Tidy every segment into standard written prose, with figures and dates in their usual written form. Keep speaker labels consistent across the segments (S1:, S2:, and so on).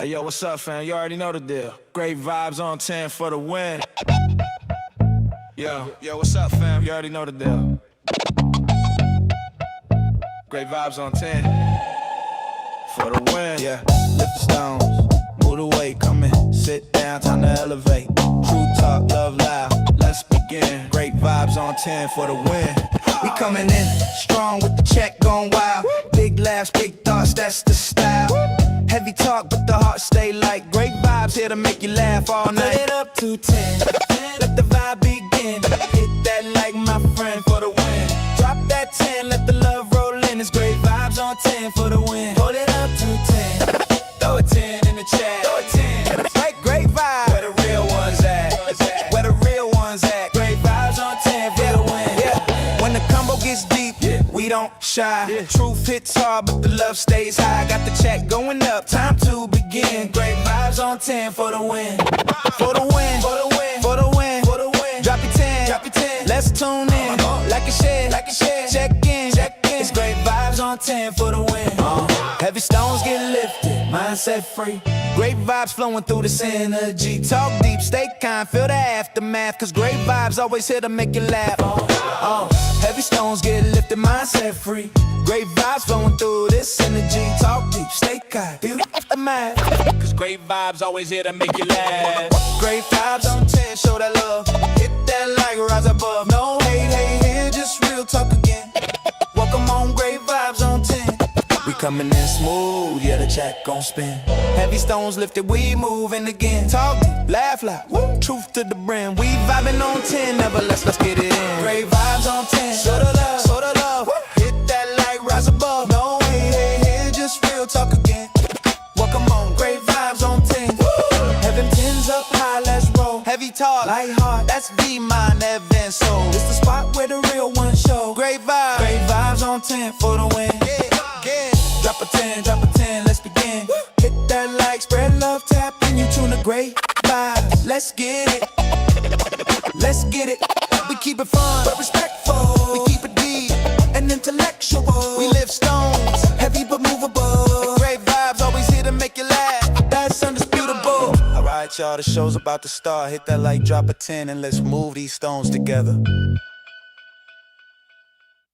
S1: Hey yo, what's up, fam? You already know the deal. Great vibes on 10 for the win. Yo, what's up, fam? You already know the deal. Great vibes on 10 for the win. Yeah, lift the stones, move the weight, come in, sit down, time to elevate. True talk, love loud, let's begin. Great vibes on 10 for the win. We coming in strong with the check going wild. Big laughs, big thoughts, that's the style. Heavy talk, but the heart stay light. Great vibes here to make you laugh all night. Put it up to 10, let the vibe begin. Hit that like my friend for the win. Drop that 10, let the love roll in. It's great vibes on 10 for the win. Hold it up to 10, throw a 10 in the chat. Throw a 10, great vibes. Where the real ones at? Where the real ones at? Great vibes on 10 for the win. Yeah, when the combo gets deep, we don't shy. Truth hits hard, but the love stays high. Got the check going up, time to begin. Great vibes on 10 for the win. For the win, for the win, for the win, for the win. Drop your 10, drop your 10. Let's tune in, like a share, like a share. Check in, check in. It's great vibes on 10 for the win. Heavy stones get lifted, mindset free. Great vibes flowing through this energy. Talk deep, stay kind, feel the aftermath. Cause great vibes always here to make you laugh. Heavy stones get lifted, mindset free. Great vibes flowing through this energy. Talk deep, stay kind, feel the aftermath. Cause great vibes always here to make you laugh. Great vibes on 10, show that love. Hit that like, rise above. No hate, here, just real talk again. Welcome on, great vibes on 10. We coming in smooth, yeah, the check gon' spin. Heavy stones lifted, we moving again. Talk deep, laugh loud, woo. Truth to the brand. We vibing on 10, never let's get it in. Great vibes on 10, show the love, show the love. Woo. Hit that like, rise above. No hey, just real talk again. Welcome on, great vibes on 10. Woo. Heaven 10's up high, let's roll. Heavy talk, light heart, that's V-Mind, Evan Soul. It's the spot where the real ones show. Great vibes on 10 for the win. Drop a 10, let's begin. Hit that like, spread love, tap in, you tune the great vibes. Let's get it, let's get it. We keep it fun, but respectful. We keep it deep and intellectual. We lift stones, heavy but movable. Great vibes, always here to make you laugh. That's undisputable. Alright, y'all, the show's about to start. Hit that like, drop a 10, and let's move these stones together.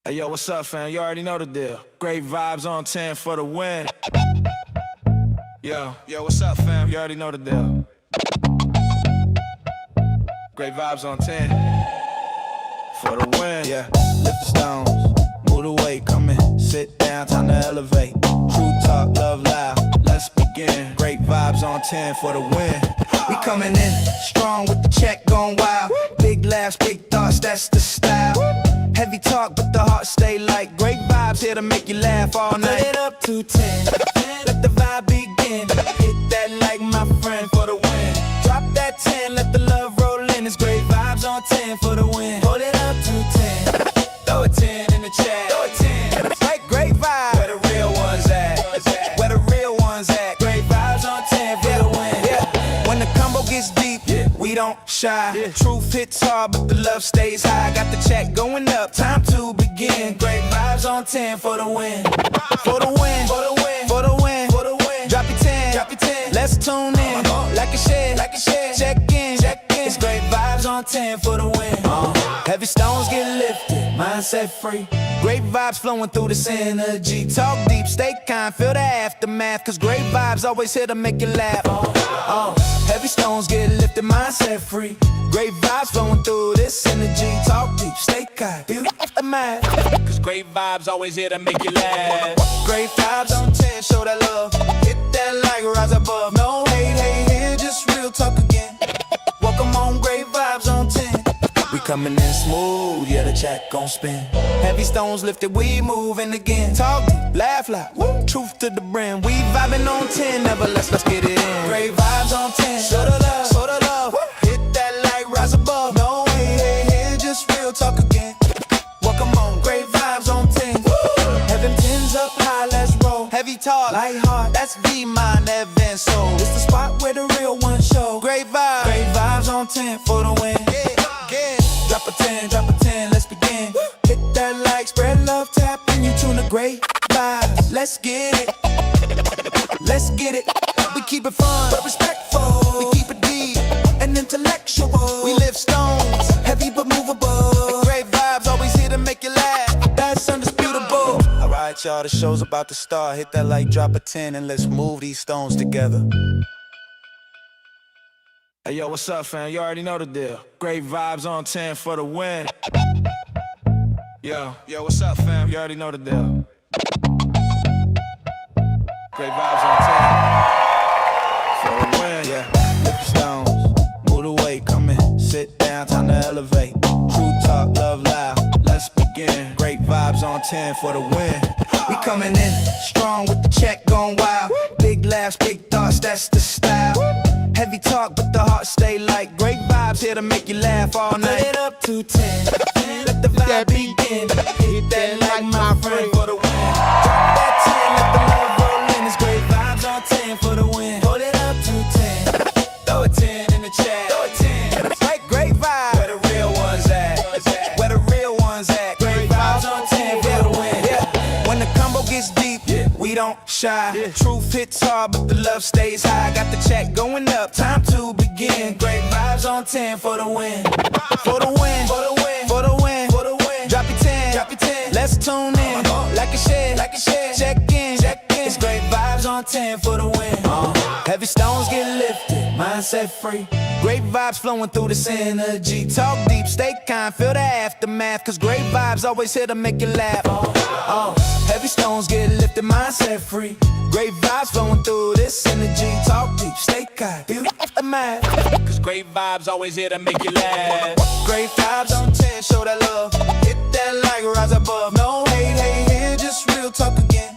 S1: Hey yo, what's up, fam? You already know the deal. Great vibes on 10 for the win. Yo, what's up, fam? You already know the deal. Great vibes on 10 for the win. Yeah, lift the stones, move the weight, come in, sit down, time to elevate. True talk, love loud, let's begin. Great vibes on 10 for the win. We coming in strong with the check going wild. Big laughs, big thoughts, that's the style. Heavy talk, but the heart stay light. Great vibes here to make you laugh all night. Put it up to 10, let the vibe begin. Hit that like my friend for the win. Drop that 10, let the love roll in. It's great vibes on 10 for the win. Hold it up to 10, throw a 10 in the chat. Throw a 10, great vibes. Where the real ones at? Where the real ones at? Great vibes on 10 for the win. Yeah, when the combo gets deep, we don't shy. Truth hits hard, but the love stays high. Got the check going up, time to begin. Great vibes on 10 for the win. For the win, for the win, for the win, for the win. Drop your 10, drop your 10. Let's tune in, like a share, like a share. Check in, check in. It's great vibes on 10 for the win. Heavy stones get lifted, mindset free. Great vibes flowing through this energy. Talk deep, stay kind, feel the aftermath. Cause great vibes always here to make you laugh. Heavy stones get lifted, mindset free. Great vibes flowing through this energy. Talk deep, stay kind, feel the aftermath. Cause great vibes always here to make you laugh. Great vibes on 10, show that love. Hit that like, rise above. No hate, here, just real talk again. Welcome on, great vibes on 10. We coming in smooth, yeah, the check gon' spin. Heavy stones lifted, we moving again. Talk deep, laugh loud, woo. Truth to the brand. We vibing on 10, never let's get it in. Great vibes on 10, show the love, show the love. Woo. Hit that like, rise above. No hate, here, just real talk again. Welcome on, great vibes on 10. Woo. Heaven 10's up high, let's roll. Heavy talk, light heart, that's V-Mind, Evan Soul. It's the spot where the real ones show. Great vibes on 10 for the win. Drop a 10, let's begin. Hit that like, spread love, tap in, you tune the great vibes. Let's get it, let's get it. We keep it fun, but respectful. We keep it deep and intellectual. We lift stones, heavy but movable. Great vibes, always here to make you laugh. That's undisputable. Alright, y'all, the show's about to start. Hit that like, drop a 10, and let's move these stones together. Hey, yo, what's up, fam? You already know the deal. Great vibes on 10 for the win. Yo, what's up, fam? You already know the deal. Great vibes on 10 for the win. Yeah, lift the stones, move the weight, come in, sit down, time to elevate. True talk, love loud, let's begin. Great vibes on 10 for the win. We coming in strong with the check going wild. Big laughs, big thoughts, that's the style. Heavy talk, but the heart stay light. Great vibes here to make you laugh all night. Put it up to 10. Let the vibe begin. Hit that like my friend for the win. Drop that 10, let the love roll in. It's great vibes on 10 for the win. Hold it up to 10. Throw a 10 in the chat. Throw a 10. Like great vibes. Where the real ones at? Where the real ones at? Great vibes on 10 for the win. Yeah. When the combo gets deep, we don't shy. Truth hits hard, but the love stays high. Got the check going up, time to begin. Great vibes on 10 for the win. For the win, for the win, for the win, for the win. Drop your 10, drop your 10. Let's tune in, like a share, like a share. Check in, check in. It's great vibes on 10 for the win. Heavy stones get lifted, mindset free. Great vibes flowing through this energy. Talk deep, stay kind, feel the aftermath. Cause great vibes always here to make you laugh. Heavy stones get lifted, mindset free. Great vibes flowing through this energy. Talk deep, stay kind, feel the aftermath. Cause great vibes always here to make you laugh. Great vibes on 10, show that love. Hit that like, rise above. No hate, here, just real talk again.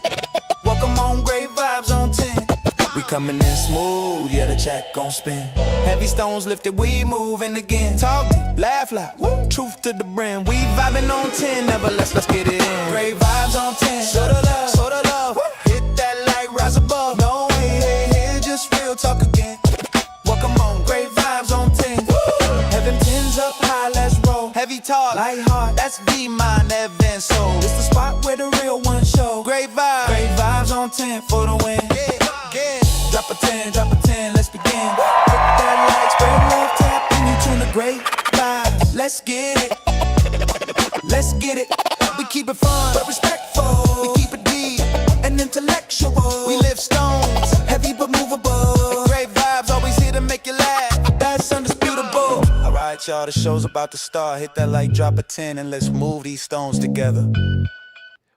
S1: Welcome on, great vibes on 10. We coming in smooth, yeah, the check gon' spin. Heavy stones lifted, we moving again. Talk deep, laugh loud, woo. Truth to the brand. We vibing on 10, never less, let's get it in. Great vibes on 10, show the love, show the love. Woo. Hit that like, rise above. No hey, just real talk again. Welcome on, great vibes on 10. Woo. Heaven 10's up high, let's roll. Heavy talk, light heart, that's V-Mind, Evan Soul. It's the spot where the real ones show. Great vibes on 10 for the win. Yeah. Drop a 10, let's begin. Hit that like, spread love, tap, and you tune the great vibes. Let's get it, let's get it. We keep it fun, but respectful. We keep it deep and intellectual. We lift stones, heavy but movable. Great vibes, always here to make you laugh. That's undisputable. Alright, y'all, the show's about to start. Hit that like, drop a 10, and let's move these stones together.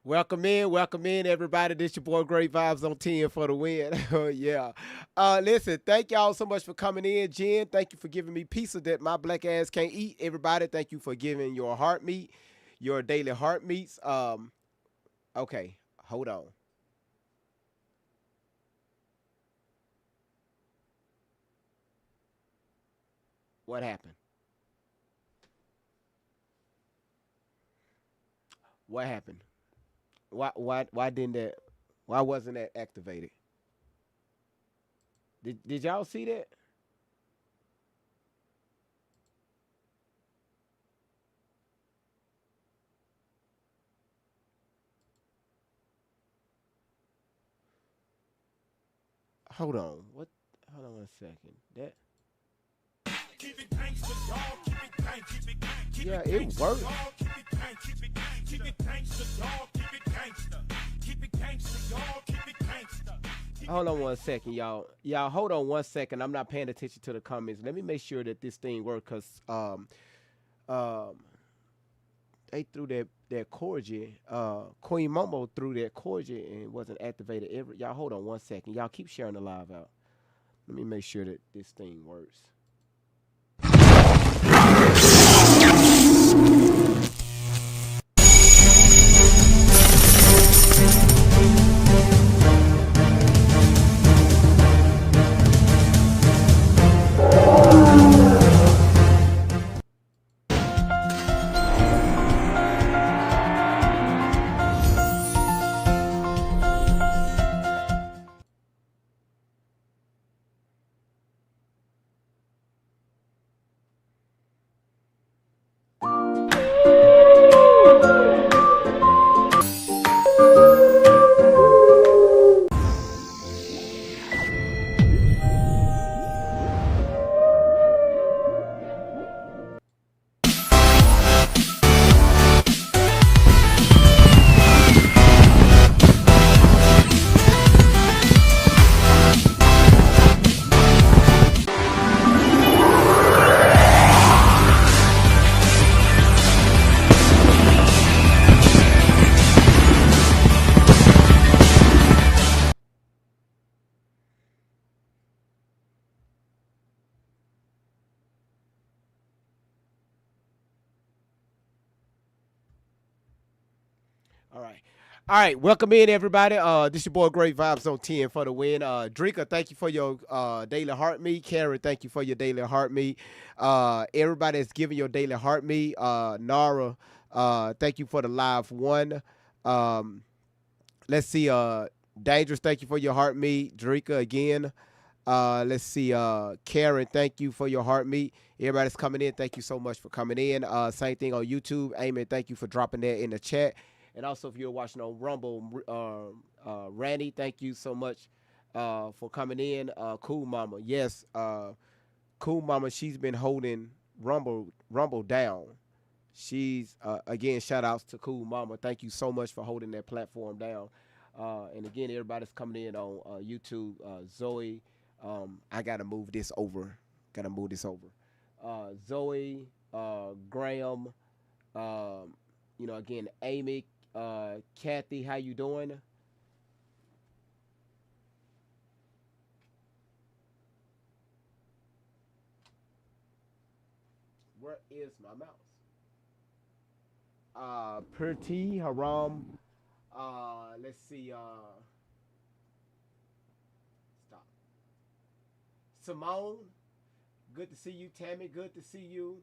S2: Welcome in, everybody. This your boy, Great Vibes on 10 for the win. Oh, yeah. Listen, thank y'all so much for coming in. Jen, thank you for giving me pizza that my black ass can't eat. Everybody, thank you for giving your heart meat, your daily heart meats. Okay, hold on. What happened? What happened? Why didn't that? Why wasn't that activated? Did y'all see that? Hold on. What? Hold on 1 second. That. Yeah, it worked. Hold on 1 second, y'all. Y'all, hold on 1 second. I'm not paying attention to the comments. Let me make sure that this thing works, cause they threw that corgi. Queen Momo threw that corgi and it wasn't activated. Y'all, hold on 1 second. Y'all keep sharing the live out. Let me make sure that this thing works. All right. All right, welcome in everybody. This your boy Great Vibes on 10 for the win. Drika, thank you for your daily heart meet. Karen, thank you for your daily heart meet. Everybody that's giving your daily heart meet. Nara, thank you for the live one. Um, let's see. Dangerous, thank you for your heart meet. Drika again. Let's see. Karen, thank you for your heart meet. Everybody's coming in. Thank you so much for coming in. Same thing on YouTube. Amen. Thank you for dropping that in the chat. And also, if you're watching on Rumble, Randy, thank you so much for coming in. Cool Mama, yes, Cool Mama, she's been holding Rumble down. She's again, shout outs to Cool Mama. Thank you so much for holding that platform down. And again, everybody's coming in on YouTube. Zoe, I gotta move this over. Gotta move this over. Zoe, Graham, again, Amy, Kathy, how you doing? Where is my mouse? Purti, Haram. Let's see. Stop. Simone, good to see you. Tammy, good to see you.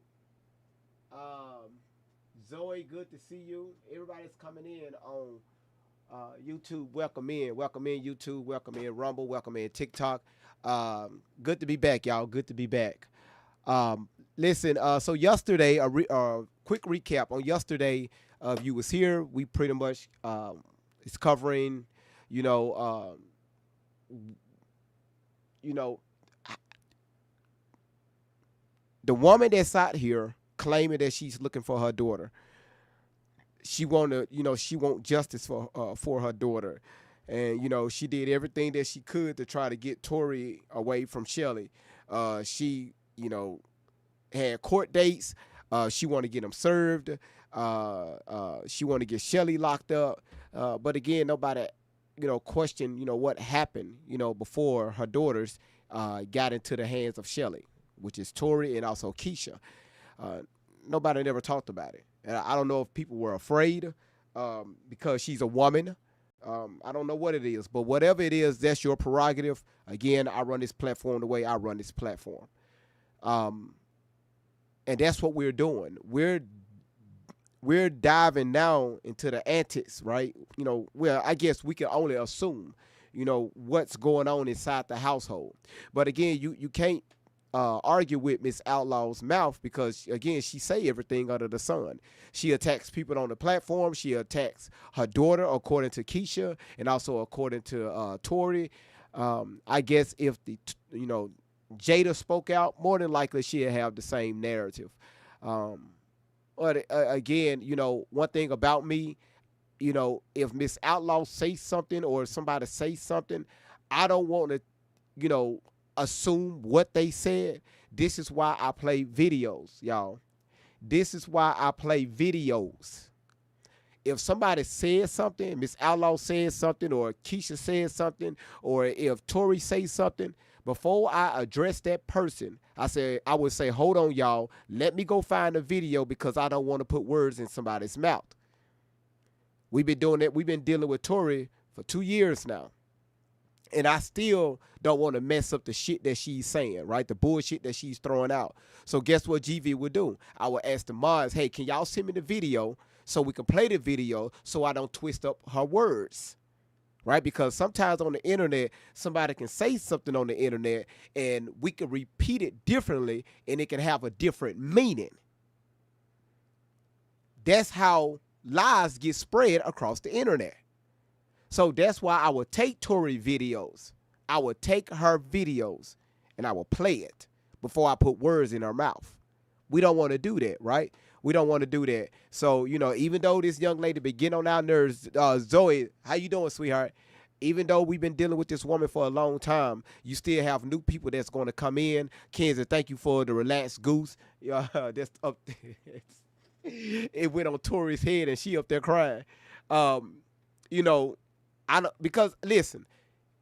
S2: Zoe, good to see you. Everybody's coming in on YouTube. Welcome in. Welcome in YouTube. Welcome in Rumble. Welcome in TikTok. Good to be back, y'all. Good to be back. Listen, so yesterday, quick recap on yesterday. If you was here, we pretty much is covering, you know, the woman that's out here claiming that she's looking for her daughter. She want justice for her daughter, and she did everything that she could to try to get Tori away from Shelly. She had court dates. She want to get them served. She want to get Shelly locked up. But again, nobody questioned what happened before her daughters got into the hands of Shelly, which is Tori and also Keisha. Nobody never talked about it. And I don't know if people were afraid because she's a woman. I don't know what it is, but whatever it is, that's your prerogative. Again, I run this platform the way I run this platform. And that's what we're doing. We're diving now into the antics, right? Well, I guess we can only assume, what's going on inside the household. But again, you can't argue with Miss Outlaw's mouth because, again, she say everything under the sun. She attacks people on the platform. She attacks her daughter, according to Keisha, and also according to Tori. I guess if Jada spoke out, more than likely she'll have the same narrative. But again, one thing about me, if Miss Outlaw say something or somebody say something, I don't want to, assume what they said. This is why I play videos, y'all. This is why I play videos. If somebody says something, Miss Outlaw says something, or Keisha says something, or if Tori says something, before I address that person, I would say, hold on, y'all. Let me go find a video because I don't want to put words in somebody's mouth. We've been doing that. We've been dealing with Tori for 2 years now. And I still don't want to mess up the shit that she's saying, right? The bullshit that she's throwing out. So guess what GV would do? I would ask the mods, hey, can y'all send me the video so we can play the video so I don't twist up her words, right? Because sometimes on the internet, somebody can say something on the internet and we can repeat it differently and it can have a different meaning. That's how lies get spread across the internet. So that's why I would take Tori videos. I would take her videos and I will play it before I put words in her mouth. We don't want to do that, right? We don't want to do that. So, even though this young lady been getting on our nerves, Zoe, how you doing, sweetheart? Even though we've been dealing with this woman for a long time, you still have new people that's going to come in. Kenzie, thank you for the relaxed goose. That's up. It went on Tori's head and she up there crying. I don't, because listen,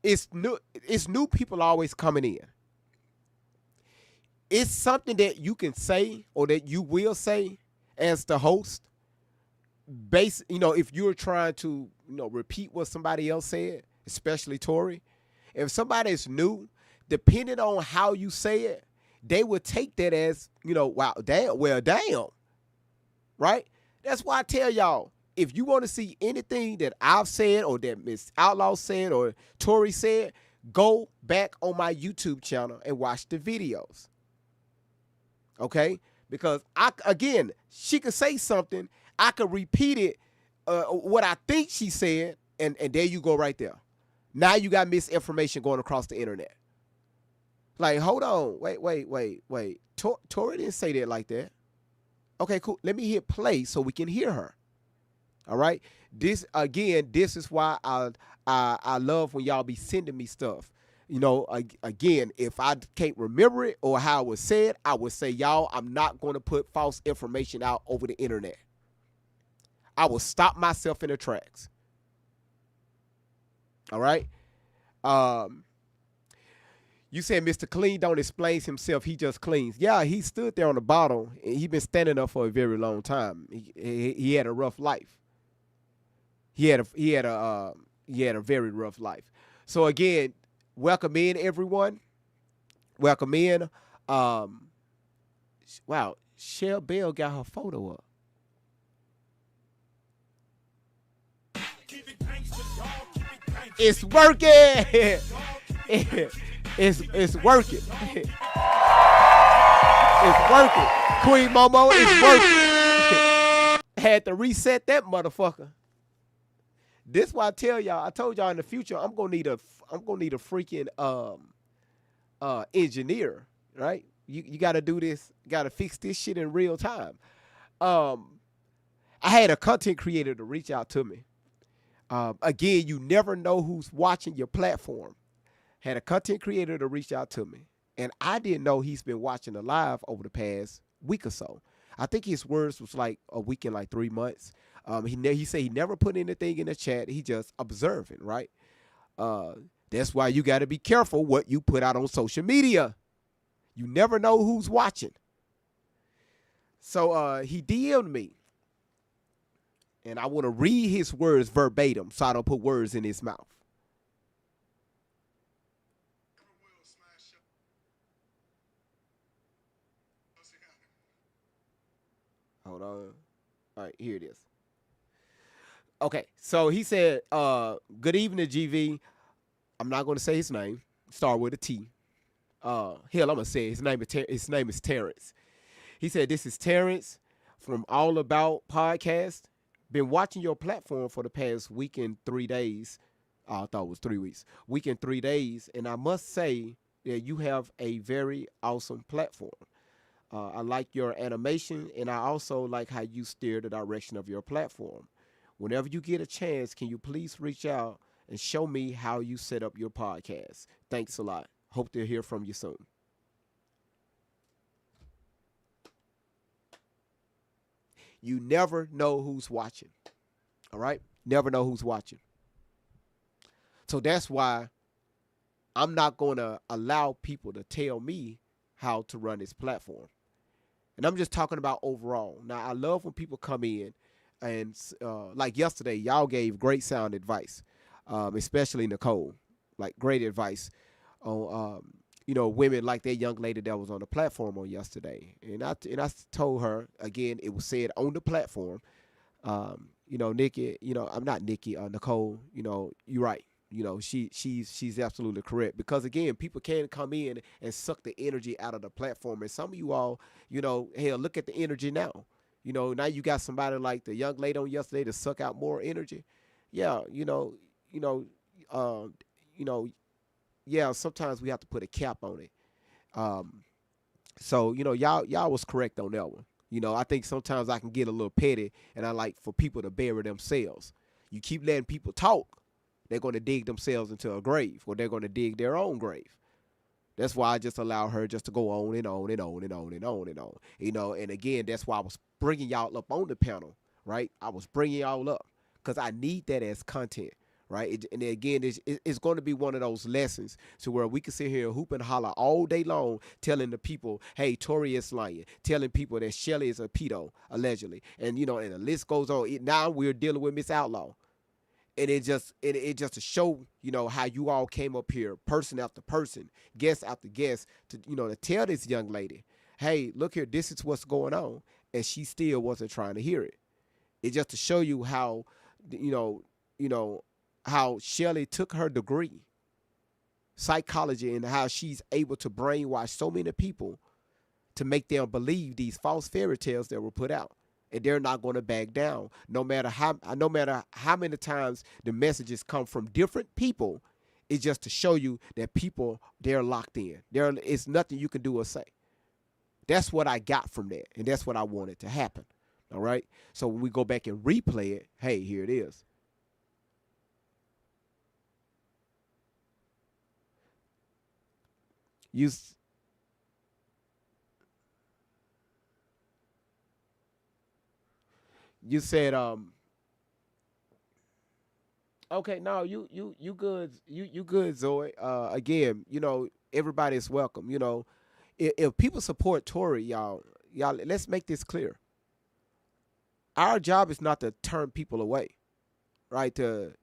S2: it's new people always coming in. It's something that you can say or that you will say as the host if you're trying to, repeat what somebody else said, especially Tory, if somebody is new, depending on how you say it, they would take that as, wow, damn, well, damn, right? That's why I tell y'all, if you want to see anything that I've said or that Miss Outlaw said or Tory said, go back on my YouTube channel and watch the videos. Okay? Because she could say something, I could repeat it, what I think she said, and there you go right there. Now you got misinformation going across the internet. Like, hold on, wait. Tory didn't say that like that. Okay, cool. Let me hit play so we can hear her. All right. This is why I love when y'all be sending me stuff. Again, if I can't remember it or how it was said, I would say, y'all, I'm not going to put false information out over the internet. I will stop myself in the tracks. All right. You said Mr. Clean don't explain himself. He just cleans. Yeah, he stood there on the bottom and he been standing up for a very long time. He had a rough life. He had a very rough life. So again, welcome in everyone. Welcome in. Wow, Shell Bell got her photo up. It's working. It's working. It's working. Queen Momo, it's working. Had to reset that motherfucker. This why I tell y'all. I told y'all in the future I'm gonna need a freaking engineer, right? You got to do this. Got to fix this shit in real time. I had a content creator to reach out to me. Again, you never know who's watching your platform. Had a content creator to reach out to me, and I didn't know he's been watching the live over the past week or so. I think his words was like a week in like 3 months. He said he never put anything in the chat. He just observing, right? That's why you got to be careful what you put out on social media. You never know who's watching. So he DM'd me, and I want to read his words verbatim so I don't put words in his mouth. Hold on. All right, here it is. Okay, so he said, good evening, GV. I'm not going to say his name. Start with a T. Hell, I'm going to say it. His name is Terrence. He said, this is Terrence from All About Podcast. Been watching your platform for the past week and 3 days. I thought it was 3 weeks. Week and 3 days. And I must say that you have a very awesome platform. I like your animation, and I also like how you steer the direction of your platform. Whenever you get a chance, can you please reach out and show me how you set up your podcast? Thanks a lot. Hope to hear from you soon. You never know who's watching. All right? Never know who's watching. So that's why I'm not going to allow people to tell me how to run this platform. And I'm just talking about overall. Now, I love when people come in and like yesterday, y'all gave great sound advice, especially Nicole, like great advice on, women like that young lady that was on the platform on yesterday. And I told her, again, it was said on the platform, Nikki, I'm not Nikki, Nicole, you're right. She's absolutely correct, because again, people can come in and suck the energy out of the platform. And some of you all, hell, look at the energy now. Now you got somebody like the young lady on yesterday to suck out more energy. Yeah, yeah, sometimes we have to put a cap on it. So, y'all was correct on that one. I think sometimes I can get a little petty, and I like for people to bury themselves. You keep letting people talk, they're going to dig themselves into a grave, or they're going to dig their own grave. That's why I just allow her just to go on and on and on and on and on and on. And again, that's why I was bringing y'all up on the panel, right? I was bringing y'all up because I need that as content, right? And again, it's going to be one of those lessons to where we can sit here and hoop and holler all day long, telling the people, hey, Tory is lying, telling people that Shelly is a pedo, allegedly. And, and the list goes on. Now we're dealing with Miss Outlaw. And it just to show, how you all came up here, person after person, guest after guest, to tell this young lady, hey, look here, this is what's going on. And she still wasn't trying to hear it. It's just to show you how, how Shelley took her degree, psychology, and how she's able to brainwash so many people to make them believe these false fairy tales that were put out. And they're not going to back down, no matter how many times the messages come from different people. It's just to show you that people, they're locked in. It's nothing you can do or say. That's what I got from that, and that's what I wanted to happen. All right. So when we go back and replay it, hey, here it is. You said okay, no, you good, you good, Zoe. Again, everybody is welcome. If people support Tory, y'all, let's make this clear. Our job is not to turn people away, right? To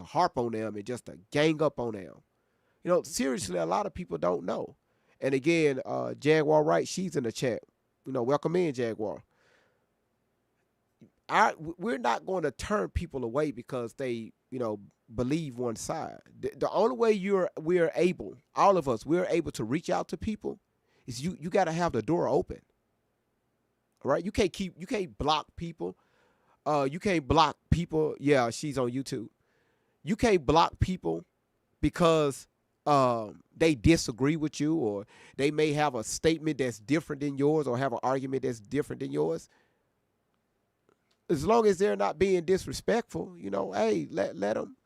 S2: harp on them and just to gang up on them. Seriously, a lot of people don't know. And again, Jaguar Wright, she's in the chat. Welcome in, Jaguar. We're not going to turn people away because they, believe one side. The only way we're able, all of us, we're able to reach out to people is you got to have the door open. All right? You can't block people. You can't block people. Yeah, she's on YouTube. You can't block people because they disagree with you, or they may have a statement that's different than yours, or have an argument that's different than yours. As long as they're not being disrespectful, hey, let them,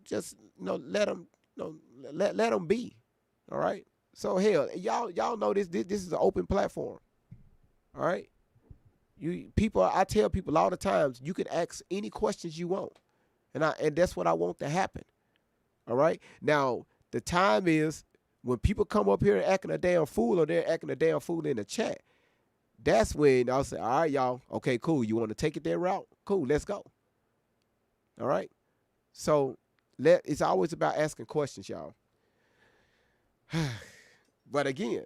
S2: just let them, let them be. All right. So hell, y'all know this is an open platform. All right. I tell people all the times, you can ask any questions you want, and that's what I want to happen. All right. Now the time is when people come up here acting a damn fool, or they're acting a damn fool in the chat. That's when I'll say, all right, y'all, okay, cool. You want to take it that route? Cool, let's go. All right? So it's always about asking questions, y'all. But again,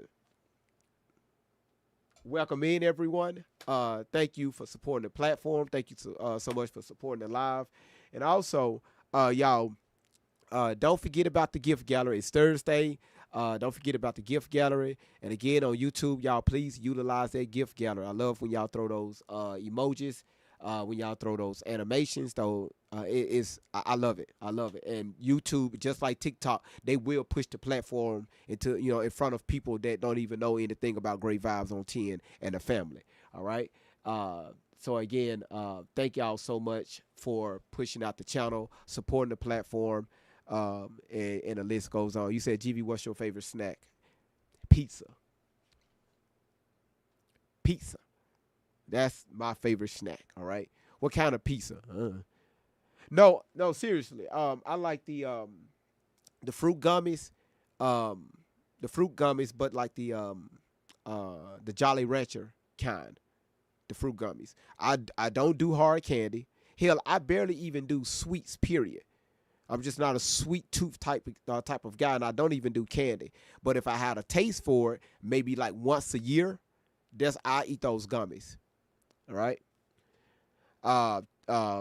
S2: welcome in, everyone. Thank you for supporting the platform. Thank you so much for supporting the live. And also, y'all, don't forget about the gift gallery. It's Thursday. Don't forget about the gift gallery. And again, on YouTube, y'all, please utilize that gift gallery. I love when y'all throw those emojis, when y'all throw those animations. Though I love it. I love it. And YouTube, just like TikTok, they will push the platform into, in front of people that don't even know anything about Great Vibes on 10 and the family. All right. So again, thank y'all so much for pushing out the channel, supporting the platform. And the list goes on. You said, GV, what's your favorite snack? Pizza. That's my favorite snack. All right. What kind of pizza? No, seriously. I like the fruit gummies. The fruit gummies, but like the Jolly Rancher kind. The fruit gummies. I don't do hard candy. Hell, I barely even do sweets, period. I'm just not a sweet tooth type of guy, and I don't even do candy. But if I had a taste for it, maybe like once a year, I eat those gummies. All right.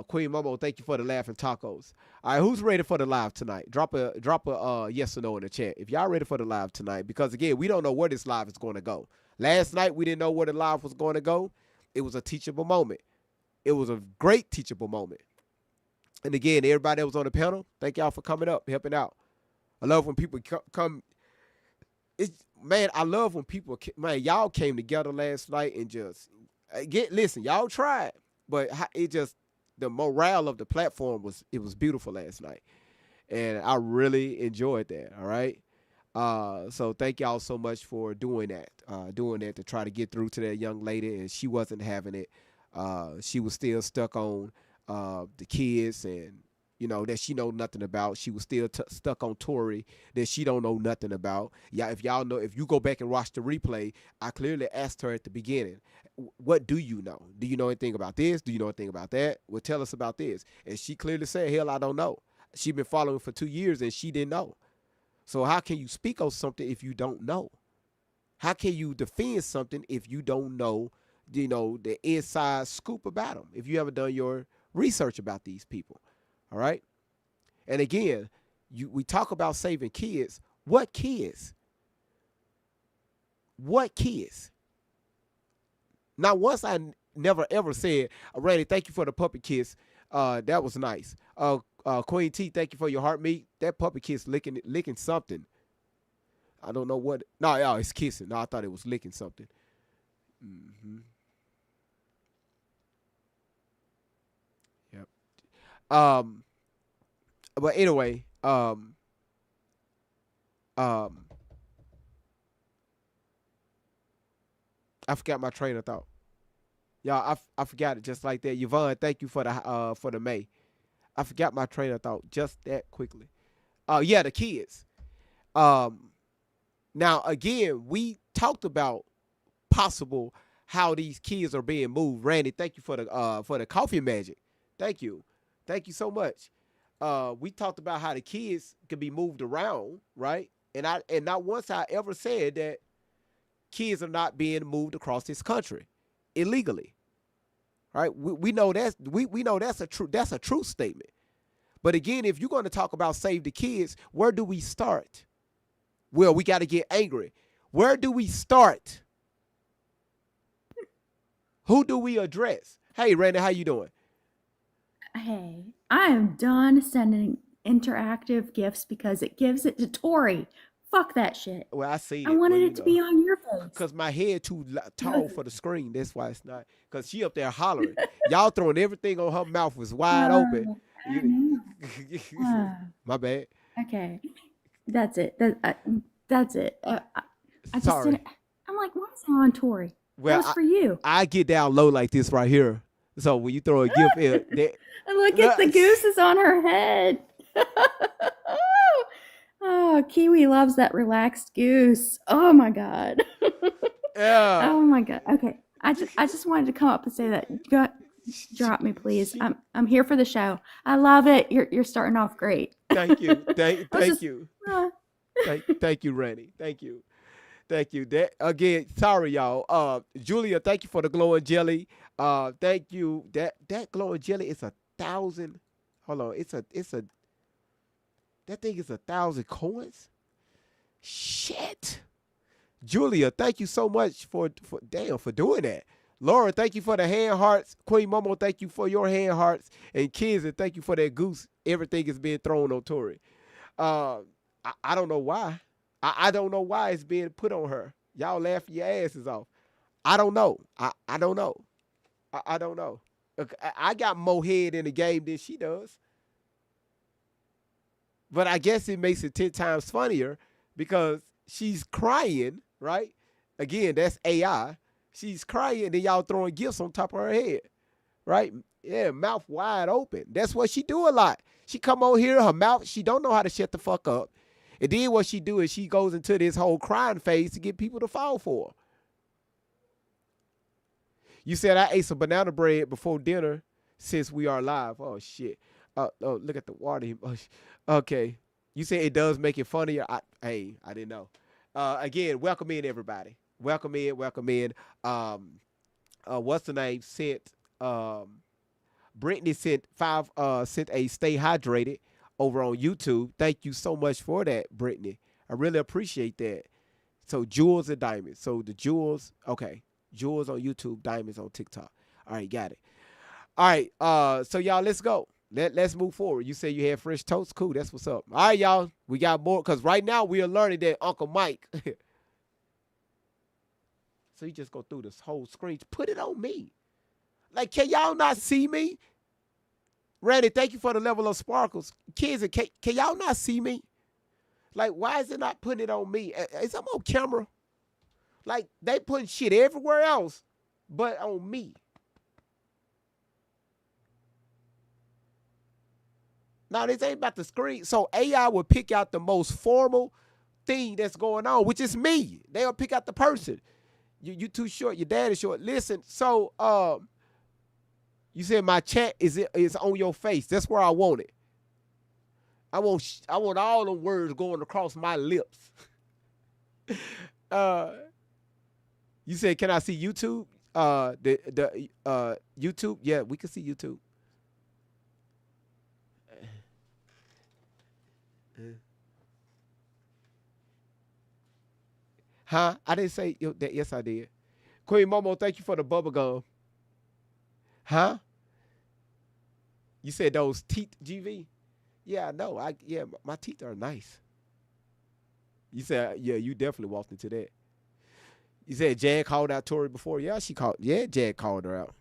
S2: Queen Momo, thank you for the laughing tacos. All right, who's ready for the live tonight? Drop a yes or no in the chat if y'all ready for the live tonight. Because again, we don't know where this live is going to go. Last night we didn't know where the live was going to go. It was a teachable moment. It was a great teachable moment. And again, everybody that was on the panel, thank y'all for coming up, helping out. I love when people come. I love when people, y'all came together last night and just listen, y'all tried, but the morale of the platform was beautiful last night. And I really enjoyed that. All right. So thank y'all so much for doing that to try to get through to that young lady. And she wasn't having it. She was still stuck on the kids and that she know nothing about. She was still stuck on Tory that she don't know nothing about. Yeah, if you go back and watch the replay, I clearly asked her at the beginning, what do you know? Do you know anything about this? Do you know anything about that? Well, tell us about this. And she clearly said, hell, I don't know. She been following for 2 years and she didn't know. So how can you speak on something if you don't know? How can you defend something if you don't know, the inside scoop about them? If you haven't done your research about these people. All right. And again, we talk about saving kids. What kids? What kids? Not once I never ever said, Randy, thank you for the puppy kiss. That was nice. Queen T, thank you for your heartbeat. That puppy kiss licking something. I don't know what. No, it's kissing. No, I thought it was licking something. Mm-hmm. Yep. But anyway, I forgot my train of thought. Y'all, I forgot it just like that. Yvonne, thank you for the May. I forgot my train of thought just that quickly. Yeah, the kids. Now again, we talked about possible how these kids are being moved. Randy, thank you for the coffee magic. Thank you so much. We talked about how the kids could be moved around, right? And not once I ever said that kids are not being moved across this country illegally, right? We know we know that's a true statement. But again, if you're going to talk about save the kids, where do we start? Well, we got to get angry. Where do we start? Who do we address? Hey, Randy, how you doing?
S3: Hey, I am done sending interactive gifts because it gives it to Tori. Fuck that shit.
S2: Well, I see
S3: I
S2: it.
S3: wanted it to be on your face.
S2: Because my head too tall for the screen. That's why it's not. Because she up there hollering. Y'all throwing everything on her mouth was wide open.
S3: I know.
S2: My bad.
S3: Okay, that's it. That's it. I just
S2: Sorry.
S3: didn't. I'm like, why is it on Tori?
S2: Well,
S3: that was for you.
S2: I get down low like this right here. So when you throw a gift in,
S3: And look at the gooses on her head. Oh, Kiwi loves that relaxed goose. Oh my god.
S2: yeah.
S3: Oh my god. Okay. I just wanted to come up and say that. Drop me, please. I'm here for the show. I love it. You're starting off great.
S2: Thank you. Thank you. Thank you, Randy. Thank you. That again. Sorry, y'all. Julia, thank you for the glowing jelly. Thank you. That glowing jelly is 1,000. Hold on. It's a. That thing is 1,000 coins. Shit. Julia, thank you so much for doing that. Laura, thank you for the hand hearts. Queen Momo, thank you for your hand hearts. And kids, and thank you for that goose. Everything is being thrown on Tori. I don't know why. I don't know why it's being put on her. Y'all laughing your asses off. I don't know. I don't know. I don't know. I got more head in the game than she does. But I guess it makes it 10 times funnier because she's crying, right? Again, that's AI. She's crying and then y'all throwing gifts on top of her head, right? Yeah, mouth wide open. That's what she do a lot. She come on here, her mouth, she don't know how to shut the fuck up. And then what she do is she goes into this whole crying phase to get people to fall for her. You said I ate some banana bread before dinner since we are live. Oh, shit. Oh, look at the water. Okay. You said it does make it funnier. I didn't know. Again, welcome in, everybody. Welcome in. What's the name? Brittany sent a stay hydrated over on YouTube. Thank you so much for that, Brittany. I really appreciate that. So jewels and diamonds. So the jewels, okay. Jewels on YouTube, diamonds on TikTok. All right, got it. All right, so y'all, let's go. Let's move forward. You say you had fresh toast? Cool, that's what's up. All right, y'all, we got more, because right now we are learning that Uncle Mike. So you just go through this whole screen. Put it on me. Like, can y'all not see me? Randy, thank you for the level of sparkles. Kids, can y'all not see me? Like, why is it not putting it on me? Is I'm on camera? Like, they putting shit everywhere else but on me. No, this ain't about the screen. So AI will pick out the most formal thing that's going on, which is me. They'll pick out the person. You too short. Your dad is short. Listen. So you said my chat is on your face. That's where I want it. I want all the words going across my lips. You said, can I see YouTube? The YouTube? Yeah, we can see YouTube. Huh? I didn't say that. Yes, I did. Queen Momo, thank you for the bubble gum. Huh? You said those teeth, GV? Yeah, I know. My teeth are nice. You said, yeah, you definitely walked into that. You said Jag called out Tori before. Yeah, Jag called her out.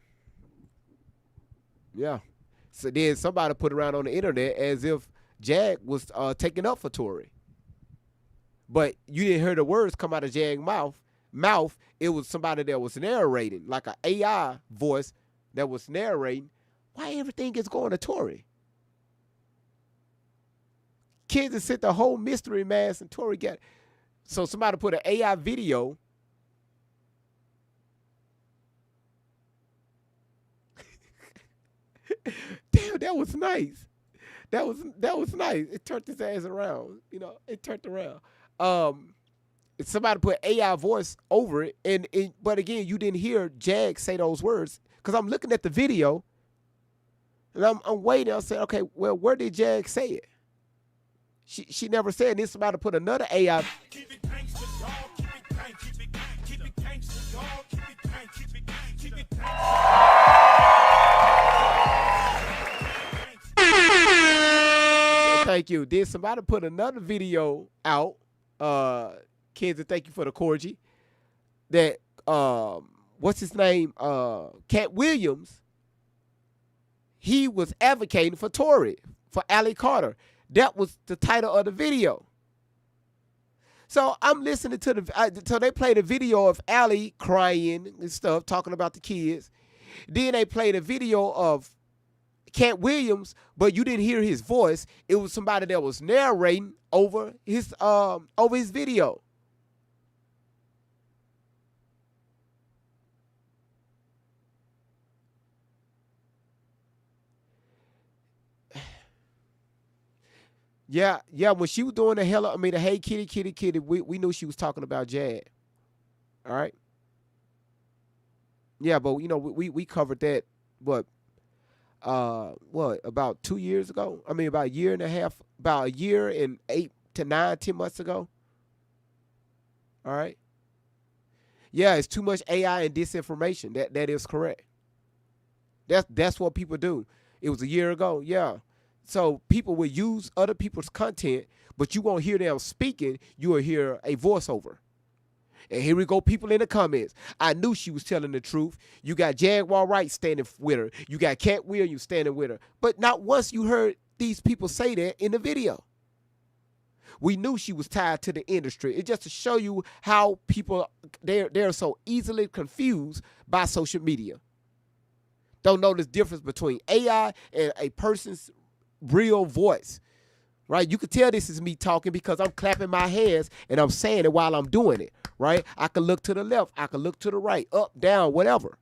S2: Yeah. So then somebody put around on the internet as if Jag was taking up for Tori. But you didn't hear the words come out of Jag's mouth. It was somebody that was narrating, like an AI voice that was narrating. Why everything is going to Tori? Kids have sent the whole mystery mask and Tori got. So somebody put an AI video. Damn, that was nice. That was nice. It turned his ass around. It turned around. Somebody put AI voice over it, but again, you didn't hear Jag say those words because I'm looking at the video, and I'm waiting. I said, okay, well, where did Jag say it? She never said. And then somebody put another AI. Thank you. Then somebody put another video out. Kids, thank you for the corgi. That what's his name? Cat Williams. He was advocating for Tori, for Allie Carter. That was the title of the video. So I'm listening to so they played a video of Allie crying and stuff, talking about the kids. Then they played a video of Cat Williams, but you didn't hear his voice. It was somebody that was narrating over his video. Yeah. When she was doing the hey kitty, we knew she was talking about Jag. All right. Yeah, but we covered that. About 2 years ago? I mean, about a year and a half, about a year and 8 to 9, 10 months ago. All right. Yeah, it's too much AI and disinformation. That is correct. That's what people do. It was a year ago. Yeah. So people will use other people's content, but you won't hear them speaking. You will hear a voiceover. And here we go, people in the comments. I knew she was telling the truth. You got Jaguar Wright standing with her. You got Cat Williams standing with her. But not once you heard these people say that in the video. We knew she was tied to the industry. It's just to show you how people, they're so easily confused by social media. Don't know the difference between AI and a person's real voice. Right? You can tell this is me talking because I'm clapping my hands and I'm saying it while I'm doing it. Right? I can look to the left. I can look to the right, up, down, whatever.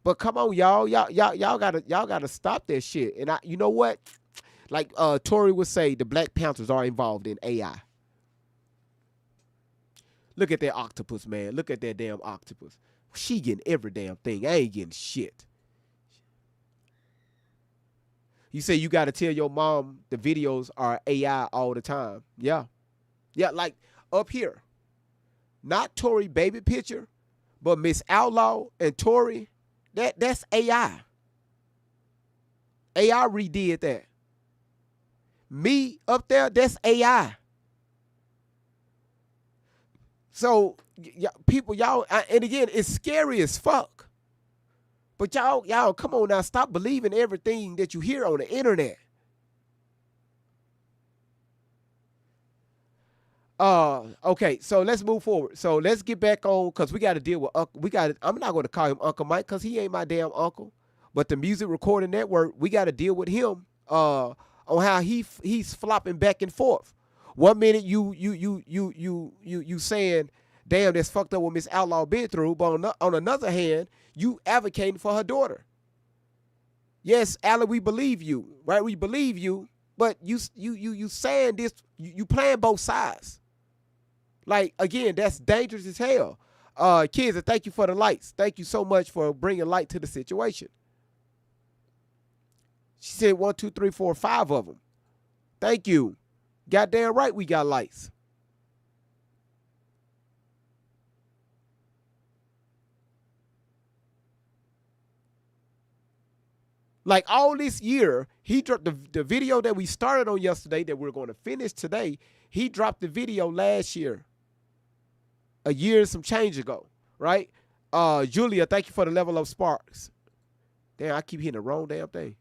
S2: But come on, y'all gotta stop that shit. And you know what? Like Tori would say, the Black Panthers are involved in AI. Look at that octopus, man. Look at that damn octopus. She getting every damn thing. I ain't getting shit. You say you got to tell your mom the videos are AI all the time. Yeah. Yeah, like up here. Not Tori baby picture, but Miss Outlaw and Tori, that's AI. AI redid that. Me up there, that's AI. So, people, y'all, and again, it's scary as fuck. But y'all, come on now, stop believing everything that you hear on the internet. Okay, so let's move forward. So let's get back on, because we got to deal with I'm not going to call him Uncle Mike because he ain't my damn uncle. But the Music Recording Network, we got to deal with him on how he's flopping back and forth. 1 minute you saying, damn, that's fucked up what Miss Outlaw been through, but on another hand, you advocating for her daughter. Yes, Allen, we believe you, right? We believe you, but you saying this, you playing both sides. Like, again, that's dangerous as hell. Kids, and thank you for the lights. Thank you so much for bringing light to the situation. She said 1, 2, 3, 4, 5 of them. Thank you. Goddamn right we got lights. Like all this year, he dropped the video that we started on yesterday that we're going to finish today. He dropped the video last year. A year and some change ago, right? Julia, thank you for the level of sparks. Damn, I keep hitting the wrong damn thing.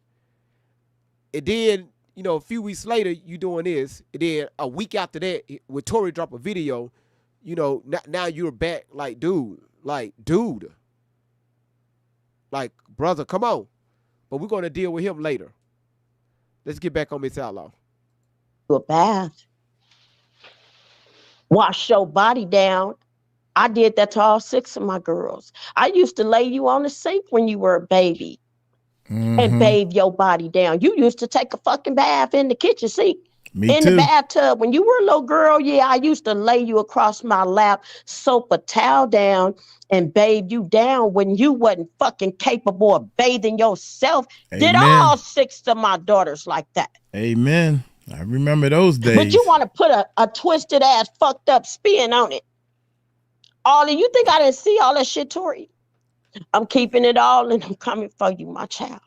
S2: And then, a few weeks later, you doing this. And then a week after that, when Tori dropped a video, now you're back like, dude. Like, brother, come on. But we're going to deal with him later. Let's get back on Miss Outlaw.
S4: A bath. Wash your body down. I did that to all 6 of my girls. I used to lay you on the sink when you were a baby and bathe your body down. You used to take a fucking bath in the kitchen sink.
S5: Me
S4: in
S5: too.
S4: the bathtub. When you were a little girl, yeah, I used to lay you across my lap, soap a towel down, and bathe you down when you wasn't fucking capable of bathing yourself.
S5: Amen.
S4: Did all 6 of my daughters like that.
S5: Amen. I remember those days.
S4: But you want to put a twisted ass, fucked up spin on it. All of you think I didn't see all that shit, Tori? I'm keeping it all and I'm coming for you, my child.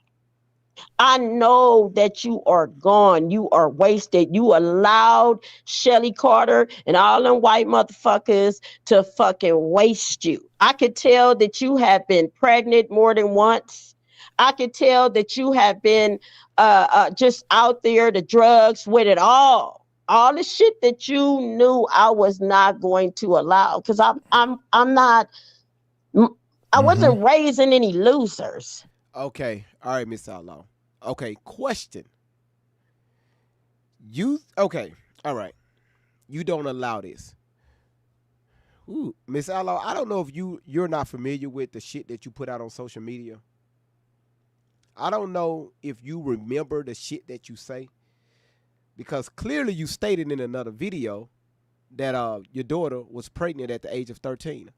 S4: I know that you are gone. You are wasted. You allowed Shelly Carter and all them white motherfuckers to fucking waste you. I could tell that you have been pregnant more than once. I could tell that you have been just out there, the drugs with it all. All the shit that you knew I was not going to allow, because I'm not. I wasn't raising any losers.
S2: Okay. All right, Miss Outlaw. Okay, question. Okay. All right. You don't allow this. Ooh, Miss Outlaw, I don't know if you're not familiar with the shit that you put out on social media. I don't know if you remember the shit that you say, because clearly you stated in another video that your daughter was pregnant at the age of 13.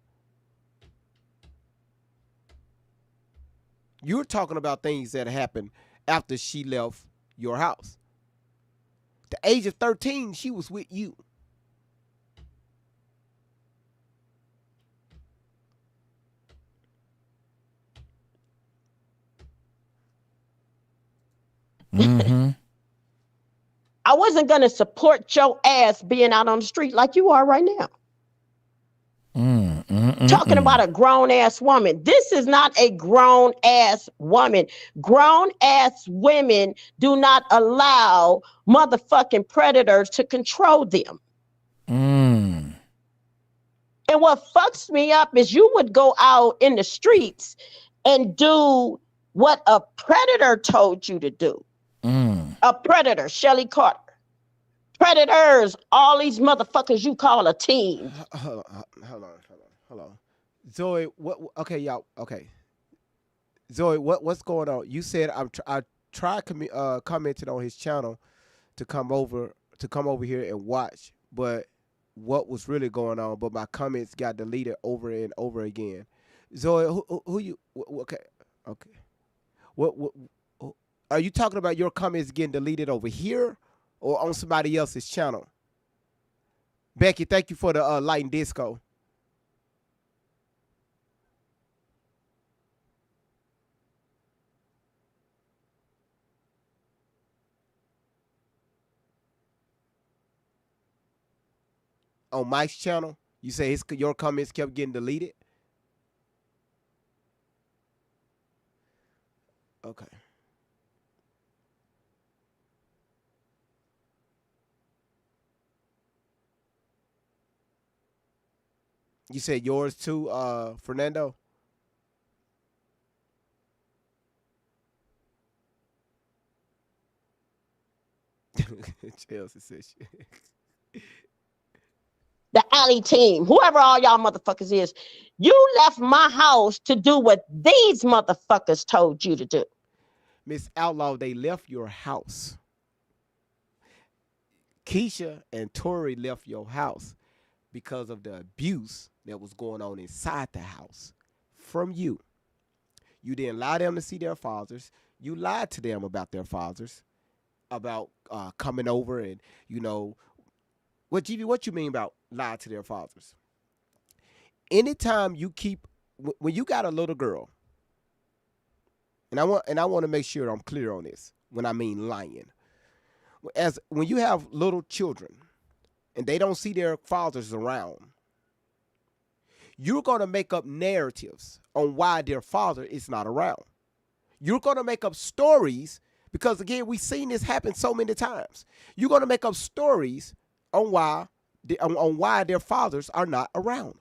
S2: You're talking about things that happened after she left your house. The age of 13, she was with you.
S4: I wasn't going to support your ass being out on the street like you are right now. Talking about a grown-ass woman. This is not a grown-ass woman. Grown-ass women do not allow motherfucking predators to control them. And what fucks me up is you would go out in the streets and do what a predator told you to do. A predator, Shelly Carter. Predators, all these motherfuckers you call a team.
S2: Hold on. Zoe, what? Okay, y'all. Okay, Zoe, what's going on? You said I tried commented on his channel to come over here and watch, but what was really going on? But my comments got deleted over and over again. Zoe, who you? Okay. What are you talking about? Your comments getting deleted over here or on somebody else's channel? Becky, thank you for the light and disco. On Mike's channel, you say your comments kept getting deleted? Okay. You said yours too, Fernando? Chelsea says
S4: The alley team, whoever all y'all motherfuckers is, you left my house to do what these motherfuckers told you to do.
S2: Miss Outlaw, they left your house. Keisha and Tori left your house because of the abuse that was going on inside the house from you. You didn't allow them to see their fathers. You lied to them about their fathers, about coming over and, what GV, what you mean about lie to their fathers? Anytime you keep, when you got a little girl, and I want to make sure I'm clear on this when I mean lying. When you have little children and they don't see their fathers around, you're going to make up narratives on why their father is not around. You're going to make up stories because, again, we've seen this happen so many times. You're going to make up stories on why their fathers are not around.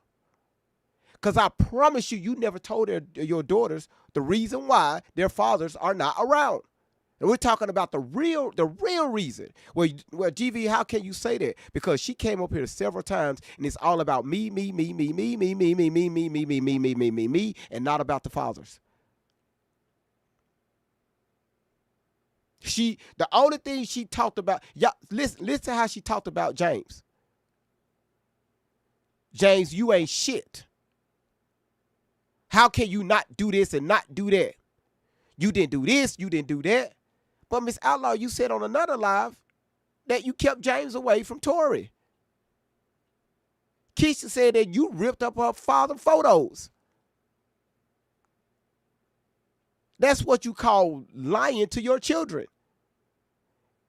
S2: Because I promise you never told your daughters the reason why their fathers are not around. And we're talking about the real reason. Well, GV, how can you say that? Because she came up here several times, and it's all about me, and not about the fathers. The only thing she talked about, listen how she talked about James. James, you ain't shit. How can you not do this and not do that? You didn't do this, you didn't do that. But Miss Outlaw, you said on another live that you kept James away from Tori. Keisha said that you ripped up her father's photos. That's what you call lying to your children.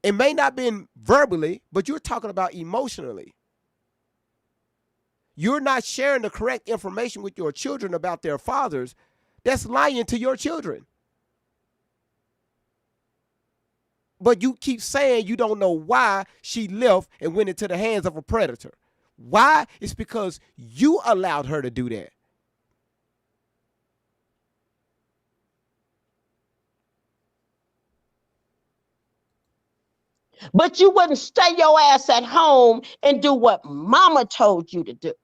S2: It may not have been verbally, but you're talking about emotionally. You're not sharing the correct information with your children about their fathers. That's lying to your children. But you keep saying you don't know why she left and went into the hands of a predator. Why? It's because you allowed her to do that.
S4: But you wouldn't stay your ass at home and do what mama told you to do.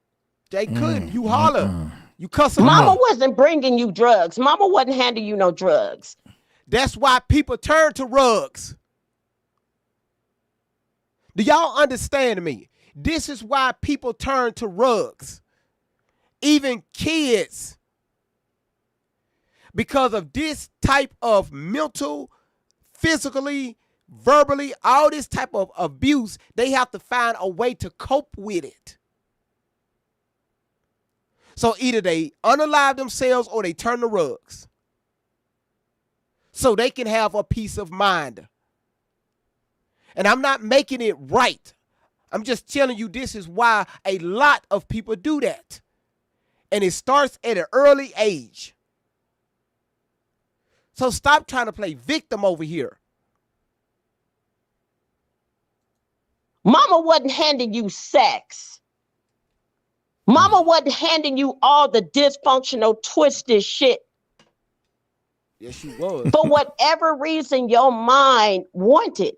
S2: They couldn't. You holler. You cuss them
S4: Mama
S2: out.
S4: wasn't bringing you drugs. Mama wasn't handing you no drugs.
S2: That's why people turn to rugs. Do y'all understand me? This is why people turn to rugs. Even kids. Because of this type of mental, physically, verbally, all this type of abuse, they have to find a way to cope with it. So either they unalive themselves or they turn to rugs. So they can have a peace of mind. And I'm not making it right. I'm just telling you this is why a lot of people do that. And it starts at an early age. So stop trying to play victim over here.
S4: Mama wasn't handing you sex. Mama wasn't handing you all the dysfunctional, twisted shit.
S2: Yes, she was.
S4: For whatever reason your mind wanted.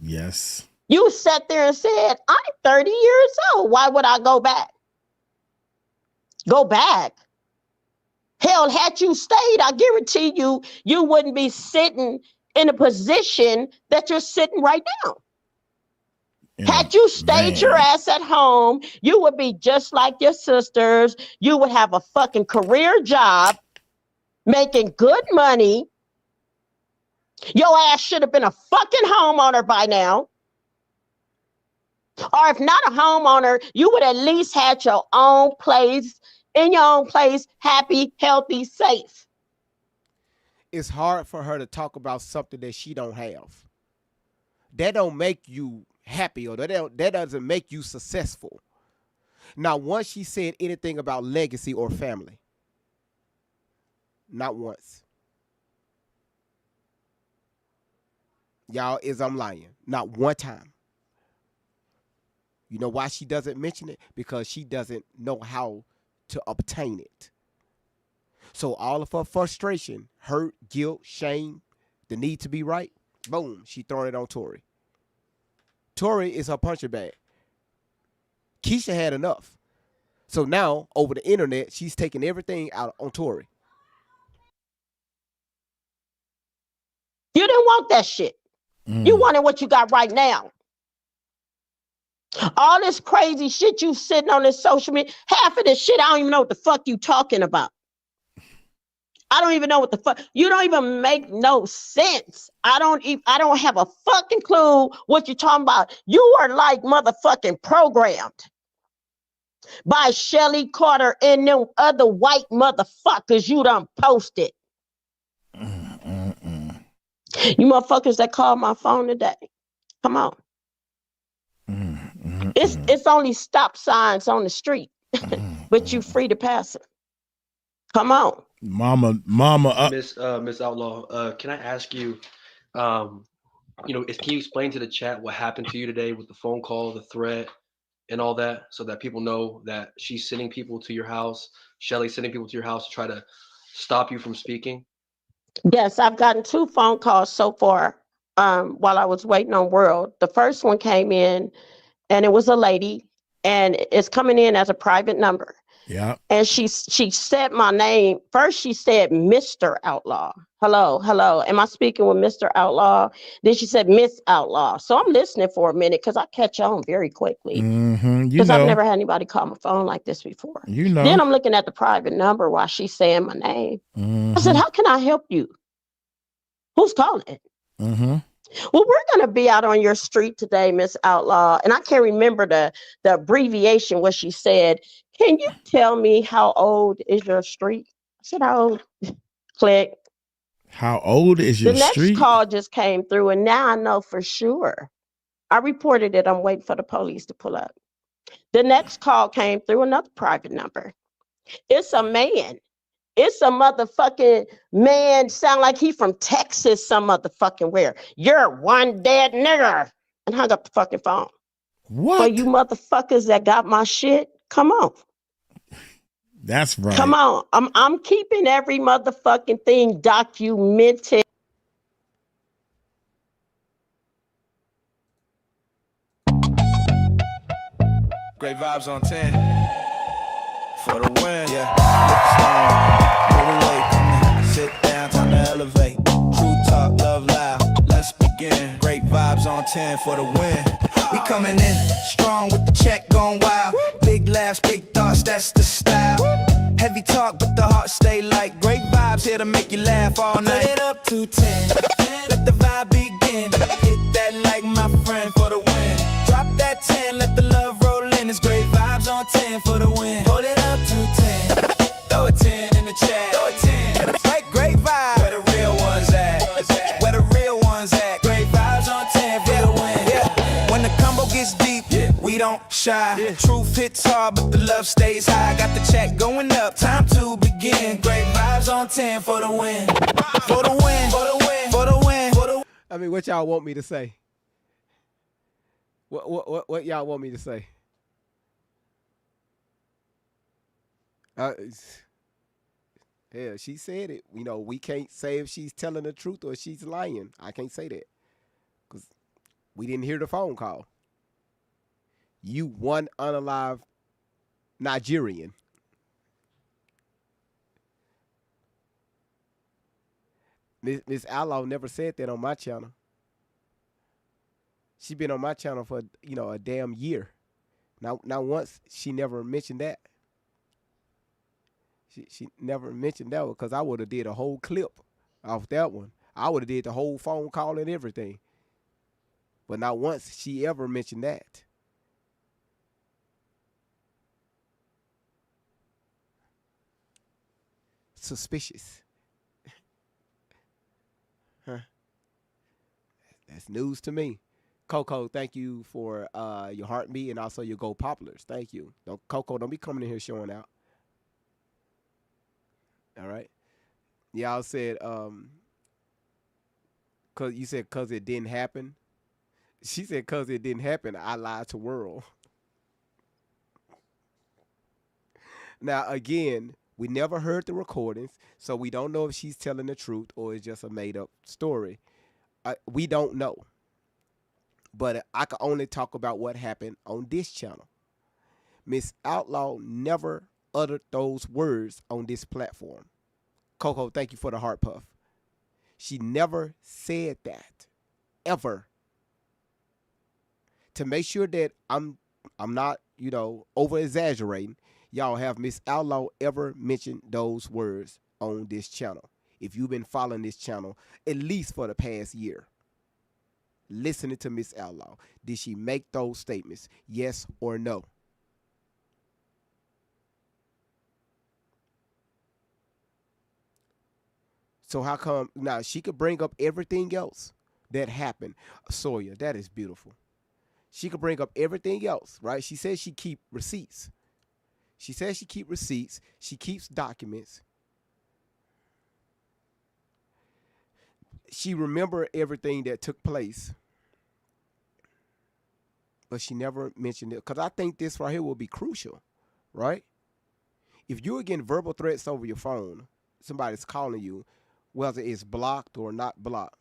S5: Yes.
S4: You sat there and said, I'm 30 years old. Why would I go back? Go back. Hell, had you stayed, I guarantee you, you wouldn't be sitting in a position that you're sitting right now. Had you stayed your ass at home, you would be just like your sisters. You would have a fucking career job, making good money. Your ass should have been a fucking homeowner by now. Or if not a homeowner, you would at least had your own place, in your own place, happy, healthy, safe.
S2: It's hard for her to talk about something that she don't have. That don't make you happy, or that doesn't make you successful. Now, once she said anything about legacy or family. Not once. Y'all, I'm lying. Not one time. You know why she doesn't mention it? Because she doesn't know how to obtain it. So all of her frustration, hurt, guilt, shame, the need to be right, boom, she throwing it on Tori. Tori is her punching bag. Keisha had enough. So now, over the internet, she's taking everything out on Tori.
S4: You didn't want that shit. You wanted what you got right now. All this crazy shit you sitting on this social media, half of this shit, I don't even know what the fuck you talking about. I don't even know what the fuck. You don't even make no sense. I don't have a fucking clue what you're talking about. You are like motherfucking programmed by Shelly Carter and them other white motherfuckers you done posted. You motherfuckers that called my phone today. Come on. It's only stop signs on the street, but you free to pass it. Come on.
S5: Mama.
S6: Miss Outlaw, can I ask you, can you explain to the chat what happened to you today with the phone call, the threat, and all that, so that people know that she's sending people to your house, Shelly's sending people to your house to try to stop you from speaking?
S4: Yes, I've gotten 2 phone calls so far while I was waiting on World. The first one came in and it was a lady, and it's coming in as a private number.
S5: Yeah.
S4: And she said my name. First, she said Mr. Outlaw. Hello. Am I speaking with Mr. Outlaw? Then she said Miss Outlaw. So I'm listening for a minute because I catch on very quickly. Because I've never had anybody call my phone like this before. Then I'm looking at the private number while she's saying my name. I said, how can I help you? Who's calling? Well, we're going to be out on your street today, Miss Outlaw. And I can't remember the abbreviation, what she said. Can you tell me how old is your street? I said, how old? Click.
S5: How old is your street?
S4: The next call just came through, and now I know for sure. I reported it. I'm waiting for the police to pull up. The next call came through, another private number. It's a man. It's a motherfucking man. Sound like he from Texas, some motherfucking where. You're one dead nigger. And hung up the fucking phone.
S5: What?
S4: For you motherfuckers that got my shit, come on.
S5: That's right.
S4: Come on. I'm keeping every motherfucking thing documented.
S1: Great vibes on 10. For the win, yeah. Lift stone, move away, come in. Sit down, time to elevate. True talk, love loud. Let's begin. Great vibes on 10 for the win. We coming in strong with the check going wild. Big laughs, big thoughts, that's the style. Heavy talk, but the heart stay light. Great vibes here to make you laugh all night. Put it up to 10. Let the vibe begin. Hit that like my friend for the win. Drop that 10, let the love roll in. It's great vibes on 10 for the win. Hold it up to 10. Throw a 10 in the chat. Throw a 10. Great vibe. Where the real ones at? Where the real ones at? Great vibes on 10 for the win. Yeah. When the combo gets deep, we don't shy. Truth hits hard, but the love stays high. Got the check going up, time to begin. Great vibes on 10 for the win. For the win. For the win. For the win. For the win.
S2: I mean, what y'all want me to say? What y'all want me to say? Yeah, she said it. You know, we can't say if she's telling the truth or she's lying. I can't say that because we didn't hear the phone call. You one unalive Nigerian. Miss Outlaw never said that on my channel. She been on my channel for, a damn year. Not once she never mentioned that. She never mentioned that one because I would have did a whole clip off that one. I would have did the whole phone call and everything. But not once she ever mentioned that. Suspicious. Huh. That's news to me. Coco, thank you for your heartbeat and also your gold poplars. Thank you. Coco, don't be coming in here showing out. All right. Y'all said, cause you said cause it didn't happen. She said cause it didn't happen, I lied to world. Now again, we never heard the recordings, so we don't know if she's telling the truth or it's just a made up story. We don't know. but I can only talk about what happened on this channel. Miss Outlaw never uttered those words on this platform. Coco, thank you for the heart puff. She never said that ever. To make sure that I'm not, over exaggerating, y'all, have Miss Outlaw ever mentioned those words on this channel? If you've been following this channel at least for the past year, listening to Miss Outlaw, did she make those statements? Yes or no? So how come now she could bring up everything else that happened? Sawyer, that is beautiful. She could bring up everything else, right? She says she keep receipts. She says she keep receipts. She keeps documents. She remember everything that took place, but she never mentioned it. Because I think this right here will be crucial, right? If you're getting verbal threats over your phone, somebody's calling you, whether it's blocked or not blocked,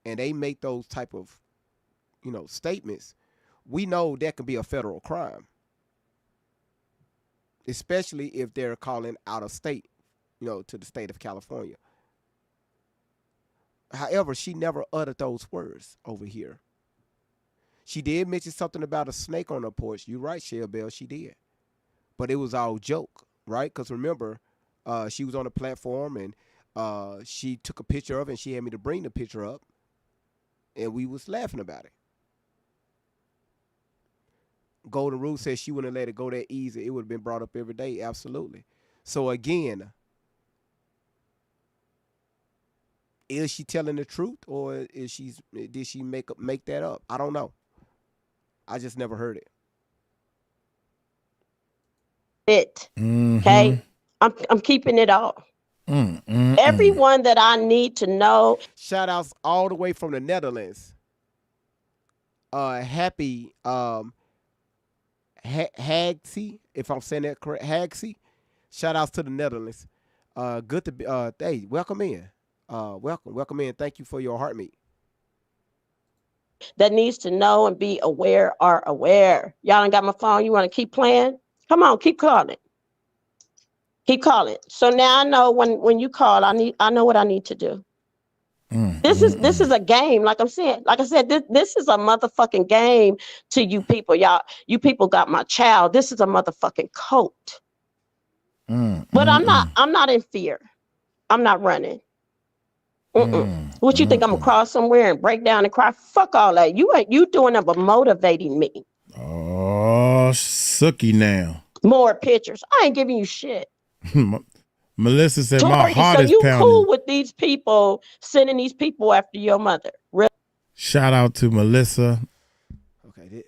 S2: and they make those type of, statements, we know that can be a federal crime, especially if they're calling out of state, to the state of California. However, she never uttered those words over here. She did mention something about a snake on her porch. You're right, Shell Bell, she did. But it was all joke, right? Because remember, she was on the platform and she took a picture of it and she had me to bring the picture up and we was laughing about it. Golden Rule says she wouldn't let it go that easy. It would have been brought up every day. Absolutely. So again, is she telling the truth or did she make that up? I don't know. I just never heard it.
S4: Okay, I'm keeping it all. Everyone that I need to know.
S2: Shout outs all the way from the Netherlands. Happy Hagsy, if I'm saying that correct. Hagsy. Shout outs to the Netherlands. Good to be hey, welcome in. Welcome in. Thank you for your heartmeat.
S4: That needs to know and be aware are aware. Y'all ain't got my phone. You want to keep playing? Come on, keep calling. Keep calling. So now I know when you call, I know what I need to do. This is a game. Like I'm saying, like I said, this is a motherfucking game to you people. Y'all, you people got my child. This is a motherfucking cult. But I'm not in fear. I'm not running. What you think I'm gonna cross somewhere and break down and cry? Fuck all that. You doing it but motivating me.
S5: Oh, sucky now.
S4: More pictures. I ain't giving you shit.
S5: Melissa said
S4: Tori,
S5: my heart
S4: so
S5: is
S4: you
S5: pounding.
S4: cool with these people sending these people after your mother? Really?
S5: Shout out to Melissa.
S2: Okay,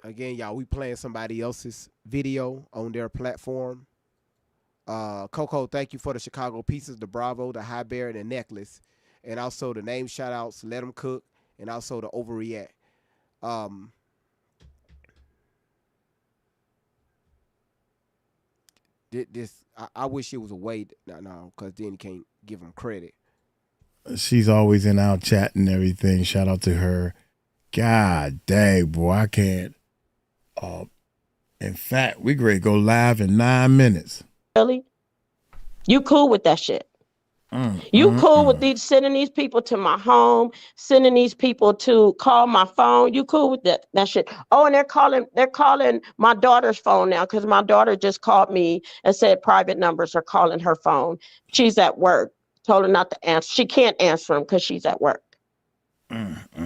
S2: again, y'all, we playing somebody else's video on their platform. Coco, thank you for the Chicago pieces, the Bravo, the High Bear, and the necklace, and also the name shout outs, Let Them Cook, and also the Overreact. I wish it was a way. No, because then you can't give them credit.
S5: She's always in our chat and everything. Shout out to her. God dang, boy, I can't. In fact, we great go live in 9 minutes.
S4: Really? You cool with that shit? You cool with sending these people to my home, sending these people to call my phone? You cool with that shit? Oh, and they're calling my daughter's phone now because my daughter just called me and said private numbers are calling her phone. She's at work. Told her not to answer. She can't answer them because she's at work.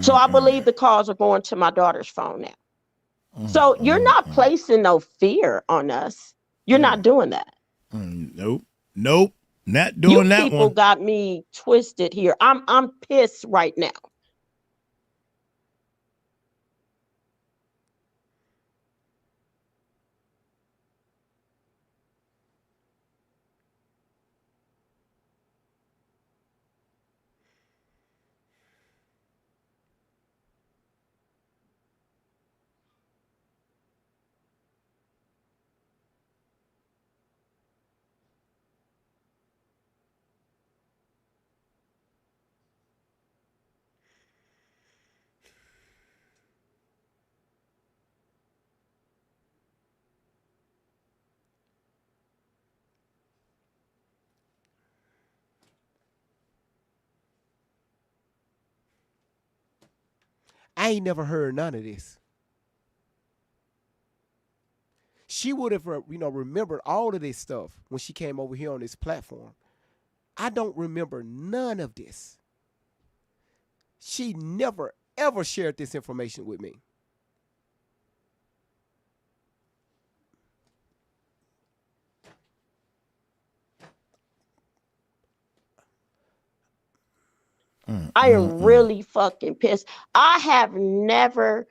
S4: So I believe the calls are going to my daughter's phone now. So you're not placing no fear on us. You're not doing that.
S5: Nope. Not doing that one.
S4: You people got me twisted here. I'm pissed right now.
S2: I ain't never heard none of this. She would have, remembered all of this stuff when she came over here on this platform. I don't remember none of this. She never, ever shared this information with me.
S4: I am really fucking pissed. I have never,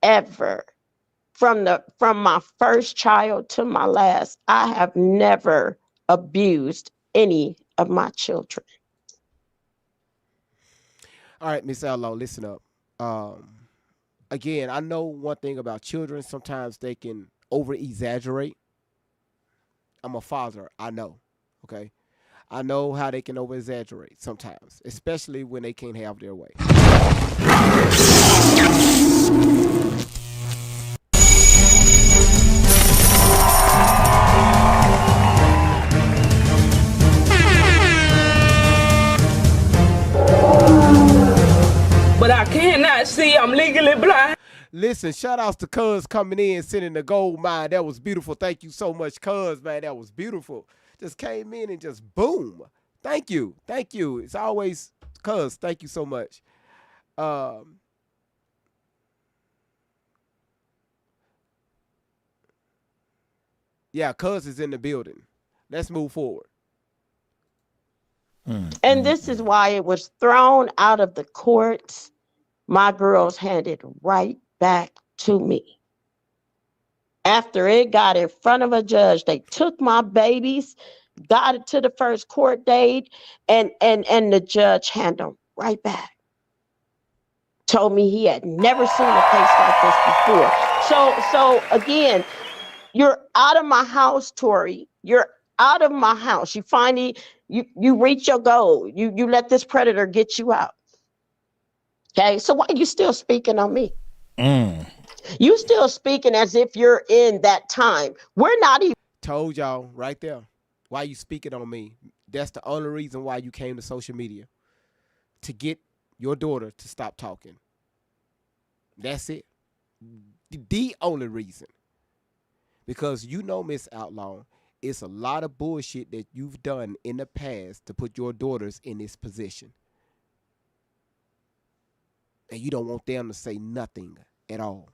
S4: ever, from my first child to my last, I have never abused any of my children.
S2: All right, Miss Outlaw, listen up. Again, I know one thing about children. Sometimes they can over exaggerate. I'm a father. I know. Okay. I know how they can over exaggerate sometimes, especially when they can't have their way.
S7: But I cannot see. I'm legally blind.
S2: Listen, shout outs to Cuz coming in, sending the gold mine. That was beautiful. Thank you so much, Cuz, man. That was beautiful. Just came in and just boom. Thank you. Thank you. It's always Cuz. Thank you so much. Yeah, Cuz is in the building. Let's move forward.
S4: And this is why it was thrown out of the courts. My girls handed right back to me. After it got in front of a judge, they took my babies, got it to the first court date, and the judge handed them right back. Told me he had never seen a case like this before. So again, you're out of my house, Tori. You're out of my house. You finally you reach your goal. You let this predator get you out. Okay, so why are you still speaking on me? You still speaking as if you're in that time. We're not even.
S2: Told y'all right there. Why you speaking on me? That's the only reason why you came to social media. To get your daughter to stop talking. That's it. The only reason. Because you know, Miss Outlaw, it's a lot of bullshit that you've done in the past to put your daughters in this position. And you don't want them to say nothing at all.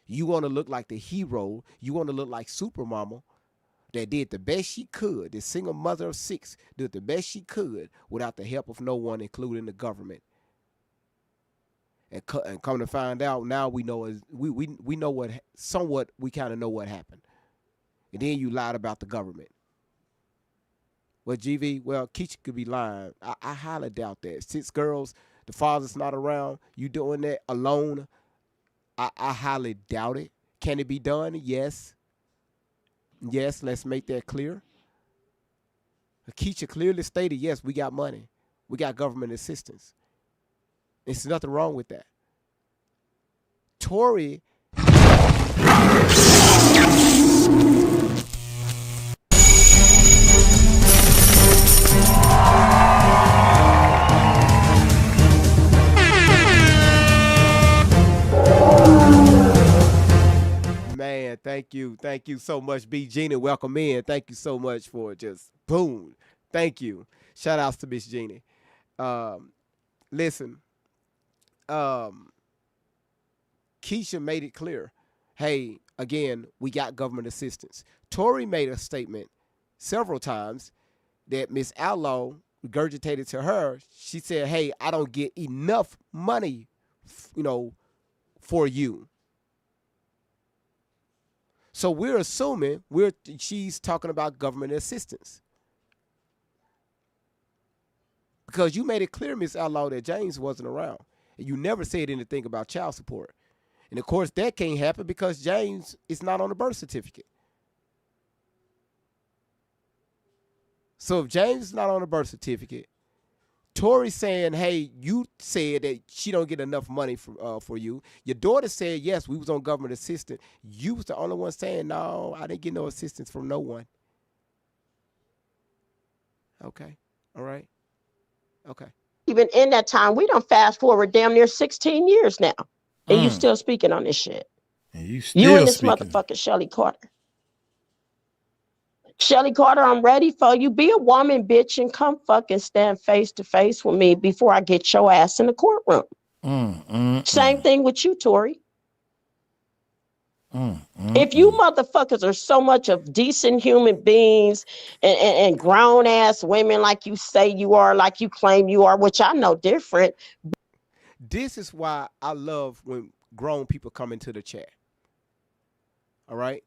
S2: You want to look like the hero. You want to look like Supermama that did the best she could. The single mother of 6 did the best she could without the help of no one, including the government. And come to find out, now we know we know what somewhat we kind of know what happened. And then you lied about the government. Well, GV, Keisha could be lying. I highly doubt that. 6 girls, the father's not around. You doing that alone? I highly doubt it. Can it be done? Yes. Yes, let's make that clear. Keisha clearly stated, yes, we got money. We got government assistance. There's nothing wrong with that. Tori. Man, thank you. Thank you so much, B. Gina. Welcome in. Thank you so much for just boom. Thank you. Shout outs to Miss Gina. Listen. Keisha made it clear. Hey, again, we got government assistance. Tori made a statement several times that Miss Outlaw regurgitated to her. She said, hey, I don't get enough money, for you. So we're assuming she's talking about government assistance. Because you made it clear, Miss Outlaw, that James wasn't around. And you never said anything about child support. And, of course, that can't happen because James is not on the birth certificate. So if James is not on the birth certificate, Tori's saying, hey, you said that she don't get enough money for you. Your daughter said, yes, we was on government assistance. You was the only one saying, no, I didn't get no assistance from no one. Okay. All right. Okay.
S4: even in that time, we don't fast forward damn near 16 years now. And you still speaking on this shit.
S5: And you
S4: You
S5: still
S4: and this
S5: speaking.
S4: motherfucker Shelly Carter. Shelly Carter, I'm ready for you. Be a woman, bitch, and come fucking stand face to face with me before I get your ass in the courtroom. Same thing with you, Tory. If you motherfuckers are so much of decent human beings and grown ass women like you say you are, like you claim you are, which I know different.
S2: This is why I love when grown people come into the chat. All right?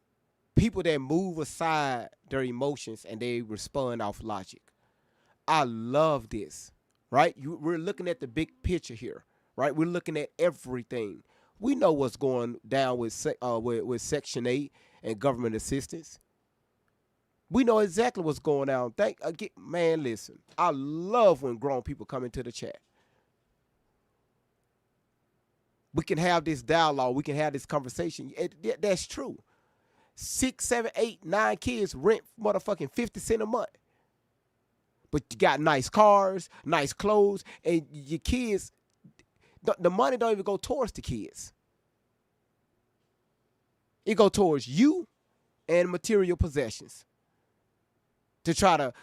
S2: People that move aside their emotions and they respond off logic. I love this, right? We're looking at the big picture here, right? We're looking at everything. We know what's going down with Section 8 and government assistance. We know exactly what's going on. Man, listen. I love when grown people come into the chat. We can have this dialogue. We can have this conversation. That's true. 6, 7, 8, 9 kids rent motherfucking 50 cents a month. But you got nice cars, nice clothes, and your kids, the money don't even go towards the kids. It go towards you and material possessions to try to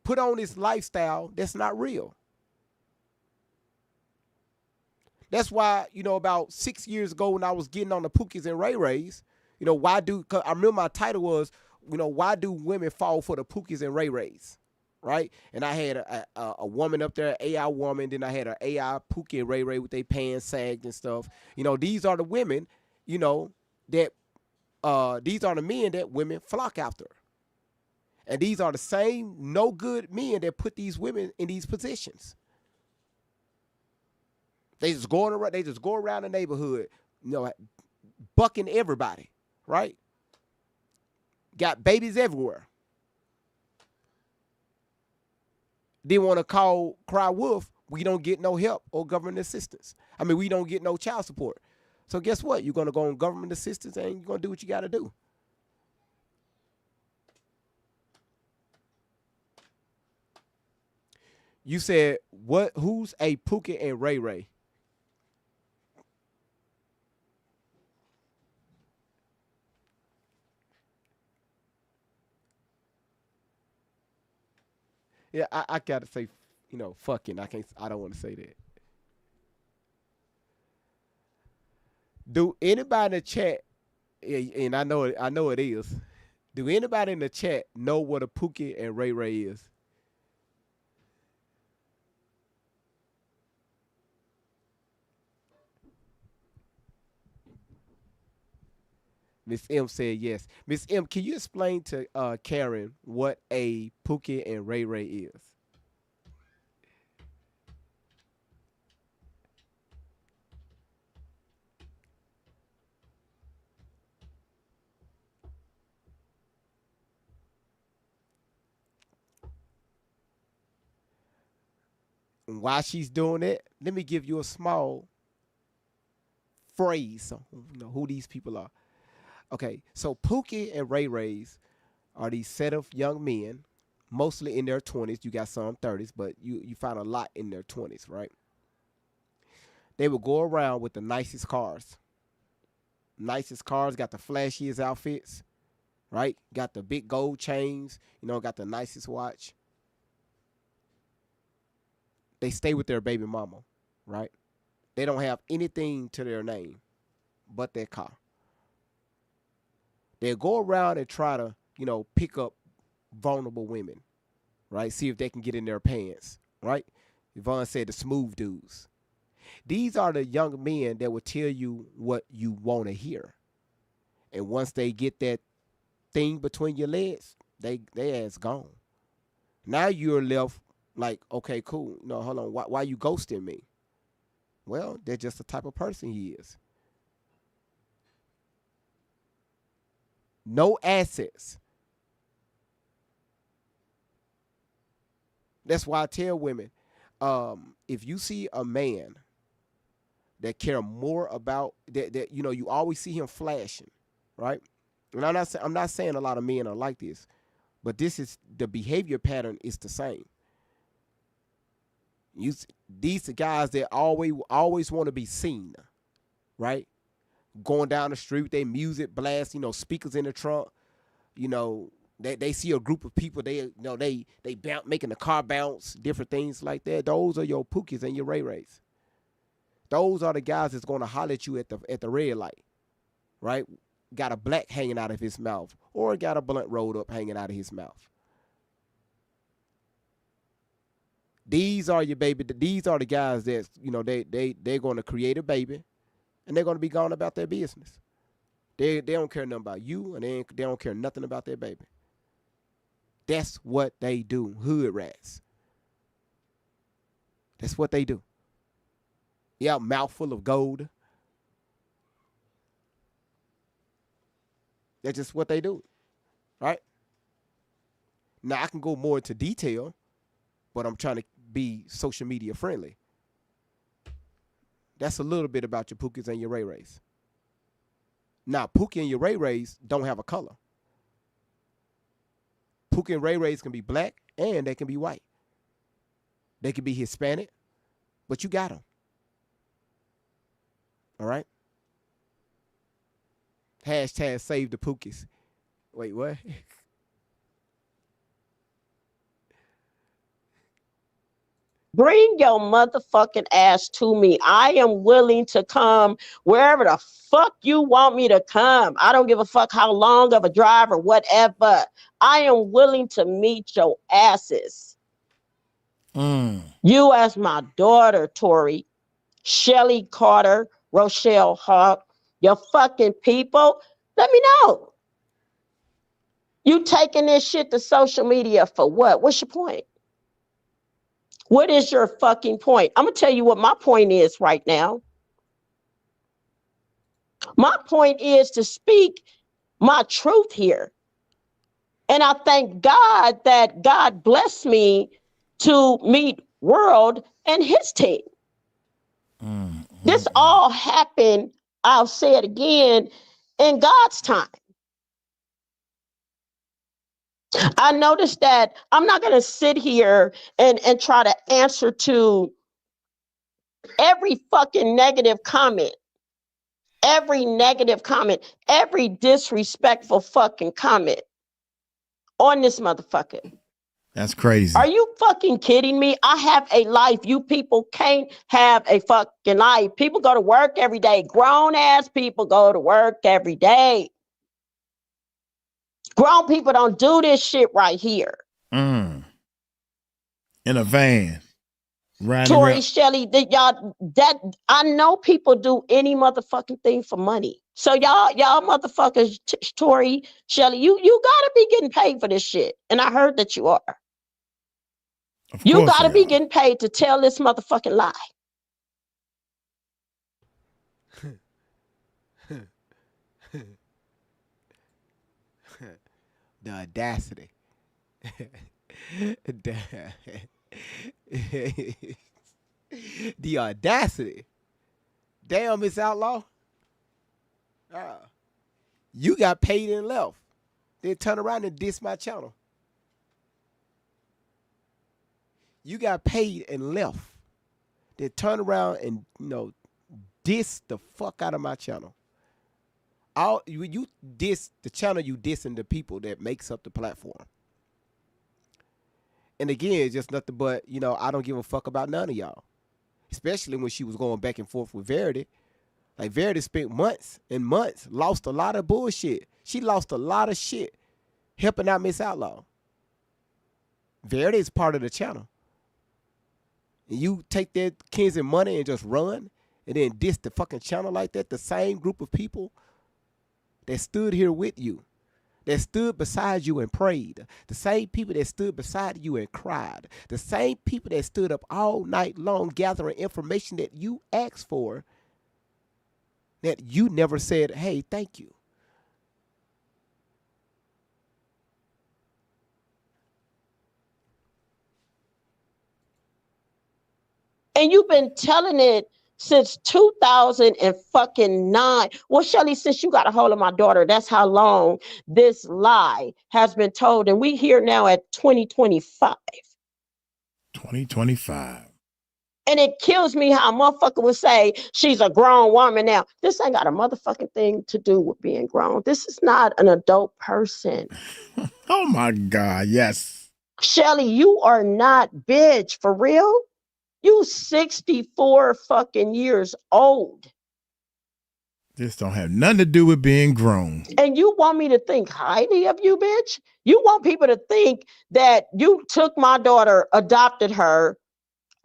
S2: put on this lifestyle that's not real. That's why, about 6 years ago when I was getting on the Pookies and Ray Rays, cause I remember my title was, why do women fall for the Pookies and Ray Rays? Right? And I had a woman up there, AI woman. Then I had an AI Pookie and Ray Ray with their pants sagged and stuff. These are the women, that these are the men that women flock after. And these are the same no good men that put these women in these positions. They just go around the neighborhood, bucking everybody, right? Got babies everywhere. They want to cry wolf. We don't get no help or government assistance. I mean, we don't get no child support. So guess what? You're going to go on government assistance and you're going to do what you got to do. You said, who's a Pookie and Ray Ray? Yeah, I got to say, fucking. I don't want to say that. Do anybody in the chat, and I know it is, do anybody in the chat know what a Pookie and Ray Ray is? Miss M said yes. Miss M, can you explain to Karen what a Pookie and Ray Ray is? And while she's doing it, let me give you a small phrase on who these people are. Okay, so Pookie and Ray Rays are these set of young men, mostly in their 20s. You got some 30s, but you find a lot in their 20s, right? They would go around with the nicest cars. Nicest cars, got the flashiest outfits, right? Got the big gold chains, got the nicest watch. They stay with their baby mama, right? They don't have anything to their name but their car. They'll go around and try to, pick up vulnerable women, right? See if they can get in their pants, right? Yvonne said the smooth dudes. These are the young men that will tell you what you want to hear. And once they get that thing between your legs, they ass gone. Now you're left like, okay, cool. No, hold on. Why you ghosting me? Well, they're just the type of person he is. No assets. That's why I tell women, if you see a man that care more about that you always see him flashing, right? And I'm not saying a lot of men are like this, but this is the behavior pattern is the same. These the guys that always want to be seen, right? Going down the street with their music blast, speakers in the trunk, they see a group of people, they bounce, making the car bounce, different things like that. Those are your Pookies and your Ray Rays. Those are the guys that's going to holler at you at the red light, right? Got a black hanging out of his mouth, or got a blunt rolled up hanging out of his mouth. These are your baby. These are the guys that they're going to create a baby, and they're going to be gone about their business. They don't care nothing about you, and they don't care nothing about their baby. That's what they do. Hood rats. That's what they do. Yeah, mouthful of gold. That's just what they do, right? Now, I can go more into detail, but I'm trying to be social media friendly. That's a little bit about your Pookies and your Ray Rays. Now, Pookie and your Ray Rays don't have a color. Pookie and Ray Rays can be black and they can be white. They can be Hispanic, but you got them. All right? Hashtag save the Pookies. Wait, what?
S4: Bring your motherfucking ass to me. I am willing to come wherever the fuck you want me to come. I don't give a fuck how long of a drive or whatever. I am willing to meet your asses. You as my daughter, Tori, Shelly Carter, Rochelle Hawk, your fucking people, let me know. You taking this shit to social media for what? What's your point? What is your fucking point? I'm going to tell you what my point is right now. My point is to speak my truth here. And I thank God that God blessed me to meet World and his team. This all happened, I'll say it again, in God's time. I noticed that I'm not going to sit here and try to answer to every fucking negative comment, every disrespectful fucking comment on this motherfucker.
S5: That's crazy.
S4: Are you fucking kidding me? I have a life. You people can't have a fucking life. People go to work every day. Grown ass people go to work every day. Grown people don't do this shit right here.
S5: In a van.
S4: Tori,
S5: Around.
S4: Shelly, that I know people do any motherfucking thing for money. So y'all motherfuckers, Tori, Shelly, you gotta be getting paid for this shit. And I heard that you are. You gotta be getting paid to tell this motherfucking lie.
S2: The audacity. The audacity. Damn, Miss Outlaw. You got paid and left. Then turn around and diss my channel. You got paid and left. Then turn around and diss the fuck out of my channel. You diss the channel, you dissing the people that makes up the platform. And again, it's just nothing but, I don't give a fuck about none of y'all. Especially when she was going back and forth with Verity. Like, Verity spent months and months, lost a lot of bullshit. She lost a lot of shit helping out Miss Outlaw. Verity is part of the channel. And you take that Kenzie money and just run and then diss the fucking channel like that, the same group of people that stood here with you, that stood beside you and prayed, the same people that stood beside you and cried, the same people that stood up all night long gathering information that you asked for, that you never said, hey, thank you.
S4: And you've been telling it since 2009. Well, Shelly, since you got a hold of my daughter, that's how long this lie has been told. And we here now at 2025.
S5: 2025.
S4: And it kills me how a motherfucker would say she's a grown woman now. This ain't got a motherfucking thing to do with being grown. This is not an adult person.
S5: Oh my God, yes.
S4: Shelly, you are not bitch for real. You 64 fucking years old.
S5: This don't have nothing to do with being grown.
S4: And you want me to think highly of you, bitch? You want people to think that you took my daughter, adopted her,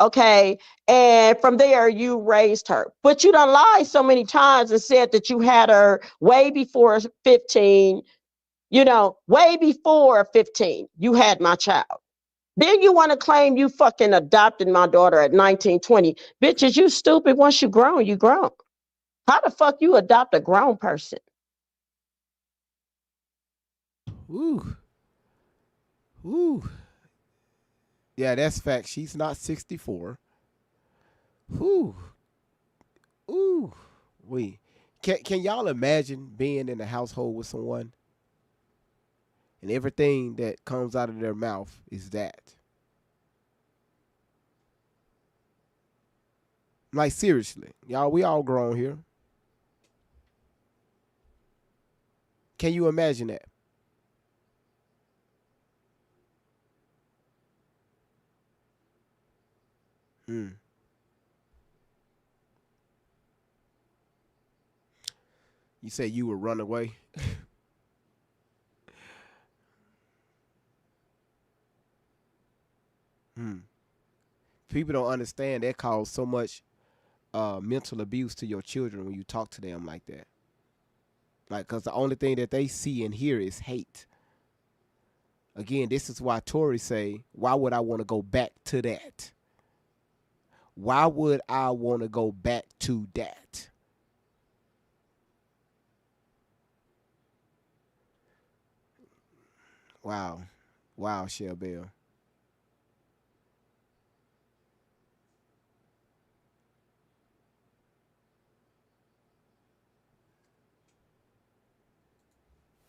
S4: okay, and from there you raised her. But you done lied so many times and said that you had her way before 15, way before 15, you had my child. Then you want to claim you fucking adopted my daughter at 19, 20. Bitch, is you stupid? Once you grown, you grown. How the fuck you adopt a grown person?
S2: Ooh. Ooh. Yeah, that's fact. She's not 64. Ooh. Ooh. Can y'all imagine being in a household with someone and everything that comes out of their mouth is that? Like seriously. Y'all, we all grown here. Can you imagine that? Hmm. You say you would run away? Hmm. People don't understand that causes so much mental abuse to your children when you talk to them like that. Like, cause the only thing that they see and hear is hate. Again, this is why Tory say, "Why would I want to go back to that? Why would I want to go back to that?" Wow, wow, Shell Bell.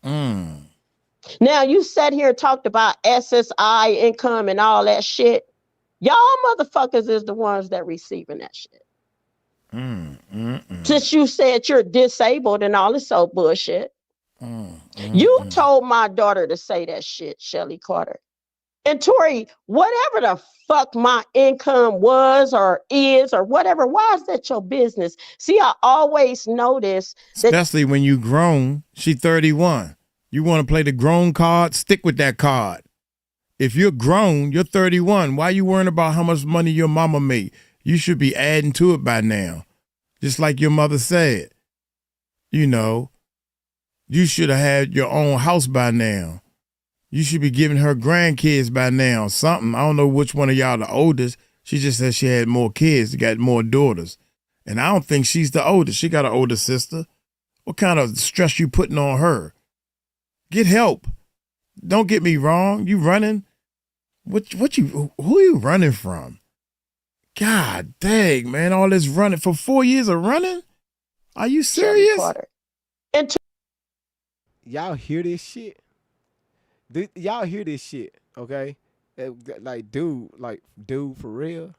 S5: Mm.
S4: Now you sat here and talked about SSI income and all that shit. Y'all motherfuckers is the ones that receiving that shit.
S5: Mm. Mm.
S4: Since you said you're disabled and all this old bullshit.
S5: Mm.
S4: You
S5: Mm.
S4: told my daughter to say that shit, Shelly Carter. And Tori, whatever the fuck my income was or is or whatever, why is that your business? See, I always notice that.
S5: Especially when you grown. She 31. You want to play the grown card? Stick with that card. If you're grown, you're 31. Why you worrying about how much money your mama made? You should be adding to it by now. Just like your mother said. You know, you should have had your own house by now. You should be giving her grandkids by now. Something. I don't know which one of y'all the oldest. She just said she had more kids, got more daughters. And I don't think she's the oldest. She got an older sister. What kind of stress you putting on her? Get help. Don't get me wrong. You running? Who are you running from? God dang, man, all this running for 4 years of running? Are you
S4: Shelly
S5: serious?
S4: Carter. And
S2: Y'all hear this shit? Y'all hear this shit? Okay, like dude, for real.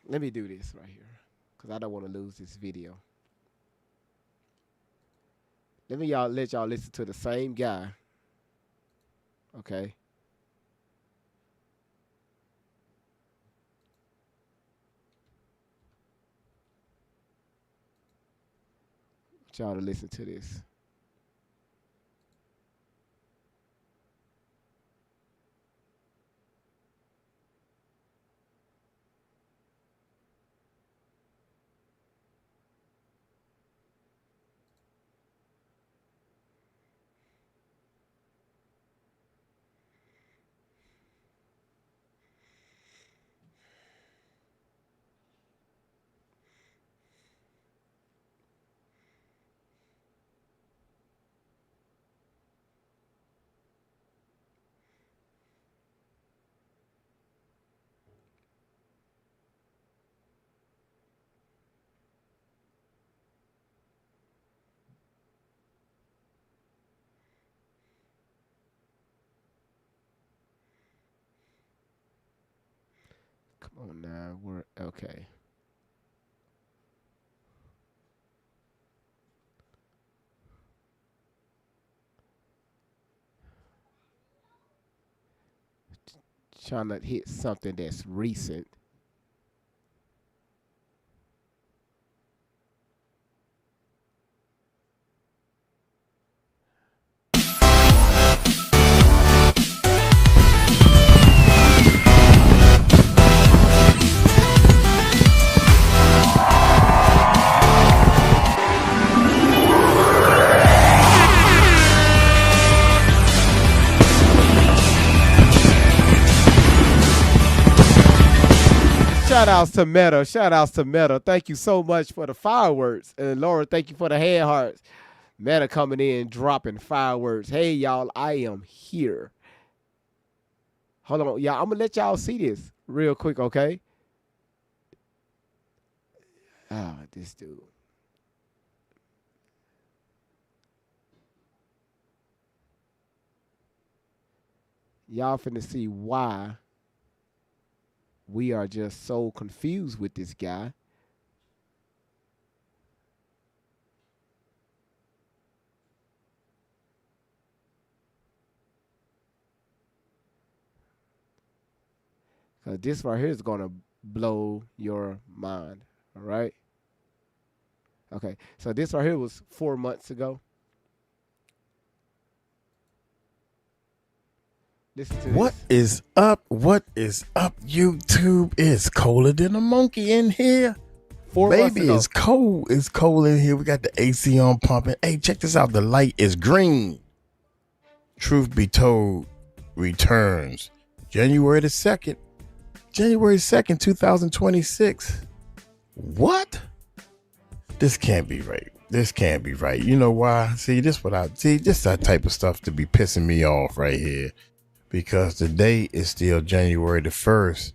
S2: Let me do this right here, cause I don't want to lose this video. Let y'all listen to the same guy. Okay. Want y'all to listen to this. Come on now. We're okay. Trying to hit something that's recent. Shout outs to Meta. Shout outs to Meta. Thank you so much for the fireworks. And Laura, thank you for the hand hearts. Meta coming in, dropping fireworks. Hey, y'all, I am here. Hold on, y'all. I'm going to let y'all see this real quick, okay? Ah, this dude. Y'all finna see why we are just so confused with this guy. Because this right here is going to blow your mind. All right? Okay. So this right here was 4 months ago. Listen to
S5: What
S2: this.
S5: is up? What is up, YouTube? It's colder than a monkey in here.
S2: 4 months
S5: Baby,
S2: ago.
S5: it's cold. It's cold in here. We got the AC on pumping. Hey, check this out. The light is green. Truth be told, returns January the 2nd. January 2nd, 2026. What? This can't be right. This can't be right. You know why? See, this that type of stuff to be pissing me off right here. Because today is still January the 1st.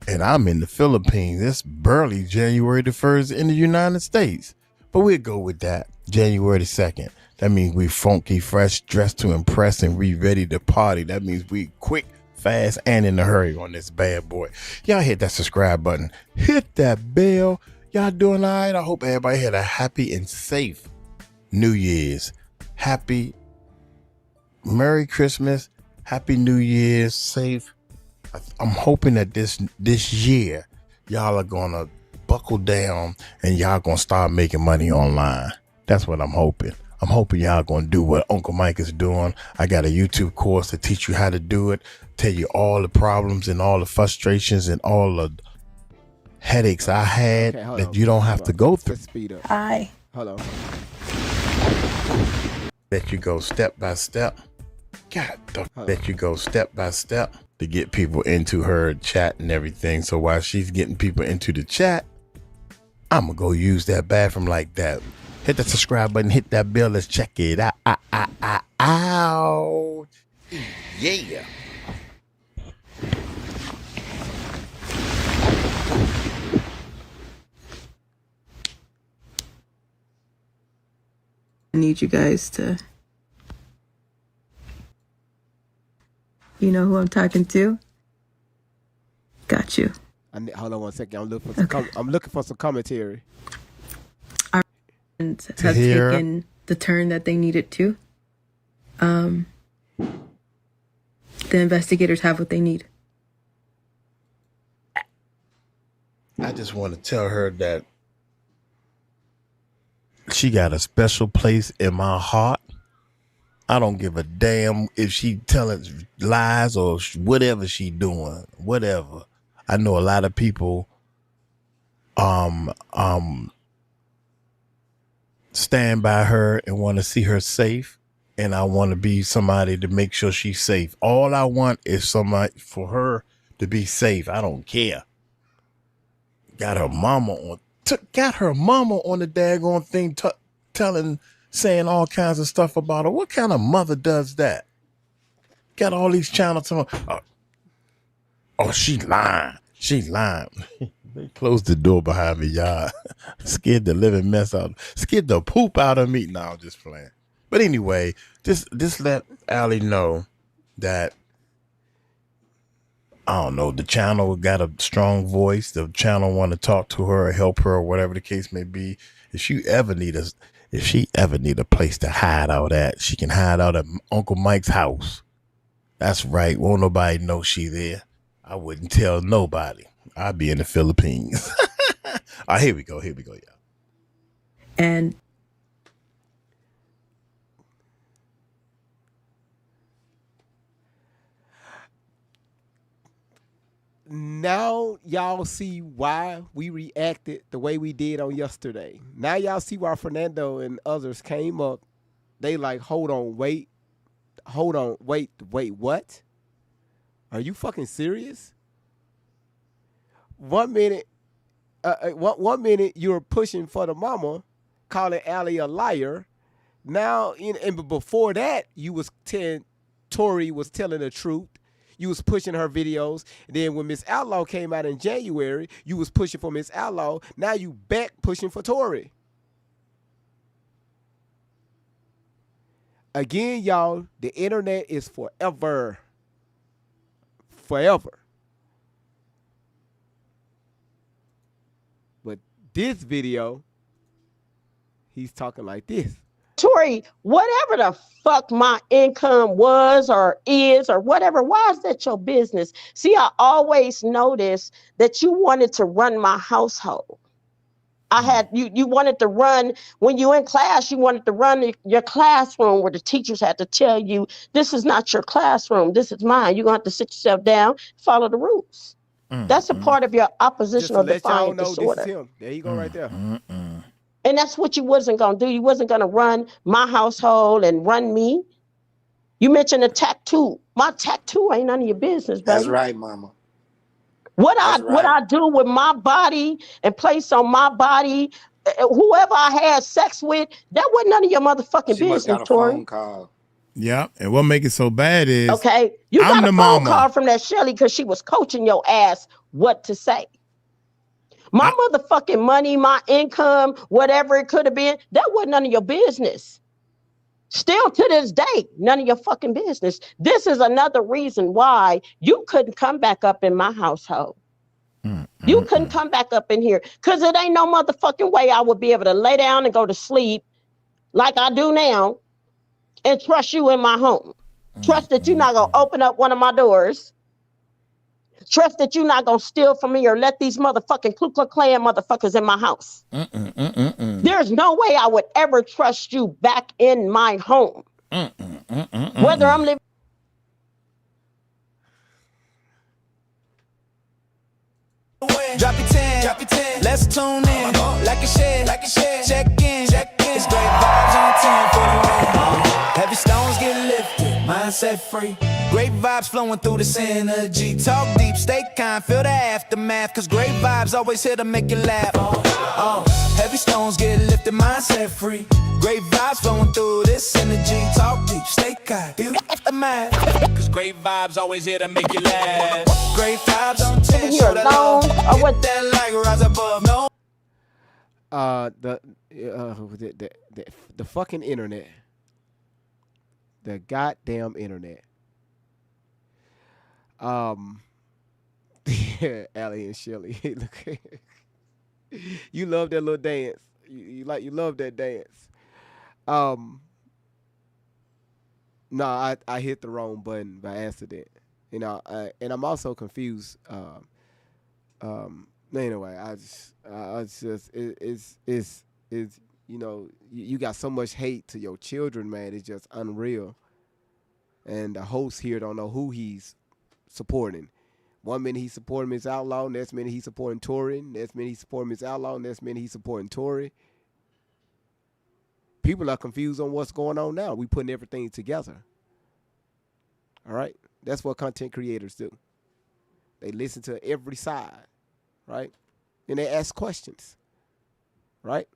S5: And I'm in the Philippines. It's barely January the 1st in the United States. But we'll go with that. January the 2nd. That means we funky, fresh, dressed to impress, and we ready to party. That means we quick, fast, and in a hurry on this bad boy. Y'all hit that subscribe button. Hit that bell. Y'all doing all right? I hope everybody had a happy and safe New Year's. Happy Merry Christmas. Happy New Year's. Safe. I'm hoping that this year y'all are gonna buckle down and y'all gonna start making money online. That's what I'm hoping. I'm hoping y'all gonna do what Uncle Mike is doing. I got a YouTube course to teach you how to do it, tell you all the problems and all the frustrations and all the headaches I had that you don't have to go through.
S2: Let's speed up.
S8: Hi.
S2: Hold on.
S5: That you go step by step. That you go step by step to get people into her chat and everything. So while she's getting people into the chat, I'm gonna go use that bathroom like that. Hit that subscribe button, hit that bell. Let's check it out. Out. Yeah.
S8: I need you guys to, you know who I'm talking to? Got you.
S2: Hold on 1 second. I'm looking for some commentary.
S8: And have taken the turn that they needed to. The investigators have what they need.
S5: I just want to tell her that she got a special place in my heart. I don't give a damn if she telling lies or whatever she doing, whatever. I know a lot of people stand by her and want to see her safe, and I want to be somebody to make sure she's safe. All I want is somebody for her to be safe. I don't care. Got her mama on the daggone thing saying all kinds of stuff about her. What kind of mother does that? Got all these channels. She lying. She lying. They closed the door behind me, y'all. Scared the living mess out. Scared the poop out of me. No, I'm just playing. But anyway, just let Allie know that I don't know, the channel got a strong voice. The channel want to talk to her or help her or whatever the case may be. If she ever need a place to hide out at, she can hide out at Uncle Mike's house. That's right. Won't nobody know she there. I wouldn't tell nobody. I'd be in the Philippines. All right, here we go, y'all.
S8: And
S2: Now y'all see why we reacted the way we did on yesterday. Now y'all see why Fernando and others came up. They like, hold on, wait, what? Are you fucking serious? 1 minute, 1 minute you're pushing for the mama, calling Allie a liar. Now, and before that, you was Tori was telling the truth. You was pushing her videos. And then when Miss Outlaw came out in January, you was pushing for Miss Outlaw. Now you back pushing for Tori. Again, y'all, the internet is forever. Forever. But this video, he's talking like this.
S4: Tori, whatever the fuck my income was or is or whatever, why is that your business? See, I always noticed that you wanted to run my household. I had you wanted to run when you in class, you wanted to run your classroom where the teachers had to tell you, this is not your classroom, this is mine. You're gonna have to sit yourself down, follow the rules. That's a part of your oppositional defiant disorder.
S2: This is him. There you go, right there.
S4: And that's what you wasn't going to do. You wasn't going to run my household and run me. You mentioned a tattoo. My tattoo ain't none of your business, baby.
S9: That's right, mama.
S4: What I do with my body and place on my body, whoever I had sex with, that wasn't none of your motherfucking
S9: She must
S4: business,
S9: got a
S4: Tori.
S9: phone call.
S5: Yeah, and what make it so bad is
S4: okay, you
S5: I'm
S4: got a
S5: the
S4: phone
S5: mama.
S4: call from that Shelly because she was coaching your ass what to say. My motherfucking money, my income, whatever it could have been, that wasn't none of your business. Still to this day, none of your fucking business. This is another reason why you couldn't come back up in my household. You couldn't come back up in here because it ain't no motherfucking way I would be able to lay down and go to sleep like I do now and trust you in my home. Trust that you're not going to open up one of my doors. Trust that you're not going to steal from me or let these motherfucking Ku Klux Klan motherfuckers in my house. There's no way I would ever trust you back in my home. Whether I'm living.
S1: Drop your 10, let's tune in. Like a share, check in. It's great vibes on 10 for the win. Heavy stones get lifted, mindset free. Great vibes flowing through this energy. Talk deep, stay kind, feel the aftermath. Cause great vibes always here to make you laugh. Heavy stones get lifted, mindset free. Great vibes flowing through this energy. Talk deep, stay kind, feel the aftermath. Cause great vibes always here to make you laugh. Great vibes on 10, show the love. Hit that like rise above, no.
S2: The fucking internet. The goddamn internet. Allie and Shelly. Look, you love that little dance. You love that dance. No, I hit the wrong button by accident. You know, and I'm also confused. Anyway, it's you know, you got so much hate to your children, man. It's just unreal. And the host here don't know who he's supporting. 1 minute he's supporting Miss Outlaw, next minute he's supporting Tori, next minute he's supporting Miss Outlaw, next minute he's supporting Tori. People are confused on what's going on now. We putting everything together. All right? That's what content creators do. They listen to every side, right? And they ask questions, right?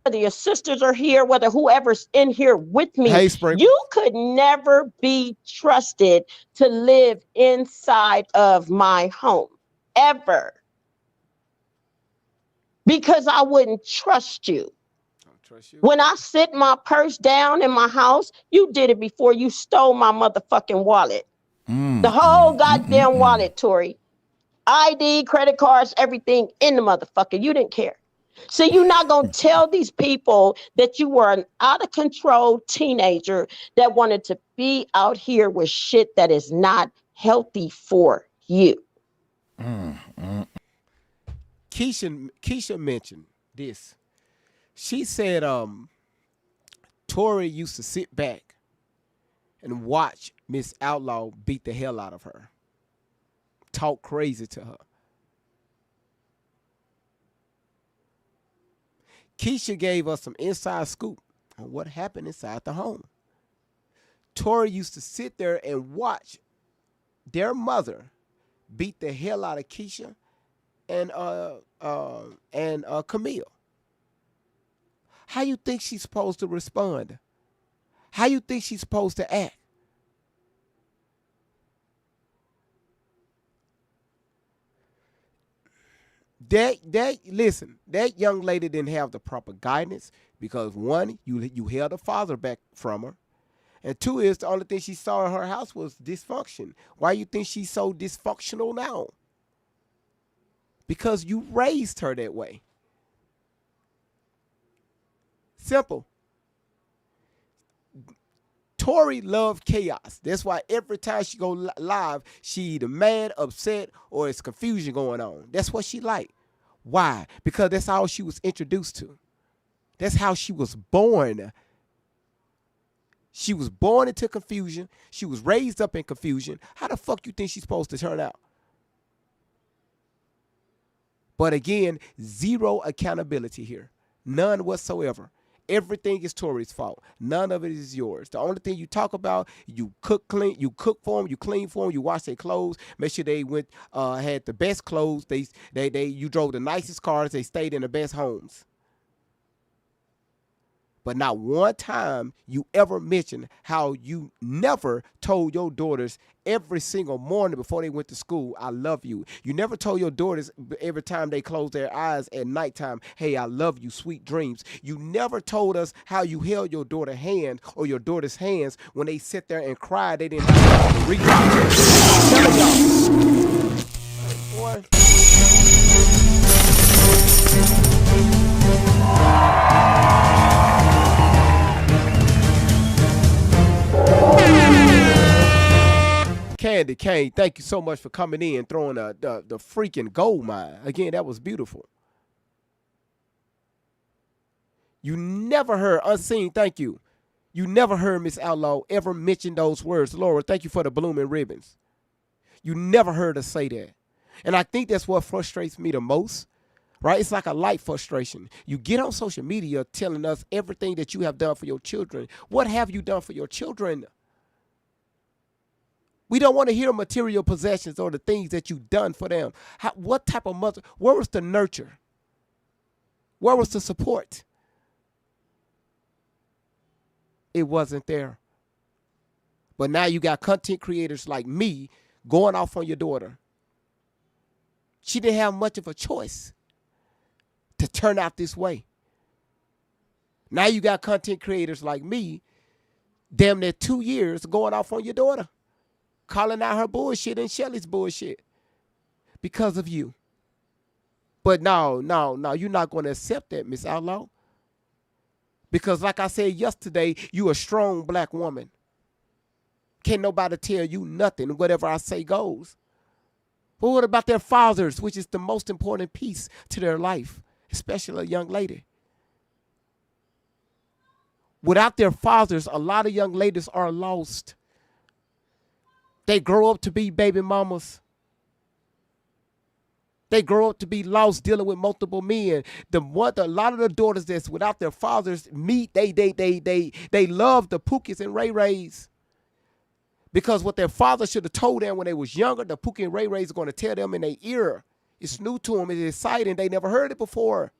S4: Whether your sisters are here, whether whoever's in here with me,
S2: Hey, Spring.
S4: you could never be trusted to live inside of my home, ever. Because I wouldn't trust you. When I sit my purse down in my house, you did it before you stole my motherfucking wallet. The whole goddamn wallet, Tori. ID, credit cards, everything in the motherfucker. You didn't care. So you're not going to tell these people that you were an out of control teenager that wanted to be out here with shit that is not healthy for you.
S2: Keisha mentioned this. She said Tori used to sit back and watch Miss Outlaw beat the hell out of her. Talk crazy to her. Keisha gave us some inside scoop on what happened inside the home. Tori used to sit there and watch their mother beat the hell out of Keisha and Camille. How you think she's supposed to respond? How you think she's supposed to act? That young lady didn't have the proper guidance because one, you held her father back from her. And two is the only thing she saw in her house was dysfunction. Why you think she's so dysfunctional now? Because you raised her that way. Simple. Tori loved chaos. That's why every time she go live, she either mad, upset, or it's confusion going on. That's what she like. Why? Because that's all she was introduced to. That's how she was born. She was born into confusion. She was raised up in confusion. How the fuck you think she's supposed to turn out? But again, zero accountability here. None whatsoever. Everything is Tori's fault. None of it is yours. The only thing you talk about, you cook for them, you clean for them, you wash their clothes, make sure they had the best clothes. You drove the nicest cars, they stayed in the best homes. But not one time you ever mentioned how you never told your daughters every single morning before they went to school, I love you. You never told your daughters every time they closed their eyes at nighttime, hey, I love you, sweet dreams. You never told us how you held your daughter's hand or your daughter's hands when they sit there and cry. They didn't have to reach out. I'm telling y'all. Boy. Candy Kane, thank you so much for coming in, throwing the freaking gold mine. Again, that was beautiful. You never heard, Unseen, thank you. You never heard Miss Outlaw ever mention those words. Laura, thank you for the blooming ribbons. You never heard her say that. And I think that's what frustrates me the most, right? It's like a light frustration. You get on social media telling us everything that you have done for your children. What have you done for your children? We don't want to hear material possessions or the things that you've done for them. What type of mother? Where was the nurture? Where was the support? It wasn't there. But now you got content creators like me going off on your daughter. She didn't have much of a choice to turn out this way. Now you got content creators like me, damn near 2 years going off on your daughter, calling out her bullshit and Shelly's bullshit because of you. But no, you're not going to accept that, Miss Outlaw. Because like I said yesterday, you a strong black woman. Can't nobody tell you nothing. Whatever I say goes. But what about their fathers, which is the most important piece to their life, especially a young lady? Without their fathers, a lot of young ladies are lost. They grow up to be baby mamas. They grow up to be lost dealing with multiple men. A lot of the daughters that's without their fathers meet, they love the Pookies and Ray Rays. Because what their father should have told them when they was younger, the Pookie and Ray Rays are going to tell them in their ear. It's new to them. It's exciting. They never heard it before.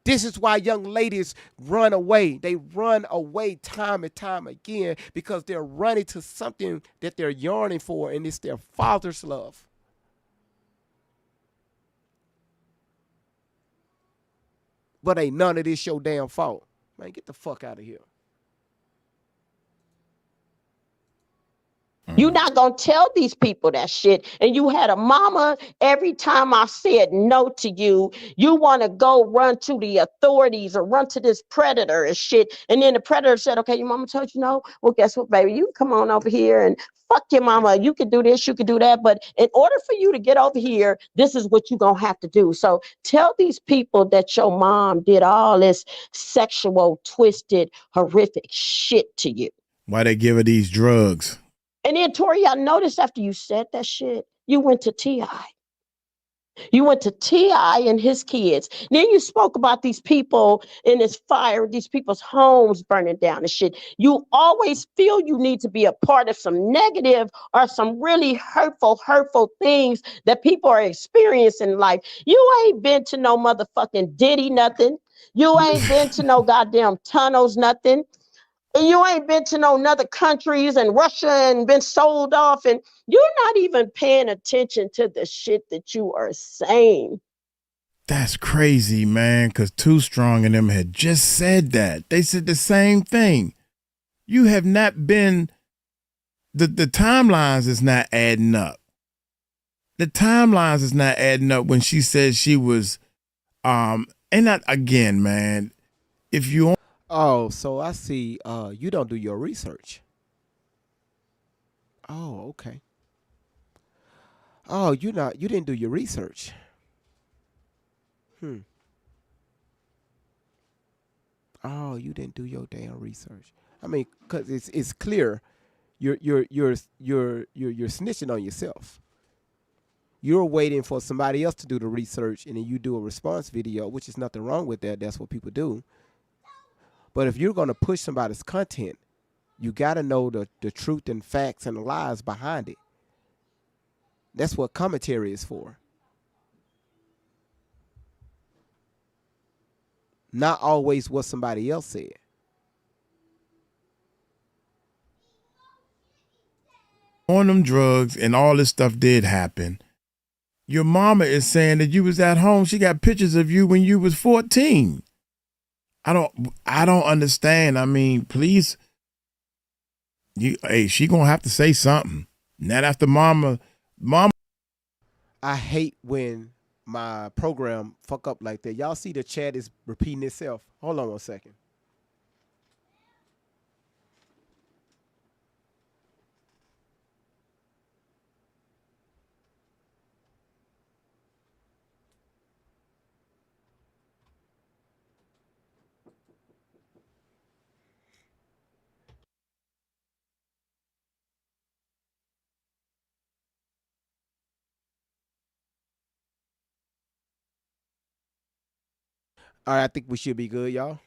S2: This is why young ladies run away. They run away time and time again because they're running to something that they're yearning for, and it's their father's love. But ain't none of this your damn fault. Man, get the fuck out of here.
S4: You're not going to tell these people that shit. And you had a mama, every time I said no to you, you want to go run to the authorities or run to this predator and shit. And then the predator said, okay, your mama told you no. Well, guess what, baby? You come on over here and fuck your mama. You can do this, you can do that. But in order for you to get over here, this is what you're going to have to do. So tell these people that your mom did all this sexual, twisted, horrific shit to you.
S5: Why they give her these drugs?
S4: And then, Tori, I noticed after you said that shit, you went to T.I. You went to T.I. and his kids. Then you spoke about these people in this fire, these people's homes burning down and shit. You always feel you need to be a part of some negative or some really hurtful things that people are experiencing in life. You ain't been to no motherfucking Diddy nothing. You ain't been to no goddamn tunnels nothing. And you ain't been to no other countries and Russia and been sold off. And you're not even paying attention to the shit that you are saying.
S5: That's crazy, man, because Too Strong and them had just said that. They said the same thing. You have not been, the timelines is not adding up. The timelines is not adding up when she said she was, and not again, man, if you.
S2: Oh, so I see you don't do your research. Oh, okay. Oh, you didn't do your research. Oh, you didn't do your damn research. I mean, cause it's clear you're snitching on yourself. You're waiting for somebody else to do the research and then you do a response video, which is nothing wrong with that. That's what people do. But if you're going to push somebody's content, you got to know the truth and facts and the lies behind it. That's what commentary is for. Not always what somebody else said.
S5: On them drugs and all this stuff did happen. Your mama is saying that you was at home. She got pictures of you when you was 14. I don't understand. I mean, please, she gonna have to say something. Not after mama.
S2: I hate when my program fuck up like that. Y'all see the chat is repeating itself. Hold on one second. All right, I think we should be good, y'all.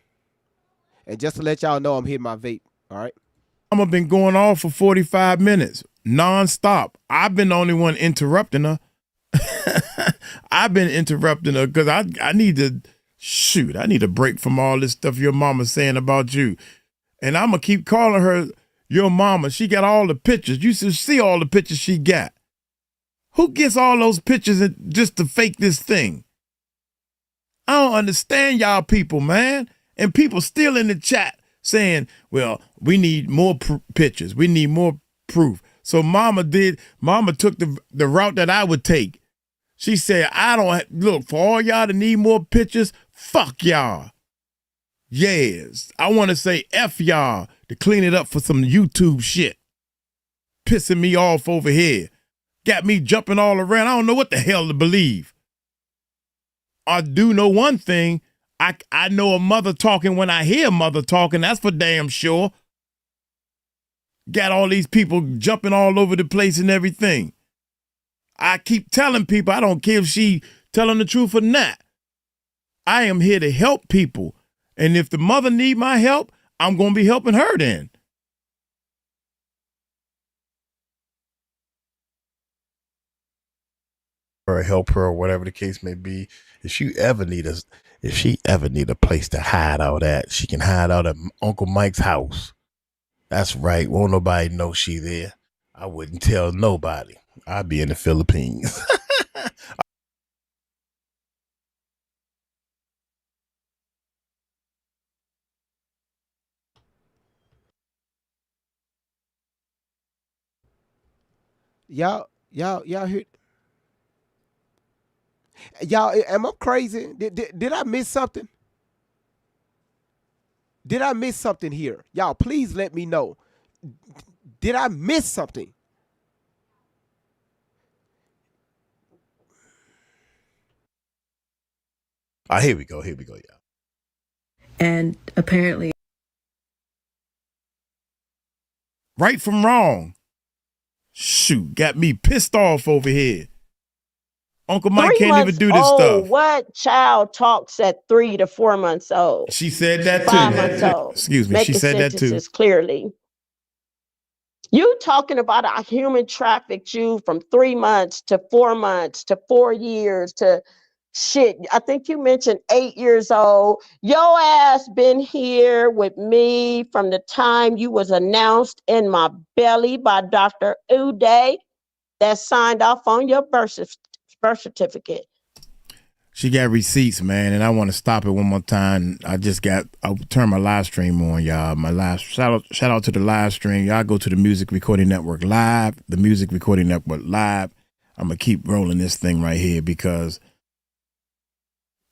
S2: And just to let y'all know, I'm hitting my vape. All right.
S5: Mama been going off for 45 minutes, nonstop. I've been the only one interrupting her. I've been interrupting her because I need a break from all this stuff your mama's saying about you. And I'm going to keep calling her your mama. She got all the pictures. You should see all the pictures she got. Who gets all those pictures just to fake this thing? I don't understand y'all people, man. And people still in the chat saying, well, we need more pictures. We need more proof. So mama took the route that I would take. She said, look, for all y'all to need more pictures, fuck y'all. Yes, I want to say F y'all to clean it up for some YouTube shit. Pissing me off over here. Got me jumping all around. I don't know what the hell to believe. I do know one thing. I know a mother talking when I hear a mother talking. That's for damn sure. Got all these people jumping all over the place and everything. I keep telling people I don't care if she telling the truth or not. I am here to help people. And if the mother need my help, I'm going to be helping her then.
S9: Or help her or whatever the case may be. If she ever need a place to hide out at, she can hide out at Uncle Mike's house. That's right. Won't nobody know she there. I wouldn't tell nobody. I'd be in the Philippines.
S2: Y'all hear? Y'all, am I crazy? Did I miss something? Did I miss something here? Y'all, please let me know. Did I miss something?
S9: Here we go. Here we go, y'all.
S8: And apparently,
S5: Right from wrong. Shoot, got me pissed off over here. Uncle Mike
S4: 3
S5: can't even
S4: months
S5: do this
S4: old.
S5: stuff.
S4: What child talks at 3 to 4 months old?
S5: She said that
S4: 5 months
S5: too.
S4: old.
S5: Excuse me. She
S4: Making
S5: said that too.
S4: sentences clearly. You talking about a human trafficked you from 3 months to 4 months to 4 years to shit. I think you mentioned 8 years old. Your ass been here with me from the time you was announced in my belly by Dr. Uday that signed off on your birth certificate.
S5: She got receipts, man, and I want to stop it one more time. I turned my live stream on, y'all. Shout out to the live stream. Y'all go to the Music Recording Network Live, the Music Recording Network Live. I'm going to keep rolling this thing right here because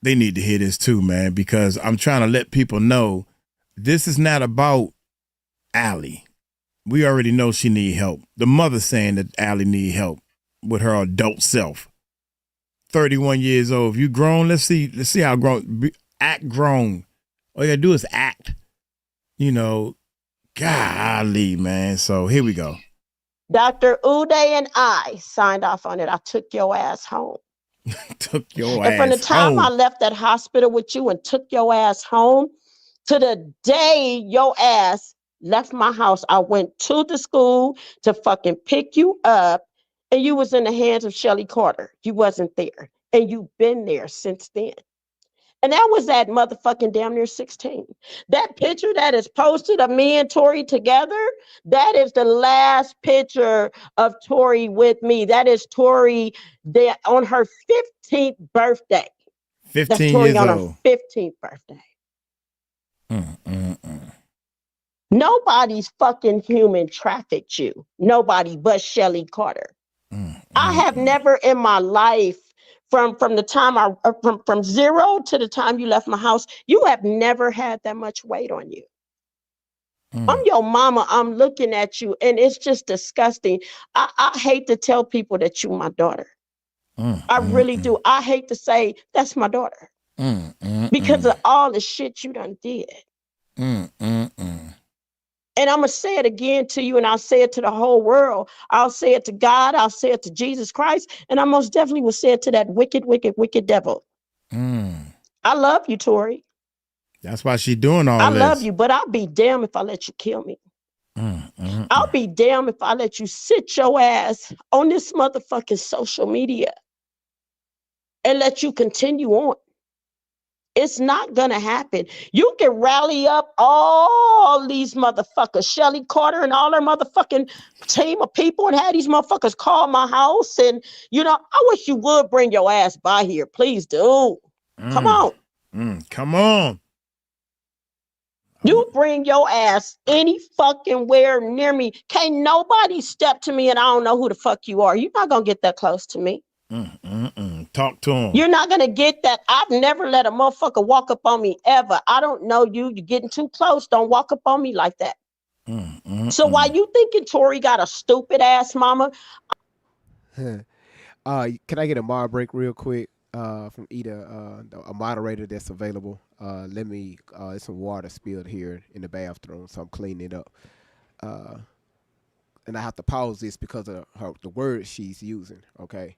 S5: they need to hear this too, man, because I'm trying to let people know this is not about Allie. We already know she need help. The mother saying that Allie need help with her adult self. 31 years old. If you grown, let's see how grown. Act grown. All you gotta do is act. You know, golly, man. So here we go.
S4: Dr. Uday and I signed off on it. I took your ass home.
S5: Took your
S4: And from the
S5: ass
S4: time I
S5: home.
S4: left that hospital with you and took your ass home to the day your ass left my house, I went to the school to fucking pick you up, and you was in the hands of Shelly Carter. You wasn't there, and you've been there since then. And that was at motherfucking damn near 16. That picture that is posted of me and Tori together, that is the last picture of Tori with me. That is Tori on her 15th birthday.
S5: 15
S4: That's Tori
S5: years
S4: on
S5: old.
S4: her 15th birthday. Nobody's fucking human trafficked you. Nobody but Shelly Carter. I have never in my life, from the time from 0 to the time you left my house, you have never had that much weight on you. I'm your mama. I'm looking at you, and it's just disgusting. I hate to tell people that you my daughter. I really do. I hate to say that's my daughter because of all the shit you done did. And I'm going to say it again to you, and I'll say it to the whole world. I'll say it to God. I'll say it to Jesus Christ. And I most definitely will say it to that wicked, wicked, wicked devil. I love you, Tori.
S5: That's why she doing all
S4: I
S5: this.
S4: love you, but I'll be damned if I let you kill me. I'll be damned if I let you sit your ass on this motherfucking social media and let you continue on. It's not gonna happen. You can rally up all these motherfuckers, Shelly Carter and all her motherfucking team of people, and have these motherfuckers call my house. And I wish you would bring your ass by here. Please do. Come on.
S5: Come on.
S4: You bring your ass any fucking where near me. Can't nobody step to me and I don't know who the fuck you are. You're not gonna get that close to me.
S5: Talk to him.
S4: You're not going to get that. I've never let a motherfucker walk up on me ever. I don't know you. You're getting too close. Don't walk up on me like that. So why you thinking Tori got a stupid ass mama?
S2: Can I get a mod break real quick from either a moderator that's available? Let me. There's some water spilled here in the bathroom, so I'm cleaning it up. And I have to pause this because of the words she's using. Okay.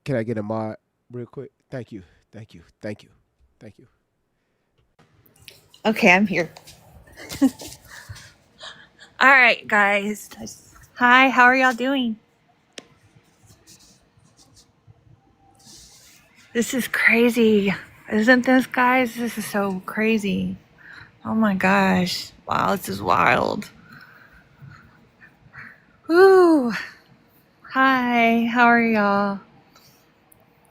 S2: Can I get a mod real quick? Thank you. Thank you. Thank you. Thank you.
S10: Okay, I'm here. All right, guys. Hi, how are y'all doing? This is crazy. Isn't this, guys? This is so crazy. Oh my gosh. Wow, this is wild. Woo. Hi, how are y'all?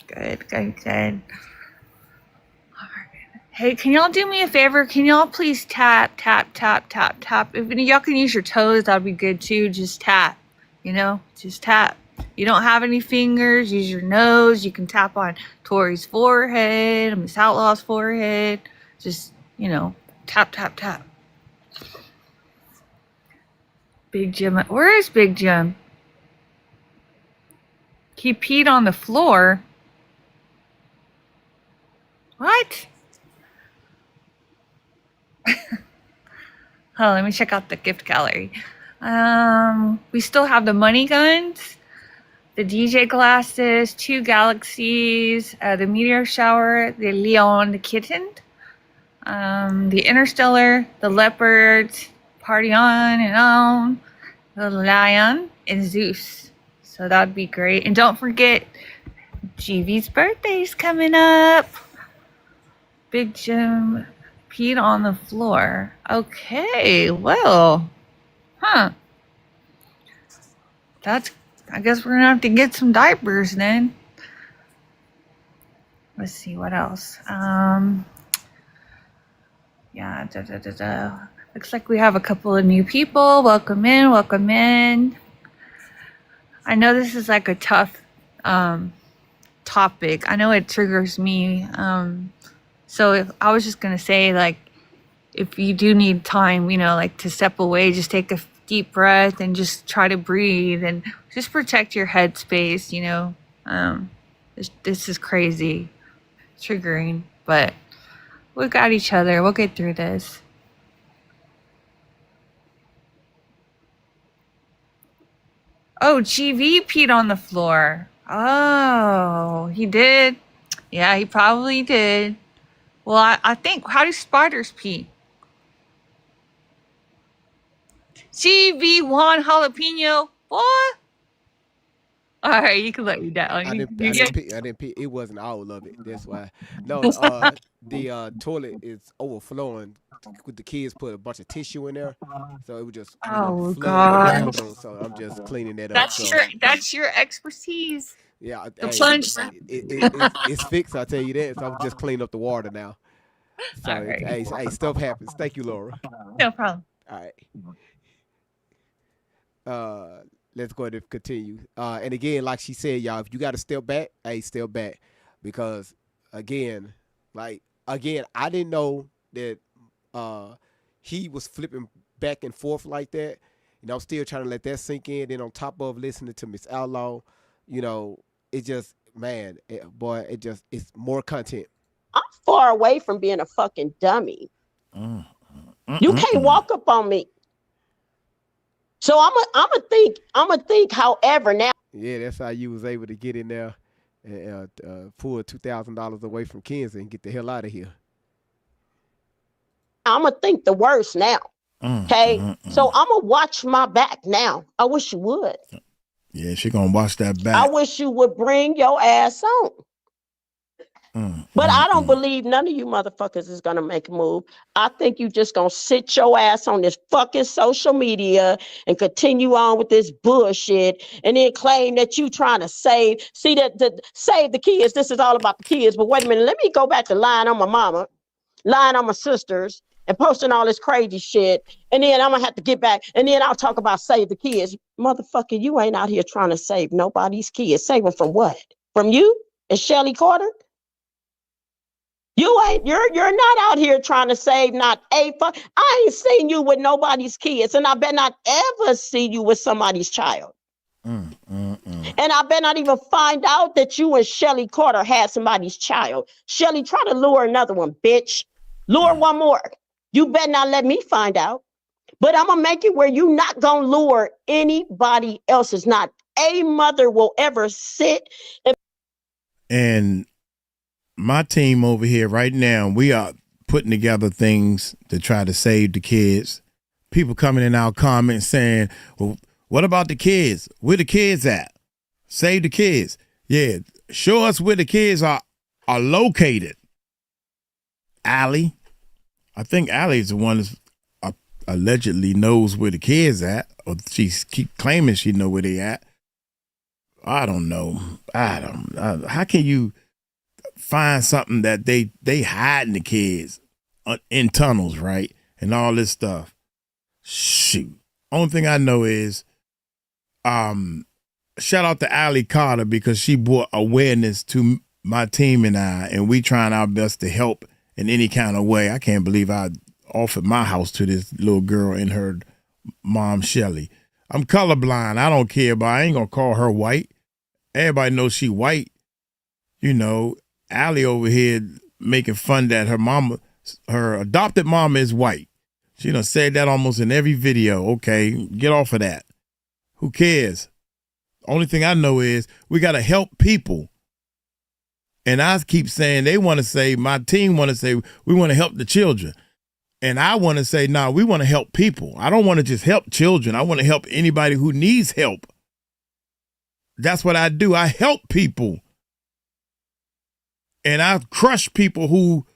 S10: Good, good, good. Hey, can y'all do me a favor? Can y'all please tap, tap, tap, tap, tap? If y'all can use your toes, that'd be good too. Just tap, just tap. You don't have any fingers, use your nose. You can tap on Tori's forehead, Miss Outlaw's forehead. Just, tap, tap, tap. Big Jim, where is Big Jim? He peed on the floor. What? Oh, let me check out the gift gallery. We still have the money guns, the DJ glasses, 2 galaxies, the meteor shower, the Leon the kitten, the interstellar, the leopard, party on and on, the lion, and Zeus. So that'd be great. And don't forget, GV's birthday's coming up. Big Jim peed on the floor. Okay, well, I guess we're gonna have to get some diapers then. Let's see what else. Looks like we have a couple of new people. Welcome in, welcome in. I know this is like a tough topic. I know it triggers me. So if I was just gonna say, like, if you do need time, like to step away, just take a deep breath and just try to breathe and just protect your headspace. This is crazy, triggering, but we got each other. We'll get through this. Oh, GV peed on the floor. Oh, he did. Yeah, he probably did. Well, I think, how do spiders pee? GV1 jalapeno, boy. All right, you can let me down.
S2: I didn't pee. It wasn't all of it. That's why. No, the toilet is overflowing. The kids put a bunch of tissue in there, so it was just
S10: Oh
S2: flooding the
S10: gosh,
S2: bathroom. So I'm just cleaning that up.
S10: that's your expertise.
S2: Yeah,
S10: The
S2: hey,
S10: plunge.
S2: it's fixed. I tell you that. So I'm just cleaning up the water now. So
S10: All right,
S2: hey, stuff happens. Thank you, Laura.
S10: no problem.
S2: All right. Let's go ahead and continue. And again, like she said, y'all, if you got to step back, hey, step back, because again, I didn't know that he was flipping back and forth like that. I'm still trying to let that sink in. Then on top of listening to Miss Outlaw, it just, man, it's more content.
S4: I'm far away from being a fucking dummy. You can't walk up on me. So I'm a think, however, now.
S2: Yeah, that's how you was able to get in there and pull $2,000 away from Kenzie and get the hell out of here.
S4: I'm going to think the worst now. Okay? So I'm going to watch my back now. I wish you would.
S5: Yeah, she going to watch that back.
S4: I wish you would bring your ass on. But I don't believe none of you motherfuckers is going to make a move. I think you just going to sit your ass on this fucking social media and continue on with this bullshit and then claim that you trying to save the kids. This is all about the kids. But wait a minute. Let me go back to lying on my mama, lying on my sisters, and posting all this crazy shit. And then I'm going to have to get back. And then I'll talk about save the kids. Motherfucker, you ain't out here trying to save nobody's kids. Save them from what? From you and Shelly Carter? You're not out here trying to save not a fuck. I ain't seen you with nobody's kids, and I bet not ever see you with somebody's child. And I bet not even find out that you and Shelly Carter had somebody's child. Shelly, try to lure another one, bitch. Lure one more. You better not let me find out. But I'm gonna make it where you not gonna lure anybody else's. Not a mother will ever sit
S5: and my team over here right now, we are putting together things to try to save the kids. People coming in our comments saying, well, what about the kids? Where the kids at? Save the kids. Yeah, show us where the kids are are located. Allie, I think Allie's the one that allegedly knows where the kids at, or she's keep claiming she know where they at. I don't know. How can you find something that they hiding the kids in tunnels, right? And all this stuff. Shoot. Only thing I know is, shout out to Allie Carter because she brought awareness to my team and we trying our best to help in any kind of way. I can't believe I offered my house to this little girl and her mom, Shelly. I'm colorblind. I don't care, but I ain't gonna call her white. Everybody knows she white. You know, Allie over here making fun that her adopted mama is white. She done said that almost in every video. Okay, get off of that. Who cares? Only thing I know is we got to help people. And I keep saying my team want to say, we want to help the children. And I want to say, nah, we want to help people. I don't want to just help children. I want to help anybody who needs help. That's what I do. I help people. And I crush people who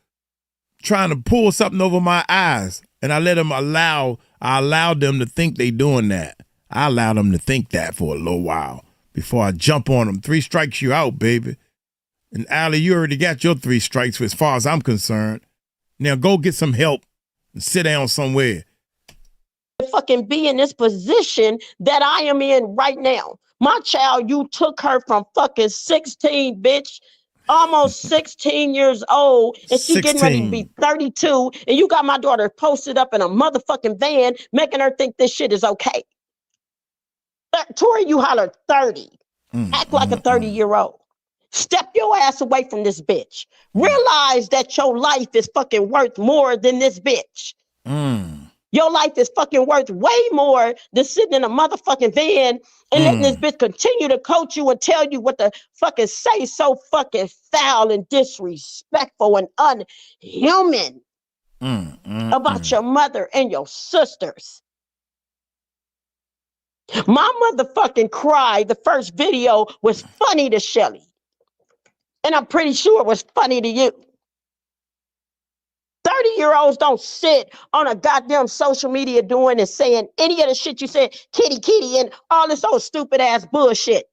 S5: trying to pull something over my eyes. And I allow them to think they doing that. I allow them to think that for a little while before I jump on them. 3 strikes, you out, baby. And Allie, you already got your 3 strikes as far as I'm concerned. Now go get some help and sit down somewhere.
S4: Fucking be in this position that I am in right now. My child, you took her from fucking 16, bitch. Almost 16 years old, and she getting ready to be 32, and you got my daughter posted up in a motherfucking van, making her think this shit is okay. Tori, you holler 30. Act like a 30-year-old. Step your ass away from this bitch. Realize that your life is fucking worth more than this bitch. Your life is fucking worth way more than sitting in a motherfucking van and letting this bitch continue to coach you and tell you what to fucking say so fucking foul and disrespectful and unhuman about your mother and your sisters. My motherfucking cry, the first video was funny to Shelly. And I'm pretty sure it was funny to you. 30-year-olds don't sit on a goddamn social media doing and saying any of the shit you said, kitty, kitty, and all this old stupid ass bullshit.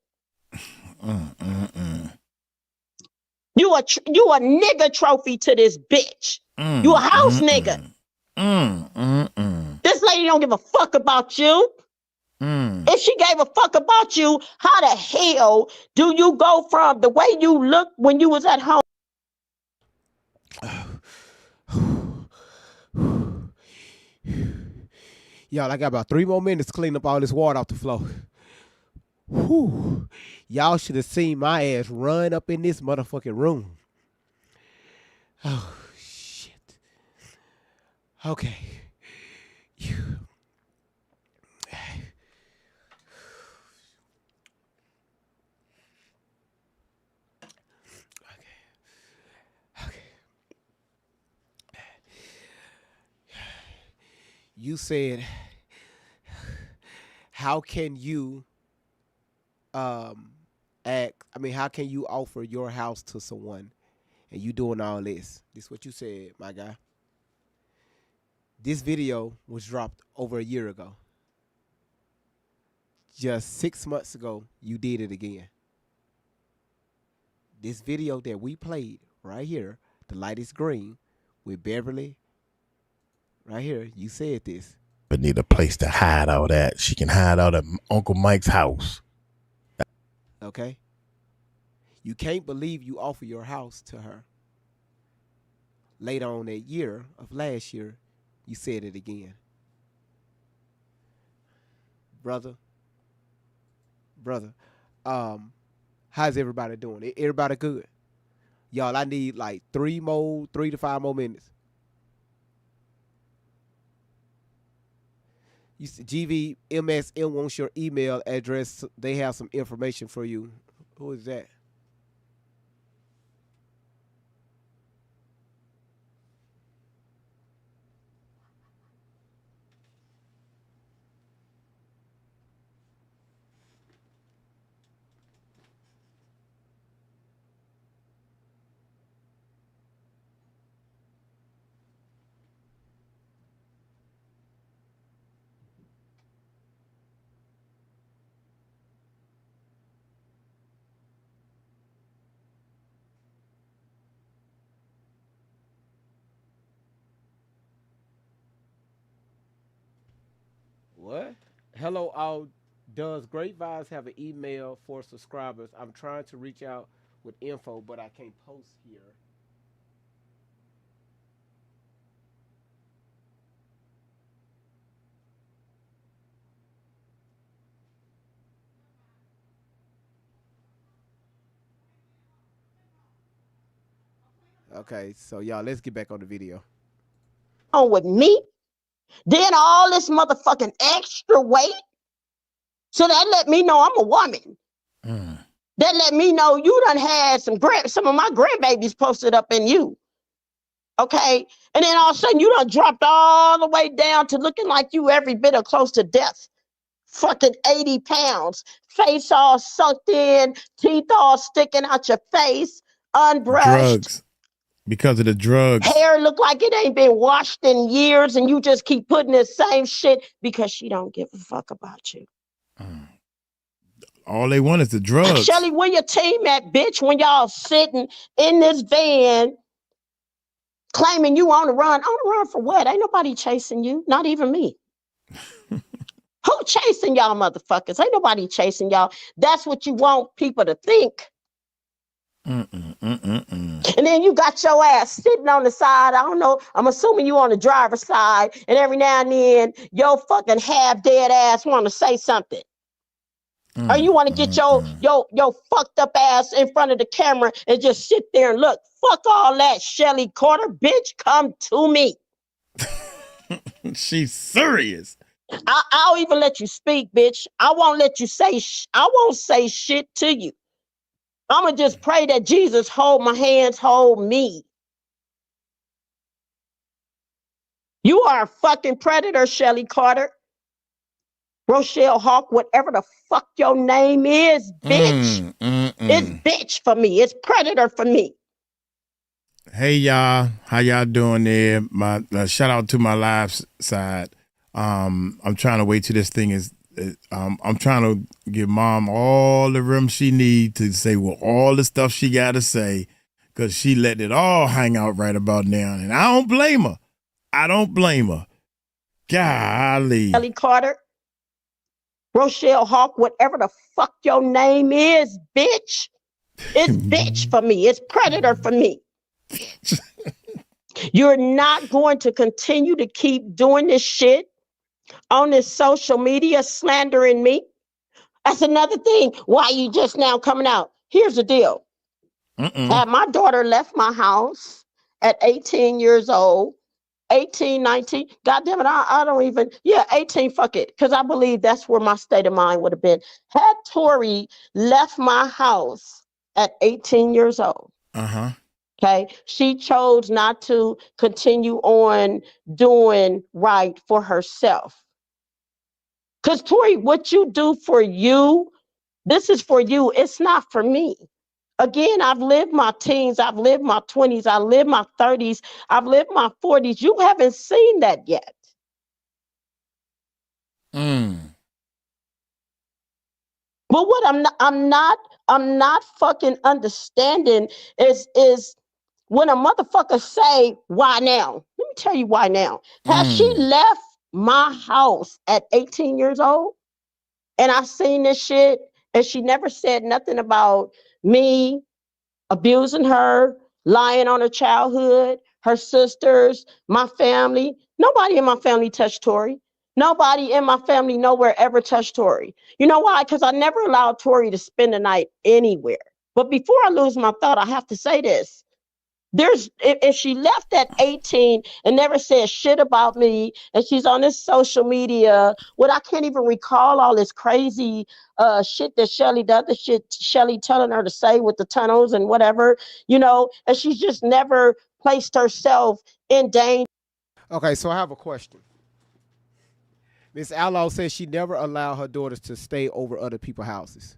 S4: You a nigga trophy to this bitch. You a house nigga. This lady don't give a fuck about you. If she gave a fuck about you, how the hell do you go from the way you looked when you was at home?
S2: Y'all, I got about 3 more minutes to clean up all this water off the floor. Whew. Y'all should have seen my ass run up in this motherfucking room. Oh, shit. Okay. You said, how can you how can you offer your house to someone and you doing all this? This is what you said, my guy. This video was dropped over a year ago. Just 6 months ago, you did it again. This video that we played right here, the light is green, with Beverly. Right here, you said this.
S9: But need a place to hide all that. She can hide out at Uncle Mike's house.
S2: Okay? You can't believe you offer your house to her. Later on that year of last year, you said it again. Brother, how's everybody doing? Everybody good? Y'all, I need like 3 to 5 more minutes. You see, GVMSM wants your email address. They have some information for you. Who is that? What? Hello, all. Does Great Vibes have an email for subscribers? I'm trying to reach out with info, but I can't post here. Okay, so y'all, let's get back on the video.
S4: On with me, then all this motherfucking extra weight. So that let me know I'm a woman. That let me know you done had some of my grandbabies posted up in you. Okay. And then all of a sudden you done dropped all the way down to looking like you every bit of close to death. Fucking 80 pounds, face all sucked in, teeth all sticking out your face, unbrushed.
S5: Drugs. Because of the drugs.
S4: Hair look like it ain't been washed in years, and you just keep putting the same shit because she don't give a fuck about you.
S5: All they want is the drugs.
S4: Shelly, where your team at, bitch, when y'all sitting in this van claiming you on the run? On the run for what? Ain't nobody chasing you, not even me. Who chasing y'all motherfuckers? Ain't nobody chasing y'all. That's what you want people to think. And then you got your ass sitting on the side. I don't know. I'm assuming you on the driver's side. And every now and then, your fucking half dead ass want to say something. Or you want to get your fucked up ass in front of the camera and just sit there and look. Fuck all that, Shelly Carter. Bitch, come to me.
S5: She's serious.
S4: I'll even let you speak, bitch. I won't let you say. I won't say shit to you. I'ma just pray that Jesus hold my hands, hold me. You are a fucking predator, Shelly Carter. Rochelle Hawk, whatever the fuck your name is, bitch. It's bitch for me. It's predator for me.
S5: Hey y'all, how y'all doing there? My shout out to my live side. I'm trying to wait till this thing is. I'm trying to give mom all the room she needs to say all the stuff she got to say, because she let it all hang out right about now, and I don't blame her. I don't blame her. Golly.
S4: Shelly Carter, Rochelle Hawk, whatever the fuck your name is, bitch. It's bitch for me. It's predator for me. You're not going to continue to keep doing this shit on this social media, slandering me. That's another thing. Why you just now coming out? Here's the deal. My daughter left my house at 18 years old. 18, 19. God damn it, I don't even, 18, fuck it. Because I believe that's where my state of mind would have been. Had Tori left my house at 18 years old. Okay. She chose not to continue on doing right for herself. Because Tori, what you do for you, this is for you. It's not for me. Again, I've lived my teens. I've lived my 20s. I lived my 30s. I've lived my 40s. You haven't seen that yet. But what I'm not fucking understanding is when a motherfucker say, why now? Let me tell you why now. Has she left my house at 18 years old? And I seen this shit, and she never said nothing about me abusing her, lying on her childhood, her sisters, my family. Nobody in my family touched Tori. Nobody in my family nowhere ever touched Tori. You know why? Because I never allowed Tori to spend the night anywhere. But before I lose my thought, I have to say this. If she left at 18 and never said shit about me, and she's on this social media, I can't even recall all this crazy shit that Shelly does, the shit Shelly telling her to say with the tunnels and whatever, and she's just never placed herself in danger.
S2: Okay, so I have a question. Miss Outlaw says she never allowed her daughters to stay over other people's houses.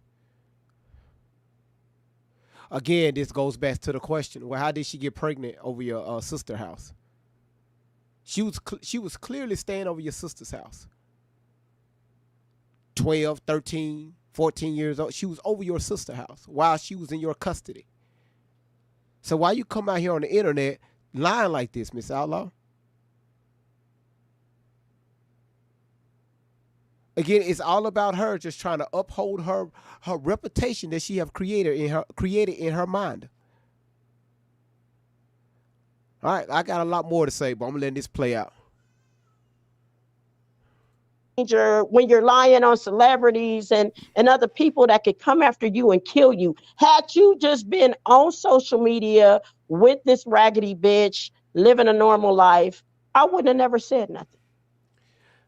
S2: Again, this goes back to the question: well, how did she get pregnant over your sister's house? She was clearly staying over your sister's house. 12, 13, 14 years old. She was over your sister's house while she was in your custody. So why you come out here on the internet lying like this, Miss Outlaw? Again, it's all about her just trying to uphold her reputation that she have created in her mind. All right, I got a lot more to say, but I'm letting this play out.
S4: When you're lying on celebrities and other people that could come after you and kill you. Had you just been on social media with this raggedy bitch living a normal life, I wouldn't have never said nothing.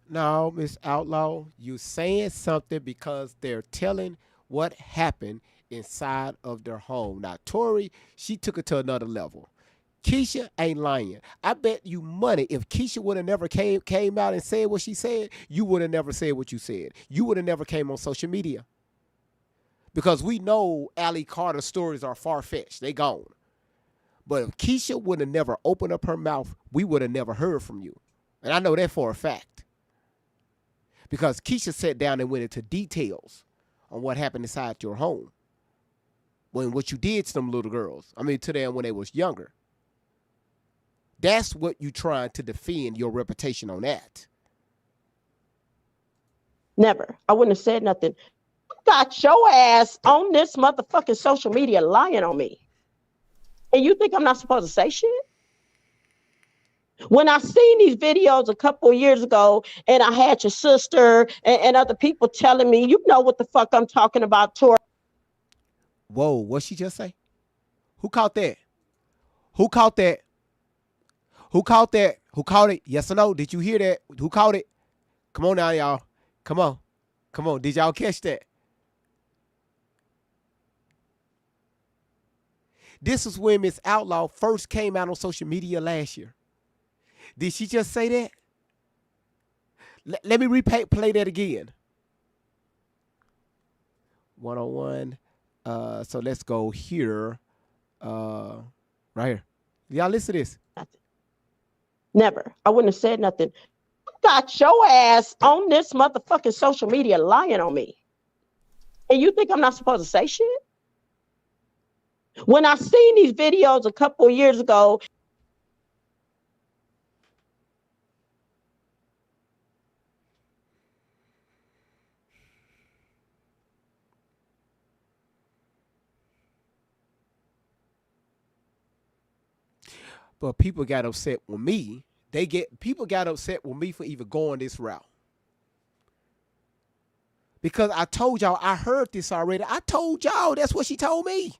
S2: No, Miss Outlaw, you saying something because they're telling what happened inside of their home. Now, Tori, she took it to another level. Keisha ain't lying. I bet you money if Keisha would have never came out and said what she said, you would have never said what you said. You would have never came on social media. Because we know Allie Carter's stories are far-fetched. They gone. But if Keisha would have never opened up her mouth, we would have never heard from you. And I know that for a fact. Because Keisha sat down and went into details on what happened inside your home. What you did to them little girls. I mean, to them when they was younger. That's what you trying to defend your reputation on that.
S4: Never. I wouldn't have said nothing. You got your ass on this motherfucking social media lying on me. And you think I'm not supposed to say shit? When I seen these videos a couple of years ago and I had your sister and other people telling me, you know what the fuck I'm talking about, Tori.
S2: Whoa, what she just say? Who caught that? Who caught that? Who caught that? Who caught it? Yes or no? Did you hear that? Who caught it? Come on now, y'all. Come on. Come on. Did y'all catch that? This is when Miss Outlaw first came out on social media last year. Did she just say that? Let me play that again. 101. So let's go here. Right here. Y'all listen to this.
S4: Never. I wouldn't have said nothing. You got your ass on this motherfucking social media lying on me. And you think I'm not supposed to say shit? When I seen these videos a couple of years ago.
S2: But people got upset with me. People got upset with me for even going this route. Because I told y'all, I heard this already. I told y'all, that's what she told me.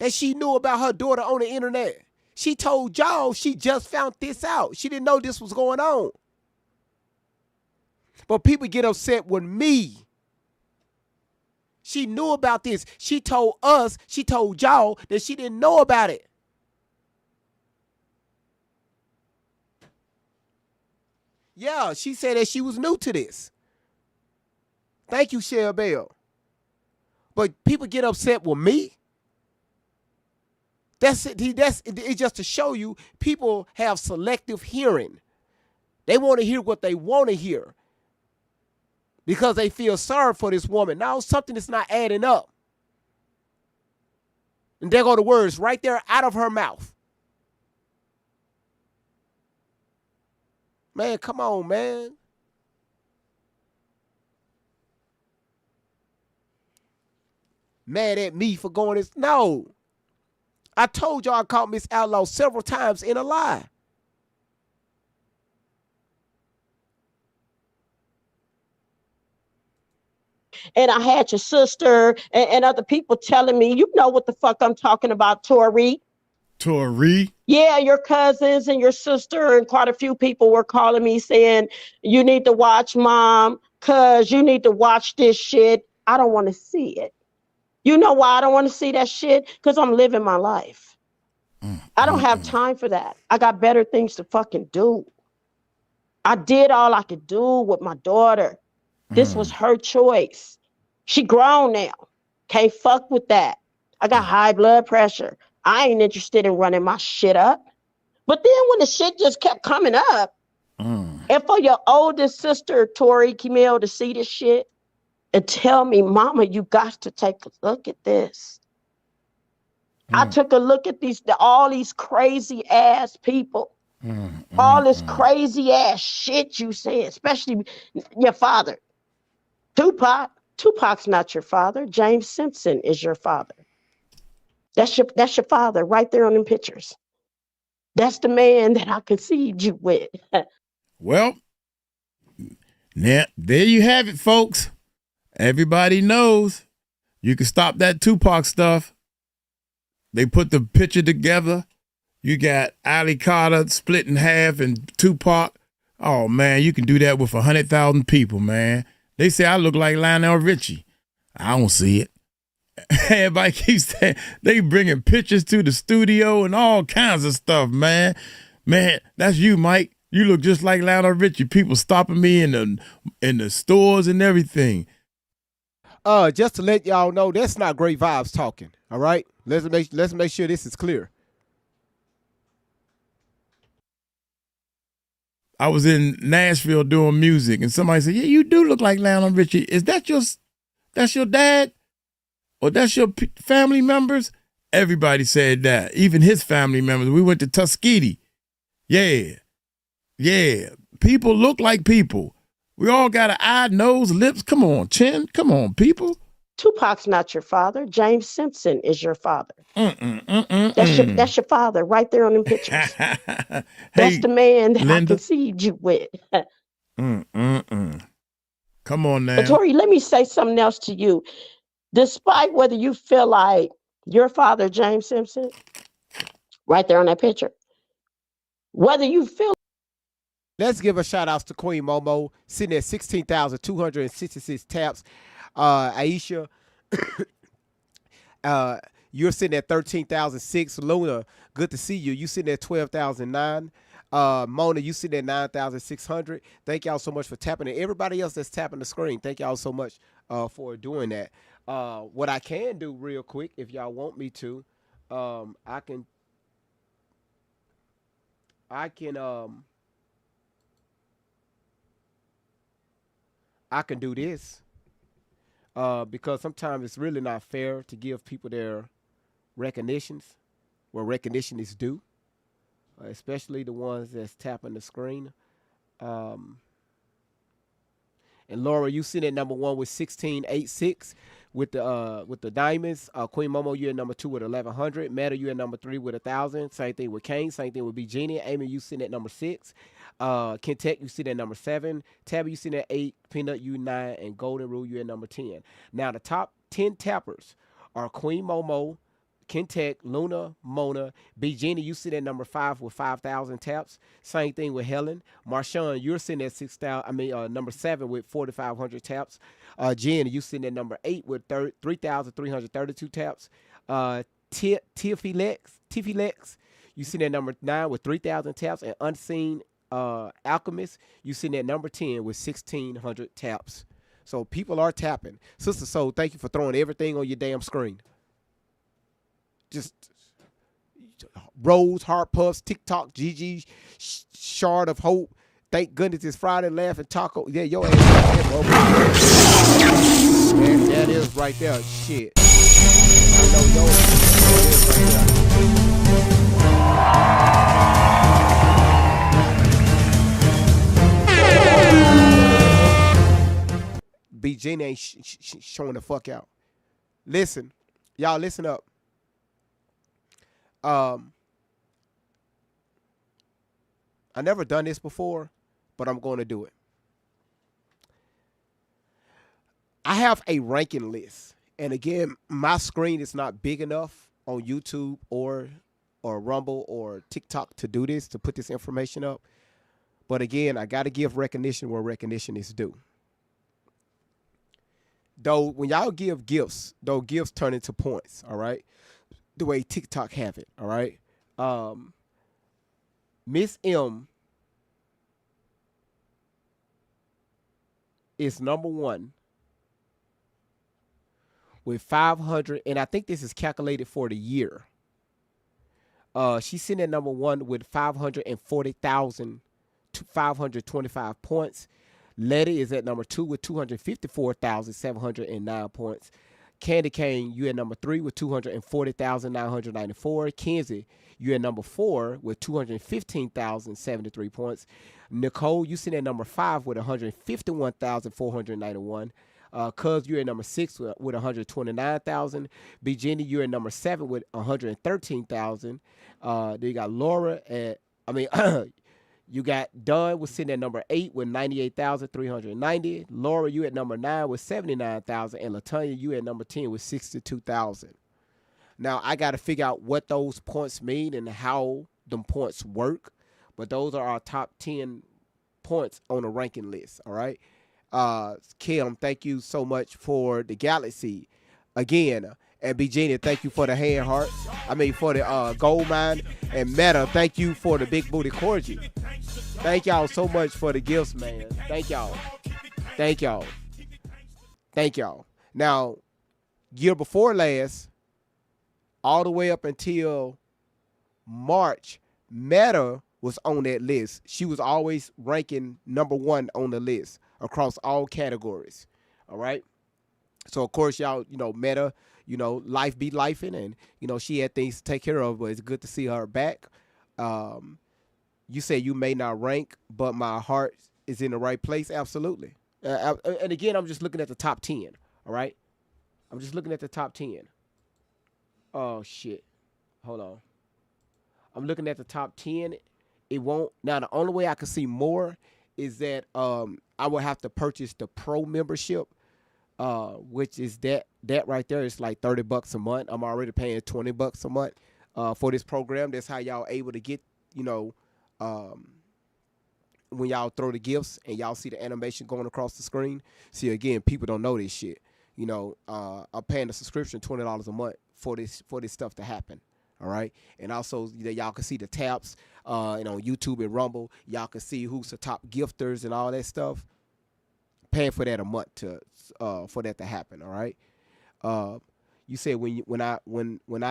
S2: That she knew about her daughter on the internet. She told y'all she just found this out. She didn't know this was going on. But people get upset with me. She knew about this. She told us, she told y'all that she didn't know about it. Yeah, she said that she was new to this. Thank you, Shell Bell. But people get upset with me. It's just to show you people have selective hearing. They want to hear what they want to hear because they feel sorry for this woman. Now something is not adding up. And there go the words right there out of her mouth. Man, come on, man. Mad at me for going this. No. I told y'all I caught Miss Outlaw several times in a lie.
S4: And I had your sister and other people telling me, you know what the fuck I'm talking about, Tori.
S5: Tori?
S4: Yeah, your cousins and your sister and quite a few people were calling me saying, you need to watch Mom, cuz you need to watch this shit. I don't want to see it. You know why I don't want to see that shit? Because I'm living my life. I don't have time for that. I got better things to fucking do. I did all I could do with my daughter. This was her choice. She grown now. Can't fuck with that. I got high blood pressure. I ain't interested in running my shit up. But then when the shit just kept coming up, and for your oldest sister, Tori Camille, to see this shit and tell me, Mama, you got to take a look at this. I took a look at all these crazy ass people All this crazy ass shit you say, especially your father. Tupac's not your father. James Simpson is your father. That's your father right there on them pictures. That's the man that I conceived you with.
S5: Well, now there you have it, folks. Everybody knows you can stop that Tupac stuff. They put the picture together. You got Ali Carter split in half and Tupac. Oh, man, you can do that with 100,000 people, man. They say I look like Lionel Richie. I don't see it. Everybody keeps saying they bringing pictures to the studio and all kinds of stuff, man. Man, that's you, Mike. You look just like Lionel Richie. People stopping me in the stores and everything.
S2: Just to let y'all know, that's not Great Vibes talking. All right, let's make sure this is clear.
S5: I was in Nashville doing music, and somebody said, "Yeah, you do look like Lionel Richie. Is that that's your dad, or that's your family members?" Everybody said that, even his family members. We went to Tuskegee. Yeah. People look like people. We all got an eye, nose, lips. Come on, chin. Come on, people.
S4: Tupac's not your father. James Simpson is your father. That's your father right there on them pictures. That's the man that Linda, I conceived you with.
S5: Come on now.
S4: But Tori, let me say something else to you. Despite whether you feel like your father, James Simpson, right there on that picture, whether you feel.
S2: Let's give a shout out to Queen Momo, sitting at 16,266 taps. Aisha, you're sitting at 13,006. Luna, good to see you. You sitting at 12,009. Mona, you sitting at 9,600. Thank y'all so much for tapping it. Everybody else that's tapping the screen, thank y'all so much for doing that. What I can do real quick, if y'all want me to, I can do this because sometimes it's really not fair to give people their recognitions where recognition is due, especially the ones that's tapping the screen. And Laura, you sitting at number 1 with 1686 with the diamonds. Queen Momo, you at number 2 with 1100. Meta, you at number 3 with 1000. Same thing with Kane. Same thing with B Genie. Amy, you sitting at number 6. Kentek, you sitting at number 7. Tabby, you sitting at 8. Peanut, you 9. And Golden Rule, you at number 10. Now the top 10 tappers are Queen Momo, Kentek, Luna, Mona, B Genie, you sit at number 5 with 5,000 taps. Same thing with Helen. Marshawn, you're sitting at number 7 with 4,500 taps. Jen, you sitting at number 8 with 3,332 taps. Tiffy Lex, you sitting at number 9 with 3,000 taps. And Unseen Alchemist, you sitting at number 10 with 1,600 taps. So people are tapping. Sister Soul, thank you for throwing everything on your damn screen. Just Rose, Heart Puffs, TikTok, GG, Shard of Hope. Thank goodness it's Friday. Laughing Taco. Yeah, your ass right there, bro. Man, that is right there. Shit. I know your ass right there. B. Gene ain't showing the fuck out. Listen. Y'all listen up. I never done this before, but I'm going to do it. I have a ranking list. And again, my screen is not big enough on YouTube or Rumble or TikTok to do this, to put this information up. But again, I got to give recognition where recognition is due. Though when y'all give gifts, those gifts turn into points, all right? The way TikTok have it, all right? Miss M is number 1 with 500, and I think this is calculated for the year. She's sitting at number 1 with 540,525 points. Letty is at number 2 with 254,709 points. Candy Cane, you at number 3 with 240,994. Kenzie, you at number 4 with 215,073 points. Nicole, you sitting at number 5 with 151,491. Cuz, you're at number 6 with 129,000. B. Jenny, you're at number 7 with 113,000. Then you got Laura you got Dunn was sitting at number 8 with 98,390. Laura, you at number 9 with 79,000. And Latanya, you at number 10 with 62,000. Now, I got to figure out what those points mean and how them points work. But those are our top 10 points on the ranking list, all right? Kim, thank you so much for the Galaxy. Again, and B. Genie, thank you for the hand heart. For the gold mine. And Meta, thank you for the big booty corgi. Thank y'all so much for the gifts, man. Thank y'all. Thank y'all. Thank y'all. Now, year before last, all the way up until March, Meta was on that list. She was always ranking number 1 on the list across all categories. All right. So of course, y'all, Meta, life be lifing, and she had things to take care of, but it's good to see her back. You say you may not rank, but my heart is in the right place. Absolutely. And again, I'm just looking at the top 10. All right. I'm just looking at the top 10. Oh shit. Hold on. I'm looking at the top 10. It won't. Now, the only way I can see more is that I will have to purchase the pro membership, which is that right there. It's like $30 a month. I'm already paying $20 a month for this program. That's how y'all able to get, when y'all throw the gifts and y'all see the animation going across the screen. See, again, people don't know this shit. I'm paying the subscription $20 a month for this stuff to happen. All right. And also, y'all can see the taps and on YouTube and Rumble. Y'all can see who's the top gifters and all that stuff. Paying for that a month for that to happen. All right. You said when I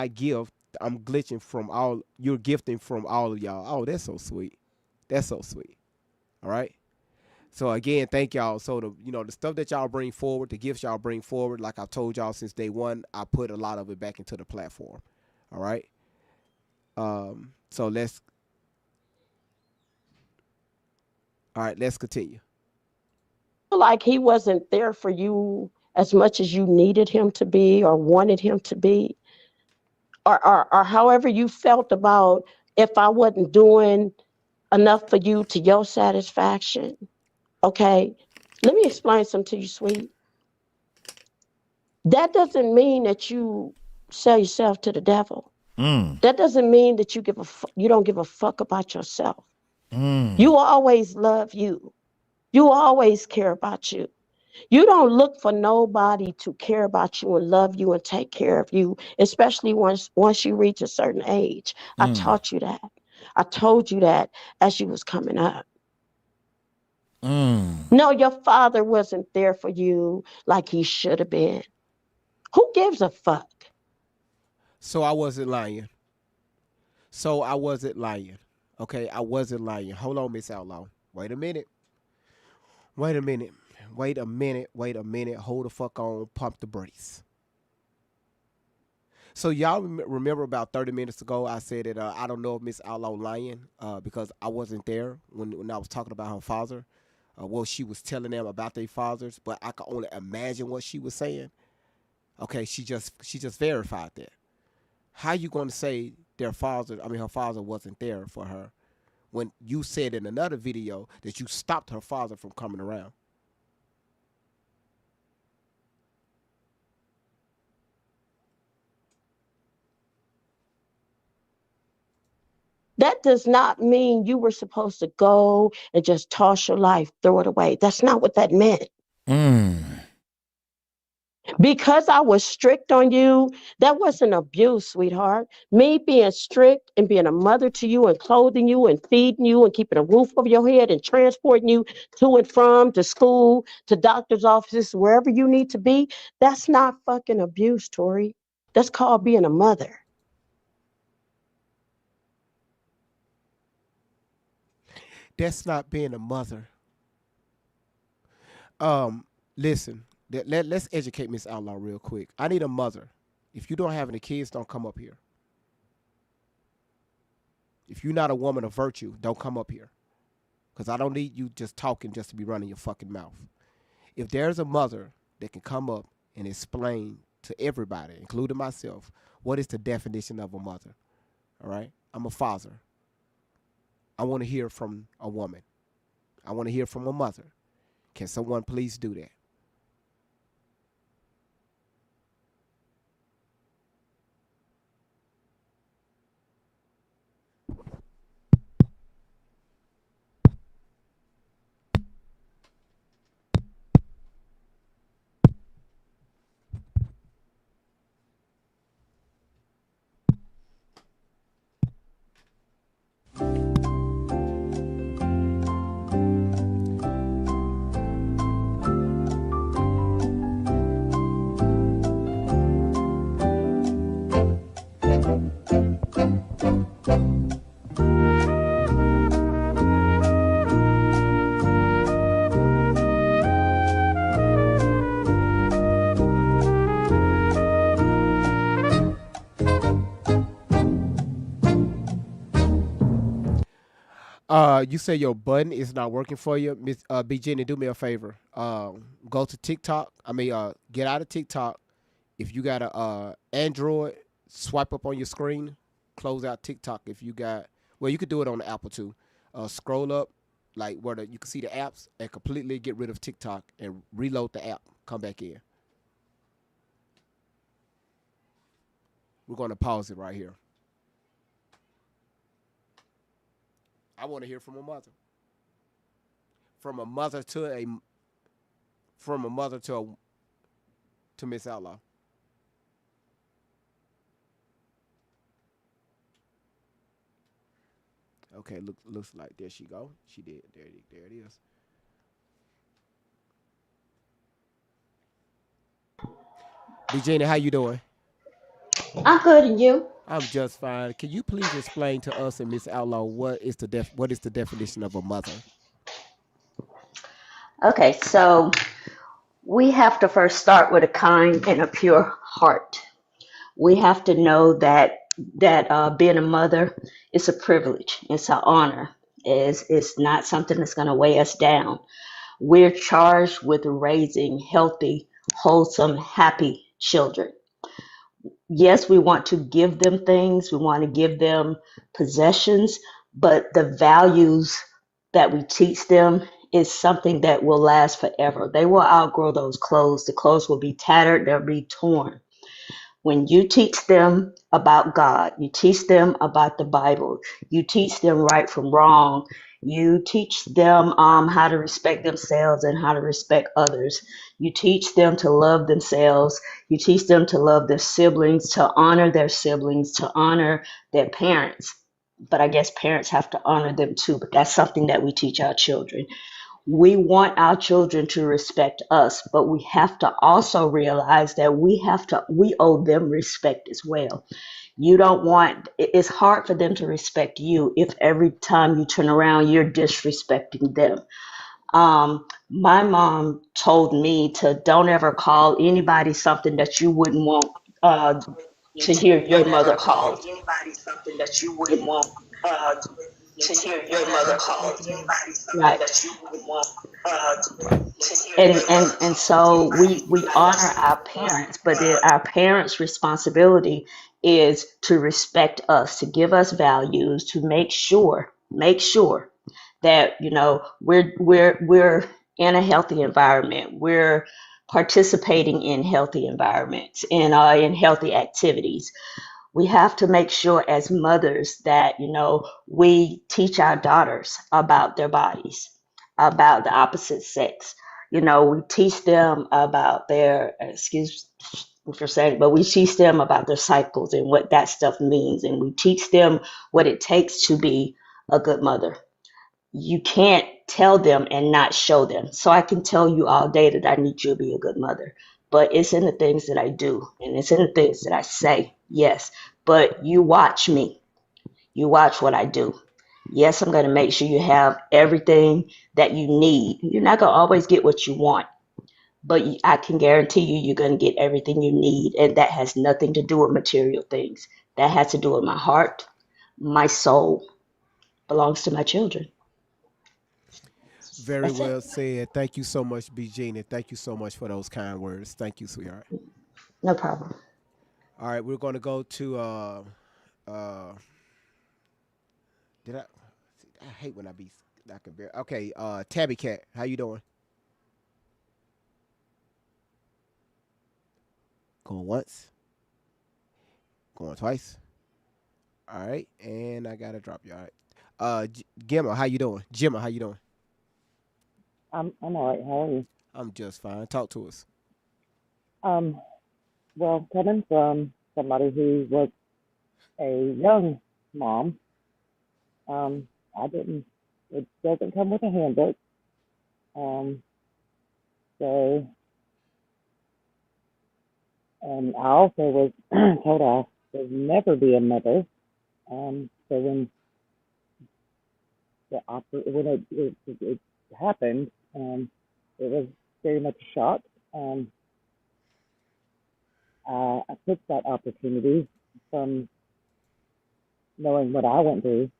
S2: give, I'm glitching from all. You're gifting from all of y'all. Oh, that's so sweet. That's so sweet. All right. So again, thank y'all. So the stuff that y'all bring forward, the gifts y'all bring forward, like I've told y'all since day one, I put a lot of it back into the platform. All right. So let's continue.
S4: Like he wasn't there for you as much as you needed him to be or wanted him to be, or however you felt about if I wasn't doing enough for you to your satisfaction. Okay, let me explain something to you, sweet. That doesn't mean that you sell yourself to the devil. That doesn't mean that you don't give a fuck about yourself. You always love you. You always care about you. You don't look for nobody to care about you and love you and take care of you, especially once you reach a certain age. I taught you that. I told you that as you was coming up. No, your father wasn't there for you like he should have been. Who gives a fuck?
S2: So I wasn't lying. Okay, I wasn't lying. Hold on, Miss Outlaw. Wait a minute. Hold the fuck on. Pump the brakes. So y'all remember about 30 minutes ago, I said that I don't know if Miss Outlaw lying because I wasn't there when I was talking about her father. She was telling them about their fathers, but I could only imagine what she was saying. Okay, she just verified that. How you going to say her father wasn't there for her when you said in another video that you stopped her father from coming around?
S4: That does not mean you were supposed to go and just toss your life, throw it away. That's not what that meant. Because I was strict on you, that wasn't abuse, sweetheart. Me being strict and being a mother to you and clothing you and feeding you and keeping a roof over your head and transporting you to and from, to school, to doctor's offices, wherever you need to be, that's not fucking abuse, Tori. That's called being a mother.
S2: That's not being a mother. Listen, Let's educate Miss Outlaw real quick. I need a mother. If you don't have any kids, don't come up here. If you're not a woman of virtue, don't come up here. Because I don't need you just talking just to be running your fucking mouth. If there's a mother that can come up and explain to everybody, including myself, what is the definition of a mother, all right? I'm a father. I want to hear from a woman. I want to hear from a mother. Can someone please do that? You say your button is not working for you, Miss B Jenny. Do me a favor. Go to TikTok. Get out of TikTok. If you got a Android, swipe up on your screen. Close out TikTok. If you got, well, you could do it on the Apple too. Scroll up, like where you can see the apps, and completely get rid of TikTok and reload the app. Come back in. We're going to pause it right here. I want to hear from a mother. From a mother to Miss Outlaw. Okay, looks like there she go. She did. There it is. B Jenny, how you doing?
S4: I'm good, and you?
S2: I'm just fine. Can you please explain to us and Miss Outlaw what is the definition of a mother?
S4: Okay, so we have to first start with a kind and a pure heart. We have to know that being a mother is a privilege. It's an honor. It's not something that's going to weigh us down. We're charged with raising healthy, wholesome, happy children. Yes, we want to give them things. We want to give them possessions, but the values that we teach them is something that will last forever. They will outgrow those clothes. The clothes will be tattered. They'll be torn. When you teach them about God, you teach them about the Bible, you teach them right from wrong, you teach them how to respect themselves and how to respect others. You teach them to love themselves. You teach them to love their siblings, to honor their siblings, to honor their parents. But I guess parents have to honor them too. But that's something that we teach our children. We want our children to respect us, but we have to also realize that we owe them respect as well. It's hard for them to respect you if every time you turn around, you're disrespecting them. My mom told me to don't ever call anybody something that you wouldn't want to hear your mother called. Right. And so we honor our parents, but then our parents' responsibility is to respect us, to give us values, to make sure that we're in a healthy environment. We're participating in healthy environments and in healthy activities. We have to make sure as mothers that we teach our daughters about their bodies, about the opposite sex. We teach them about their excuse me for saying, but we teach them about their cycles and what that stuff means, and we teach them what it takes to be a good mother. You can't tell them and not show them. So I can tell you all day that I need you to be a good mother, but it's in the things that I do and it's in the things that I say. Yes, but you watch me. You watch what I do. Yes, I'm going to make sure you have everything that you need. You're not going to always get what you want, but I can guarantee you, you're going to get everything you need. And that has nothing to do with material things. That has to do with my heart, my soul belongs to my children.
S2: Very
S4: That's it.
S2: well said. Thank you so much, B. Gina. Thank you so much for those kind words. Thank you, sweetheart.
S4: No problem.
S2: All right, we're going to go to uh did I see, I hate when I can bear. Okay, Tabby Cat, how you doing? Going once, going twice. All right, and I got to drop you. All right. Gemma, how you doing? Gemma, how you doing?
S11: I'm all right. How are you?
S2: I'm just fine. Talk to us.
S11: Um, well, coming from somebody who was a young mom, I didn't. It doesn't come with a handbook. Um, so, and I also was told I would never be a mother. So when it happened, it was very much a shock. Um, I took that opportunity from knowing what I went through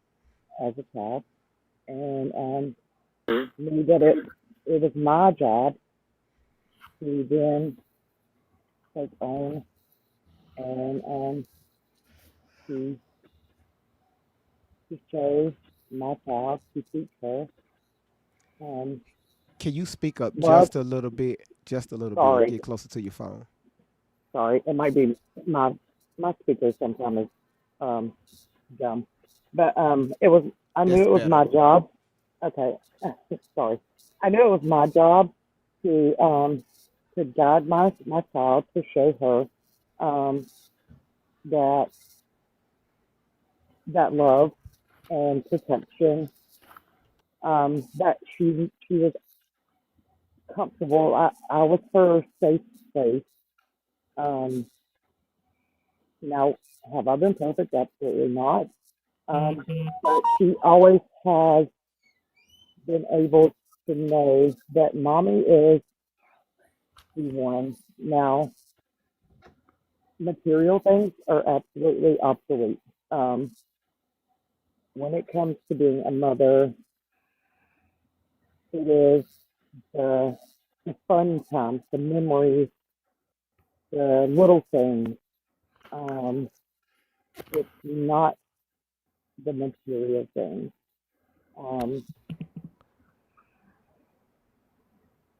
S11: as a child, and knew that it was my job to then take on and to show my child to teach her. Um,
S2: Can you speak up
S11: well,
S2: just a little bit? Just a little bit.
S11: sorry,
S2: Get closer to your phone.
S11: sorry, it might be my my speaker sometimes is um, dumb, but it was. I knew
S2: That's
S11: it was
S2: better.
S11: my job. Okay, sorry. I knew it was my job to guide my child to show her that love and protection, that she was comfortable. I was her safe space. Um, now, have I been perfect? Absolutely not. But she always has been able to know that mommy is the one. Now, material things are absolutely obsolete. Um, when it comes to being a mother, it is the, the fun times, the memories, the little things. Um, it's not the material things. Um,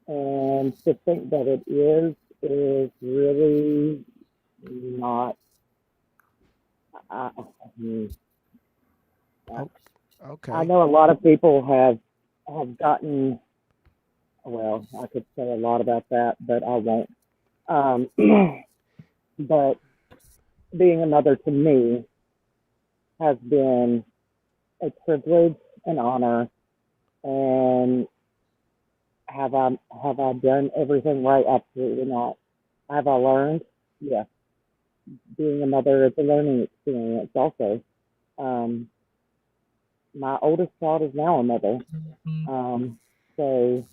S11: and to think that it is really not. I, I,
S2: Oh,
S11: I
S2: okay.
S11: know a lot of people have gotten. Well, I could say a lot about that, but I won't. Um, but being a mother to me has been a privilege, an honor, and have I done everything right? Absolutely not. Have I learned? Yes. Being a mother is a learning experience also. Um, my oldest child is now a mother. Um, so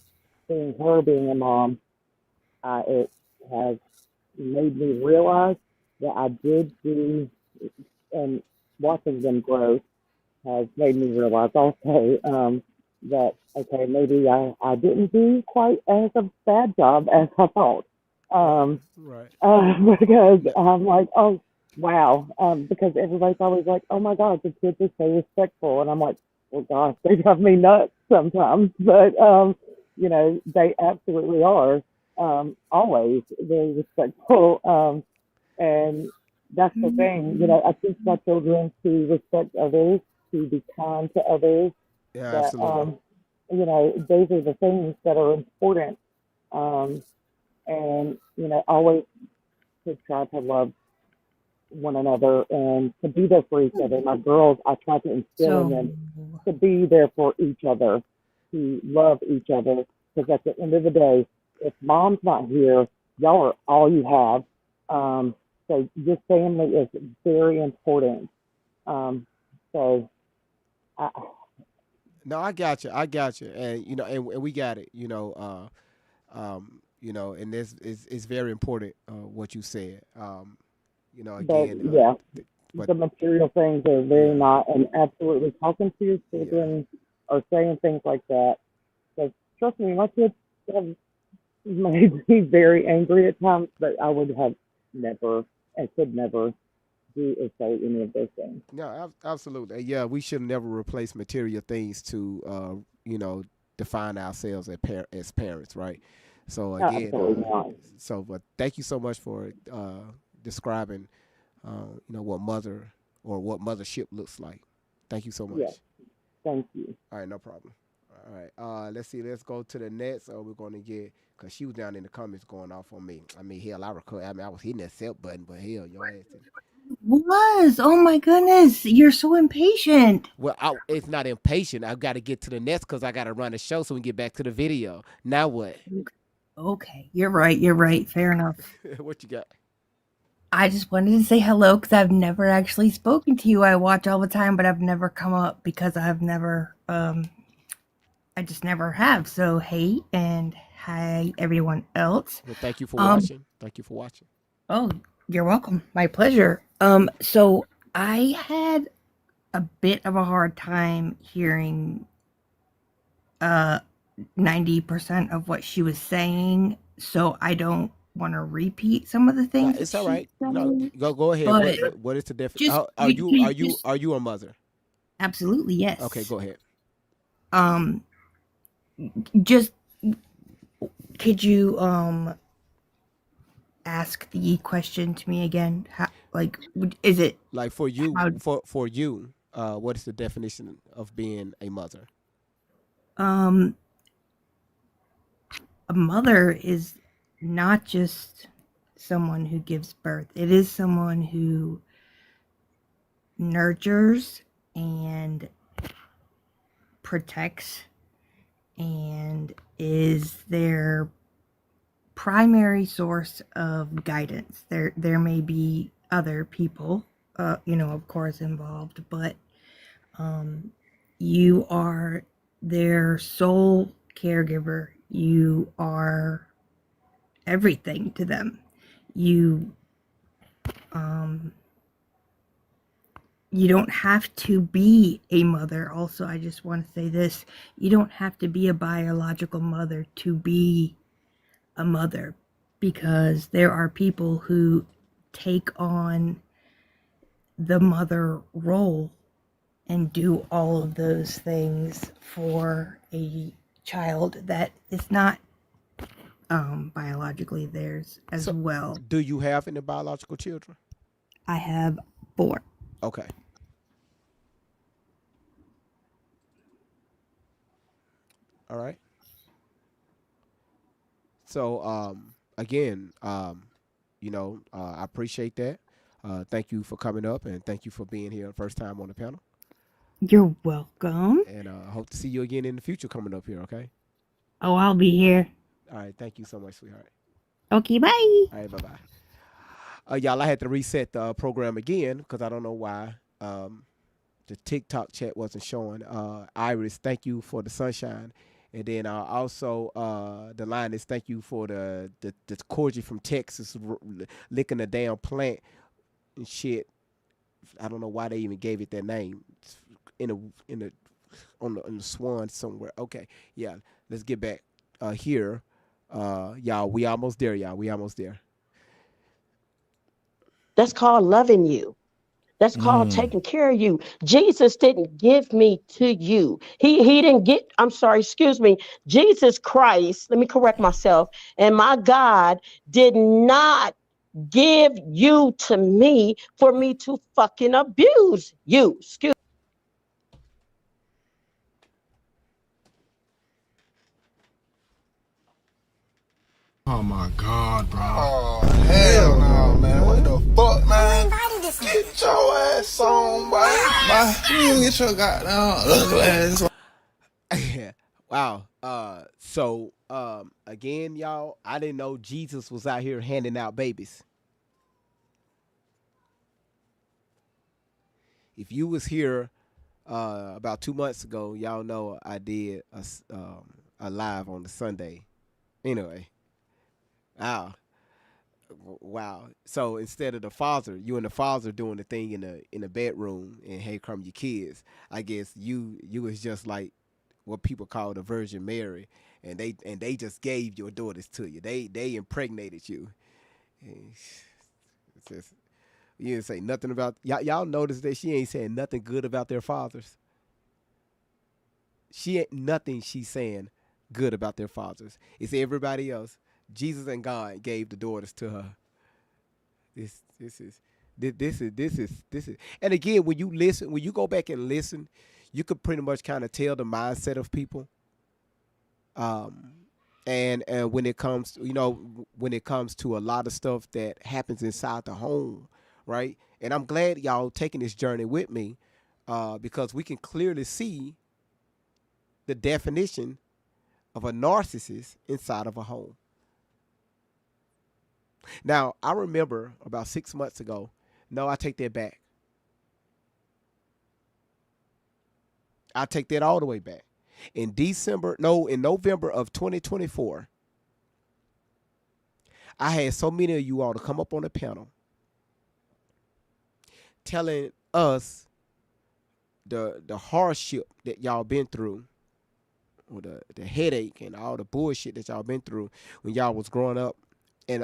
S11: seeing her being a mom, it has made me realize that I did do, and watching them grow has made me realize also that okay, maybe I didn't do quite as a bad job as I thought.
S2: Right.
S11: Um,
S2: Right.
S11: because
S2: Now,
S11: I'm like, oh wow, because everybody's always like, oh my God, the kids are so respectful, and I'm like, well, gosh, they drive me nuts sometimes, but they absolutely are, always very respectful, and that's the thing, I teach my children to respect others, to be kind to others,
S2: yeah,
S11: that
S2: absolutely.
S11: those are the things that are important, um, and always to try to love one another and to be there for each other. My girls, I try to instill in
S10: So,
S11: them to be there for each other, to love each other. Because at the end of the day, if mom's not here, y'all are all you have. Um, so this family is very important. Um, so I,
S2: No, I got you. I got you. And and we got it. You know, and this is very important. What you said. You know,
S11: But
S2: again,
S11: yeah,
S2: but
S11: the material things are very
S2: yeah,
S11: not, and absolutely talking to your
S2: yeah.
S11: children or saying things like that. Because trust me, my kids have made me very angry at times, but I would have never and could never do or say any of those things.
S2: No, absolutely. Yeah, we should never replace material things to, you know, define ourselves as parents, right? So again,
S11: Absolutely not.
S2: but thank you so much for describing, you know, what mother or what mothership looks like. Thank you so
S11: Yes,
S2: much.
S11: thank you.
S2: All right, no problem. All right, let's see. Let's go to the next. We're going to get because she was down in the comments going off on me. I mean, hell, I record. I mean, I was hitting that accept button, but hell, your ass.
S12: Was. Oh my goodness. You're so impatient.
S2: Well, it's not impatient. I've got to get to the next because I got to run the show so we can get back to the video. Now what?
S12: Okay. You're right. You're right. Fair enough.
S2: What you got?
S12: I just wanted to say hello because I've never actually spoken to you. I watch all the time, but I've never come up because I've never, I just never have. So, hey, and hi, everyone else.
S2: Well, thank you for watching. Thank you for watching.
S12: Oh, you're welcome. My pleasure. So I had a bit of a hard time hearing 90% of what she was saying, so I don't want to repeat some of the
S2: No,
S12: things that
S2: it's all
S12: she
S2: right. No,
S12: said.
S2: go ahead.
S12: But
S2: What is the difference?
S12: just
S2: Are you
S12: just
S2: are you a mother?
S12: absolutely
S2: Okay,
S12: yes.
S2: go ahead.
S12: Um, just could you ask the question to me again? How, like, is it
S2: Like for you,
S12: how
S2: for you, what is the definition of being a mother?
S12: um a mother is not just someone who gives birth. It is someone who nurtures and protects and is their primary source of guidance. There may be other people, of course, involved, but you are their sole caregiver. You are everything to them. You um, you don't have to be a mother. Also, I just want to say this: you don't have to be a biological mother to be a mother, because there are people who take on the mother role and do all of those things for a child that is not biologically theirs as
S2: So,
S12: well.
S2: do you have any biological children?
S12: I have 4.
S2: Okay. All right. So, again, I appreciate that. Thank you for coming up and thank you for being here first time on the panel.
S12: You're welcome.
S2: And I hope to see you again in the future coming up here. Okay.
S12: Oh, I'll be here.
S2: All right. Thank you so much, sweetheart.
S12: Okay, bye.
S2: All right. Bye bye. Y'all, I had to reset the program again because I don't know why the TikTok chat wasn't showing. Iris, thank you for the sunshine. And then also the line is thank you for the Corgi from Texas licking a damn plant and shit. I don't know why they even gave it that name. It's in the on the swan somewhere. Okay, yeah. Let's get back here. Y'all, we almost there. Y'all, we almost there.
S4: That's called loving you. That's called taking care of you. Jesus didn't give me to you. He didn't get, I'm sorry, excuse me. Jesus Christ, let me correct myself. And my God did not give you to me for me to fucking abuse you. Excuse.
S5: Oh my God, bro. Oh, hell no, man. What the fuck, man? Get your ass on, boy. You get your goddamn ugly ass on.
S2: Wow. So again, y'all, I didn't know Jesus was out here handing out babies. If you was here about 2 months ago, y'all know I did a live on the Sunday. Anyway, Wow. Wow. So instead of the father, you and the father doing the thing in the bedroom and hey come your kids, I guess you was just like what people call the Virgin Mary, and they just gave your daughters to you. They impregnated you. It's just, you didn't say nothing about y'all notice that she ain't saying nothing good about their fathers. She ain't nothing she's saying good about their fathers. It's everybody else. Jesus and God gave the daughters to her. This is and again when you listen, when you go back and listen, you could pretty much kind of tell the mindset of people. Um and when it comes, when it comes to a lot of stuff that happens inside the home, right? And I'm glad y'all taking this journey with me, because we can clearly see the definition of a narcissist inside of a home. Now, I remember about 6 months ago. No, I take that back. I take that all the way back. In November of 2024, I had so many of you all to come up on the panel telling us the hardship that y'all been through, or the headache and all the bullshit that y'all been through when y'all was growing up. And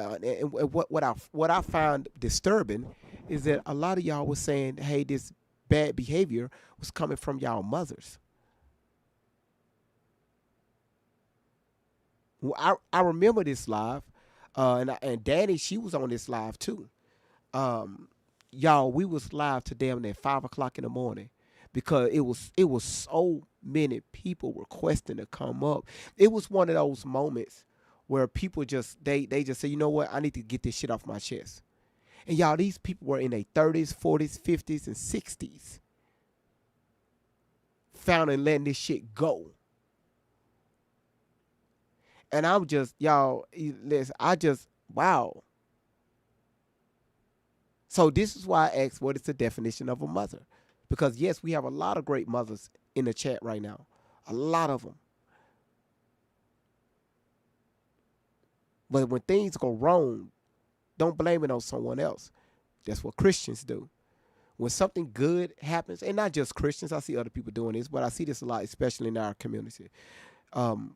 S2: what I found disturbing is that a lot of y'all was saying, hey, this bad behavior was coming from y'all mothers. Well, I remember this live, and Danny, she was on this live too. Um, y'all, we was live to damn near 5 o'clock in the morning because it was so many people requesting to come up. It was one of those moments where people just they just say, you know what, I need to get this shit off my chest. And y'all, these people were in their 30s, 40s, 50s, and 60s, found and letting this shit go. And I'm just, y'all, listen, wow. So this is why I asked, what is the definition of a mother? Because yes, we have a lot of great mothers in the chat right now. A lot of them. But when things go wrong, don't blame it on someone else. That's what Christians do. When something good happens, and not just Christians, I see other people doing this, but I see this a lot, especially in our community. Um,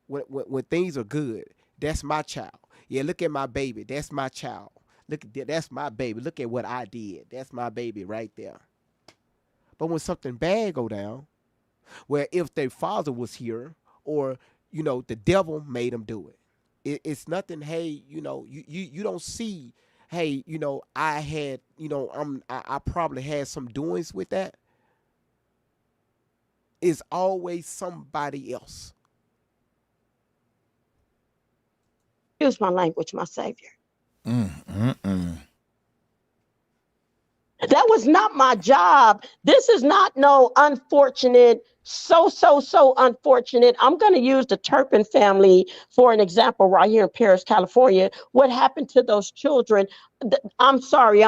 S2: when things are good, that's my child. Yeah, look at my baby. That's my child. Look at that. That's my baby. Look at what I did. That's my baby right there. But when something bad go down, where if their father was here, or the devil made them do it, it's nothing. Hey, you don't see. Hey, I had, I probably had some doings with that. It's always somebody else.
S4: Excuse my language, my savior. That was not my job. This is not no unfortunate, so unfortunate. I'm going to use the Turpin family for an example right here in Paris, California. What happened to those children? I'm sorry.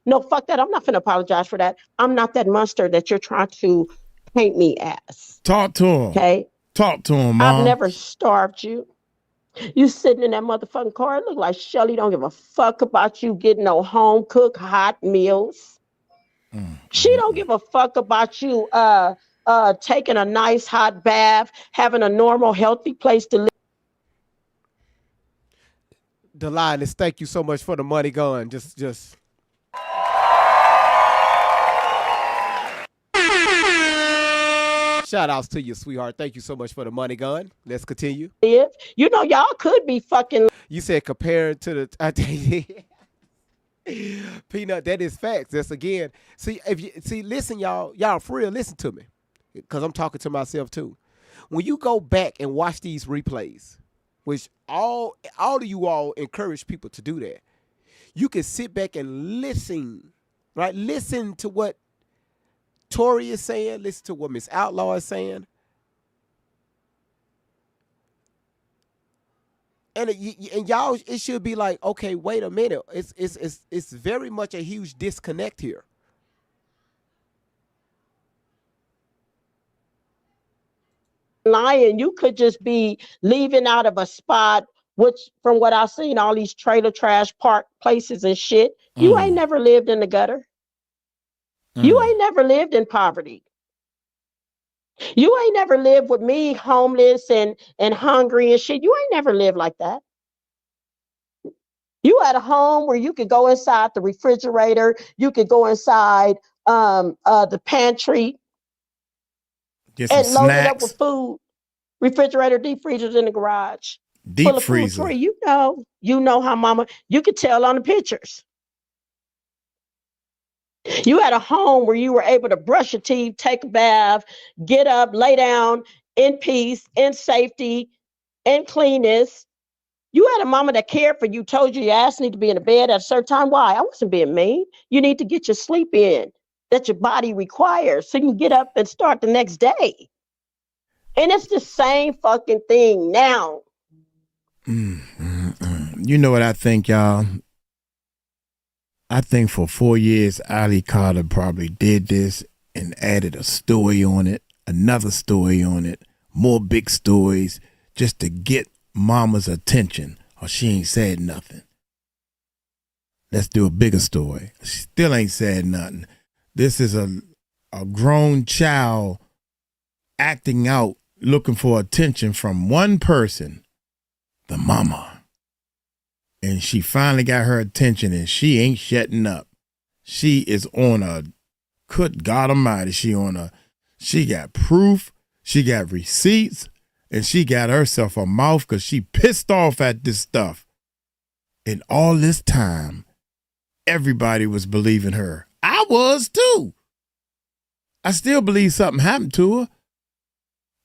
S4: No, fuck that. I'm not going to apologize for that. I'm not that monster that you're trying to paint me as.
S5: Talk to him.
S4: Okay?
S5: Talk to him, Mom.
S4: I've never starved you. You sitting in that motherfucking car. It look like Shelly don't give a fuck about you getting no home cooked hot meals. She don't give a fuck about you taking a nice hot bath, having a normal, healthy place to live.
S2: The line is, thank you so much for the money going. Just shout outs to you, sweetheart. Thank you so much for the money gun. Let's continue.
S4: Y'all could be fucking.
S2: You said compared to the Peanut, that is facts. That's again. Listen, y'all for real, listen to me, because I'm talking to myself too. When you go back and watch these replays, which all of you all encourage people to do that, you can sit back and listen, right? Listen to what Tori is saying. Listen to what Miss Outlaw is saying. And y'all, it should be like, okay, wait a minute. It's very much a huge disconnect here.
S4: Lying, you could just be leaving out of a spot which from what I've seen, all these trailer trash park places and shit, you ain't never lived in the gutter. You ain't never lived in poverty. You ain't never lived with me homeless and hungry and shit. You ain't never lived like that. You had a home where you could go inside the refrigerator, you could go inside the pantry
S5: Get some
S4: and load it up
S5: snacks.
S4: with food. Refrigerator, deep freezers in the garage,
S5: Deep
S4: full of food.
S5: freezer.
S4: Tori, you know how mama, you could tell on the pictures. You had a home where you were able to brush your teeth, take a bath, get up, lay down in peace, in safety, in cleanness. You had a mama that cared for you, told you your ass need to be in the bed at a certain time. Why? I wasn't being mean. You need to get your sleep in that your body requires so you can get up and start the next day. And it's the same fucking thing now.
S5: You know what I think, y'all? I think for 4 years, Ali Carter probably did this and added a story on it, another story on it, more big stories, just to get mama's attention, or she ain't said nothing. Let's do a bigger story. She still ain't said nothing. This is a grown child acting out, looking for attention from one person, the mama. And she finally got her attention, and she ain't shutting up. She is on a, good God Almighty, she got proof, she got receipts, and she got herself a mouth because she pissed off at this stuff. And all this time, everybody was believing her. I was too. I still believe something happened to her.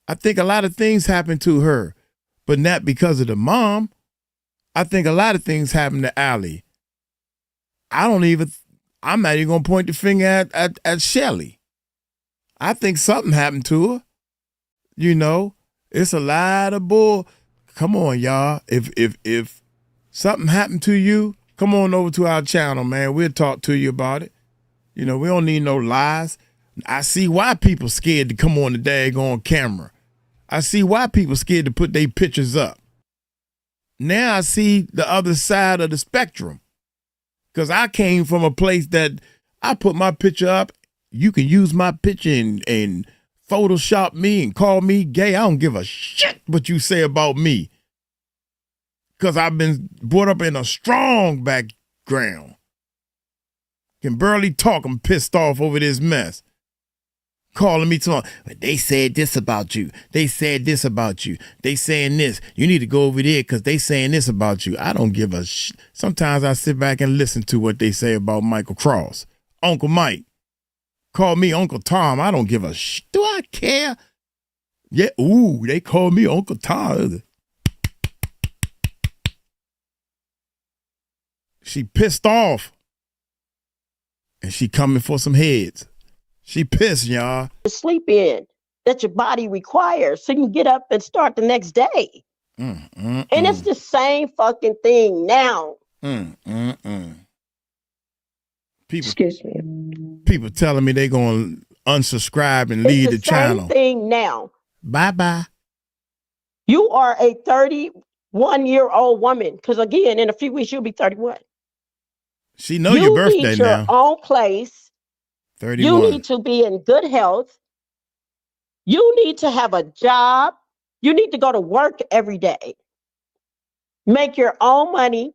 S5: I think a lot of things happened to her, but not because of the mom. I think a lot of things happened to Allie. I'm not even going to point the finger at Shelly. I think something happened to her. You know, it's a lot of bull. Come on, y'all. If something happened to you, come on over to our channel, man. We'll talk to you about it. You know, we don't need no lies. I see why people scared to come on the daggone camera. I see why people scared to put their pictures up. Now I see the other side of the spectrum. Because I came from a place that I put my picture up. You can use my picture and Photoshop me and call me gay. I don't give a shit what you say about me. Because I've been brought up in a strong background. Can barely talk. I'm pissed off over this mess. Calling me tomorrow. But they said this about you. They said this about you. They saying this. You need to go over there because they saying this about you. I don't give a shit. Sometimes I sit back and listen to what they say about Michael Cross. Uncle Mike. Call me Uncle Tom. I don't give a shit. Do I care? Yeah, ooh, they call me Uncle Tom. She pissed off. And she coming for some heads. She pissed, y'all.
S4: Sleep in that your body requires so you can get up and start the next day. And it's the same fucking thing now. Excuse me.
S5: People telling me they going to unsubscribe and leave the channel.
S4: It's the same thing now.
S5: Bye-bye.
S4: You are a 31-year-old woman. Because again, in a few weeks, you'll be 31.
S5: She know your birthday now.
S4: You need your own place.
S5: 31.
S4: You need to be in good health. You need to have a job. You need to go to work every day. Make your own money.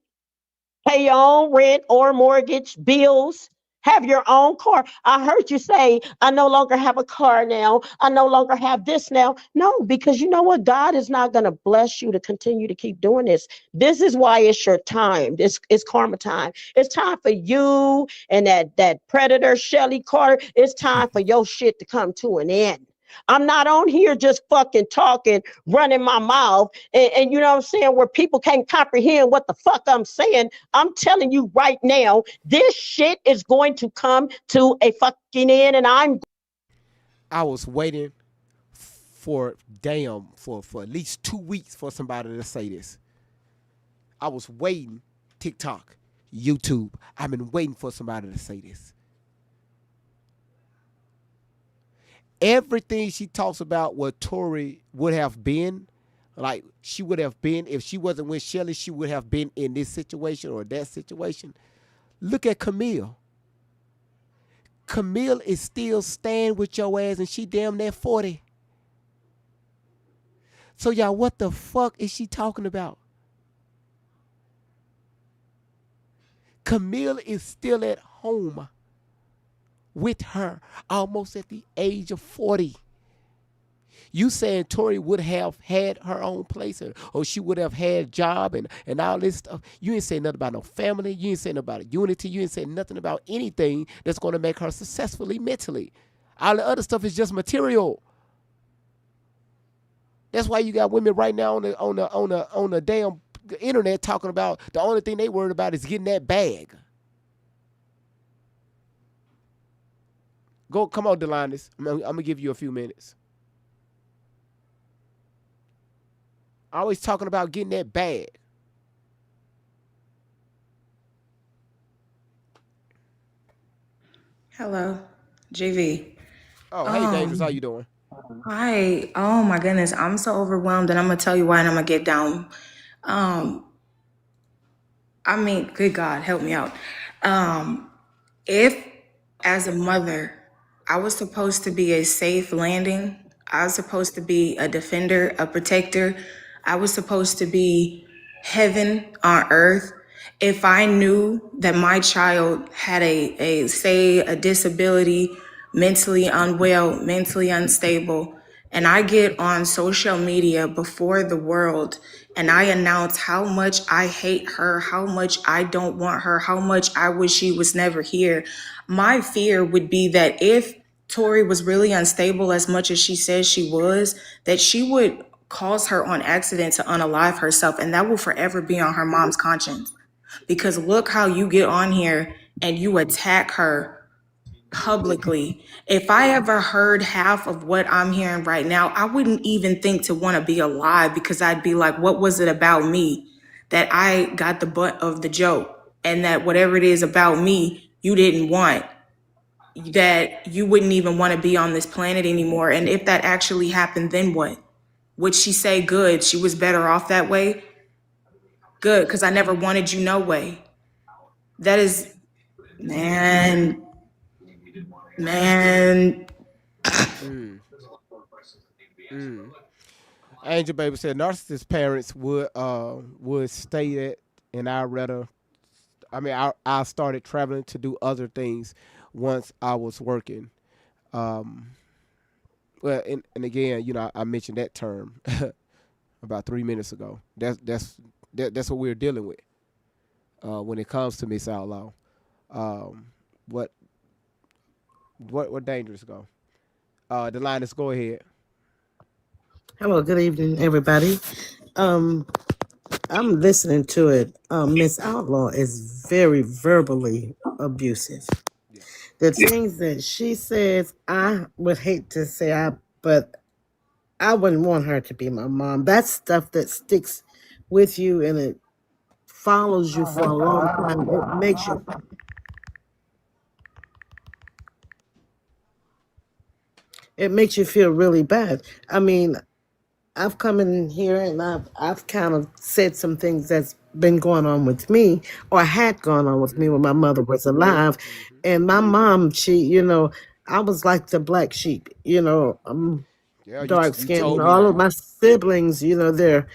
S4: Pay your own rent or mortgage, bills. Have your own car. I heard you say, I no longer have a car now. I no longer have this now. No, because you know what? God is not going to bless you to continue to keep doing this. This is why it's your time. It's karma time. It's time for you and that predator, Shelly Carter. It's time for your shit to come to an end. I'm not on here just fucking talking, running my mouth, and you know what I'm saying, where people can't comprehend what the fuck I'm saying. I'm telling you right now, this shit is going to come to a fucking end, and
S2: I was waiting for at least 2 weeks for somebody to say this. I was waiting, TikTok, YouTube. I've been waiting for somebody to say this. Everything she talks about what Tory would have been Like she would have been if she wasn't with Shelly, she would have been in this situation or that situation. Look at Camille. Camille is still staying with your ass and she damn near 40. So y'all, what the fuck is she talking about? Camille is still at home with her almost at the age of 40. You saying Tori would have had her own place or she would have had a job and all this stuff. You ain't saying nothing about no family. You ain't saying nothing about unity. You ain't saying nothing about anything that's going to make her successfully mentally. All the other stuff is just material. That's why you got women right now on the damn internet talking about the only thing they worried about is getting that bag. Go, come on, Delindis. I'm gonna give you a few minutes. Always talking about getting that bag.
S13: Hello, JV.
S2: Oh, hey, Dangerous, how you doing?
S13: Hi. Oh my goodness, I'm so overwhelmed, and I'm gonna tell you why, and I'm gonna get down. Um, I mean, good God, help me out. If, as a mother, I was supposed to be a safe landing, I was supposed to be a defender, a protector, I was supposed to be heaven on earth. If I knew that my child had a disability, mentally unwell, mentally unstable, and I get on social media before the world and I announce how much I hate her, how much I don't want her, how much I wish she was never here, my fear would be that if Tori was really unstable as much as she says she was, that she would cause her on accident to unalive herself, and that will forever be on her mom's conscience. Because look how you get on here and you attack her publicly. If I ever heard half of what I'm hearing right now, I wouldn't even think to want to be alive, because I'd be like, what was it about me that I got the butt of the joke, and that whatever it is about me you didn't want, that you wouldn't even want to be on this planet anymore? And if that actually happened, then what? Would she say, good, she was better off that way? Good, because I never wanted you no way. That is, man.
S2: Angel Baby said narcissist parents would stay at, and I started traveling to do other things once I was working. Well, and again, I mentioned that term about 3 minutes ago. That's what we're dealing with when it comes to Miss Outlaw. What dangerous go? The line is go ahead.
S14: Hello, good evening, everybody. I'm listening to it. Miss Outlaw is very verbally abusive.
S2: Yeah.
S14: The things that she says, I would hate to say but I wouldn't want her to be my mom. That's stuff that sticks with you and it follows you for a long time. It makes you feel really bad. I mean, I've come in here and I've kind of said some things that's been going on with me or had gone on with me when my mother was alive. And my mom, I was like the black sheep, I'm dark
S2: You
S14: skinned.
S2: told me
S14: All of
S2: that.
S14: my siblings, they're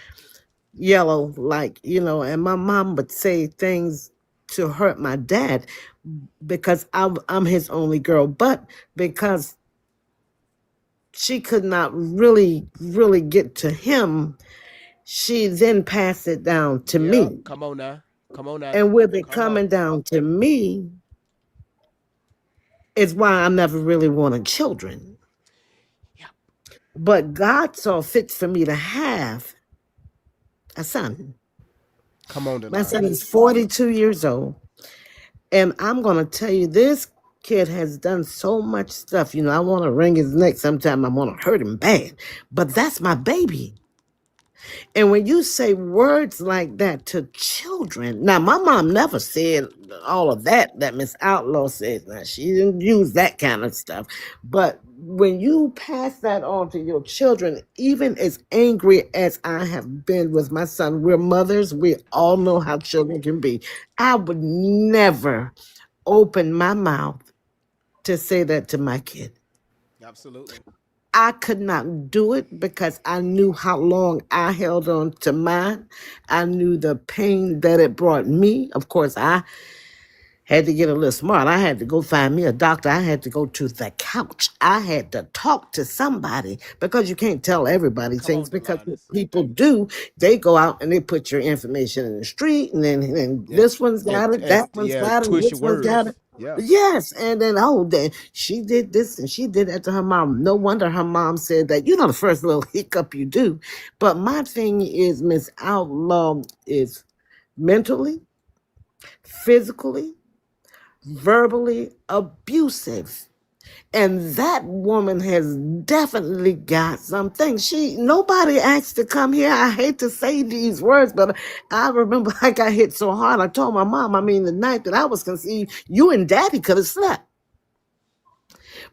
S14: yellow, and my mom would say things to hurt my dad because I'm his only girl, but because she could not really, really get to him, she then passed it down to me.
S2: Come on now.
S14: And with it coming down to me is why I never really wanted children.
S2: Yeah.
S14: But God saw fit for me to have a son.
S2: Come on,
S14: My son is 42 years old. And I'm going to tell you, this kid has done so much stuff. I want to wring his neck sometime. I want to hurt him bad. But that's my baby. And when you say words like that to children, now my mom never said all of that Miss Outlaw said. Now she didn't use that kind of stuff. But when you pass that on to your children, even as angry as I have been with my son, we're mothers, we all know how children can be. I would never open my mouth to say that to my kid.
S2: Absolutely.
S14: I could not do it because I knew how long I held on to mine. I knew the pain that it brought me. Of course, I had to get a little smart. I had to go find me a doctor. I had to go to the couch. I had to talk to somebody because you can't tell everybody
S2: Come
S14: things
S2: on,
S14: because what
S2: Delilahs.
S14: people do, they go out and they put your information in the street and then and
S2: Yeah,
S14: this one's got it, that one's
S2: yeah.
S14: got it,
S2: Twist your
S14: this one's got it.
S2: words. Yeah.
S14: Yes, and then oh, then she did this and she did that to her mom. No wonder her mom said that. You know, the first little hiccup you do. But my thing is, Miss Outlaw is mentally, physically, verbally abusive. And that woman has definitely got something. Nobody asked to come here. I hate to say these words, but I remember I got hit so hard. I told my mom, I mean, the night that I was conceived, you and daddy could have slept.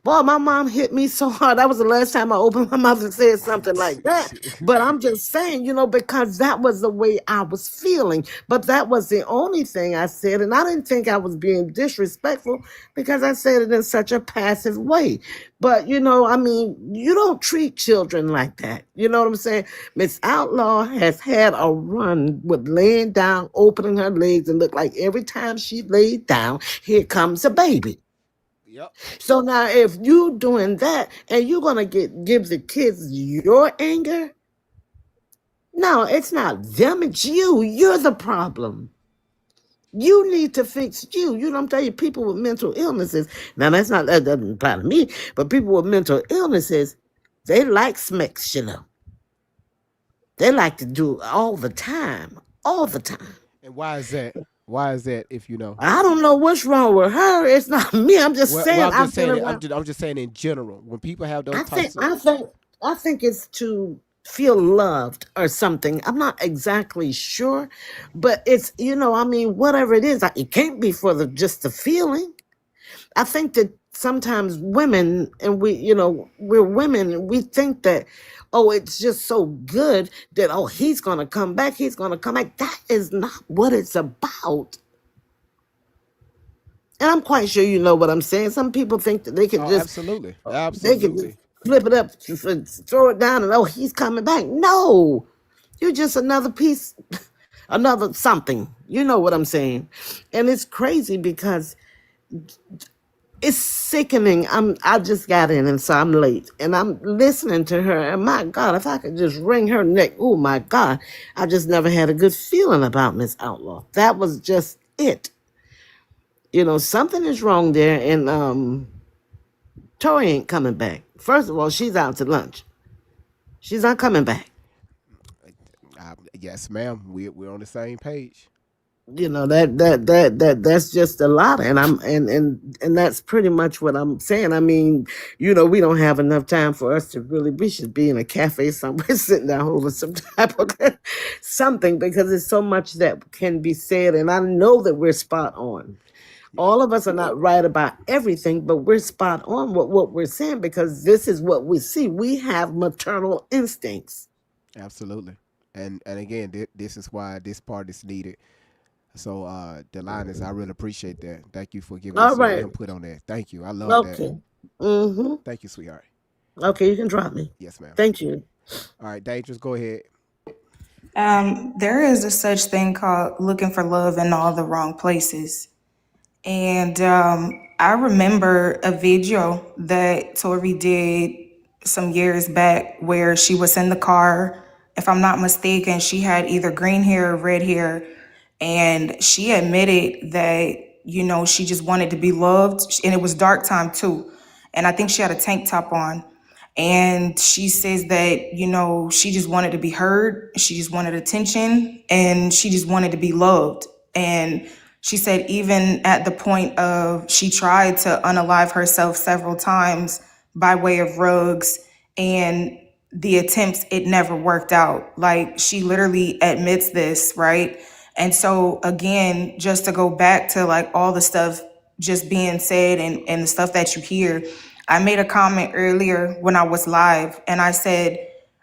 S14: Boy, my mom hit me so hard. That was the last time I opened my mouth and said something like that. But I'm just saying, because that was the way I was feeling. But that was the only thing I said. And I didn't think I was being disrespectful because I said it in such a passive way. But, I mean, you don't treat children like that. You know what I'm saying? Miss Outlaw has had a run with laying down, opening her legs, and look like every time she laid down, here comes a baby.
S2: Yep.
S14: So now if you doing that and you're gonna give the kids your anger, no, it's not them, it's you. You're the problem. You need to fix you. You know what I'm telling you, people with mental illnesses. Now that doesn't apply to me, but people with mental illnesses, they like smacks, They like to do it all the time. All the time.
S2: And why is that? Why is that? If you know.
S14: I don't know what's wrong with her. It's not me. I'm just
S2: Well,
S14: saying
S2: I'm just
S14: I've been
S2: saying.
S14: around.
S2: I'm just saying in general. When people have those
S14: I think
S2: types of.
S14: I think I think it's to feel loved or something. I'm not exactly sure, but it's I mean whatever it is, it can't be for just the feeling. I think that sometimes women and we're women and we think that it's just so good that he's gonna come back, he's gonna come back. That is not what it's about. And I'm quite sure you know what I'm saying. Some people think that they could
S2: Oh,
S14: just
S2: absolutely,
S14: they could just
S2: absolutely.
S14: flip it up, throw it down, and he's coming back. No, you're just another piece, another something. You know what I'm saying? And it's crazy because it's sickening. I just got in, and so I'm late, and I'm listening to her. And my God, if I could just wring her neck, oh my God, I just never had a good feeling about Miss Outlaw. That was just it. Something is wrong there, and Tori ain't coming back. First of all, she's out to lunch. She's not coming back.
S2: Yes, ma'am. We're on the same page.
S14: That's just a lot, and and that's pretty much what I'm saying. I mean, we don't have enough time for us to really. We should be in a cafe somewhere, sitting down over some type of something because there's so much that can be said, and I know that we're spot on. All of us are not right about everything, but we're spot on with what we're saying because this is what we see. We have maternal instincts.
S2: Absolutely. And again, this is why this part is needed. So, Delilahs, I really appreciate that. Thank you for giving
S14: All
S2: us your
S14: right.
S2: input on that. Thank you. I love that.
S14: Okay. Mm-hmm.
S2: Thank you, sweetheart.
S14: Okay, you can drop me.
S2: Yes, ma'am.
S14: Thank you.
S2: All right, Dangerous, go ahead.
S13: There is a such thing called looking for love in all the wrong places. And I remember a video that Tori did some years back where she was in the car. If I'm not mistaken, she had either green hair or red hair. And she admitted that, she just wanted to be loved. And it was dark time too. And I think she had a tank top on. And she says that, she just wanted to be heard. She just wanted attention and she just wanted to be loved. And she said, even at the point of she tried to unalive herself several times by way of rugs and the attempts, it never worked out. Like she literally admits this, right? And so again, just to go back to like all the stuff just being said and the stuff that you hear, I made a comment earlier when I was live, and I said,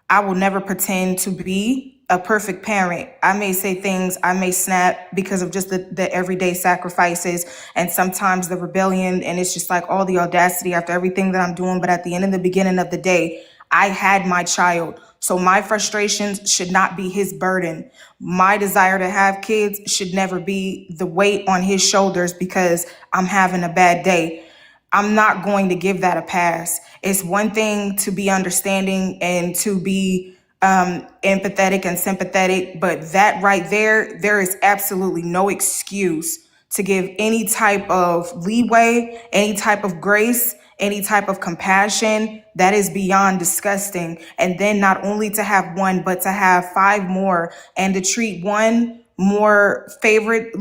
S13: I will never pretend to be a perfect parent. I may say things, I may snap because of just the everyday sacrifices and sometimes the rebellion. And it's just like all the audacity after everything that I'm doing. But at the end of the beginning of the day, I had my child. So my frustrations should not be his burden. My desire to have kids should never be the weight on his shoulders because I'm having a bad day. I'm not going to give that a pass. It's one thing to be understanding and to be empathetic and sympathetic, but that right there is absolutely no excuse to give any type of leeway, any type of grace, any type of compassion. That is beyond disgusting. And then not only to have one, but to have five more and to treat one more favorite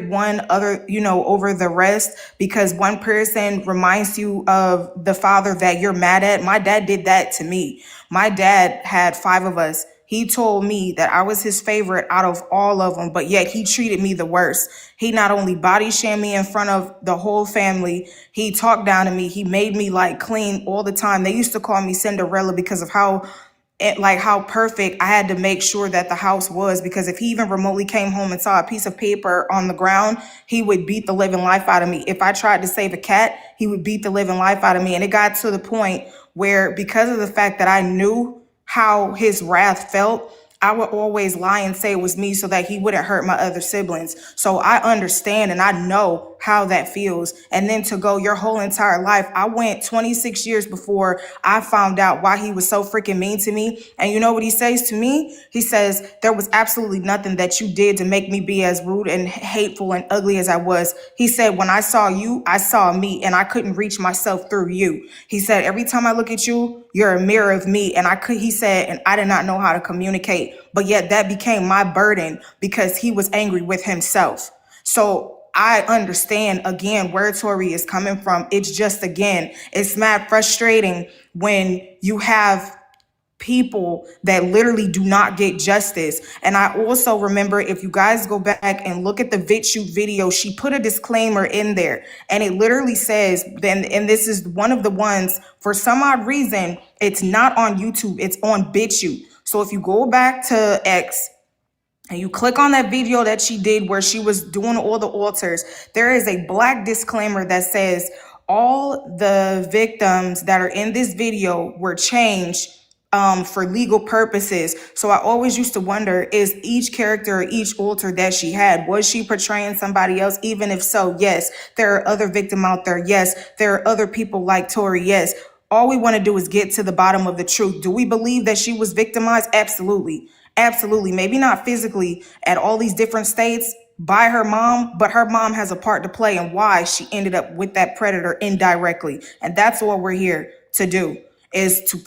S13: one other, over the rest because one person reminds you of the father that you're mad at. My dad did that to me. My dad had five of us. He told me that I was his favorite out of all of them, but yet he treated me the worst. He not only body shamed me in front of the whole family, he talked down to me. He made me like clean all the time. They used to call me Cinderella because of how perfect I had to make sure that the house was, because if he even remotely came home and saw a piece of paper on the ground, he would beat the living life out of me. If I tried to save a cat, he would beat the living life out of me. And it got to the point where, because of the fact that I knew how his wrath felt, I would always lie and say it was me so that he wouldn't hurt my other siblings. So I understand and I know how that feels. And then to go your whole entire life, I went 26 years before I found out why he was so freaking mean to me. And you know what he says to me? He says, there was absolutely nothing that you did to make me be as rude and hateful and ugly as I was. He said, when I saw you, I saw me and I couldn't reach myself through you. He said, every time I look at you, you're a mirror of me. And he said, and I did not know how to communicate, but yet that became my burden because he was angry with himself. So I understand again where Tori is coming from. It's just, again, it's mad frustrating when you have people that literally do not get justice. And I also remember, if you guys go back and look at the VidShoot video, she put a disclaimer in there and it literally says, and this is one of the ones, for some odd reason, it's not on YouTube, it's on VidShoot. So if you go back to X and you click on that video that she did where she was doing all the altars, there is a black disclaimer that says all the victims that are in this video were changed for legal purposes. So I always used to wonder, is each character or each altar that she had, was she portraying somebody else? Even if so, yes, there are other victims out there. Yes, there are other people like Tori. Yes. All we want to do is get to the bottom of the truth. Do we believe that she was victimized? Absolutely. Absolutely. Maybe not physically at all these different states by her mom, but her mom has a part to play in why she ended up with that predator indirectly. And that's what we're here to do, is to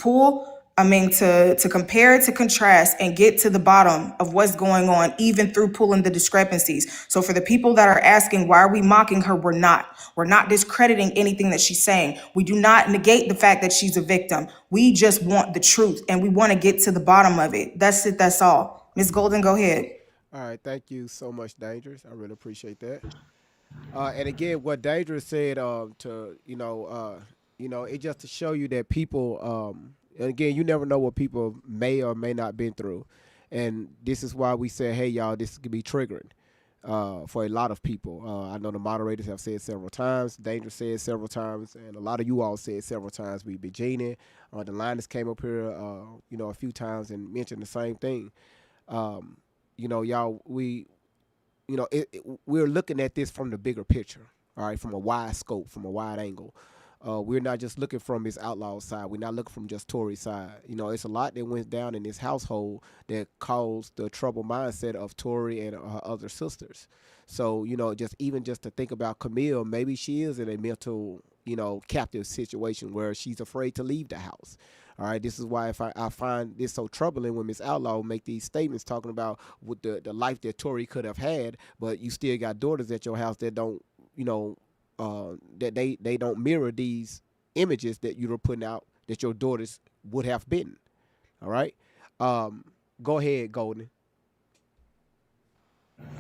S13: to compare, to contrast, and get to the bottom of what's going on, even through pulling the discrepancies. So for the people that are asking, why are we mocking her? We're not. We're not discrediting anything that she's saying. We do not negate the fact that she's a victim. We just want the truth and we want to get to the bottom of it. That's it. That's all. Ms. Golden, go ahead.
S2: All right, thank you so much, Dangerous. I really appreciate that. And again, what Dangerous said, it just to show you that people, and again, you never know what people may or may not been through, and this is why we say, hey, y'all, this could be triggering for a lot of people. I know the moderators have said several times, Dangerous said several times, and a lot of you all said several times. We be Gina, the Linus came up here, a few times and mentioned the same thing. Y'all, we're looking at this from the bigger picture, all right, from a wide scope, from a wide angle. We're not just looking from his outlaw side. We're not looking from just Tory's side. It's a lot that went down in this household that caused the troubled mindset of Tory and her other sisters. So, just to think about Camille, maybe she is in a mental, captive situation where she's afraid to leave the house. All right, this is why I find this so troubling when Miss Outlaw make these statements talking about what the life that Tory could have had, but you still got daughters at your house that don't, that they don't mirror these images that you're putting out that your daughters would have been. All right, go ahead, Golden.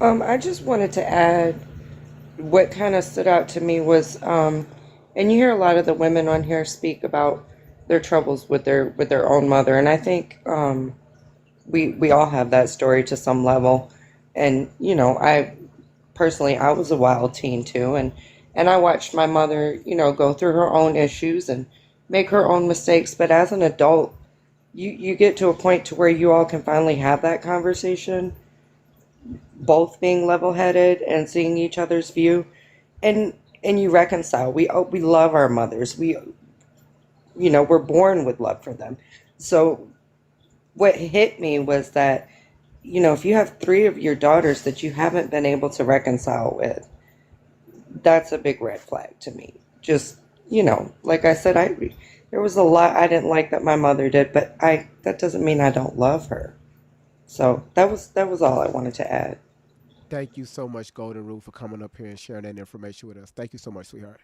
S15: I just wanted to add what kind of stood out to me was And you hear a lot of the women on here speak about their troubles with their own mother, and I think we all have that story to some level. And I personally, I was a wild teen too, and I watched my mother, go through her own issues and make her own mistakes. But as an adult, you get to a point to where you all can finally have that conversation, both being level-headed and seeing each other's view, and you reconcile. We love our mothers. We're born with love for them. So what hit me was that, if you have three of your daughters that you haven't been able to reconcile with, that's a big red flag to me. Just, like I said, there was a lot I didn't like that my mother did, but that doesn't mean I don't love her. So that was all I wanted to add.
S2: Thank you so much, Golden Rule, for coming up here and sharing that information with us. Thank you so much, sweetheart.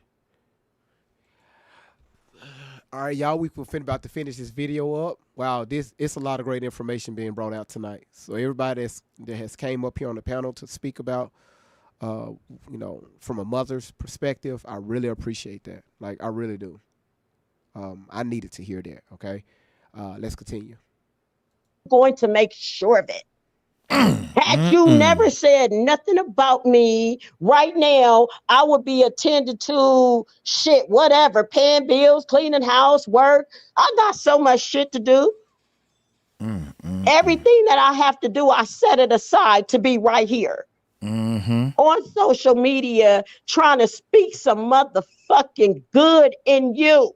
S2: All right, y'all, we finna about to finish this video up. Wow, it's a lot of great information being brought out tonight. So everybody that has came up here on the panel to speak about, from a mother's perspective, I really appreciate that. Like, I really do. I needed to hear that. Okay, let's continue.
S4: Going to make sure of it. Had you never said nothing about me right now, I would be attended to shit, whatever, paying bills, cleaning house, work. I got so much shit to do. Everything that I have to do, I set it aside to be right here on social media trying to speak some motherfucking good in you.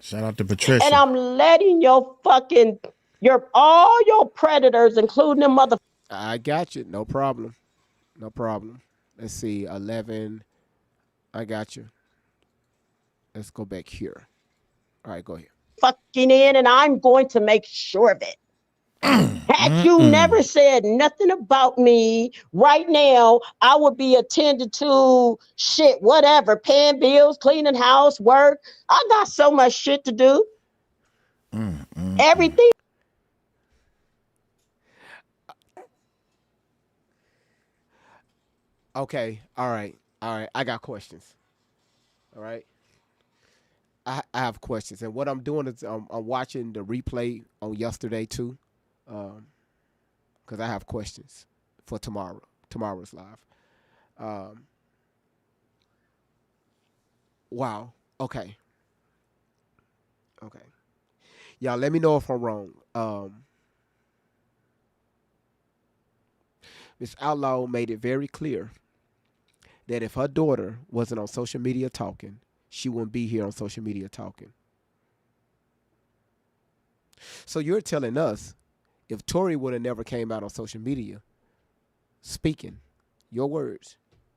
S5: Shout out to Patricia.
S4: And I'm letting all your predators, including them motherfuckers.
S2: I got you. No problem. No problem. Let's see. 11. I got you. Let's go back here. All right, go ahead.
S4: Fucking in, and I'm going to make sure of it. Had you never said nothing about me right now, I would be attended to shit, whatever, paying bills, cleaning house, work. I got so much shit to do. Everything.
S2: Okay. All right. I got questions. All right. I have questions, and what I'm doing is I'm watching the replay on yesterday too, because I have questions for tomorrow's live. Wow. Okay. Y'all, let me know if I'm wrong. Miss Outlaw made it very clear that if her daughter wasn't on social media talking, she wouldn't be here on social media talking. So you're telling us if Tori would have never came out on social media speaking your words,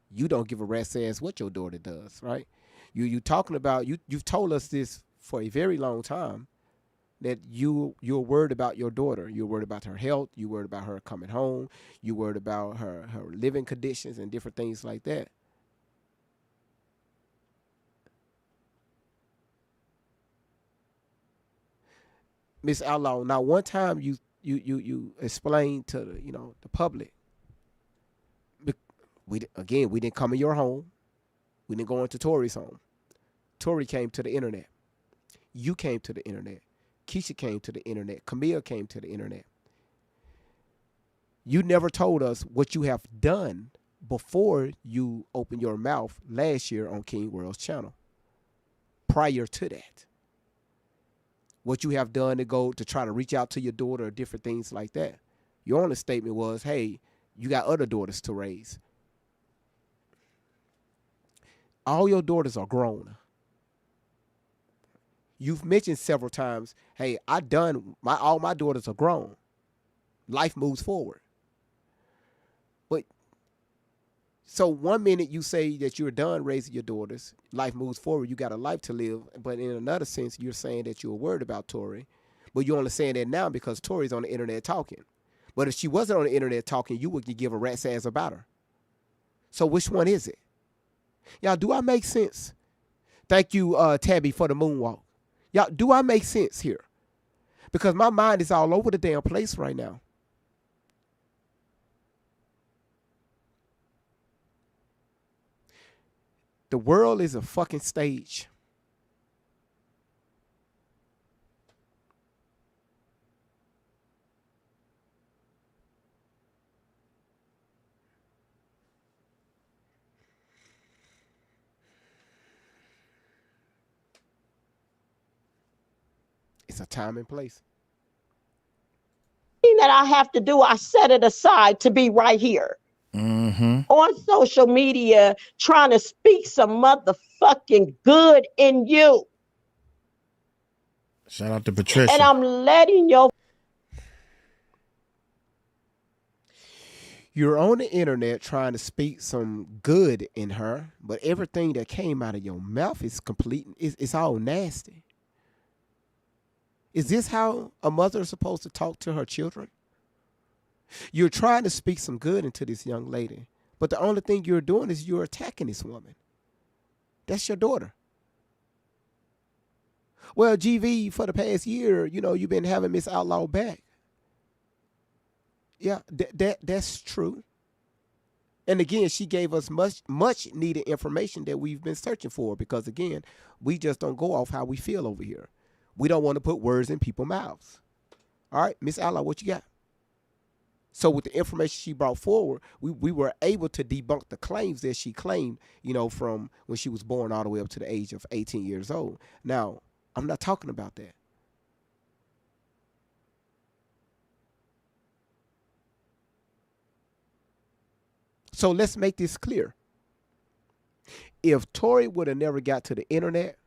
S2: you don't give a rat's ass what your daughter does, right? You talking about you've told us this for a very long time, that you're worried about your daughter. You're worried about her health. You're worried about her coming home. You're worried about her living conditions and different things like that. Miss Outlaw, now one time you explained to the public. We didn't come in your home. We didn't go into Tori's home. Tori came to the internet. You came to the internet. Keisha came to the internet. Camille came to the internet. You never told us what you have done before you opened your mouth last year on King World's channel. Prior to that, what you have done to try to reach out to your daughter or different things like that. Your only statement was, hey, you got other daughters to raise. All your daughters are grown. You've mentioned several times, hey, all my daughters are grown. Life moves forward. But so one minute you say that you're done raising your daughters, life moves forward, you got a life to live. But in another sense, you're saying that you're worried about Tori. But you're only saying that now because Tori's on the internet talking. But if she wasn't on the internet talking, you wouldn't give a rat's ass about her. So which one is it? Y'all, do I make sense? Thank you, Tabby, for the moonwalk. Y'all, do I make sense here? Because my mind is all over the damn place right now. The world is a fucking stage. It's a time and place.
S4: That I have to do, I set it aside to be right here on social media trying to speak some motherfucking good in you.
S5: Shout out to Patricia.
S4: And I'm letting
S2: You're on the internet trying to speak some good in her, but everything that came out of your mouth is complete. It's all nasty. Is this how a mother is supposed to talk to her children? You're trying to speak some good into this young lady, but the only thing you're doing is you're attacking this woman. That's your daughter. Well, GV, for the past year, you've been having Miss Outlaw back. Yeah, that's true. And again, she gave us much needed information that we've been searching for, because again, we just don't go off how we feel over here. We don't want to put words in people's mouths. All right, Miss Outlaw, what you got? So with the information she brought forward, we were able to debunk the claims that she claimed, from when she was born all the way up to the age of 18 years old. Now, I'm not talking about that. So let's make this clear. If Tori would have never got to the internet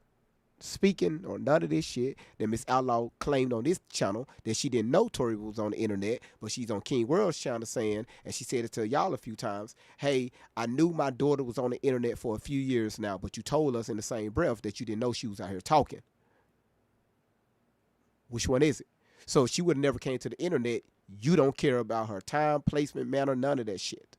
S2: speaking or none of this shit that Miss Outlaw claimed on this channel, that she didn't know Tori was on the internet, but she's on King World's channel saying, and she said it to y'all a few times, hey, I knew my daughter was on the internet for a few years now, but you told us in the same breath that you didn't know she was out here talking. Which one is it? So if she would have never came to the internet, you don't care about her time, placement, manner, none of that shit.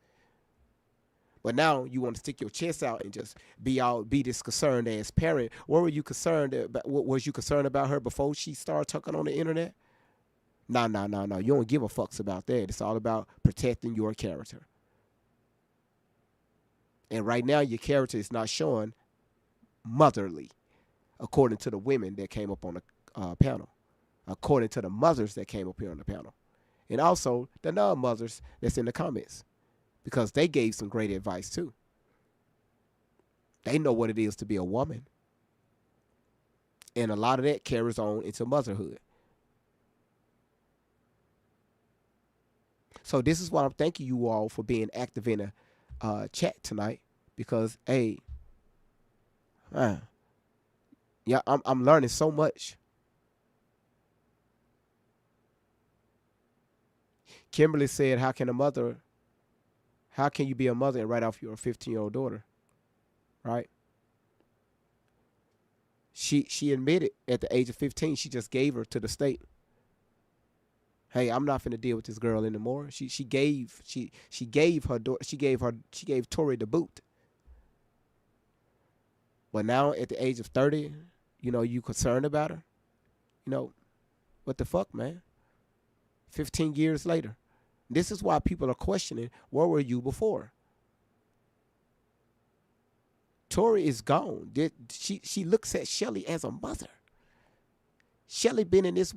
S2: But now you want to stick your chest out and just be this concerned ass parent. What were you concerned about? What was you concerned about her before she started talking on the internet? No. You don't give a fucks about that. It's all about protecting your character. And right now your character is not showing motherly, according to the women that came up on the panel, according to the mothers that came up here on the panel, and also the non-mothers that's in the comments. Because they gave some great advice too. They know what it is to be a woman. And a lot of that carries on into motherhood. So this is why I'm thanking you all for being active in a chat tonight. Because, hey, yeah, I'm learning so much. Kimberly said, how can you be a mother and write off your 15-year-old daughter, right? She admitted at the age of 15 she just gave her to the state. Hey, I'm not finna deal with this girl anymore. She gave Tori the boot. But now at the age of 30, you concerned about her? What the fuck, man? 15 years later. This is why people are questioning, where were you before? Tori is gone. She looks at Shelly as a mother. Shelly been in this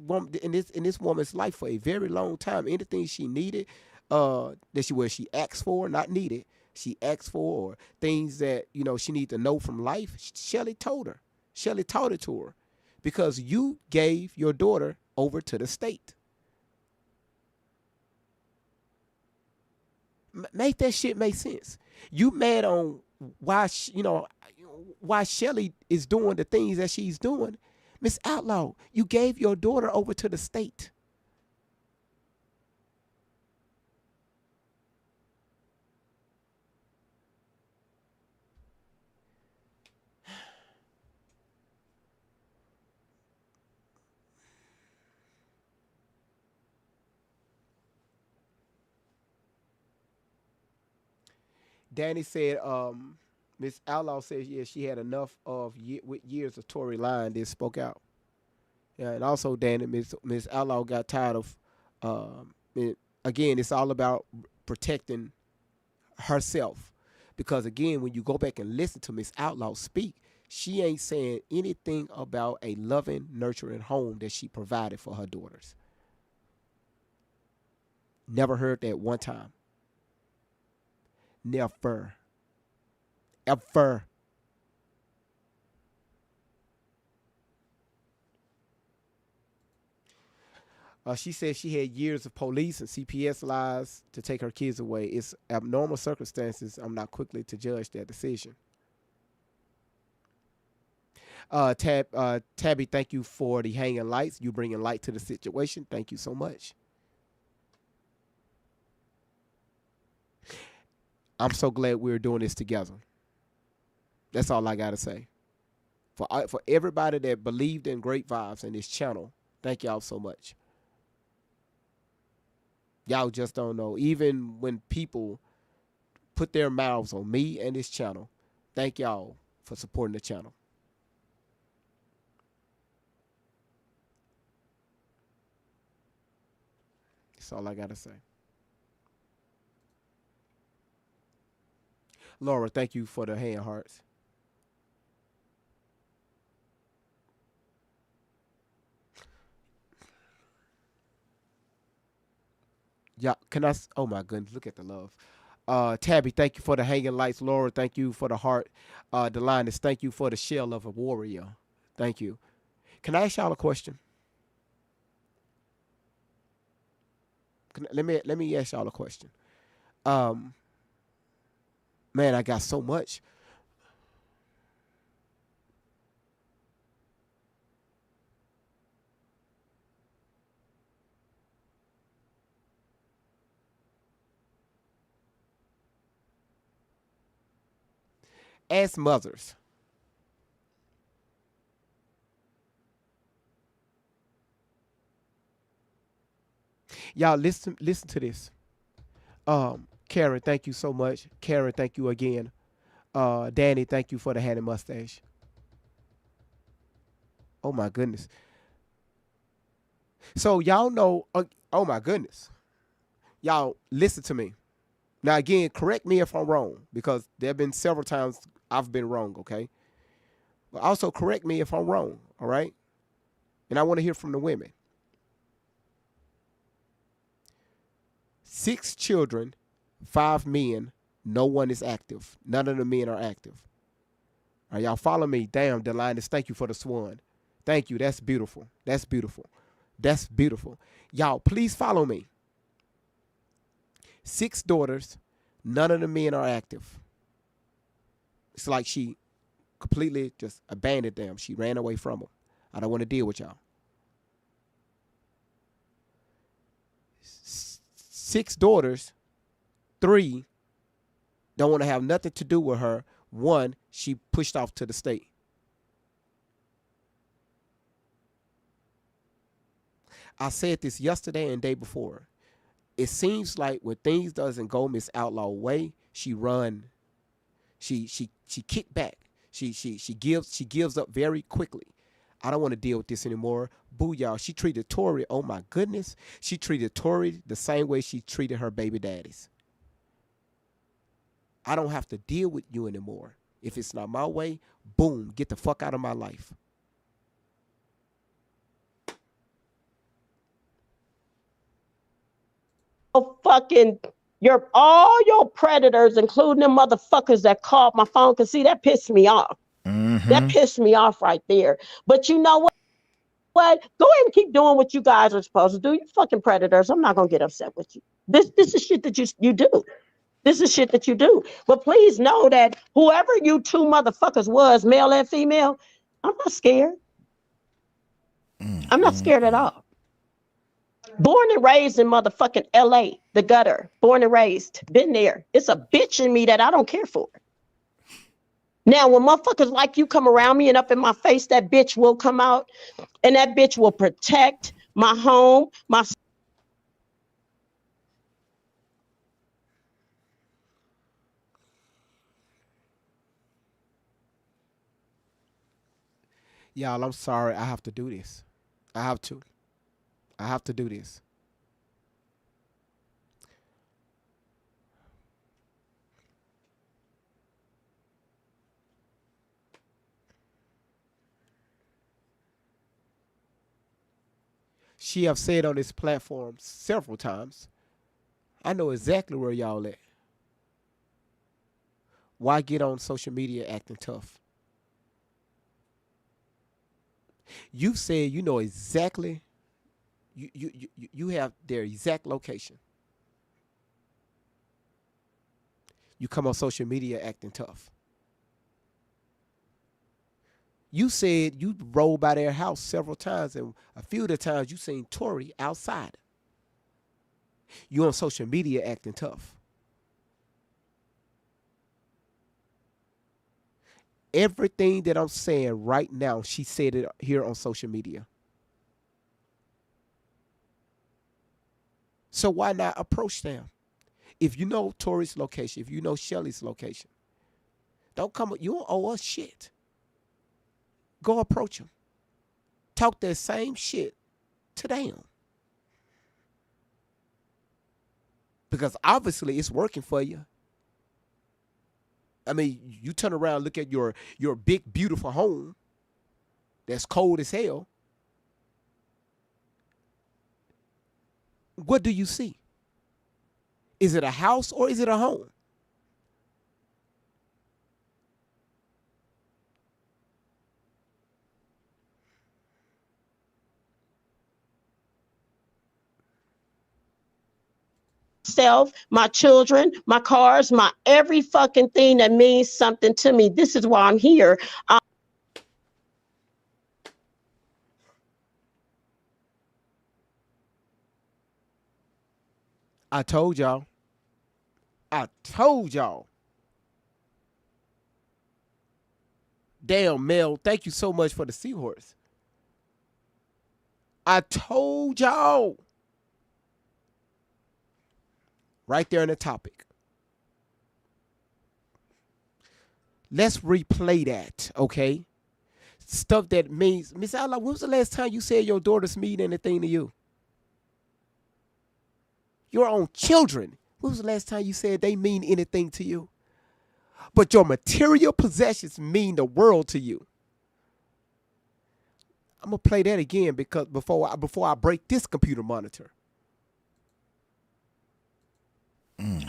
S2: woman's life for a very long time. Anything she needed, she asked for, not needed, she asked for, or things that she need to know from life, Shelly told her. Shelly taught it to her, because you gave your daughter over to the state. Make that shit make sense. You mad on why Shelly is doing the things that she's doing. Miss Outlaw, you gave your daughter over to the state. Danny said, Miss Outlaw says, yeah, she had enough of years of Tory lying that spoke out. Yeah, and also, Danny, Miss Outlaw got tired of, again, it's all about protecting herself, Because again, when you go back and listen to Miss Outlaw speak, she ain't saying anything about a loving, nurturing home that she provided for her daughters. Never heard that one time. Never. Ever. She said she had years of police and CPS lies to take her kids away. It's abnormal circumstances. I'm not quickly to judge that decision. Tabby, thank you for the hanging lights. You bringing light to the situation. Thank you so much. I'm so glad we're doing this together. That's all I gotta say. For everybody that believed in Great Vibes and this channel, thank y'all so much. Y'all just don't know. Even when people put their mouths on me and this channel, thank y'all for supporting the channel. That's all I gotta say. Laura, thank you for the hand hearts. Yeah, can I? Oh my goodness, look at the love. Tabby, thank you for the hanging lights. Laura, thank you for the heart. Delinus, thank you for the shell of a warrior. Thank you. Can I ask y'all a question? Let me ask y'all a question. Um, Man, I got so much. As mothers, y'all listen to this. Karen, thank you so much. Karen, thank you again. Danny, thank you for the hat and mustache. Oh my goodness. So y'all know. Oh my goodness. Y'all listen to me. Now again, correct me if I'm wrong because there have been several times I've been wrong. Okay, but also correct me if I'm wrong. All right, and I want to hear from the women. 6 children, 5 men. No one is active. None of the men are active. All right, y'all follow me. Damn, Delinus, thank you for the swan. Thank you. That's beautiful. That's beautiful. That's beautiful. Y'all, please follow me. 6 daughters. None of the men are active. It's like she completely just abandoned them. She ran away from them. I don't want to deal with y'all. 6 daughters. 3 don't want to have nothing to do with her. 1 she pushed off to the state. I said this yesterday and day before. It seems like when things doesn't go Miss Outlaw way, she run. She kick back. She gives up very quickly. I don't want to deal with this anymore. Boo y'all. She treated Tori. Oh my goodness. She treated Tori the same way she treated her baby daddies. I don't have to deal with you anymore. If it's not my way, boom, get the fuck out of my life.
S4: Fucking all your predators, including them motherfuckers that called my phone, cause see that pissed me off. That pissed me off right there. But you know what? Go ahead and keep doing what you guys are supposed to do. You fucking predators. I'm not gonna get upset with you. This is shit that you do. This is shit that you do. But please know that whoever you 2 motherfuckers was, male and female, I'm not scared. I'm not scared at all. Born and raised in motherfucking LA, the gutter. Born and raised, been there. It's a bitch in me that I don't care for. Now, when motherfuckers like you come around me and up in my face, that bitch will come out and that bitch will protect my home, my.
S2: Y'all, I'm sorry. I have to do this. I have to. I have to do this. She have said on this platform several times, I know exactly where y'all at. Why get on social media acting tough? You said you know exactly, you have their exact location. You come on social media acting tough. You said you rolled by their house several times, and a few of the times you seen Tori outside. You on social media acting tough. Everything that I'm saying right now, she said it here on social media. So why not approach them? If you know Tori's location, if you know Shelly's location, don't come. You don't owe us shit. Go approach them. Talk that same shit to them. Because obviously it's working for you. I mean, you turn around, look at your big, beautiful home that's cold as hell. What do you see? Is it a house or is it a home?
S4: Self, my children, my cars, my every fucking thing that means something to me. This is why I'm here.
S2: I told y'all. I told y'all. Damn, Mel, thank you so much for the seahorse. I told y'all. Right there in the topic. Let's replay that, okay? Stuff that means, Miss Outlaw, when was the last time you said your daughters mean anything to you? Your own children. When was the last time you said they mean anything to you? But your material possessions mean the world to you. I'm gonna play that again because before I break this computer monitor.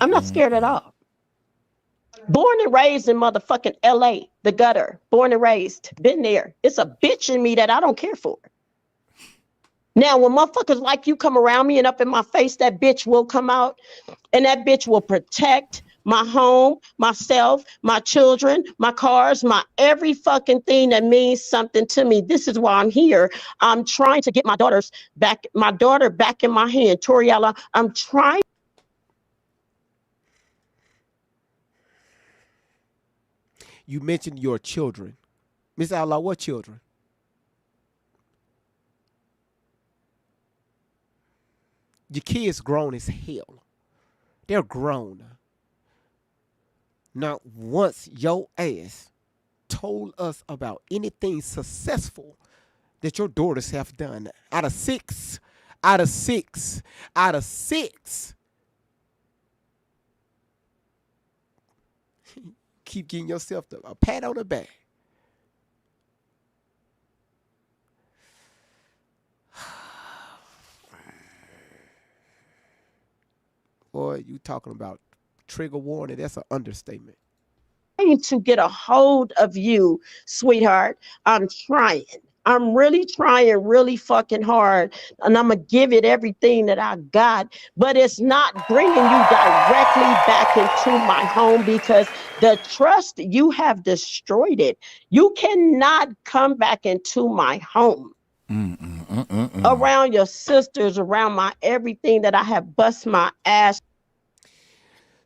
S4: I'm not scared at all. Born and raised in motherfucking LA, the gutter. Born and raised, been there. It's a bitch in me that I don't care for. Now, when motherfuckers like you come around me and up in my face, that bitch will come out and that bitch will protect my home, myself, my children, my cars, my every fucking thing that means something to me. This is why I'm here. I'm trying to get my daughter back in my hand. Toriella, I'm trying.
S2: You mentioned your children. Miss Outlaw, what children? Your kids grown as hell. They're grown. Not once your ass told us about anything successful that your daughters have done. Out of six. Keep getting yourself a pat on the back. Boy, you talking about trigger warning, that's an understatement.
S4: To get a hold of you, sweetheart. I'm trying. I'm really trying really fucking hard. And I'm going to give it everything that I got. But it's not bringing you directly back into my home because the trust, you have destroyed it. You cannot come back into my home. Around your sisters, around my everything that I have bust my ass.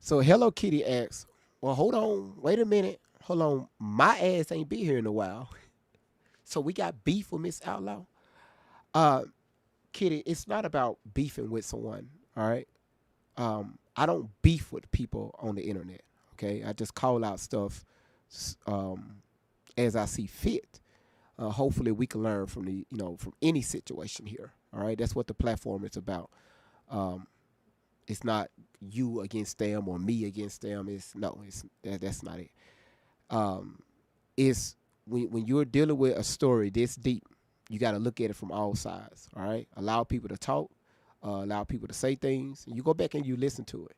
S2: So Hello Kitty asks, well, hold on, wait a minute. Hold on. My ass ain't be here in a while. So we got beef with Miss Outlaw. Kitty, it's not about beefing with someone, all right? I don't beef with people on the internet, okay? I just call out stuff as I see fit. Hopefully we can learn from from any situation here, all right? That's what the platform is about. It's not you against them or me against them. That's not it. It's when you're dealing with a story this deep, You got to look at it from all sides. All right. Allow people to talk. Allow people to say things. And you go back and you listen to it.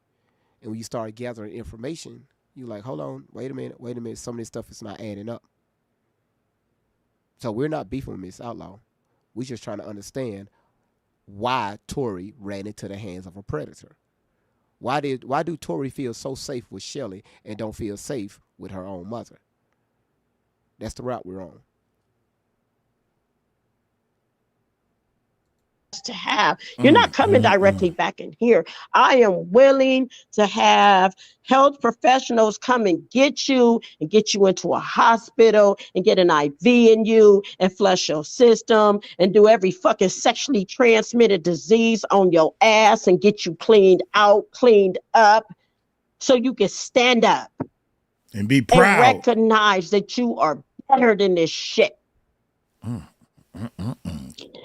S2: And when you start gathering information, you're like, hold on, wait a minute. Some of this stuff is not adding up. So we're not beefing with Miss Outlaw. We're just trying to understand why Tori ran into the hands of a predator. Why do Tori feel so safe with Shelly and don't feel safe with her own mother? That's the route we're on.
S4: To have. You're not coming directly back in here. I am willing to have health professionals come and get you into a hospital and get an IV in you and flush your system and do every fucking sexually transmitted disease on your ass and get you cleaned out, cleaned up so you can stand up
S5: and be proud
S4: and recognize that you are better than this shit.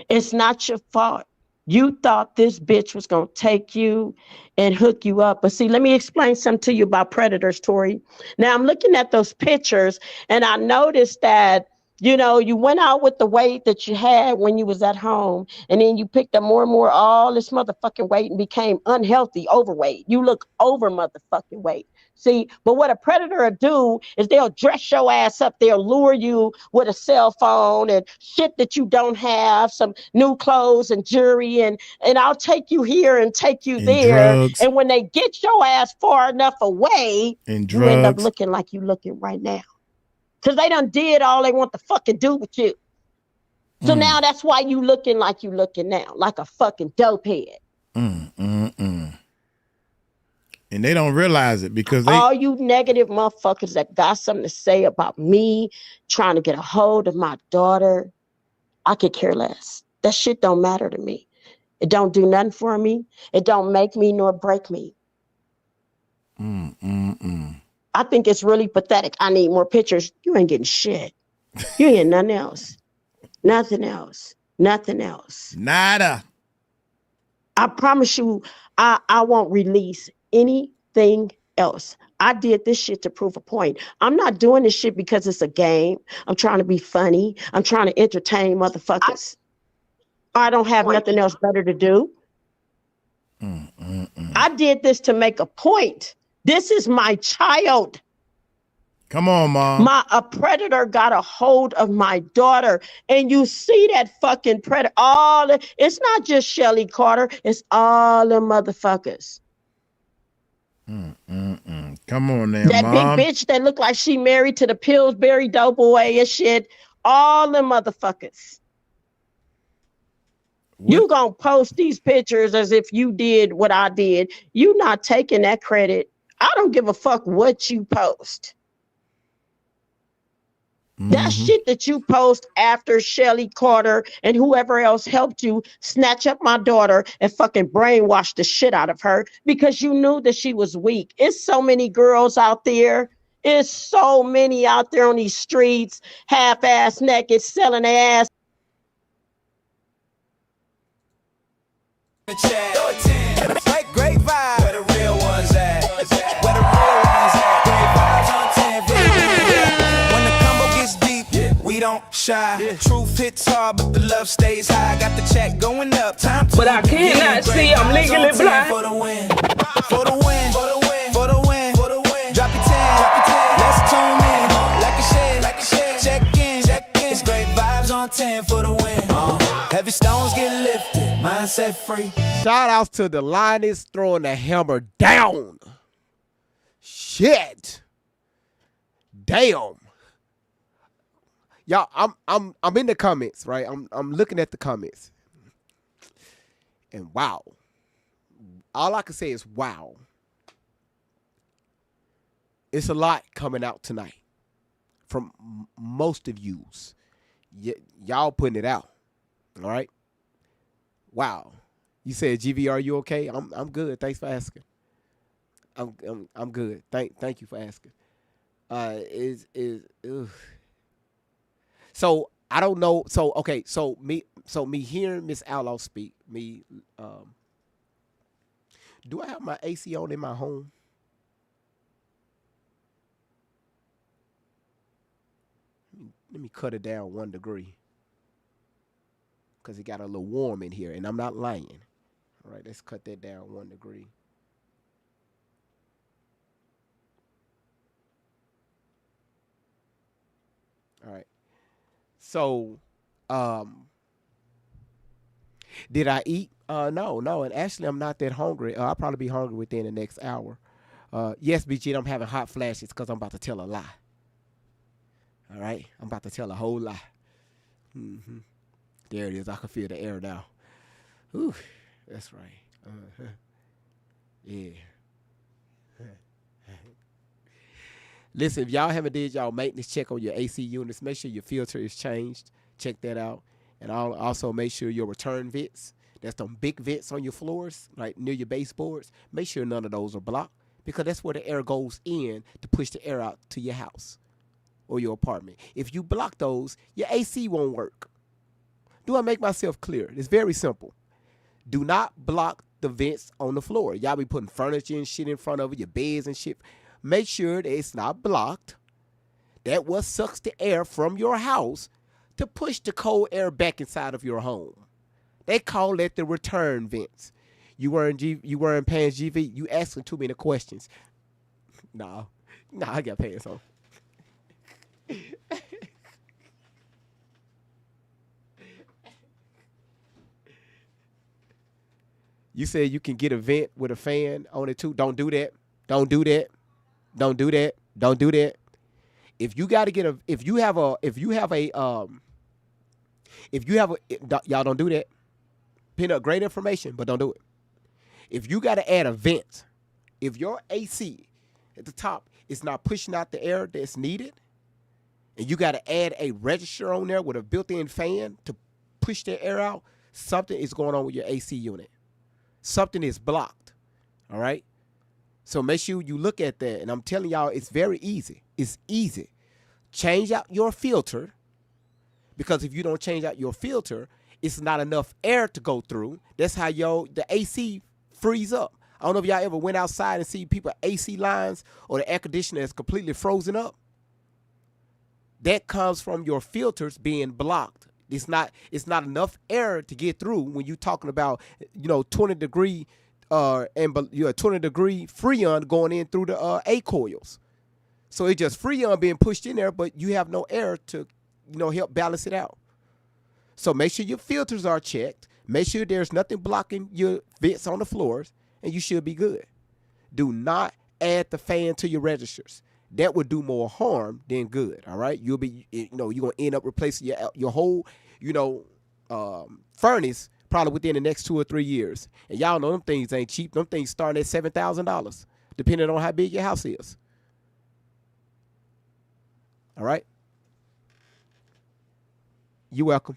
S4: It's not your fault. You thought this bitch was going to take you and hook you up. But see, let me explain something to you about predators, Tori. Now, I'm looking at those pictures, and I noticed that, you know, you went out with the weight that you had when you was at home, and then you picked up more and more all this motherfucking weight and became unhealthy, overweight. You look over motherfucking weight. See, but what a predator will do is they'll dress your ass up. They'll lure you with a cell phone and shit that you don't have, some new clothes and jewelry, and I'll take you here and take you
S5: and
S4: there.
S5: drugs.
S4: And when they get your ass far enough away,
S5: And
S4: you end up
S5: drugs.
S4: looking like you looking right now. Because they done did all they want to fucking do with you. So now that's why you looking like you looking now, like a fucking dope head.
S5: And they don't realize it because
S4: all you negative motherfuckers that got something to say about me trying to get a hold of my daughter, I could care less. That shit don't matter to me. It don't do nothing for me. It don't make me nor break me. I think it's really pathetic. I need more pictures. You ain't getting shit. You ain't getting nothing else. Nothing else. Nothing else.
S5: Nada.
S4: I promise you, I won't release anything else. I did this shit to prove a point. I'm not doing this shit because it's a game. I'm trying to be funny. I'm trying to entertain motherfuckers. I don't have nothing else better to do. I did this to make a point. This is my child.
S5: Come on, Mom.
S4: A predator got a hold of my daughter. And you see that fucking predator. It's not just Shelly Carter. It's all the motherfuckers.
S5: Come on now,
S4: that
S5: Mom.
S4: big bitch that look like she married to the Pillsbury Doughboy and shit. All the motherfuckers. You gonna post these pictures as if you did what I did. You not taking that credit. I don't give a fuck what you post. That shit that you post after Shelly Carter and whoever else helped you snatch up my daughter and fucking brainwash the shit out of her because you knew that she was weak. It's so many girls out there. It's so many out there on these streets, half-ass naked, selling their ass.
S1: Great vibe. Where the real ones at? Where the real ones at? Great vibes on 10 for the win. When the combo gets deep, we don't shy. Truth hits hard, but the love stays high. Got the check going up. Time to
S7: But I cannot see, I'm legally blind.
S1: For the win. For the win. For the win. For the win. For the win. Drop your 10. Let's tune in. Like a share. Check in. It's great vibes on 10 for the win. Heavy stones get lifted. Mindset free.
S2: Shout outs to the Lioness throwing the hammer down. Shit. Damn. Y'all, I'm in the comments, right? I'm looking at the comments. And wow. All I can say is wow. It's a lot coming out tonight from most of yous. Y'all putting it out. All right? Wow. You said, GV, are you okay? I'm good. Thanks for asking. I'm good. Thank you for asking. So I don't know. So okay. So me hearing Miss Outlaw speak. Do I have my AC on in my home? Let me cut it down 1 degree. because it got a little warm in here, and I'm not lying. All right, let's cut that down 1 degree. All right. So, did I eat? No. And actually, I'm not that hungry. I'll probably be hungry within the next hour. Yes, BG, I'm having hot flashes because I'm about to tell a lie. All right, I'm about to tell a whole lie. There it is. I can feel the air now. Ooh, that's right. Yeah. Listen, if y'all haven't did y'all maintenance check on your AC units, make sure your filter is changed. Check that out. And also make sure your return vents, that's them big vents on your floors, like near your baseboards, make sure none of those are blocked, because that's where the air goes in to push the air out to your house or your apartment. If you block those, your AC won't work. Do I make myself clear? It's very simple. Do not block the vents on the floor. Y'all be putting furniture and shit in front of it, your beds and shit. Make sure that it's not blocked. That what sucks the air from your house to push the cold air back inside of your home. They call it the return vents. You wearing pants, GV? You asking too many questions. Nah, I got pants on. You said you can get a vent with a fan on it too. Don't do that. Don't do that. Don't do that. Don't do that. If you got to get y'all don't do that. Pin up great information, but don't do it. If you got to add a vent, if your AC at the top is not pushing out the air that's needed, and you got to add a register on there with a built-in fan to push the air out, something is going on with your AC unit. Something is blocked. All right? So make sure you look at that. And I'm telling y'all, it's very easy. It's easy. Change out your filter, because if you don't change out your filter, it's not enough air to go through. That's how the AC freeze up. I don't know if y'all ever went outside and see people AC lines or the air conditioner is completely frozen up. That comes from your filters being blocked. It's not enough air to get through when you're talking about 20 degree 20 degree freon going in through the A coils. So it's just freon being pushed in there, but you have no air to help balance it out. So make sure your filters are checked. Make sure there's nothing blocking your vents on the floors, and you should be good. Do not add the fan to your registers. That would do more harm than good. All right, you're gonna end up replacing your whole furnace probably within the next 2 or 3 years. And y'all know them things ain't cheap. Them things starting at $7,000, depending on how big your house is. All right. You're welcome.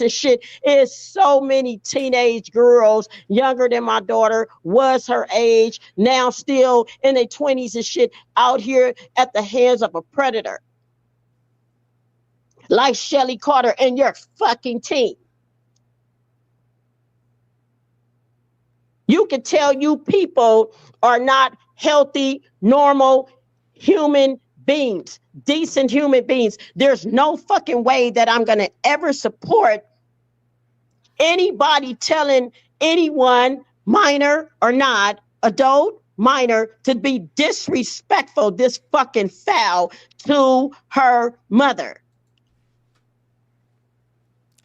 S4: And shit. It's so many teenage girls younger than my daughter, was her age, now still in their 20s and shit, out here at the hands of a predator like Shelly Carter and your fucking team. You can tell you people are not healthy, normal human beings, decent human beings. There's no fucking way that I'm going to ever support anybody telling anyone, minor or not, adult, minor, to be disrespectful, this fucking foul to her mother.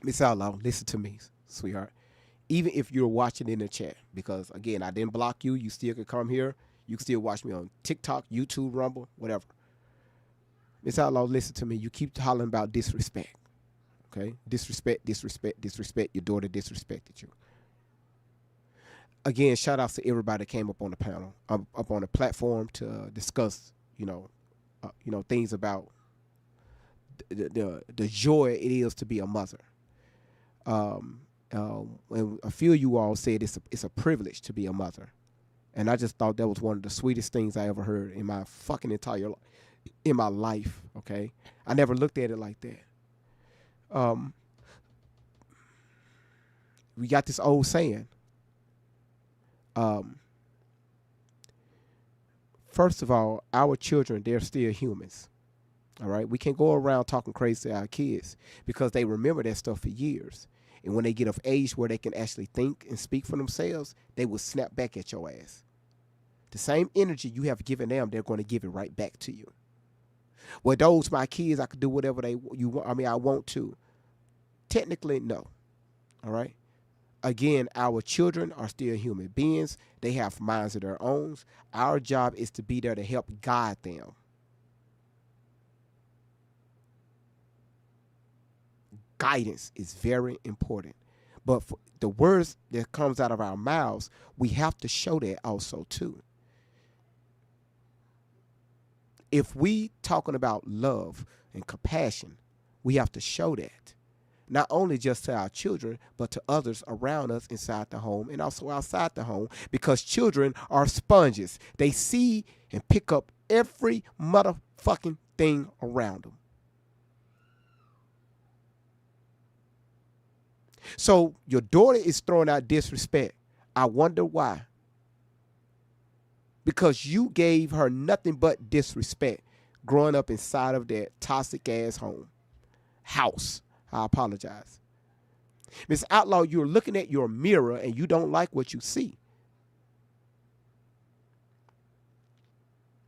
S2: Miss Outlaw, listen to me, sweetheart. Even if you're watching in the chat, because again, I didn't block you. You still can come here. You can still watch me on TikTok, YouTube, Rumble, whatever. Miss Outlaw, listen to me. You keep hollering about disrespect. Okay? Disrespect. Your daughter disrespected you. Again, shout outs to everybody that came up on the panel, up on the platform to discuss, things about the joy it is to be a mother. And a few of you all said it's a privilege to be a mother, and I just thought that was one of the sweetest things I ever heard in my fucking entire life. Okay, I never looked at it like that. We got this old saying. First of all, our children, they're still humans. All right. We can't go around talking crazy to our kids because they remember that stuff for years. And when they get of age where they can actually think and speak for themselves, they will snap back at your ass. The same energy you have given them, they're going to give it right back to you. Well, those my kids, I could do whatever I want to. Technically, no. All right. Again, our children are still human beings. They have minds of their own. Our job is to be there to help guide them. Guidance is very important. But for the words that comes out of our mouths, we have to show that also too. If we talking about love and compassion, we have to show that. Not only just to our children, but to others around us inside the home and also outside the home, because children are sponges. They see and pick up every motherfucking thing around them. So your daughter is throwing out disrespect. I wonder why. Because you gave her nothing but disrespect growing up inside of that toxic ass house. I apologize. Miss Outlaw, you're looking at your mirror and you don't like what you see.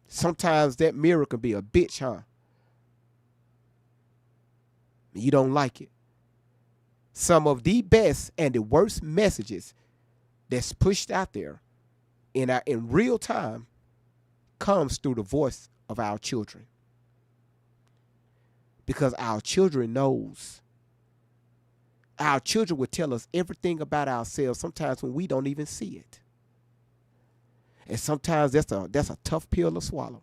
S2: Sometimes that mirror can be a bitch, huh? You don't like it. Some of the best and the worst messages that's pushed out there in real time comes through the voice of our children. Because our children knows. Our children will tell us everything about ourselves sometimes when we don't even see it. And sometimes that's a tough pill to swallow.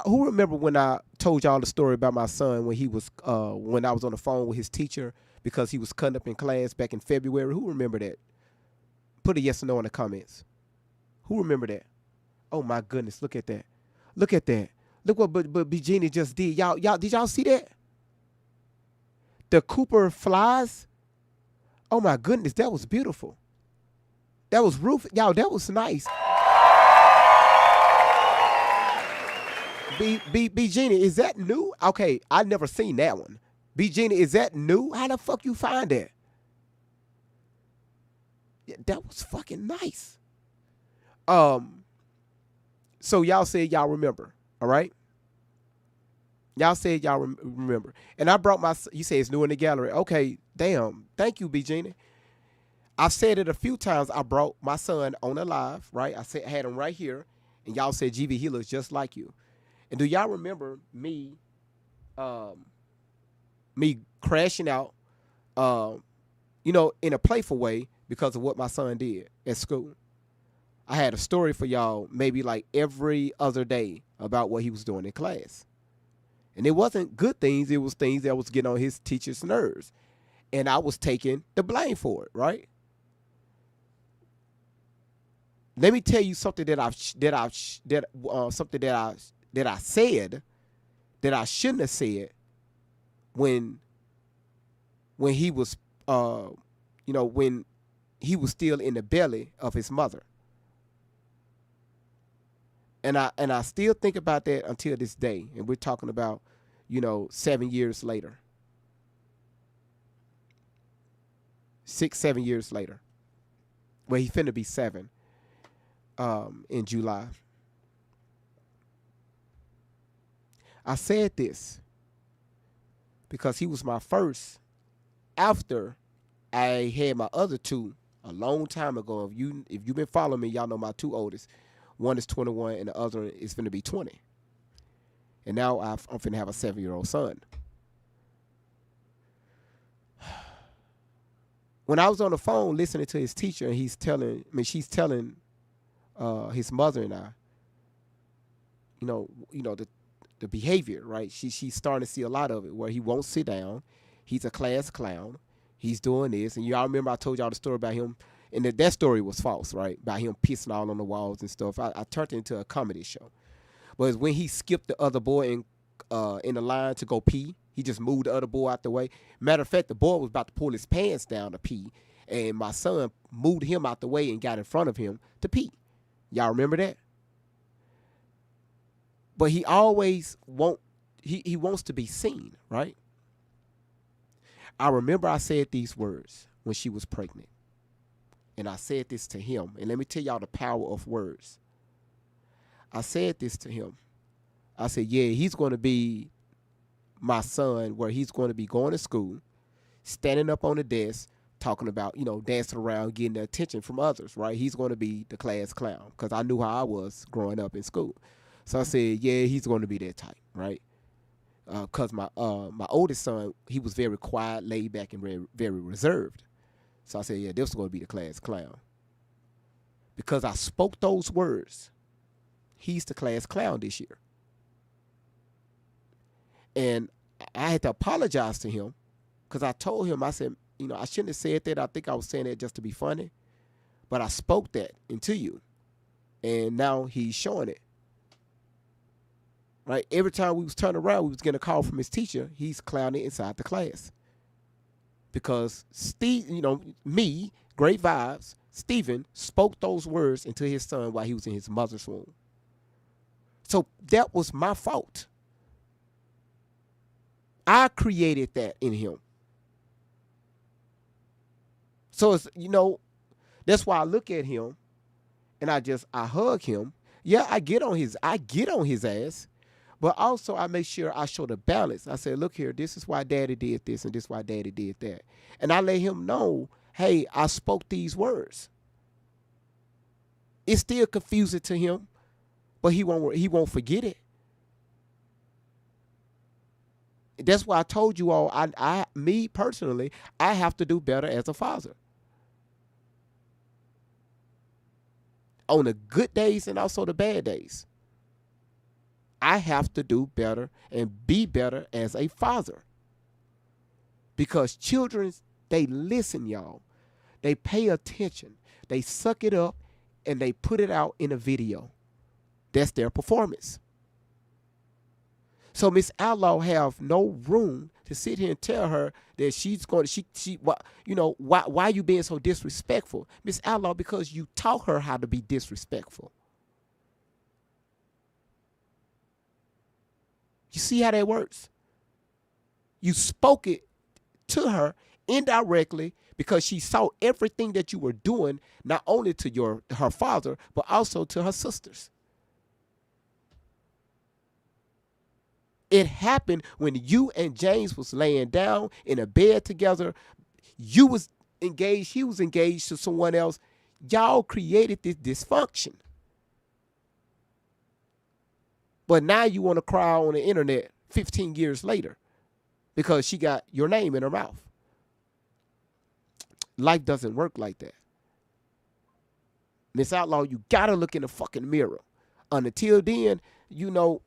S2: Who remember when I told y'all the story about my son when when I was on the phone with his teacher because he was cutting up in class back in February? Who remember that? Put a yes or no in the comments. Who remember that? Oh my goodness, look at that. Look at that. Look what but Jeannie just did. Y'all did y'all see that? The Cooper flies. Oh my goodness, that was beautiful. That was y'all, that was nice. B Jeannie, is that new? Okay, I never seen that one. B Jeannie, is that new? How the fuck you find that? Yeah, that was fucking nice. So y'all said y'all remember, all right? Y'all said y'all remember. And I brought you say it's new in the gallery. Okay, damn. Thank you, B Jeannie. I've said it a few times. I brought my son on a live, right? I had him right here. And y'all said, GB, he looks just like you. And do y'all remember me crashing out, in a playful way because of what my son did at school? I had a story for y'all maybe like every other day about what he was doing in class. And it wasn't good things. It was things that was getting on his teacher's nerves. And I was taking the blame for it, right? Let me tell you something that I said that I shouldn't have said when he was when he was still in the belly of his mother. And I still think about that until this day. And we're talking about, 7 years later. 6-7 years later. Well, he finna be 7 in July. I said this because he was my first after I had my other two a long time ago. If you've been following me, y'all know my two oldest. One is 21 and the other is finna be 20. And now I'm finna have a 7-year-old son. When I was on the phone listening to his teacher and she's telling his mother and I, the behavior, right? She's starting to see a lot of it where he won't sit down. He's a class clown. He's doing this. And y'all remember I told y'all the story about him, and that story was false, right? About him pissing all on the walls and stuff. I turned it into a comedy show. But when he skipped the other boy in the line to go pee, he just moved the other boy out the way. Matter of fact, the boy was about to pull his pants down to pee, and my son moved him out the way and got in front of him to pee. Y'all remember that? But he always he wants to be seen, right? I remember I said these words when she was pregnant. And I said this to him. And let me tell y'all the power of words. I said this to him. I said, yeah, he's going to be my son, where he's going to be going to school, standing up on the desk, talking about, dancing around, getting the attention from others, right? He's going to be the class clown, because I knew how I was growing up in school. So I said, yeah, he's going to be that type, right? Because my oldest son, he was very quiet, laid back, and very, very reserved. So I said, yeah, this is going to be the class clown. Because I spoke those words, he's the class clown this year. And I had to apologize to him, because I told him, I said, I shouldn't have said that. I think I was saying that just to be funny. But I spoke that into you. And now he's showing it. Right? Every time we was turning around, we was getting a call from his teacher. He's clowning inside the class. Because Steve, me, Great Vibes, Stephen, spoke those words into his son while he was in his mother's womb. So that was my fault. I created that in him. So it's, that's why I look at him and I hug him. Yeah, I get on his ass. But also, I make sure I show the balance. I say, look here, this is why daddy did this, and this is why daddy did that. And I let him know, hey, I spoke these words. It's still confusing to him, but he won't forget it. That's why I told you all, me personally, I have to do better as a father. On the good days and also the bad days. I have to do better and be better as a father. Because children, they listen, y'all. They pay attention. They suck it up and they put it out in a video. That's their performance. So Miss Outlaw have no room to sit here and tell her that she's going to, why are you being so disrespectful? Miss Outlaw, because you taught her how to be disrespectful. You see how that works? You spoke it to her indirectly because she saw everything that you were doing, not only to her father, but also to her sisters. It happened when you and James was laying down in a bed together. You was engaged, he was engaged to someone else. Y'all created this dysfunction. But now you want to cry on the internet 15 years later because she got your name in her mouth. Life doesn't work like that. Miss Outlaw, you got to look in the fucking mirror. Until then,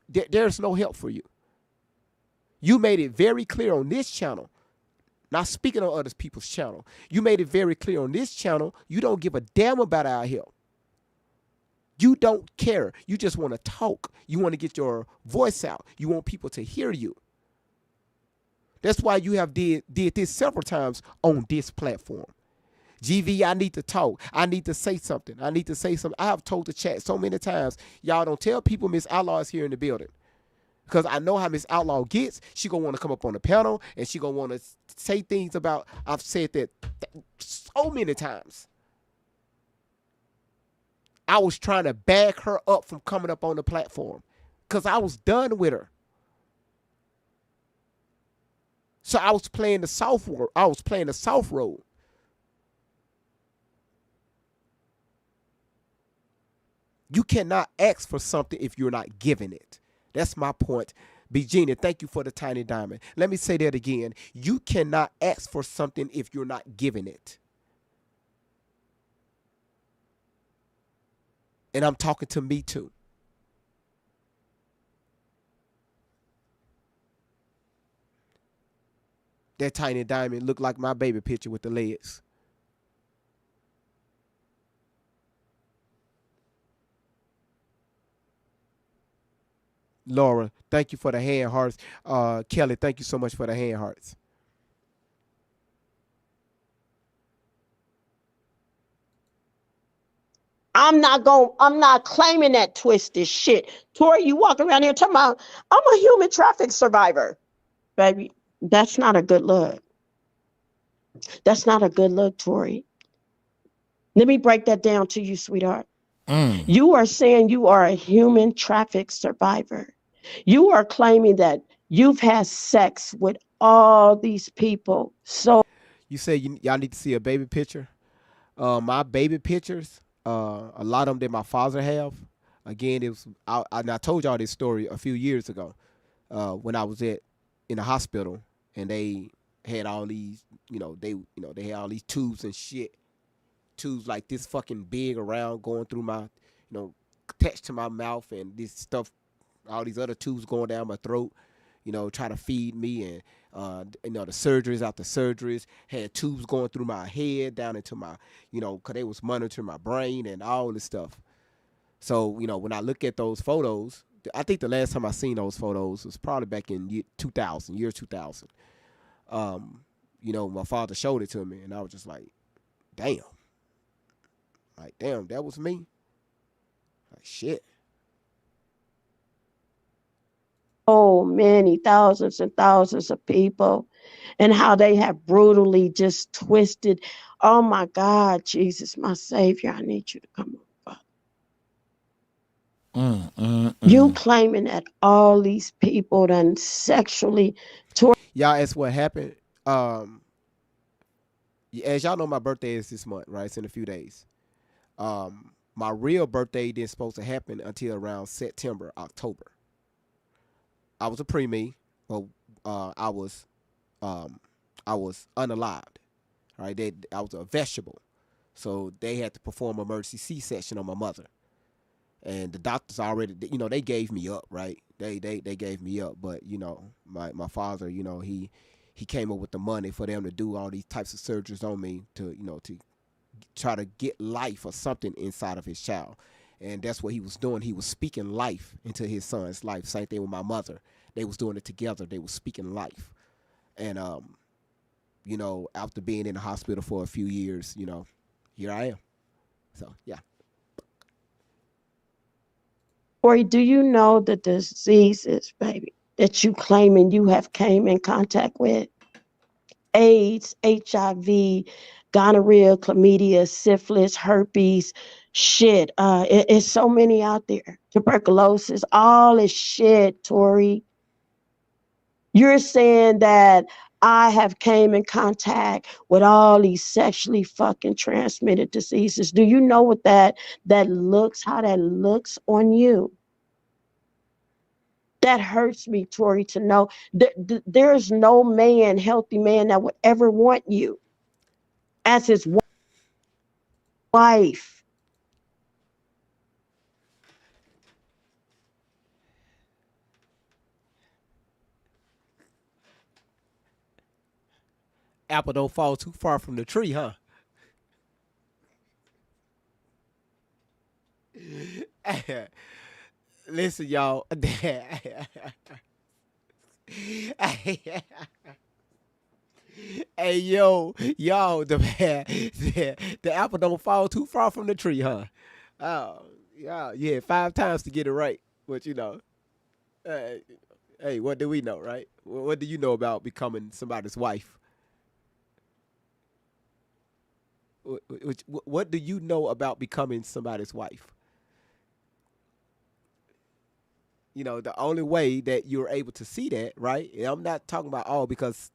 S2: there's no help for you. You made it very clear on this channel, not speaking on other people's channel. You made it very clear on this channel, you don't give a damn about our help. You don't care. You just want to talk. You want to get your voice out. You want people to hear you. That's why you have did this several times on this platform. GV, I need to talk. I need to say something. I need to say something. I have told the chat so many times, y'all don't tell people Miss Outlaw is here in the building. Because I know how Miss Outlaw gets. She going to want to come up on the panel and she going to want to say things about, I've said that so many times. I was trying to bag her up from coming up on the platform because I was done with her. So I was playing the soft role. I was playing the soft role. You cannot ask for something if you're not giving it. That's my point. B. Gina, thank you for the tiny diamond. Let me say that again. You cannot ask for something if you're not giving it. And I'm talking to me too. That tiny diamond looked like my baby picture with the legs. Laura, thank you for the hand hearts. Kelly, thank you so much for the hand hearts.
S4: I'm not claiming that twisted shit. Tori, you walk around here talking about I'm a human traffic survivor. Baby, that's not a good look. That's not a good look, Tori. Let me break that down to you, sweetheart. You are saying you are a human traffic survivor. You are claiming that you've had sex with all these people. So
S2: You say y'all need to see a baby picture. My baby pictures, a lot of them that my father have. Again, it was and I told y'all this story a few years ago when I was in the hospital and they had all these, they had all these tubes and shit, tubes like this fucking big around going through my, attached to my mouth and this stuff, all these other tubes going down my throat, trying to feed me and the surgeries after surgeries had tubes going through my head down into my, cause they was monitoring my brain and all this stuff. So, when I look at those photos, I think the last time I seen those photos was probably back in year 2000. My father showed it to me and I was just like, damn. Like, damn, that was me. Like, shit.
S4: many thousands and thousands of people and how they have brutally just twisted. Oh my God, Jesus, my Savior, I need you to come on. You claiming that all these people done sexually toward
S2: Y'all ask what happened. As y'all know, my birthday is this month, right? It's in a few days. My real birthday didn't supposed to happen until around September, October. I was a preemie, but I was unalived. Right, I was a vegetable, so they had to perform an emergency C-section on my mother, and the doctors already, they gave me up. Right, they gave me up, but my father, he came up with the money for them to do all these types of surgeries on me to try to get life or something inside of his child. And that's what he was doing. He was speaking life into his son's life. Same thing with my mother. They was doing it together. They was speaking life. And after being in the hospital for a few years, here I am. So yeah.
S4: Or do you know the diseases, baby, that you claiming you have came in contact with? AIDS, HIV, gonorrhea, chlamydia, syphilis, herpes, shit. It's so many out there. Tuberculosis, all this shit, Tori. You're saying that I have came in contact with all these sexually fucking transmitted diseases. Do you know what how that looks on you? That hurts me, Tori, to know that there's no man, healthy man, that would ever want you as his wife.
S2: Apple don't fall too far from the tree, huh? Listen, y'all. Hey, yo, the apple don't fall too far from the tree, huh? Oh, yeah, 5 times to get it right. But uh, hey, what do we know, right? What do you know about becoming somebody's wife? What do you know about becoming somebody's wife? The only way that you're able to see that, right? And I'm not talking about all because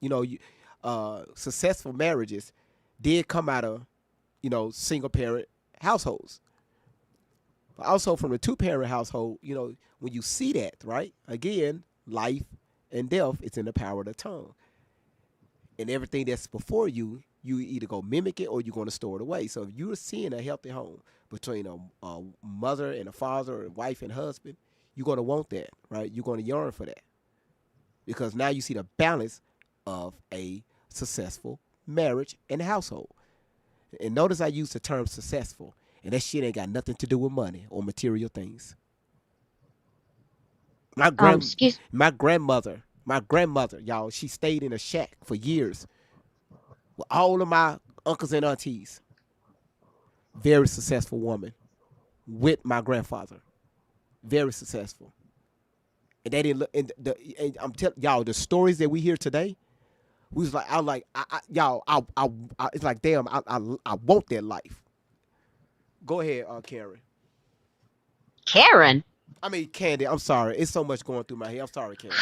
S2: successful marriages did come out of single parent households. But also from a two-parent household, when you see that, right? Again, life and death, it's in the power of the tongue. And everything that's before you, you either go mimic it or you're going to store it away. So if you're seeing a healthy home between a mother and a father, or a wife and husband, you're going to want that, right? You're going to yearn for that because now you see the balance of a successful marriage and household. And notice I use the term successful, and that shit ain't got nothing to do with money or material things. My grandmother, y'all, she stayed in a shack for years with all of my uncles and aunties. Very successful woman. with my grandfather. Very successful. And they didn't look. And I'm telling y'all, the stories that we hear today, we was like, y'all, it's like, damn, I want that life. Go ahead, Karen.
S4: Karen.
S2: I mean, Candy. I'm sorry. It's so much going through my head. I'm sorry, Candy.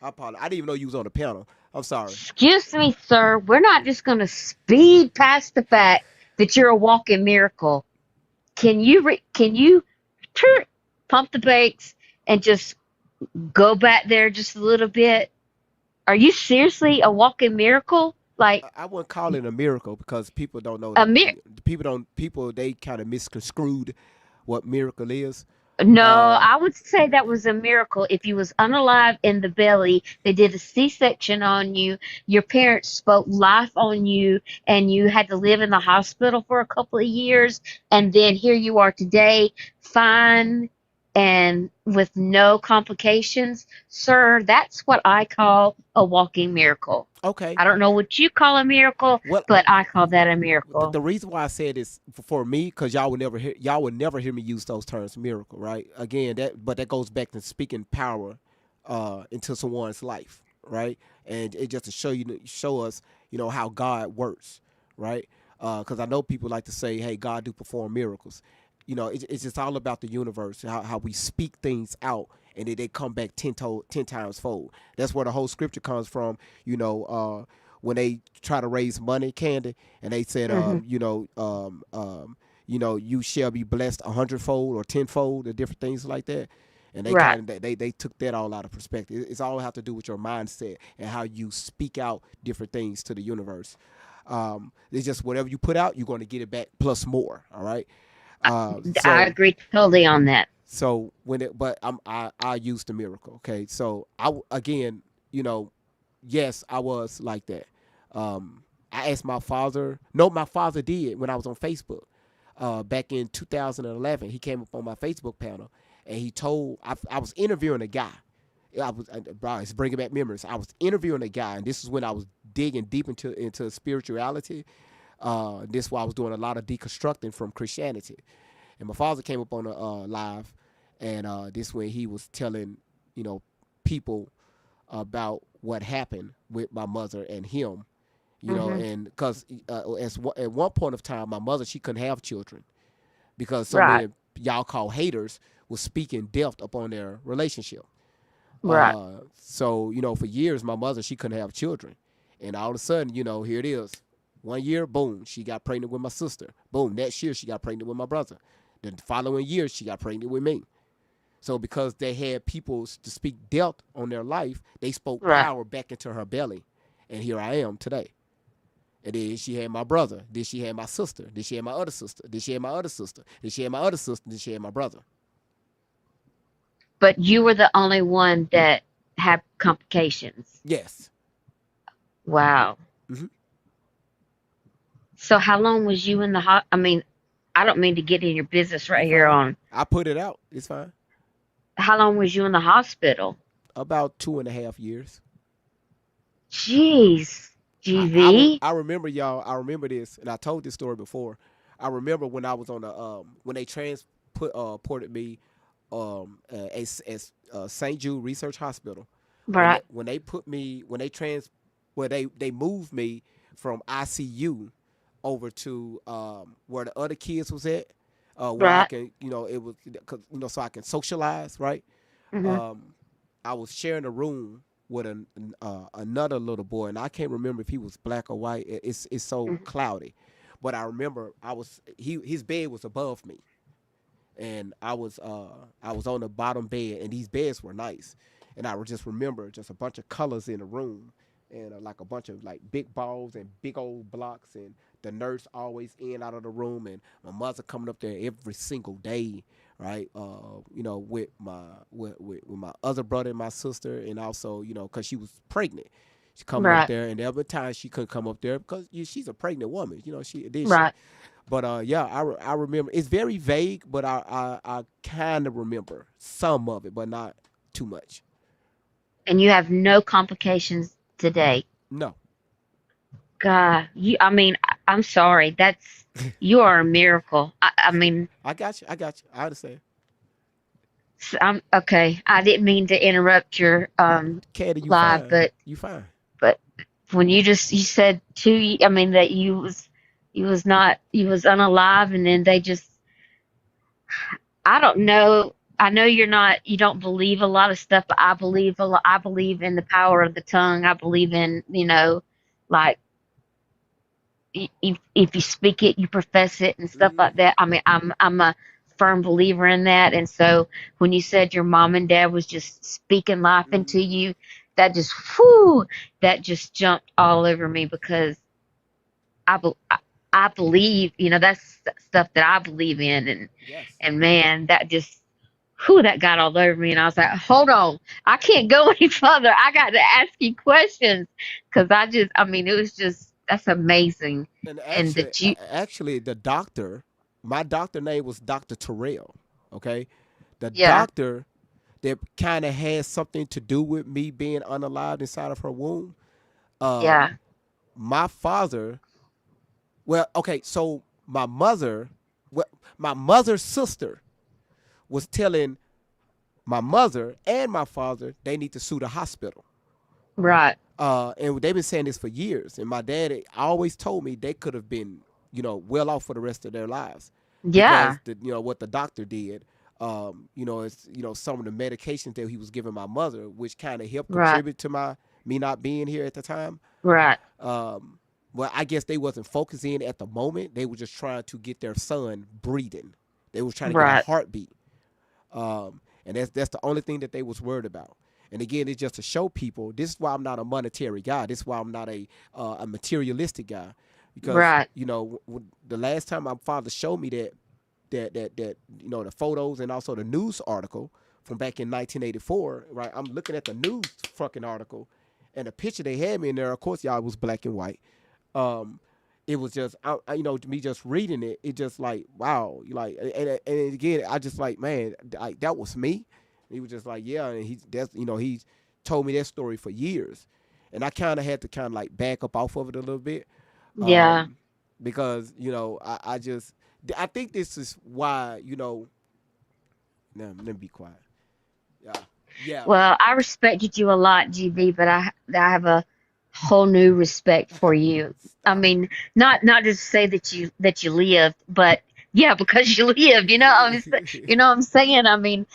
S2: I apologize. I didn't even know you was on the panel. I'm sorry.
S16: Excuse me, sir. We're not just going to speed past the fact that you're a walking miracle. Can you pump the brakes and just go back there just a little bit? Are you seriously a walking miracle? Like
S2: I wouldn't call it a miracle because people don't know
S16: a
S2: that.
S16: mir?
S2: People they kind of misconstrued what miracle is.
S16: No,
S2: Uh,
S16: I would say that was a miracle. If you was unalive in the belly, they did a C-section on you. Your parents spoke life on you, and you had to live in the hospital for a couple of years, and then here you are today, fine and with no complications. Sir, that's what I call a walking miracle.
S2: okay.
S16: I don't know what you call a miracle,
S2: Well,
S16: but I call that a
S2: the
S16: miracle.
S2: reason why I said this for me, because y'all would never hear me use those terms, miracle, right? Again, that goes back to speaking power into someone's life, right? And it just to show us, how God works, right? Because I know people like to say, "Hey, God do perform miracles." It's just all about the universe, how we speak things out, and they come back 10 times fold. That's where the whole scripture comes from. When they try to raise money, Candy, and they said,
S16: Hmm.
S2: you shall be blessed 100-fold or 10-fold, or different things like that. And they
S16: Right.
S2: kind of they took that all out of perspective. It's all have to do with your mindset and how you speak out different things to the universe. It's just whatever you put out, you're going to get it back plus more. All right.
S16: I
S2: So
S16: agree totally on that.
S2: so when it, but I used the miracle. Okay, so again, yes, I was like that. I asked my father. No, my father did when I was on Facebook. Back in 2011, he came up on my Facebook panel and he told I was interviewing a guy. Bro, it's bringing back memories. I was interviewing a guy, and this is when I was digging deep into spirituality. This is why I was doing a lot of deconstructing from Christianity. And my father came up on a live, and this when he was telling people about what happened with my mother and him.
S16: Hmm.
S2: And because at one point of time, my mother, she couldn't have children because so
S16: Right.
S2: many y'all call haters was speaking death upon their relationship.
S16: Right.
S2: So for years, my mother, she couldn't have children, and all of a sudden, here it is. One year, boom, she got pregnant with my sister. Boom, next year she got pregnant with my brother. The following year, she got pregnant with me. So because they had people to speak death on their life, they spoke
S16: Right.
S2: power back into her belly, and here I am today. And then she had my brother. Then she had my sister. Then she had my other sister. Then she had my other sister. Then she had my other sister. Then she had my brother.
S16: But you were the only one that had complications.
S2: Yes.
S16: Wow.
S2: Hmm.
S16: So how long was you in the I mean, I don't mean to get in your business right
S2: It's
S16: here
S2: fine.
S16: on
S2: I put it out. It's fine.
S16: how long was you in the hospital?
S2: About 2.5 years.
S16: Jeez, GV.
S2: I remember y'all. I remember this, and I told this story before. I remember when I was on the when they transported me as St. Jude Research Hospital.
S16: Right.
S2: When they put me where they moved me from ICU over to where the other kids was at, where I
S16: Right.
S2: can it was 'cause, so I can socialize, right.
S16: Hmm.
S2: um, I was sharing a room with another little boy, and I can't remember if he was black or white. It's so cloudy, but I remember his bed was above me, and I was on the bottom bed, and these beds were nice, and I would just remember just a bunch of colors in the room, and like a bunch of like big balls and big old blocks, and the nurse always in out of the room, and my mother coming up there every single day, right? With my other brother and my sister, and also because she was pregnant. She coming up
S16: Right.
S2: there, and the other time she couldn't come up there because she's a pregnant woman. She.
S16: Right.
S2: But yeah, I remember. It's very vague, but I kind of remember some of it, but not too much.
S16: And you have no complications today.
S2: No.
S16: God, I mean, I'm sorry. You are a miracle. I mean,
S2: I got you. I got you. I understand.
S16: I'm okay. I didn't mean to interrupt your
S2: Candy, you
S16: live,
S2: fine.
S16: but
S2: You fine.
S16: but when you said I mean that you was unalive, and then they just I don't know. I know you don't believe a lot of stuff, but I believe in the power of the tongue. I believe in, like if you speak it, you profess it and stuff like that. I mean, I'm a firm believer in that. And so when you said your mom and dad was just speaking life into you, that just that just jumped all over me because I be, I believe, that's stuff that I believe in,
S2: Yes.
S16: and man, that just that got all over me, and I was like, hold on, I can't go any further. I got to ask you questions because I mean, it was just that's amazing,
S2: And
S16: and that you,
S2: actually, my doctor name was Dr. Terrell. Okay, the
S16: yeah,
S2: doctor that kind of had something to do with me being unalive inside of her womb.
S16: yeah,
S2: My father. Well, okay, so well, my mother's sister was telling my mother and my father they need to sue the hospital.
S16: right,
S2: And they've been saying this for years. And my dad always told me they could have been, well off for the rest of their lives
S16: yeah,
S2: because what the doctor did. It's some of the medications that he was giving my mother, which kind of helped
S16: right,
S2: contribute to me not being here at the time.
S16: right,
S2: Um, well, I guess they wasn't focusing at the moment. They were just trying to get their son breathing. They was trying to get a
S16: right,
S2: heartbeat. And that's the only thing that they was worried about. And again, it's just to show people this is why I'm not a monetary guy. This is why I'm not a materialistic guy, because
S16: right,
S2: the last time my father showed me that the photos and also the news article from back in 1984. Right, I'm looking at the news fucking article, and the picture they had me in there. Of course, y'all was black and white. Um, it was just to me just reading it, it just like wow, like and again I just like man, like that was me. He was just like yeah, and he's told me that story for years, and I kind of had to kind of like back up off of it a little bit,
S16: yeah.
S2: because I think this is why now let me be quiet. Yeah, yeah.
S16: Well, I respected you a lot, GB, but I have a whole new respect for you. I
S2: Stop.
S16: mean, not just to say that you lived, but yeah, because you lived. You know what I'm saying? I mean,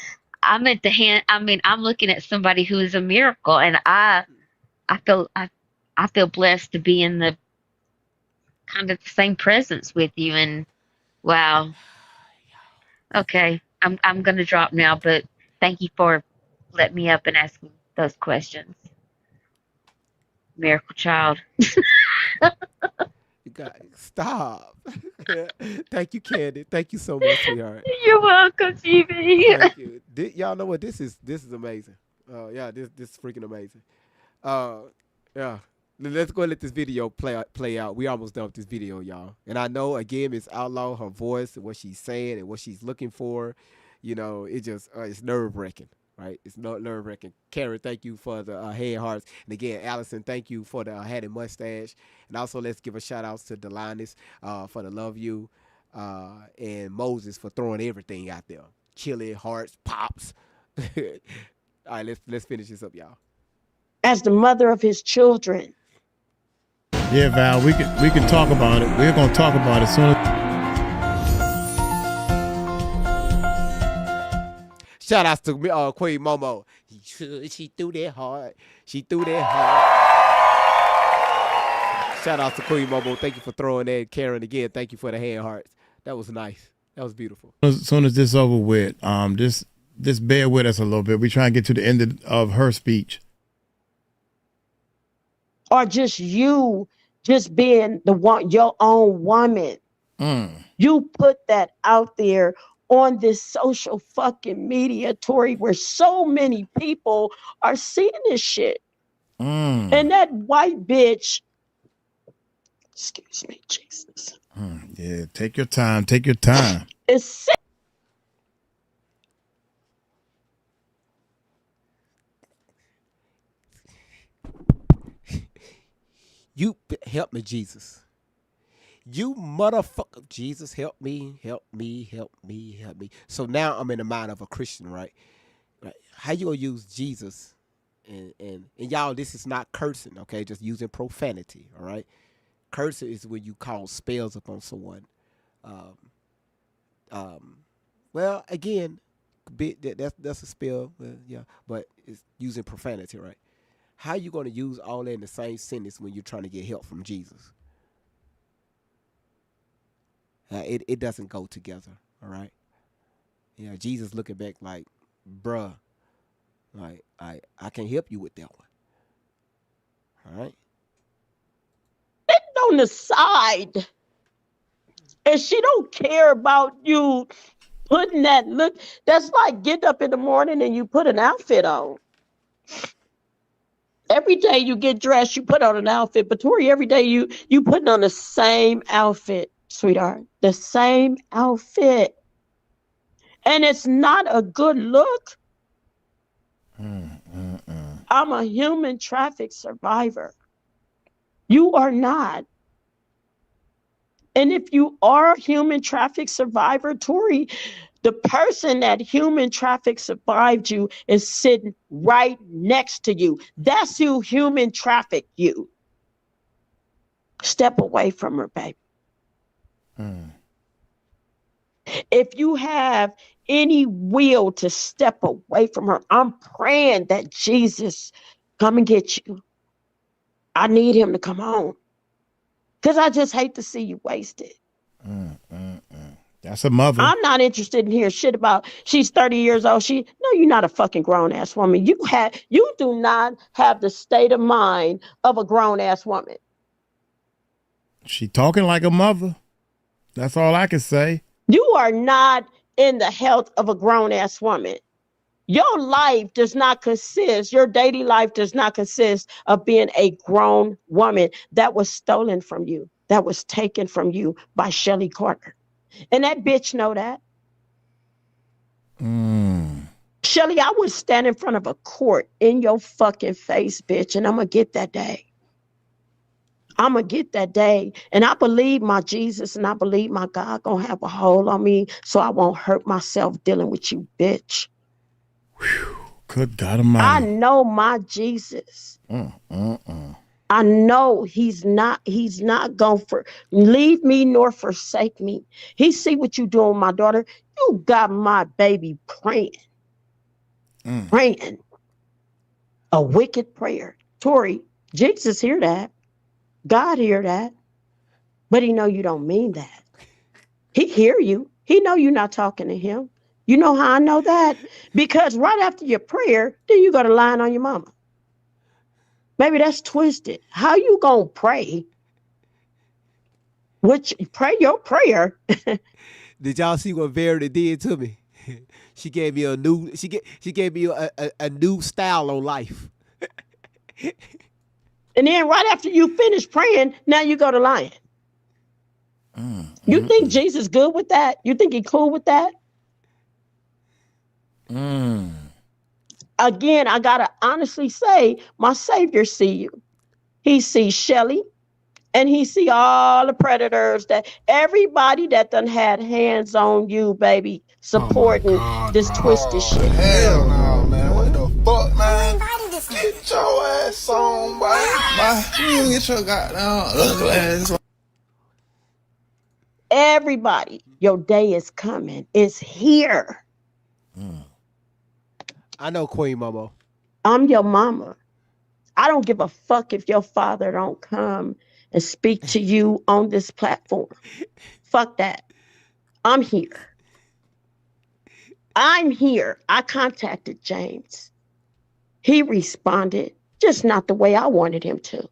S16: I'm at the hand. I mean, I'm looking at somebody who is a miracle, and I feel I feel blessed to be in the kind of the same presence with you. And wow, okay, I'm gonna drop now, but thank you for letting me up and asking those questions. Miracle child.
S2: You got stop. Thank you, Candy. Thank you so much, sweetheart.
S16: You're welcome, GB.
S2: Thank you. Y'all know what this is? This is amazing. Yeah, this is freaking amazing. Uh, yeah. Let's go and let this video play out. We almost done with this video, y'all. And I know again, Miss Outlaw, her voice and what she's saying and what she's looking for, it just it's nerve wracking, right? It's nerve wracking. Karen, thank you for the hand hearts, and again, Allison, thank you for the hat and mustache, and also let's give a shout outs to Delantis for the love you, and Moses for throwing everything out there, chili hearts, pops. All right, let's finish this up, y'all.
S4: As the mother of his children.
S5: Yeah, Val, we can talk about it. We're gonna talk about it soon.
S2: Shout outs to Queen Momo. She threw that hard. She threw that hard. Shout out to Queen Momo. Thank you for throwing that. Karen, again, thank you for the hand hearts. That was nice. That was beautiful.
S5: As soon as this over with, just bear with us a little bit. We try and get to the end of her speech.
S4: Or just you just being your own woman. You put that out there on this social fucking media, Tori, where so many people are seeing this shit. And that white bitch, excuse me, Jesus.
S5: Yeah, take your time. Take your time.
S4: It's sick.
S2: You help me, Jesus. You motherfucker. Jesus, help me, help me, help me, help me. So now I'm in the mind of a Christian, right? Right. How you gonna use Jesus? And y'all, this is not cursing, okay? Just using profanity, all right? Cursing is when you call spells upon someone. Um, um, well, again, that's a spell, yeah, but it's using profanity, right? How you gonna use all that in the same sentence when you're trying to get help from Jesus? It doesn't go together, all right? Yeah, Jesus looking back like, bruh, like I can't help you with that one, all right?
S4: On the side, and she don't care about you putting that look. That's like getting up in the morning and you put an outfit on. Every day you get dressed, you put on an outfit. But Tori, every day you putting on the same outfit, sweetheart. The same outfit. And it's not a good look. I'm a human traffic survivor. You are not. And if you are a human traffic survivor, Tori, the person that human traffic survived you is sitting right next to you. That's who human traffic you. Step away from her, baby. If you have any will to step away from her, I'm praying that Jesus come and get you. I need him to come home. Because I just hate to see you wasted.
S5: That's a mother.
S4: I'm not interested in hearing shit about she's 30 years old. No, you're not a fucking grown ass woman. You do not have the state of mind of a grown ass woman.
S5: She talking like a mother. That's all I can say.
S4: You are not in the health of a grown ass woman. Your life does not consist, your daily life does not consist of being a grown woman that was stolen from you, that was taken from you by Shelly Carter. And that bitch know that. Shelly, I would stand in front of a court in your fucking face, bitch, and I'm going to get that day. I'm going to get that day. And I believe my Jesus and I believe my God going to have a hold on me so I won't hurt myself dealing with you, bitch.
S5: Good God Almighty.
S4: I know my Jesus. I know he's not going to leave me nor forsake me. He see what you doing, my daughter. You got my baby praying. Praying. A wicked prayer. Tori, Jesus hear that. God hear that. But he know you don't mean that. He hear you. He know you're not talking to him. You know how I know that? Because right after your prayer, then you go to lying on your mama. Maybe that's twisted. How you gonna pray? Which pray your prayer.
S2: Did y'all see what Verity did to me? She gave me a new a new style on life.
S4: And then right after you finish praying, now you go to lying. You think Jesus good with that? You think he cool with that? Again, I gotta honestly say, my Savior see you. He sees Shelly, and he see all the predators, that everybody that done had hands on you, baby, supporting this twisted shit.
S1: Hell no, man. What the fuck, man? Get your ass on, boy. You get your goddamn ugly ass on.
S4: Everybody, your day is coming. It's here.
S2: I know Queen Momo.
S4: I'm your mama. I don't give a fuck if your father don't come and speak to you on this platform. Fuck that. I'm here. I'm here. I contacted James. He responded, just not the way I wanted him to.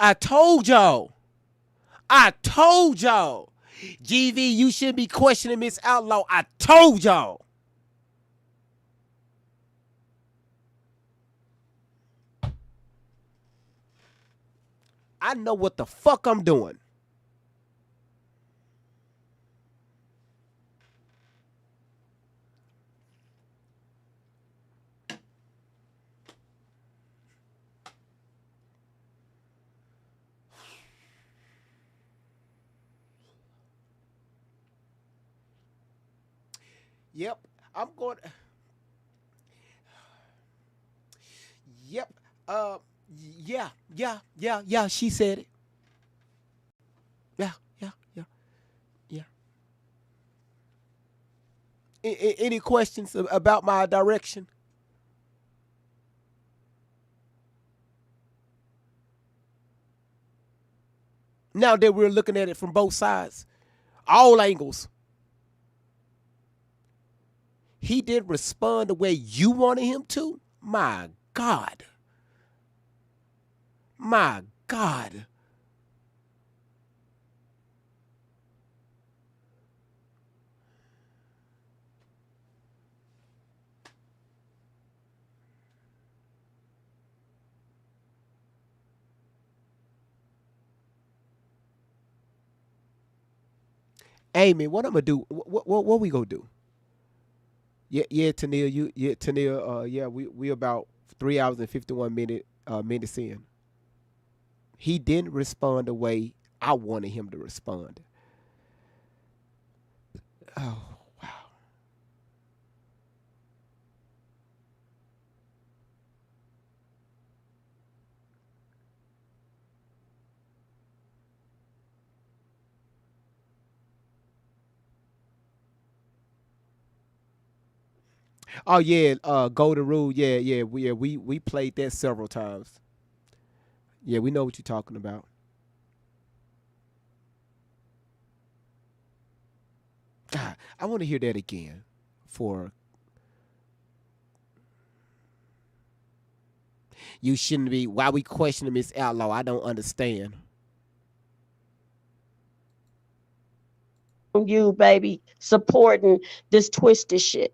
S2: I told y'all. GV, you shouldn't be questioning Miss Outlaw. I told y'all. I know what the fuck I'm doing. Yep. I'm going. Yep. Yeah. Yeah. Yeah. Yeah. She said it. Yeah. Yeah. Yeah. Yeah. Any questions about my direction? Now that we're looking at it from both sides, all angles. He didn't respond the way you wanted him to. My God. My God. Amy, what I'm gonna do? What we gonna do? Yeah, yeah, Tania, Tania. Yeah, we about 3 hours and 51 minutes in. He didn't respond the way I wanted him to respond. Oh, oh yeah. Golden Rule. Yeah, yeah. We played that several times. Yeah, we know what you're talking about. God, I want to hear that again. For you shouldn't be. Why we questioning Miss Outlaw? I don't understand.
S4: You, baby, supporting this twisted shit.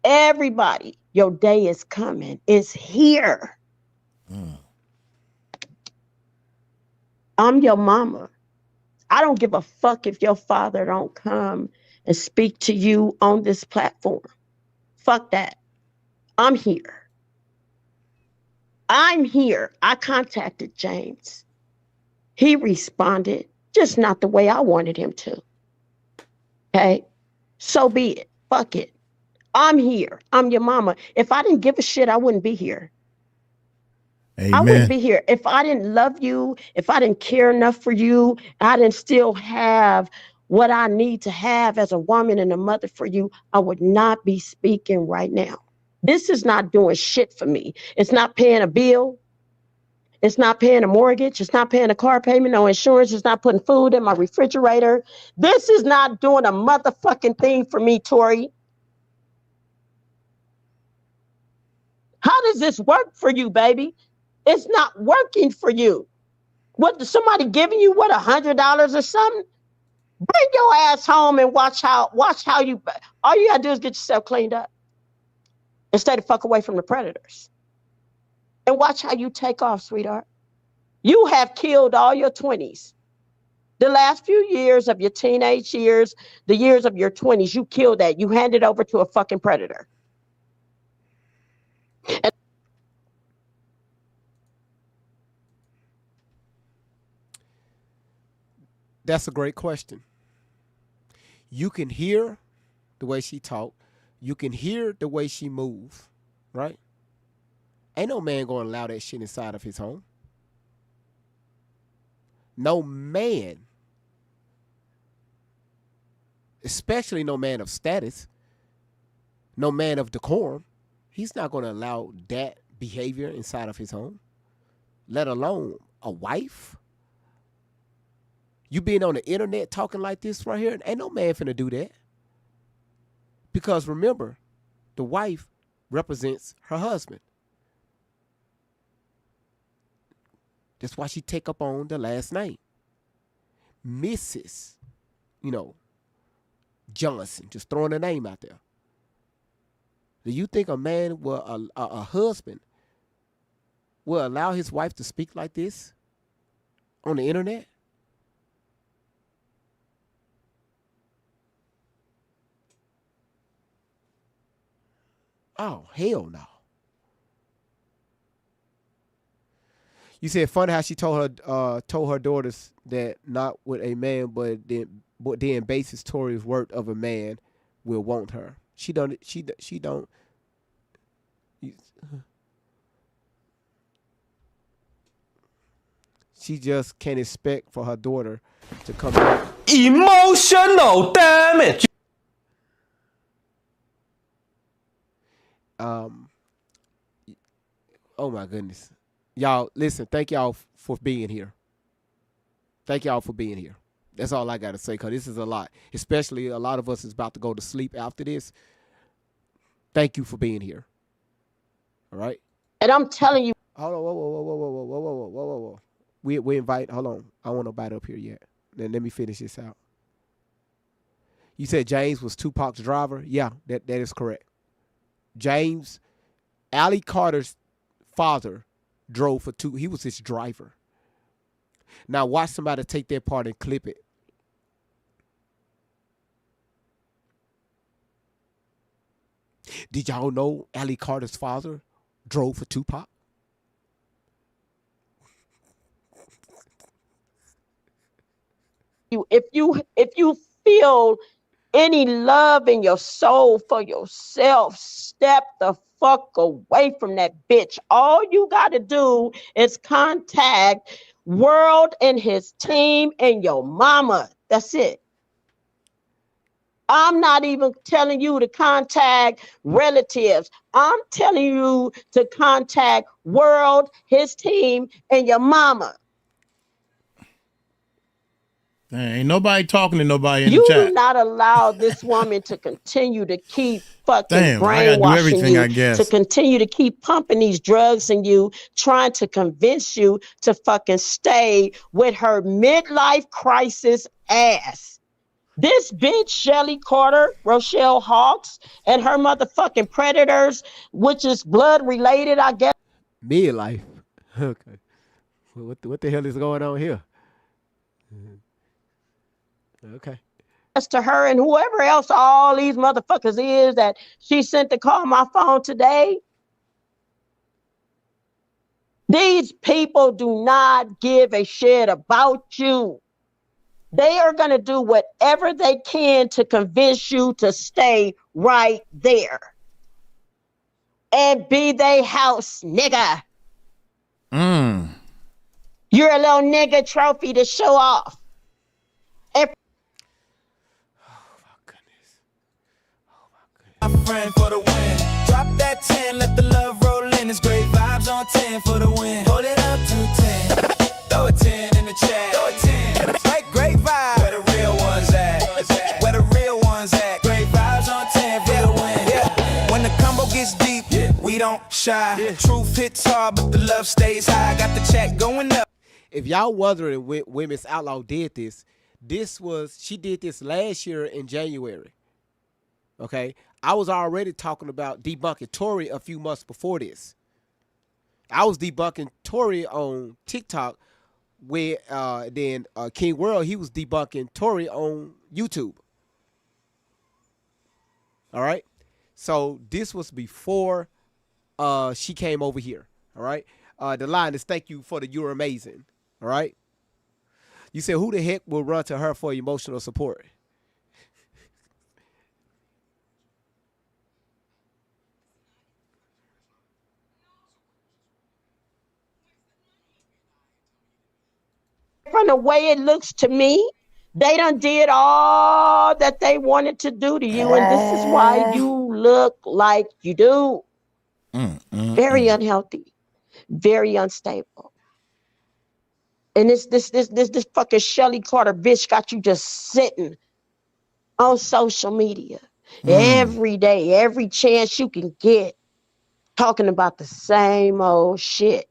S4: Everybody, your day is coming. It's here. I'm your mama. I don't give a fuck if your father don't come and speak to you on this platform. Fuck that. I'm here. I'm here. I contacted James. He responded, just not the way I wanted him to. Okay? So be it. Fuck it. I'm here. I'm your mama. If I didn't give a shit, I wouldn't be here. I wouldn't
S5: Amen.
S4: be here. If I didn't love you, if I didn't care enough for you, I didn't still have what I need to have as a woman and a mother for you, I would not be speaking right now. This is not doing shit for me. It's not paying a bill. It's not paying a mortgage. It's not paying a car payment, no insurance. It's not putting food in my refrigerator. This is not doing a motherfucking thing for me, Tori. How does this work for you, baby? It's not working for you. What, somebody giving you what, $100 or something? Bring your ass home and watch how you. All you gotta do is get yourself cleaned up and stay the fuck away from the predators. And watch how you take off, sweetheart. You have killed all your 20s. The last few years of your teenage years, the years of your 20s, you killed that. You handed over to a fucking predator. And
S2: That's a great question. You can hear the way she talk. You can hear the way she move, right? Ain't no man gonna allow that shit inside of his home. No man, especially no man of status, no man of decorum, he's not gonna allow that behavior inside of his home, let alone a wife. You being on the internet talking like this right here, ain't no man finna do that. Because remember, the wife represents her husband. That's why she take up on the last name. Mrs. You know, Johnson, just throwing a name out there. Do you think a man will, a husband will allow his wife to speak like this on the internet? Oh, hell no. You said funny how she told her daughters that not with a man, but then base his Tory's worth of a man will want her. She don't. She don't. She just can't expect for her daughter to come back.
S17: Emotional damage.
S2: Oh my goodness, y'all. Listen, thank y'all for being here. Thank y'all for being here. That's all I gotta say, cause this is a lot. Especially a lot of us is about to go to sleep after this. Thank you for being here. All right.
S4: And I'm telling you.
S2: Hold on. Whoa. We invite. Hold on. I don't want nobody up here yet. Then let me finish this out. You said James was Tupac's driver. Yeah, that is correct. James, Ali Carter's father, drove for Tupac. He was his driver. Now watch somebody take that part and clip it. Did y'all know Ali Carter's father drove for Tupac?
S4: If you feel any love in your soul for yourself, step the fuck away from that bitch. All you got to do is contact World and his team and your mama. That's it. I'm not even telling you to contact relatives. I'm telling you to contact World, his team, and your mama.
S5: Ain't nobody talking to nobody in
S4: you
S5: the chat.
S4: do not allow this woman to continue to keep fucking
S5: Damn, I gotta do
S4: brainwashing
S5: everything,
S4: you,
S5: I guess.
S4: to continue to keep pumping these drugs in you, trying to convince you to fucking stay with her midlife crisis ass. This bitch, Shelly Carter, Rochelle Hawks, and her motherfucking predators, which is blood related, I guess.
S2: Midlife. Okay. What the hell is going on here? Okay.
S4: To her and whoever else all these motherfuckers is that she sent to call my phone today. These people do not give a shit about you. They are going to do whatever they can to convince you to stay right there and be they house nigga. You're a little nigga trophy to show off.
S1: My friend for the win. Drop that 10, let the love roll in. It's great vibes on 10 for the win. Hold it up to 10. Throw a 10 in the chat. Throw a 10. Great vibe. Where the real ones at? Where the real ones at? Great vibes on 10 for the win. Yeah. When the combo gets deep, we don't shy. Truth hits hard, but the love stays high. Got the chat going up.
S2: If y'all wondering when Miss Outlaw did this, she did this last year in January. Okay, I was already talking about debunking Tory a few months before this. I was debunking Tory on TikTok, where then King World, he was debunking Tory on YouTube. All right, so this was before she came over here. All right, the line is "Thank you for the you're amazing." All right, you said who the heck will run to her for emotional support?
S4: From the way it looks to me, they done did all that they wanted to do to you, and this is why you look like you do. Very unhealthy, very unstable. And this fucking Shelly Carter bitch got you just sitting on social media every day, every chance you can get, talking about the same old shit.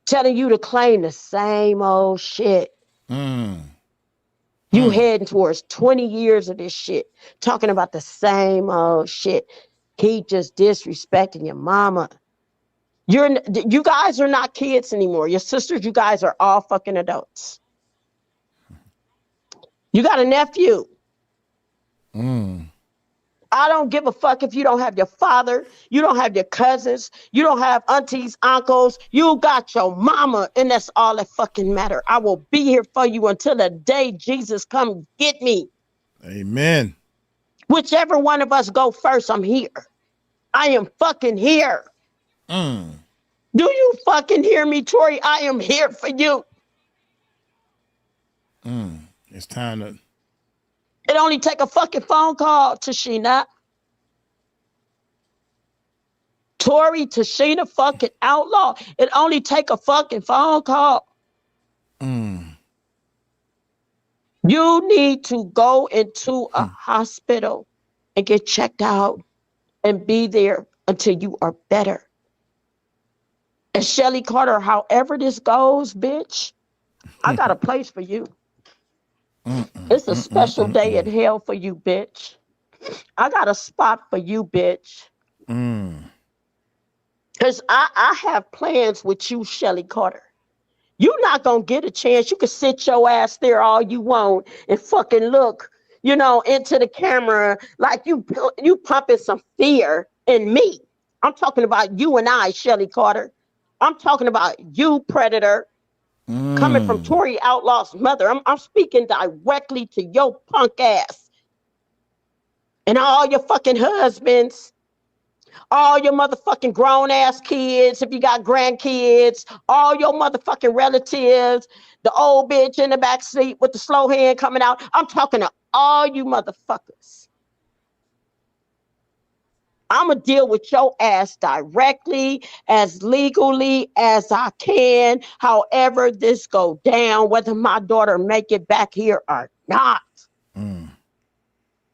S4: Telling you to claim the same old shit. You heading towards 20 years of this shit, talking about the same old shit. Keep just disrespecting your mama. You guys are not kids anymore. Your sisters, you guys are all fucking adults. You got a nephew. I don't give a fuck if you don't have your father, you don't have your cousins, you don't have aunties, uncles, you got your mama, and that's all that fucking matter. I will be here for you until the day Jesus come get me.
S5: Amen.
S4: Whichever one of us go first, I'm here. I am fucking here.
S5: Mm.
S4: Do you fucking hear me, Tori? I am here for you.
S5: It's time to.
S4: It only take a fucking phone call, Tashina. Tori, Tashina, fucking outlaw. It only take a fucking phone call. You need to go into a hospital and get checked out and be there until you are better. And Shelly Carter, however this goes, bitch, I got a place for you. It's a special day in hell for you, bitch. I got a spot for you, bitch. Because I have plans with you, Shelly Carter. You're not going to get a chance. You can sit your ass there all you want and fucking look, into the camera like you pumping some fear in me. I'm talking about you and I, Shelly Carter. I'm talking about you, Predator, coming from Tori Outlaw's mother. I'm speaking directly to your punk ass and all your fucking husbands. All your motherfucking grown ass kids, if you got grandkids, all your motherfucking relatives, the old bitch in the back seat with the slow hand coming out. I'm talking to all you motherfuckers. I'm going to deal with your ass directly, as legally as I can, however this go down, whether my daughter make it back here or not.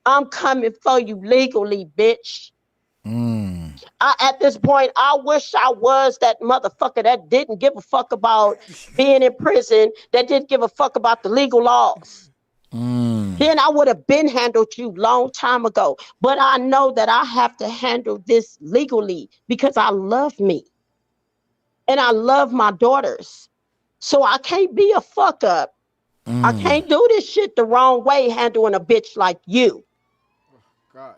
S4: I'm coming for you legally, bitch. At this point, I wish I was that motherfucker that didn't give a fuck about being in prison, that didn't give a fuck about the legal laws. Then I would have been handled you long time ago. But I know that I have to handle this legally because I love me. And I love my daughters. So I can't be a fuck up. I can't do this shit the wrong way handling a bitch like you.
S2: God.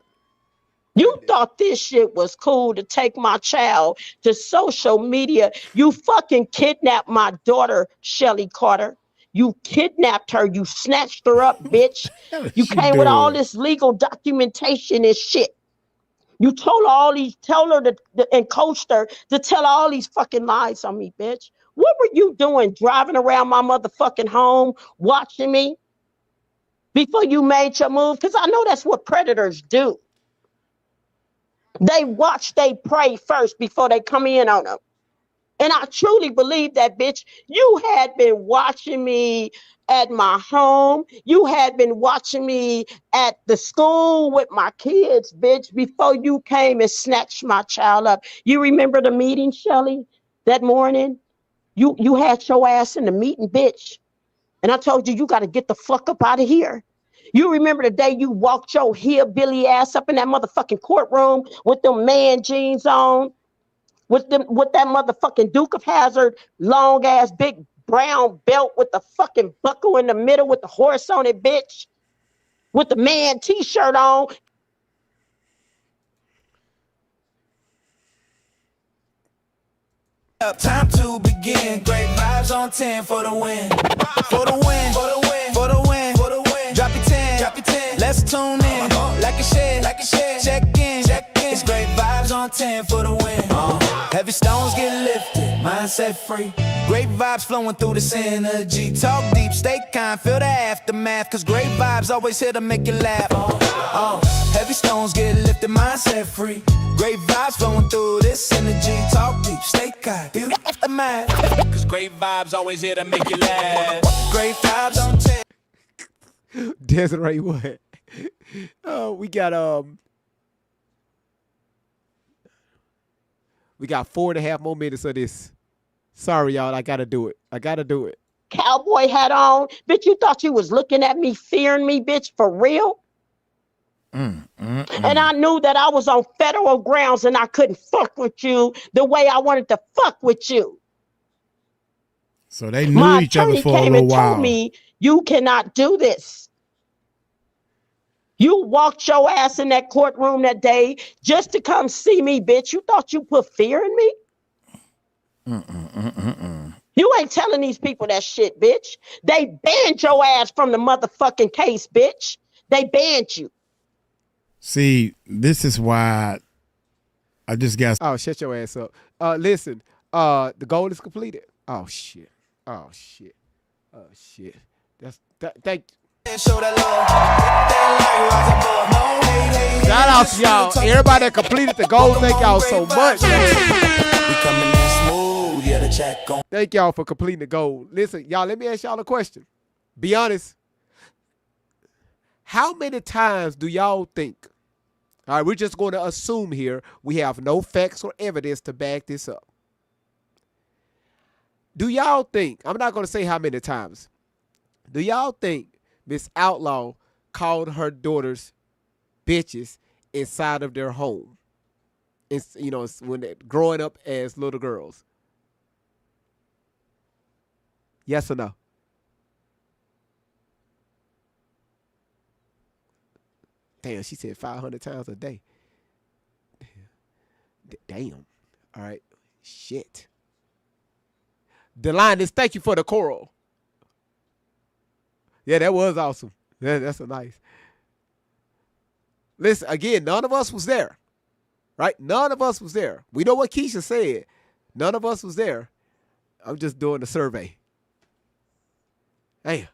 S4: You thought this shit was cool to take my child to social media. You fucking kidnapped my daughter, Shelly Carter. You kidnapped her. You snatched her up, bitch. You came with all this legal documentation and shit. You told her and coached her to tell all these fucking lies on me, bitch. What were you doing driving around my motherfucking home, watching me before you made your move? Because I know that's what predators do. They watch, they pray first before they come in on them. And I truly believe that, bitch. You had been watching me at my home. You had been watching me at the school with my kids, bitch, before you came and snatched my child up. You remember the meeting, Shelly, that morning? You had your ass in the meeting, bitch. And I told you, you got to get the fuck up out of here. You remember the day you walked your hillbilly ass up in that motherfucking courtroom with them man jeans on, with that motherfucking Duke of Hazzard long ass big brown belt with the fucking buckle in the middle with the horse on it, bitch, with the man t-shirt on.
S1: Time to begin. Great vibes on 10 for the win. For the win. For the win. For the win. For the win. Drop your 10. Drop your 10. Let's tune in. Like a share. Like a share. Check in. Check in. It's great vibes on 10 for the win. Heavy stones get lifted. Mindset free. Great vibes flowing through the synergy. Talk deep. Stay kind. Feel the aftermath. Cause great vibes always here to make you laugh. Heavy stones get lifted. Mindset free. Great vibes flowing through this energy. Talk deep, stay kind, feel the aftermath. Cause great vibes always here to make you laugh. Great vibes on 10.
S2: Desiree, what? We got 4.5 more minutes of this. Sorry, y'all. I gotta do it.
S4: Cowboy hat on. Bitch, you thought you was looking at me, fearing me, bitch, for real? And I knew that I was on federal grounds and I couldn't fuck with you the way I wanted to fuck with you.
S5: So they knew each other for a little while. My attorney came and
S4: told me, you cannot do this. You walked your ass in that courtroom that day just to come see me, bitch. You thought you put fear in me? You ain't telling these people that shit, bitch. They banned your ass from the motherfucking case, bitch. They banned you.
S5: See, this is why I just got.
S2: Oh, shut your ass up. Listen, the goal is completed. Oh shit. Oh shit. Oh shit. Thank. Shout out to y'all. Everybody that completed the goal, thank y'all so much. Thank y'all for completing the goal. Listen, y'all, let me ask y'all a question. Be honest. How many times do y'all think? All right, we're just going to assume here we have no facts or evidence to back this up. Do y'all think, I'm not going to say how many times, do y'all think Miss Outlaw called her daughters bitches inside of their home? It's, you know, when they're growing up as little girls. Yes or no? Damn, she said 500 times a day. Damn. All right. Shit. Delines, thank you for the choral. Yeah, that was awesome. That's a nice. Listen, again, none of us was there. Right? None of us was there. We know what Keisha said. None of us was there. I'm just doing the survey. Damn.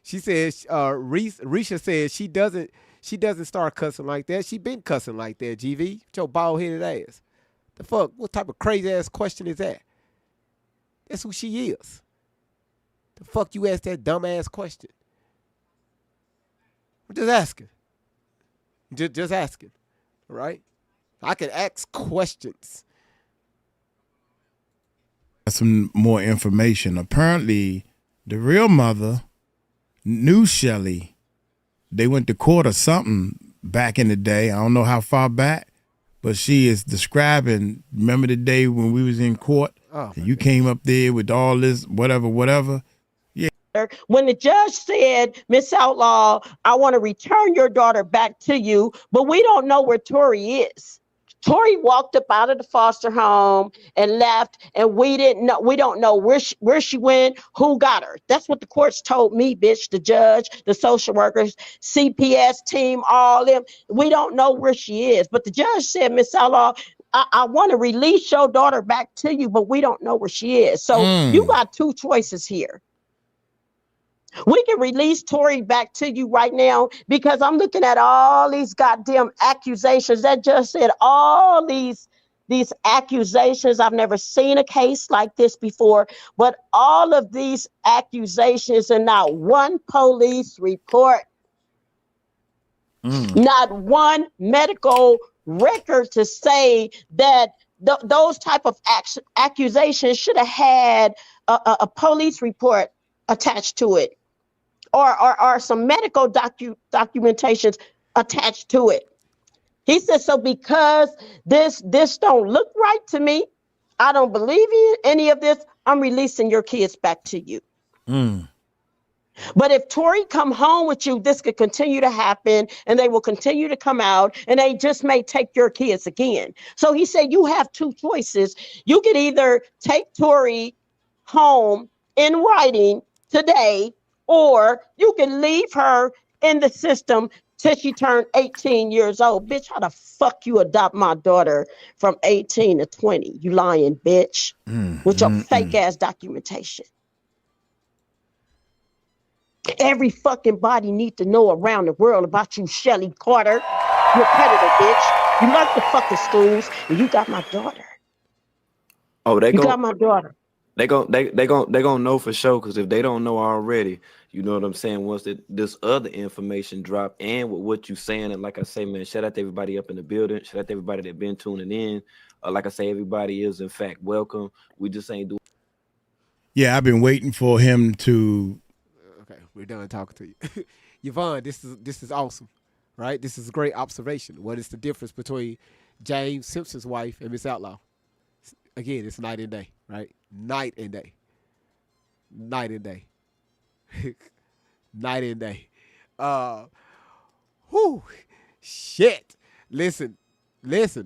S2: She says, Risha says she doesn't start cussing like that. She been cussing like that, GV. With your bald-headed ass. The fuck? What type of crazy-ass question is that? That's who she is. The fuck you ask that dumb-ass question? I'm just asking. Just asking. All right? I can ask questions.
S5: Some more information. Apparently, the real mother knew Shelly. They went to court or something back in the day. I don't know how far back, but she is describing, remember the day when we was in court?
S2: Oh,
S5: and you came up there with all this whatever. Yeah.
S4: When the judge said, Miss Outlaw, I want to return your daughter back to you, but we don't know where Tori is. Tori walked up out of the foster home and left, and we don't know where she went, who got her. That's what the courts told me, bitch, the judge, the social workers, CPS team, all them. We don't know where she is. But the judge said, Miss Outlaw, I want to release your daughter back to you, but we don't know where she is. So you got two choices here. We can release Tori back to you right now because I'm looking at all these goddamn accusations. That judge said all these accusations. I've never seen a case like this before, but all of these accusations and not one police report, not one medical record to say that those type of accusations should have had a police report attached to it. Or some medical documentations attached to it. He said, so because this don't look right to me, I don't believe in any of this, I'm releasing your kids back to you. But if Tori come home with you, this could continue to happen and they will continue to come out and they just may take your kids again. So he said, you have two choices. You could either take Tori home in writing today, or you can leave her in the system till she turned 18 years old. Bitch, how the fuck you adopt my daughter from 18 to 20? You lying bitch. With your fake ass documentation. Every fucking body need to know around the world about you, Shelly Carter. You're a predator, bitch. You left the fucking schools and you got my daughter.
S18: Oh,
S4: you got my daughter.
S18: They gonna know for sure, because if they don't know already, you know what I'm saying, once this other information drop and with what you saying, and like I say, man, shout out to everybody up in the building, shout out to everybody that been tuning in. Like I say, everybody is in fact welcome. We just ain't doing.
S5: Yeah, I've been waiting for him to.
S2: Okay, we're done talking to you. Yvonne, this is awesome, right? This is a great observation. What is the difference between James Simpson's wife and Miss Outlaw? Again, it's night and day, right? Night and day. Night and day. Night and day. Whew. Shit. Listen.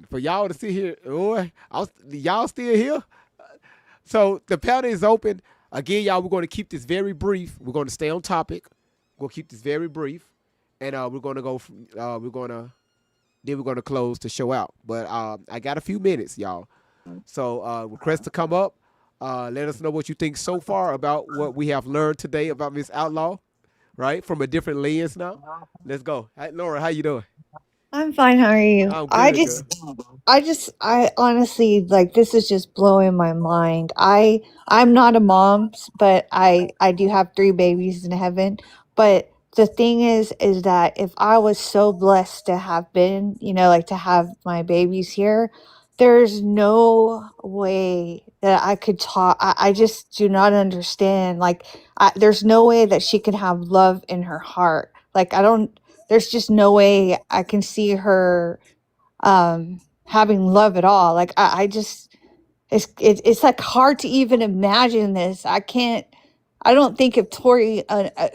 S2: For y'all to sit here, y'all still here? So the panel is open. Again, y'all, we're going to keep this very brief. We're going to stay on topic. We'll keep this very brief, and we're gonna go. We're gonna close the show out. But I got a few minutes, y'all. So request to come up. Let us know what you think so far about what we have learned today about Miss Outlaw, right? From a different lens now. Let's go. Hi, Laura, how you doing?
S19: I'm fine. How are you?
S2: I'm good, girl.
S19: I honestly like this is just blowing my mind. I'm not a mom, but I do have three babies in heaven. But the thing is that if I was so blessed to have been, like to have my babies here, there's no way that I could talk. I just do not understand. Like, there's no way that she could have love in her heart. Like, I don't. There's just no way I can see her having love at all. Like I just it's like hard to even imagine this. I don't think if Tori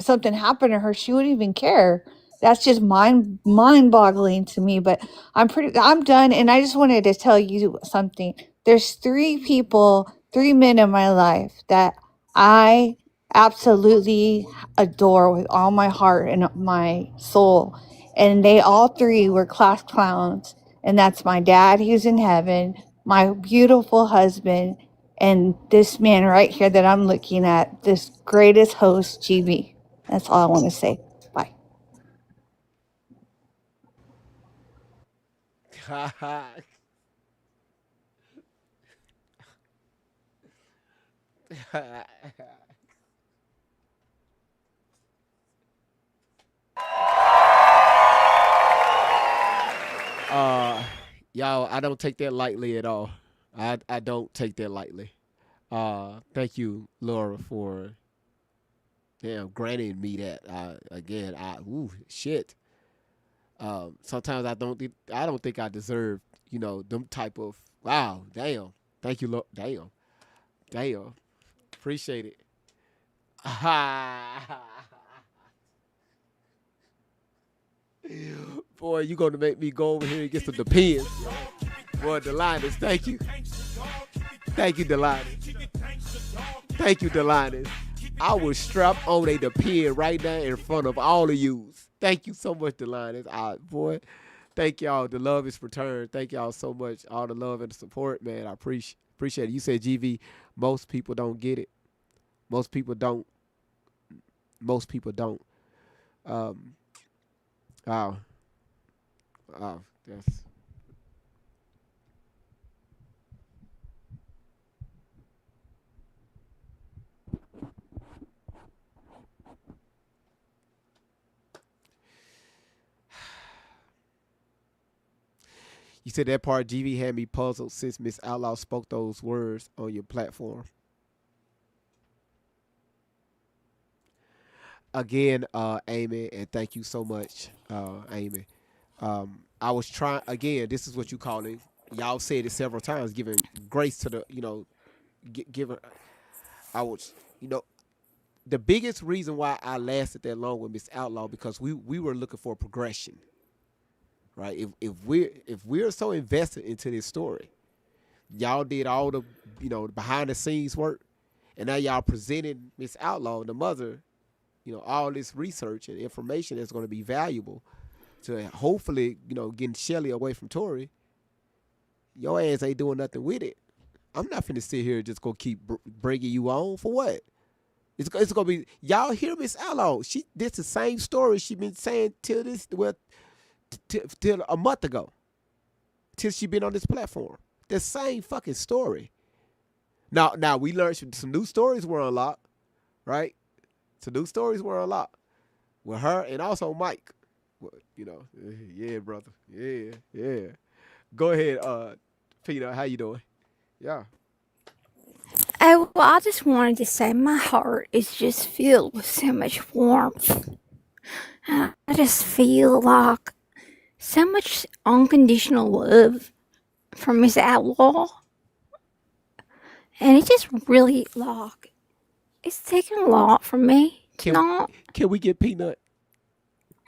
S19: something happened to her, she wouldn't even care. That's just mind boggling to me. But I'm done, and I just wanted to tell you something. There's three men in my life that I absolutely adore with all my heart and my soul, and they all three were class clowns. And that's my dad, who's in heaven, my beautiful husband, and this man right here that I'm looking at, this greatest host, GB. That's all I want to say. Bye.
S2: Y'all, I don't take that lightly at all. I don't take that lightly. Thank you, Laura, for granting me that. Again, shit. Sometimes I don't think I deserve, them type of wow, damn. Thank you, damn. Appreciate it. Boy, you gonna make me go over here and get some depends. Boy, Delinus, thank you. Thank you, Delinus. Thank you, Delinus. I will strap on a depend right now in front of all of you. Thank you so much, Delinus. Boy, thank y'all. The love is returned. Thank y'all so much. All the love and the support, man. I appreciate it. You said, GV, most people don't get it. Most people don't. Most people don't. Wow. That's. You said that part, GV, had me puzzled since Miss Outlaw spoke those words on your platform. Again, Amy, and thank you so much, Amy. I was trying, again, this is what you call it. Y'all said it several times, giving grace to the, giving, I was, the biggest reason why I lasted that long with Miss Outlaw, because we were looking for progression, right? If we're so invested into this story, y'all did all the behind the scenes work, and now y'all presented Miss Outlaw, the mother, all this research and information that's going to be valuable to hopefully getting Shelly away from Tori. Your ass ain't doing nothing with it. I'm not finna sit here and just go keep bringing you on for what? It's gonna be, y'all hear Miss Outlaw. This the same story she been saying till a month ago, till she been on this platform. The same fucking story. Now we learned some new stories were unlocked, right? Some new stories were unlocked with her and also Mike. Well, yeah, brother, yeah. Go ahead, Peter. How you doing? Yeah.
S20: Oh, well, I just wanted to say my heart is just filled with so much warmth. I just feel like so much unconditional love from Miss Outlaw. And it just really, it's taken a lot from me tonight.
S2: Can we get Peanut?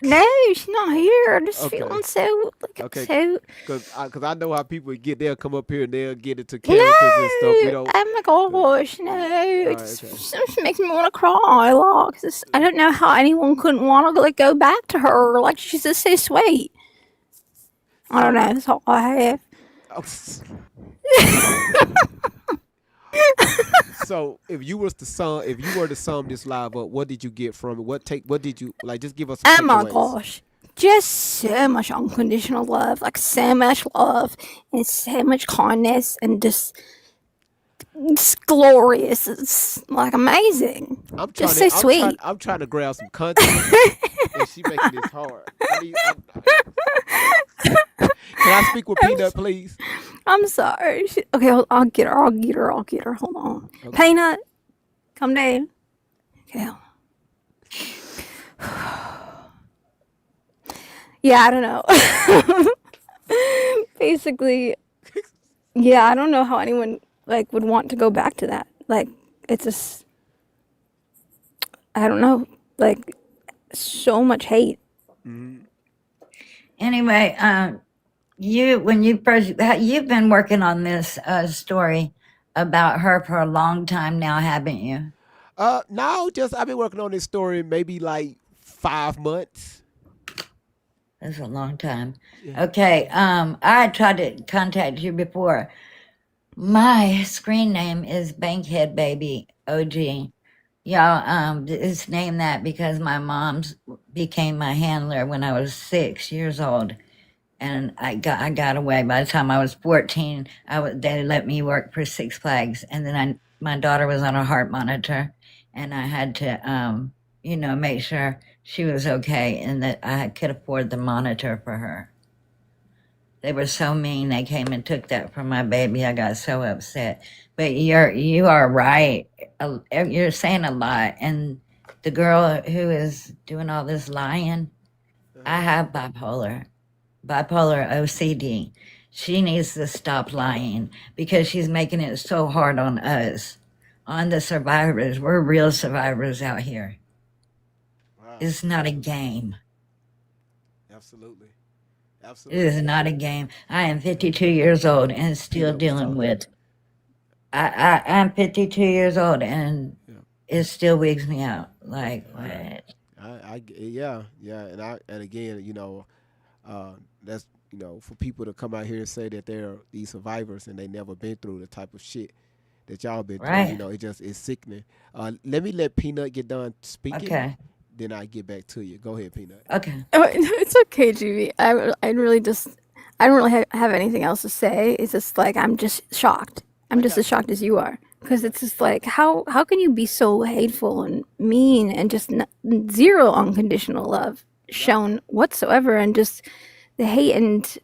S20: No, she's not here. I'm just
S2: Okay.
S20: feeling so
S2: Okay.
S20: so.
S2: Cause I know how people get. They'll come up here and they'll get into
S20: No,
S2: characters and stuff. We don't.
S20: oh my gosh, no!
S2: All
S20: It
S2: right.
S20: just,
S2: Okay.
S20: just makes me want to cry. Like, I don't know how anyone couldn't want to go back to her. Like, she's just so sweet. I don't know. That's all I have.
S2: So if you were to sum this live up, what did you get from it? What did you like? Just give us some
S20: Oh my
S2: takeaways.
S20: gosh. Just so much unconditional love, like so much love and so much kindness and just it's glorious. It's like amazing. Just so sweet.
S2: I'm trying to grab some content, and she making this hard. Can I speak with Peanut, please?
S20: I'm sorry. Okay, I'll get her. Hold on.
S2: Okay.
S20: Peanut, come down. Okay. Yeah, I don't know. Basically, yeah, I don't know how anyone like would want to go back to that. Like, it's just, I don't know, like so much hate.
S21: Anyway, you've been working on this story about her for a long time now, haven't you?
S2: No, just I've been working on this story maybe like 5 months.
S21: That's a long time.
S2: Yeah.
S21: Okay, I tried to contact you before. My screen name is Bankhead Baby OG. Y'all, it's named that because my mom's became my handler when I was 6 years old, and I got away. By the time I was 14, they let me work for Six Flags, and then my daughter was on a heart monitor, and I had to make sure she was okay and that I could afford the monitor for her. They were so mean. They came and took that from my baby. I got so upset. But you are right. You're saying a lot. And the girl who is doing all this lying, I have bipolar OCD. She needs to stop lying because she's making it so hard on us, on the survivors. We're real survivors out here.
S2: Wow.
S21: It's not a game.
S2: Absolutely.
S21: It is not a game. I am 52 years old and still dealing with. I'm 52 years old and it still wigs me out. Like what?
S2: Yeah, and again, that's for people to come out here and say that they're these survivors and they never been through the type of shit that y'all been
S21: Right.
S2: through. It's sickening. Let Peanut get done speaking.
S21: Okay.
S2: Then I get back to you. Go ahead, Peanut.
S21: Okay.
S20: Oh, it's okay, Judy. I really just, I don't really have anything else to say. It's just like, I'm just shocked. I'm just as shocked as you are. Because it's just like, how can you be so hateful and mean and just zero unconditional love shown whatsoever and just the hate and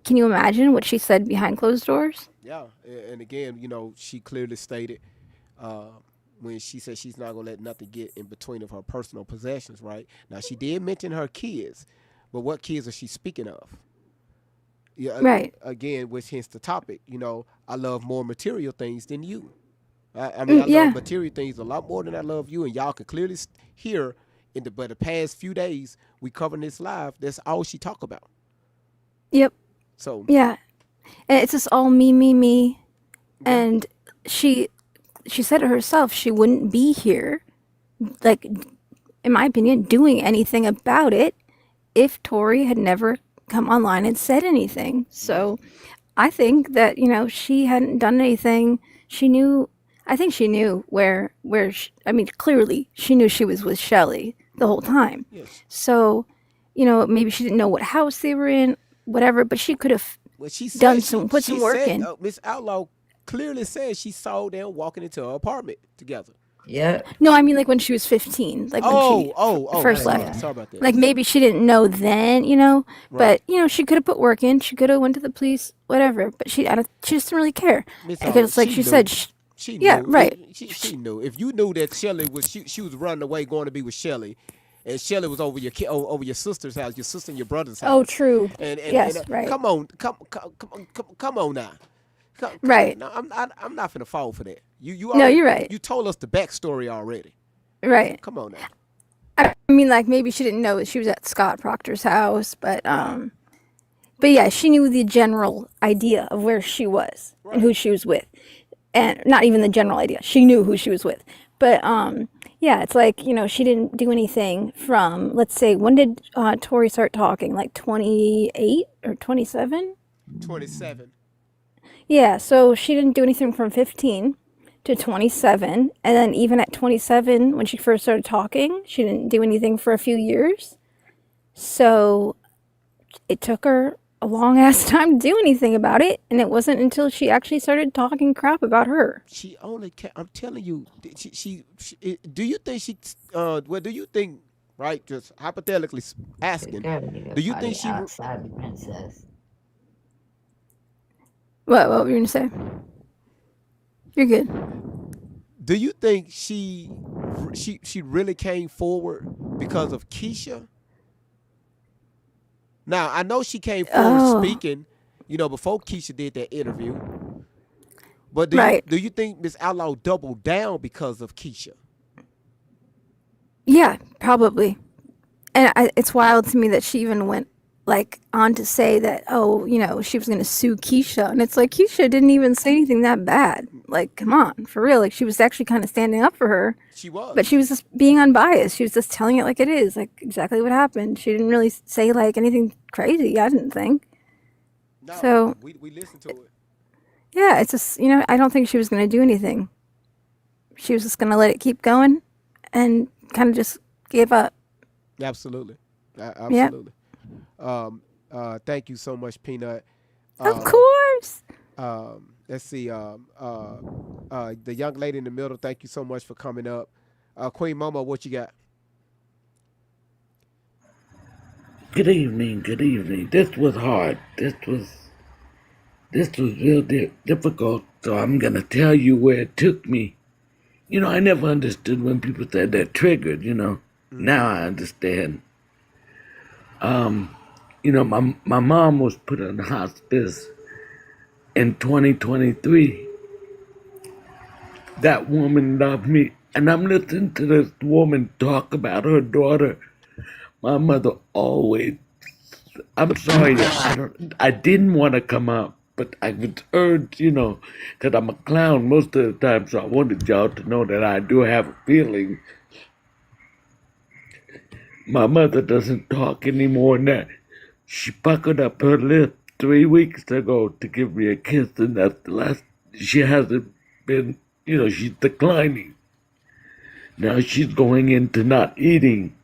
S20: can you imagine what she said behind closed doors?
S2: Yeah, and again, she clearly stated when she said she's not gonna let nothing get in between of her personal possessions. Right now, she did mention her kids, but what kids is she speaking of? Yeah,
S20: Right.
S2: Again, which hence the topic. I love more material things than you. I mean, I
S20: Yeah.
S2: love material things a lot more than I love you, and y'all can clearly hear but the past few days we covering this live. That's all she talk about.
S20: Yep.
S2: So
S20: Yeah. And it's just all me. And she said it herself, she wouldn't be here, like, in my opinion, doing anything about it if Tori had never come online and said anything. So I think that, she hadn't done anything. I think she knew clearly she knew she was with Shelly the whole time.
S2: Yes.
S20: So, maybe she didn't know what house they were in, whatever, but she could have
S2: Well, she said
S20: put some work in.
S2: Miss Outlaw clearly said she saw them walking into her apartment together.
S21: Yeah.
S20: No, I mean like when she was 15, like when she first
S2: sorry,
S20: left.
S2: sorry about that.
S20: Like maybe she didn't know then, but she could have put work in. She could have went to the police, whatever. But she just didn't really care because, like she said,
S2: she
S20: yeah,
S2: knew.
S20: right.
S2: She knew. If you knew that Shelly was she was running away going to be with Shelly, and Shelly was over your sister's house, your sister and your brother's house.
S20: Oh, true.
S2: And
S20: Yes, right.
S2: Come on now.
S20: Right.
S2: No, I'm not finna fall for that.
S20: No, you're right.
S2: You told us the backstory already.
S20: Right.
S2: Come on now.
S20: I mean, like maybe she didn't know that she was at Scott Proctor's house, but yeah, she knew the general idea of where she was and who she was with, and not even the general idea. She knew who she was with, but yeah, it's like, you know, she didn't do anything from, let's say, when did Tori start talking? Like 28 or 27?
S2: 27.
S20: Yeah, so she didn't do anything from 15 to 27, and then even at 27, when she first started talking, she didn't do anything for a few years. So it took her a long ass time to do anything about it, and it wasn't until she actually started talking crap about her.
S2: She only I'm telling you, do you think she well, do you think, right, just hypothetically asking, do you think she
S21: outside the princess?
S20: What were you gonna say? You're good.
S2: do you think she really came forward because of Keisha? Now, I know she came forward speaking, you know, before Keisha did that interview. But do you think Miss Outlaw doubled down because of Keisha?
S20: Yeah, probably. And it's wild to me that she even went like on to say that, oh, you know, she was going to sue Keisha, and it's like Keisha didn't even say anything that bad. Like, come on, for real. Like, she was actually kind of standing up for her.
S2: She was,
S20: but she was just being unbiased. She was just telling it like it is, like exactly what happened. She didn't really say like anything crazy. I didn't think.
S2: No,
S20: so
S2: we listened to it.
S20: Yeah, it's just, you know, I don't think she was going to do anything. She was just going to let it keep going, and kind of just give up.
S2: Absolutely. Absolutely. Thank you so much, Peanut.
S20: Of course.
S2: Let's see. The young lady in the middle, thank you so much for coming up. Queen Momo, what you got?
S3: Good evening. Good evening. This was hard. This was real difficult. So I'm gonna tell you where it took me. You know, I never understood when people said they're triggered. You know, now I understand. You know, my mom was put on hospice in 2023. That woman loved me, and I'm listening to this woman talk about her daughter. My mother always. I'm sorry, I didn't want to come out, but I was urged, you know, because I'm a clown most of the time, so I wanted y'all to know that I do have a feeling. My mother doesn't talk anymore now. She puckered up her lip 3 weeks ago to give me a kiss, and that's the last. She hasn't been, you know, she's declining. Now she's going into not eating.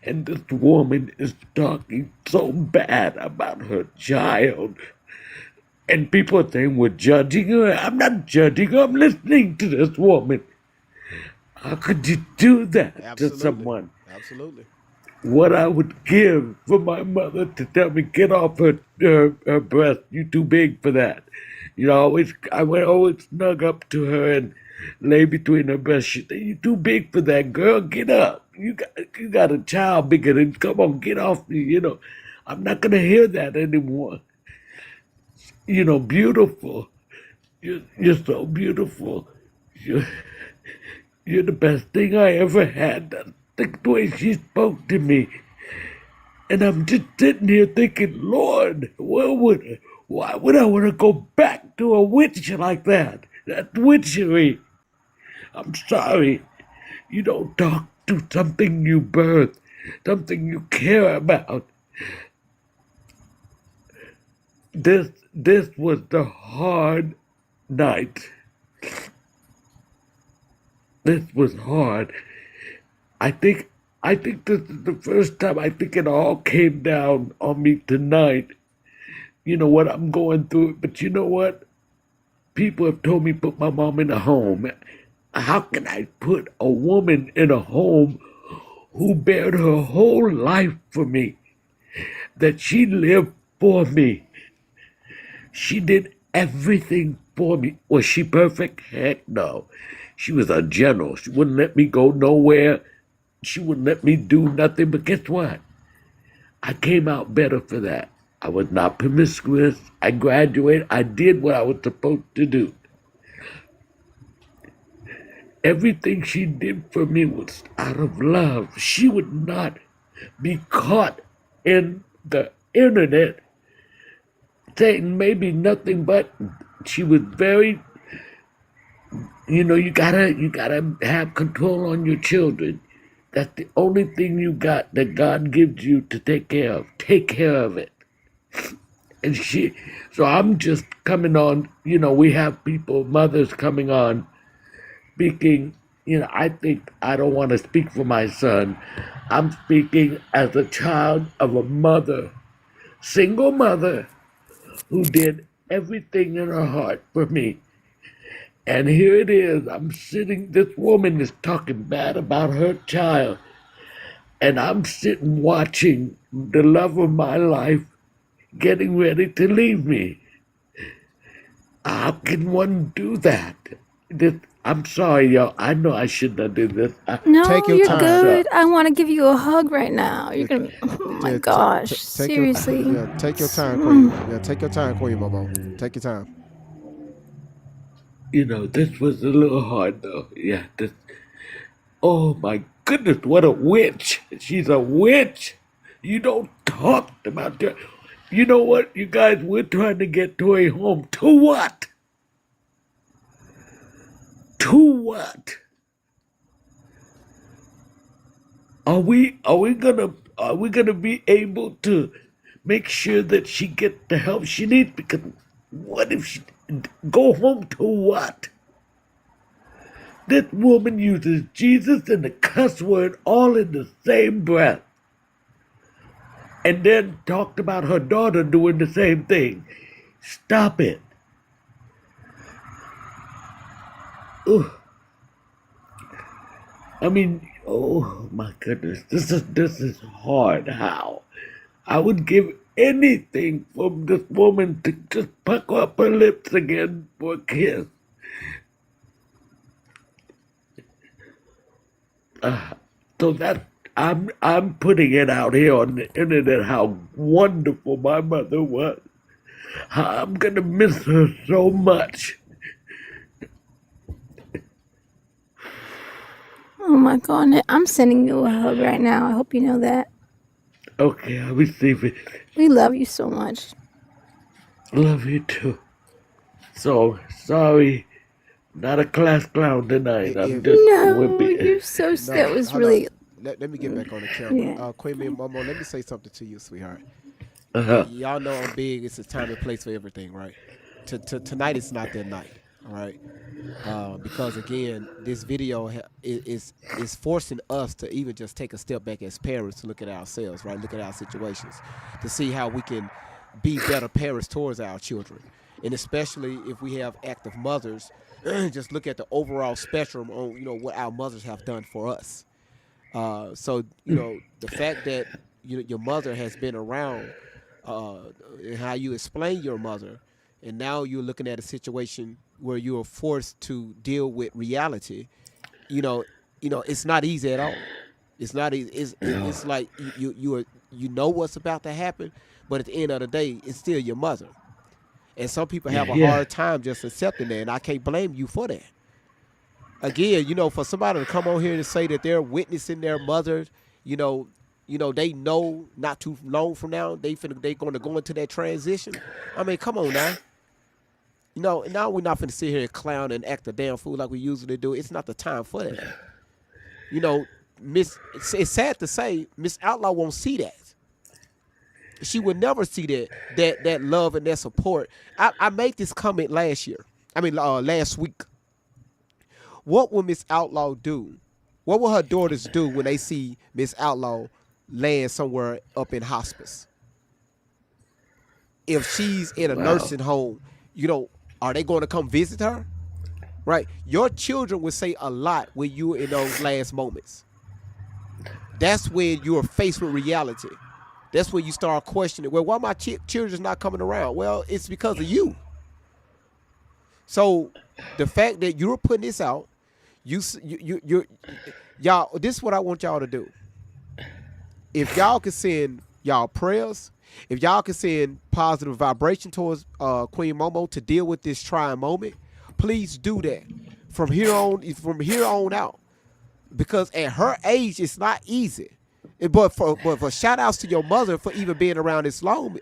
S3: And this woman is talking so bad about her child. And people are saying we're judging her. I'm not judging her. I'm listening to this woman. How could you do that to someone?
S2: Absolutely.
S3: What I would give for my mother to tell me, get off her breast. You're too big for that. You know, I would always snug up to her and lay between her breasts. She said, "You're too big for that, girl. Get up. You got a child bigger than. Come on, get off me." You know, I'm not gonna hear that anymore. You know, beautiful. You're so beautiful. You're the best thing I ever had. The way she spoke to me. And I'm just sitting here thinking, Lord, why would I want to go back to a witch like that? That's witchery. I'm sorry. You don't talk to something you birth, something you care about. This was the hard night. This was hard. I think this is the first time I think it all came down on me tonight. You know what I'm going through, but you know what? People have told me put my mom in a home. How can I put a woman in a home who bared her whole life for me? That she lived for me. She did everything for me. Was she perfect? Heck no. She was a general. She wouldn't let me go nowhere. She wouldn't let me do nothing, but guess what? I came out better for that. I was not promiscuous. I graduated. I did what I was supposed to do. everything she did for me was out of love. She would not be caught in the internet saying maybe nothing but she was very, you gotta have control on your children. That's the only thing you got that God gives you to take care of. Take care of it. And so I'm just coming on, we have people, mothers coming on speaking, I think I don't want to speak for my son. I'm speaking as a child of a mother, single mother, who did everything in her heart for me. And here it is, I'm sitting, this woman is talking bad about her child. And I'm sitting watching the love of my life getting ready to leave me. How can one do that? I'm sorry, y'all. I know I shouldn't have did this.
S2: Take
S20: No,
S2: your
S20: you're
S2: time.
S20: good. I want to give you a hug right now. You're gonna. Oh my gosh!
S2: Take
S20: Seriously.
S2: take your time, Queen. Yeah, take your time, Queen Momo. Take your time.
S3: This was a little hard though. Yeah, oh my goodness, what a witch. She's a witch. You don't talk about that. You know what, you guys, we're trying to get Tori home. To what? To what? Are we gonna be able to make sure that she gets the help she needs? Because what if she go home to what? This woman uses Jesus and the cuss word all in the same breath. And then talked about her daughter doing the same thing. Stop it. Ugh. I mean, oh my goodness, this is hard. How? I would give anything for this woman to just pucker up her lips again for a kiss. So that I'm putting it out here on the internet how wonderful my mother was. How I'm gonna miss her so much.
S20: Oh my god! I'm sending you a hug right now. I hope you know that.
S3: Okay, I'll receive it.
S20: We love you so much.
S3: Love you too. So sorry, not a class clown tonight. I'm just
S20: No,
S3: wimpy.
S20: you're so. That was
S2: hold on.
S20: really.
S2: Let me get back on the camera.
S20: Yeah.
S2: Queen Momo, let me say something to you, sweetheart.
S3: Uh-huh.
S2: Y'all know I'm big. It's a time and place for everything, right? Tonight is not that night, all right? Because again, this video is forcing us to even just take a step back as parents to look at ourselves, right? Look at our situations, to see how we can be better parents towards our children, and especially if we have active mothers, just look at the overall spectrum on what our mothers have done for us. So the fact that your mother has been around, and how you explain your mother, and now you're looking at a situation where you are forced to deal with reality. You know, it's not easy at all. It's not easy. It's like you know what's about to happen, but at the end of the day, it's still your mother. And some people have a
S3: Yeah.
S2: hard time just accepting that, and I can't blame you for that. Again, for somebody to come on here and say that they're witnessing their mother, they know not too long from now they going to go into that transition. I mean, come on now. Now we're not finna sit here and clown and act a damn fool like we usually do. It's not the time for that. It's sad to say, Miss Outlaw won't see that. She would never see that love and that support. I made this comment last week. What will Miss Outlaw do? What will her daughters do when they see Miss Outlaw land somewhere up in hospice? If she's in a nursing home, are they going to come visit her? Right? Your children will say a lot when you're in those last moments. That's when you're faced with reality. That's when you start questioning, well, why my children's not coming around? Well, it's because of you. So the fact that you're putting this out, y'all, this is what I want y'all to do. If y'all can send y'all prayers, if y'all can send positive vibration towards Queen Momo to deal with this trying moment, please do that. from here on out, because at her age it's not easy. But for shout outs to your mother for even being around this long,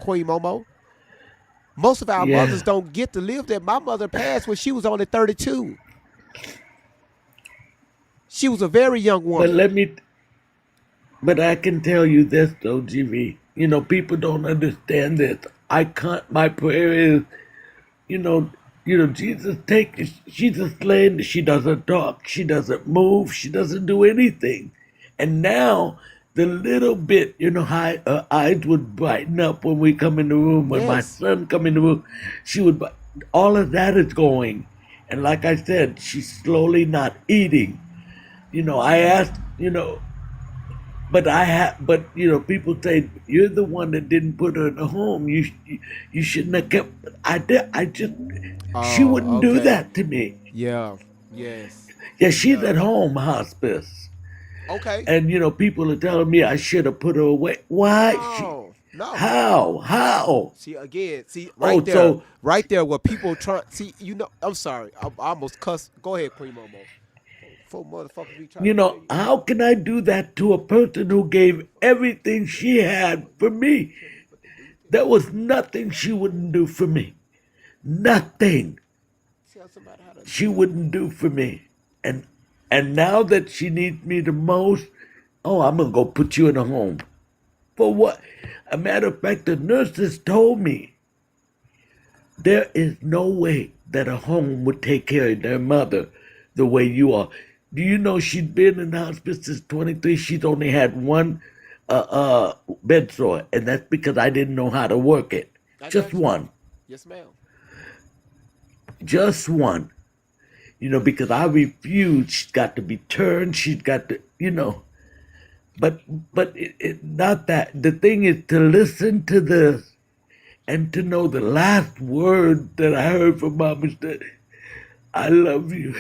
S2: Queen Momo. Most of our
S3: Yeah.
S2: mothers don't get to live that. My mother passed when she was only 32. She was a very young
S3: But
S2: woman.
S3: let me But I can tell you this though, GV. You know, people don't understand this. I can't. My prayer is, you know, Jesus she's a slave. She doesn't talk. She doesn't move. She doesn't do anything. And now the little bit, how her eyes would brighten up when we come in the room. When my
S2: Yes.
S3: son come in the room, she would. All of that is going. And like I said, she's slowly not eating. I asked, but people say you're the one that didn't put her in a home. You shouldn't have kept. I did. She
S2: Oh,
S3: wouldn't do
S2: okay.
S3: that to me.
S2: Yeah. Yes.
S3: Yeah, she's
S2: Yeah.
S3: at home hospice,
S2: Okay.
S3: and people are telling me I should have put her away. Why?
S2: No. No.
S3: How? How?
S2: See again. See
S3: Oh,
S2: right there.
S3: so
S2: Right there. Where people try. See. I'm sorry. I almost cussed. Go ahead, Queen Momo. For motherfuckers be trying to tell you.
S3: how can I do that to a person who gave everything she had for me? There was nothing she wouldn't do for me. Nothing.
S2: Tell somebody how to
S3: She
S2: deal with it.
S3: wouldn't do for me. And now that she needs me the most, oh, I'm gonna go put you in a home. For what? A matter of fact, the nurses told me there is no way that a home would take care of their mother the way you are. Do you know she's been in hospice since 23? She's only had one bed sore, and that's because I didn't know how to work it.
S2: I
S3: Just
S2: got you.
S3: one.
S2: Yes, ma'am.
S3: Just one. Because I refuse. She's got to be turned. She's got to. But not that. The thing is to listen to this and to know the last word that I heard from Mom is that I love you.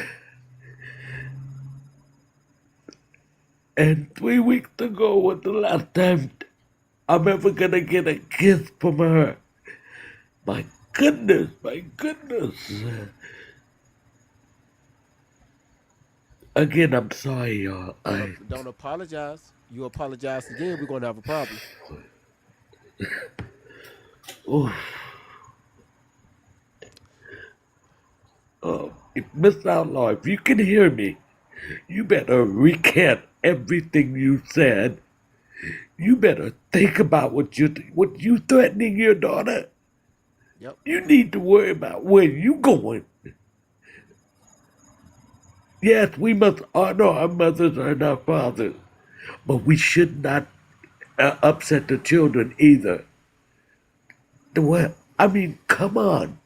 S3: And 3 weeks ago was the last time I'm ever gonna get a kiss from her. My goodness, my goodness. Again, I'm sorry, y'all.
S2: Don't apologize. You apologize again, we're gonna have a problem.
S3: Oh, Mr. Outlaw, if you can hear me, you better recant everything you said. You better think about what you threatening your daughter.
S2: Yep.
S3: You need to worry about where you going. Yes, we must honor our mothers and our fathers, but we should not upset the children either. I mean, come on.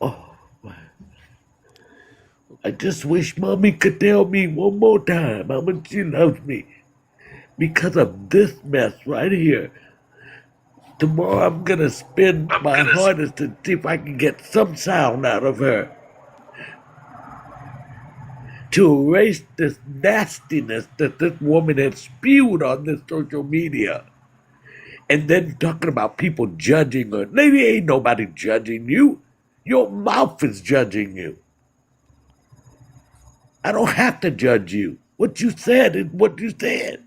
S3: Oh, I just wish Mommy could tell me one more time how much she loves me. Because of this mess right here. Tomorrow I'm gonna spend my hardest to see if I can get some sound out of her. To erase this nastiness that this woman has spewed on this social media. And then talking about people judging her. Lady, ain't nobody judging you. Your mouth is judging you. I don't have to judge you. What you said is what you said.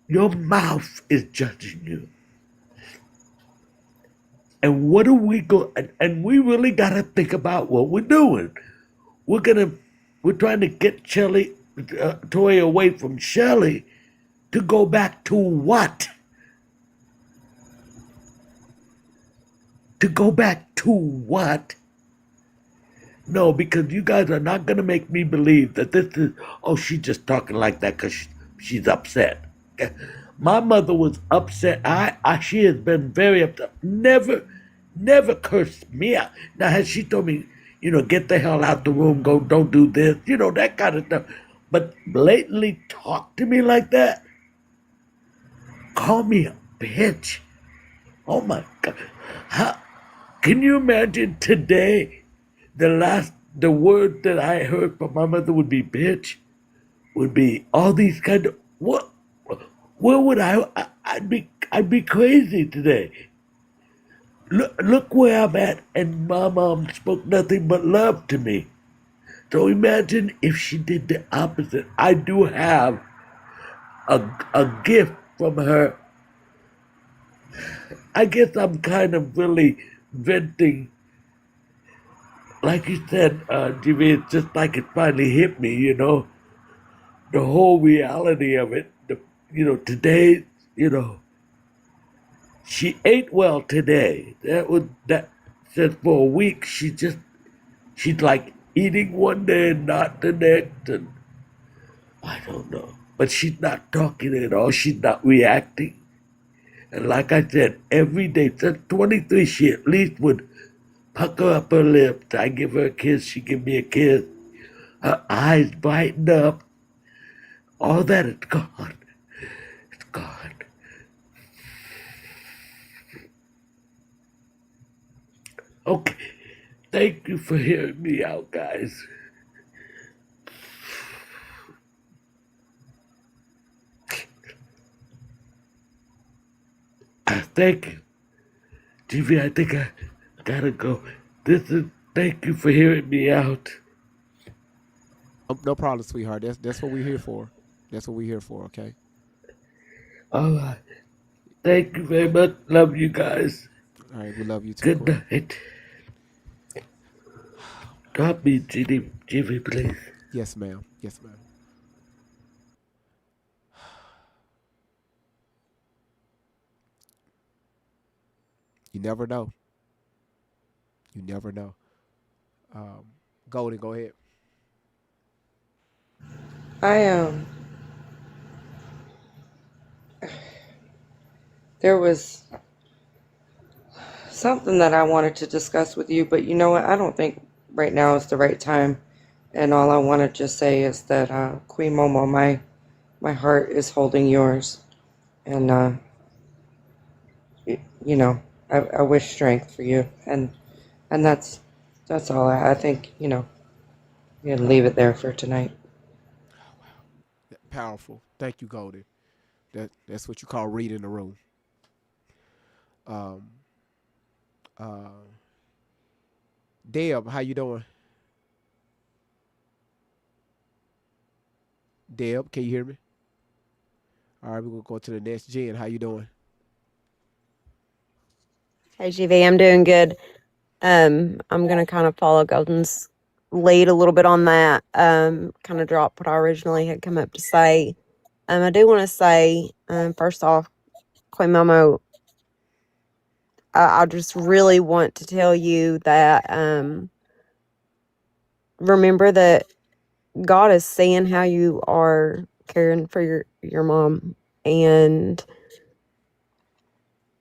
S3: Your mouth is judging you. And what are we going? And we really got to think about what we're doing. We're trying to get Toy away from Shelly to go back to what? To go back to what? No, because you guys are not going to make me believe that this is, oh, she's just talking like that because she's upset. My mother was upset. She has been very upset. Never cursed me out. Now, has she told me, get the hell out the room, don't do this, that kind of stuff. But blatantly talk to me like that? Call me a bitch. Oh my God. Can you imagine today? The word that I heard from my mother would be bitch, would be all these kind of, what? Where would I'd be crazy today. look where I'm at, and my mom spoke nothing but love to me. So imagine if she did the opposite. I do have a gift from her. I guess I'm kind of really venting. Like you said, Jimmy, it's just like it finally hit me, the whole reality of it. Today, you know, she ate well today. That said for a week she's like eating one day and not the next, and I don't know. But she's not talking at all. She's not reacting. And like I said, every day since 23, she at least would pucker up her lips. I give her a kiss, she give me a kiss. Her eyes brighten up. All that is gone. It's gone. Okay. Thank you for hearing me out, guys. Thank you. TV, I think I gotta go. Thank you for hearing me out.
S2: No problem, sweetheart. That's what we're here for. That's what we're here for. Okay.
S3: All right. Thank you very much. Love you guys.
S2: All right. We love you too.
S3: Good
S2: Queen.
S3: night. Drop me, Jimmy, please.
S2: Yes, ma'am. Yes, ma'am. You never know. You never know. Golden, go ahead.
S15: There was something that I wanted to discuss with you, but you know what? I don't think right now is the right time. And all I want to just say is that Queen Momo, my heart is holding yours, and I wish strength for you, and that's all. I think you can leave it there for tonight.
S2: Powerful. Thank you, Golden. That's what you call reading the room. Um, uh, Deb, how you doing? Deb, can you hear me? All right, we're gonna go to the next. Jen, how you doing?
S6: Hey, GV, I'm doing good. I'm gonna kind of follow Golden's lead a little bit on that. Kind of drop what I originally had come up to say. I do want to say, first off, Queen Momo, I just really want to tell you that remember that God is seeing how you are caring for your mom, and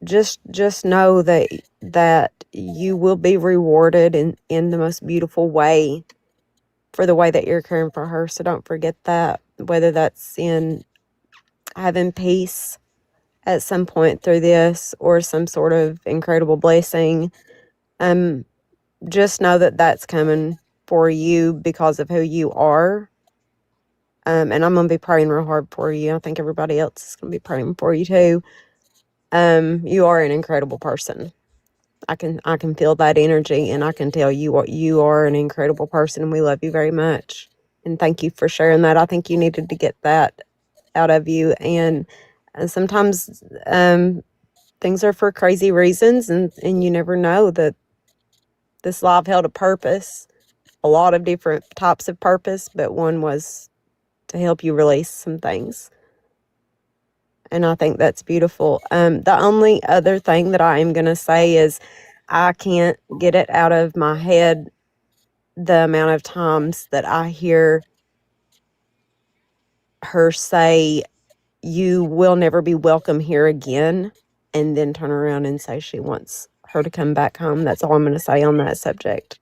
S6: just know that you will be rewarded in the most beautiful way for the way that you're caring for her. So don't forget that, whether that's in having peace at some point through this or some sort of incredible blessing. Just know that that's coming for you because of who you are. And I'm going to be praying real hard for you. I think everybody else is going to be praying for you too. You are an incredible person. I can feel that energy, and I can tell you what you are an incredible person, and we love you very much. And thank you for sharing that. I think you needed to get that out of you. And sometimes things are for crazy reasons, and you never know that this life held a purpose, a lot of different types of purpose, but one was to help you release some things. And I think that's beautiful. The only other thing that I am going to say is I can't get it out of my head the amount of times that I hear her say, "You will never be welcome here again," and then turn around and say she wants her to come back home. That's all I'm going to say on that subject.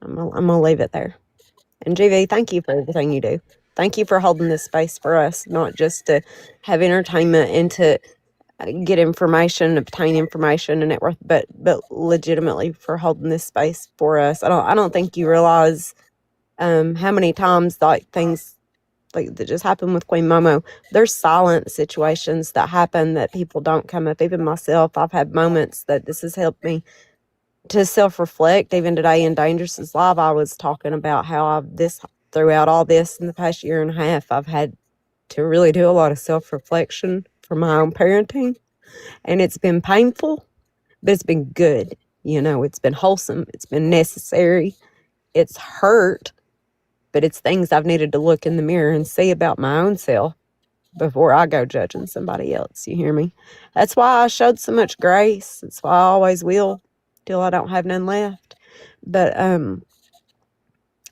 S6: I'm gonna leave it there. And GV, thank you for everything you do. Thank you for holding this space for us, not just to have entertainment and to get information, obtain information and network, but legitimately for holding this space for us. I don't think you realize how many times like things like that just happened with Queen Momo. There's silent situations that happen that people don't come up. Even myself, I've had moments that this has helped me to self-reflect. Even today in Dangerous's live, I was talking about how I've this throughout all this in the past year and a half, I've had to really do a lot of self-reflection for my own parenting, and it's been painful, but it's been good. You know, it's been wholesome. It's been necessary. It's hurt, but it's things I've needed to look in the mirror and see about my own self before I go judging somebody else. You hear me? That's why I showed so much grace. That's why I always will till I don't have none left. But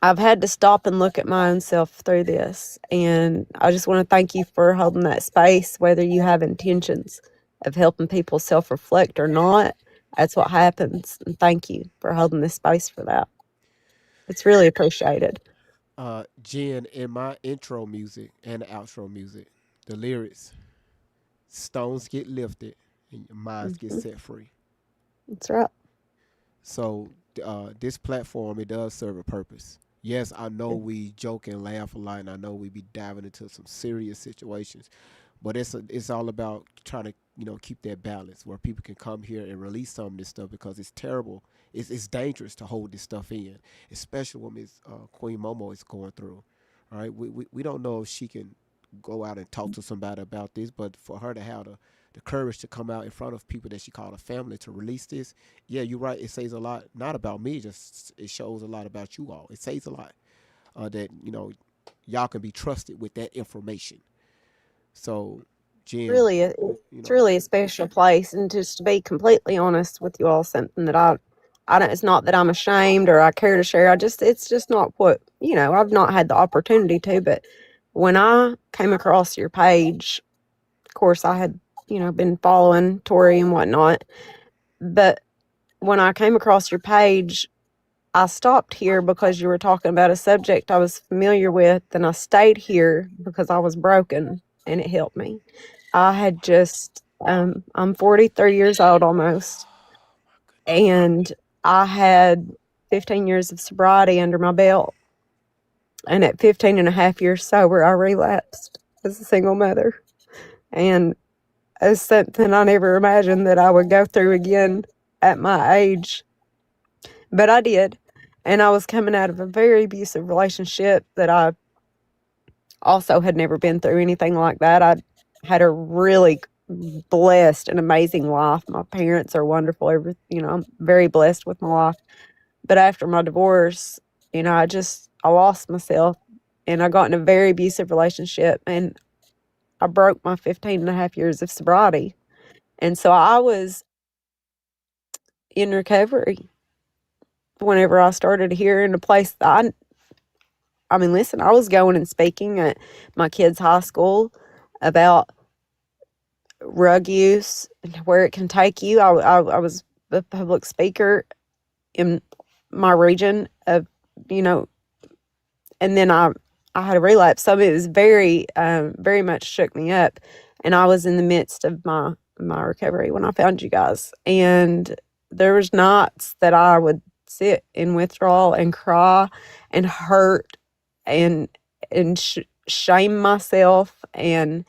S6: I've had to stop and look at my own self through this. And I just want to thank you for holding that space, whether you have intentions of helping people self reflect or not. That's what happens. And thank you for holding this space for that. It's really appreciated.
S2: Jen, in my intro music and outro music, the lyrics, stones get lifted and your minds get
S6: Mhm.
S2: set free.
S6: That's right.
S2: So this platform, it does serve a purpose. Yes, I know we joke and laugh a lot, and I know we be diving into some serious situations, but it's all about trying to keep that balance where people can come here and release some of this stuff because it's terrible. It's dangerous to hold this stuff in, especially what Miss Queen Momo is going through. All right, we don't know if she can go out and talk to somebody about this, but for her to have the courage to come out in front of people that she called a family to release this, yeah, you're right. It says a lot, not about me, just it shows a lot about you all. It says a lot that y'all can be trusted with that information. So, Jen,
S6: Really,
S2: you
S6: it's
S2: know,
S6: really a special place. And just to be completely honest with you all, something that I don't, it's not that I'm ashamed or I care to share. It's just not what, I've not had the opportunity to. But when I came across your page, of course, I had, been following Tori and whatnot. But when I came across your page, I stopped here because you were talking about a subject I was familiar with, and I stayed here because I was broken and it helped me. I had just, I'm 43 years old almost, and I had 15 years of sobriety under my belt. And at 15 and a half years sober, I relapsed as a single mother. And it's something I never imagined that I would go through again at my age, but I did. And I was coming out of a very abusive relationship that I also had never been through anything like that. I had a really blessed and amazing life. My parents are wonderful. I'm very blessed with my life. But after my divorce, I lost myself and I got in a very abusive relationship and I broke my 15 and a half years of sobriety. And so I was in recovery whenever I started here in a place that I mean, listen, I was going and speaking at my kids' high school about rug use and where it can take you. I was a public speaker in my region of, you know, and then I had a relapse. So it was very much shook me up. And I was in the midst of my recovery when I found you guys. And there was nights that I would sit in withdrawal and cry and hurt and shame myself, and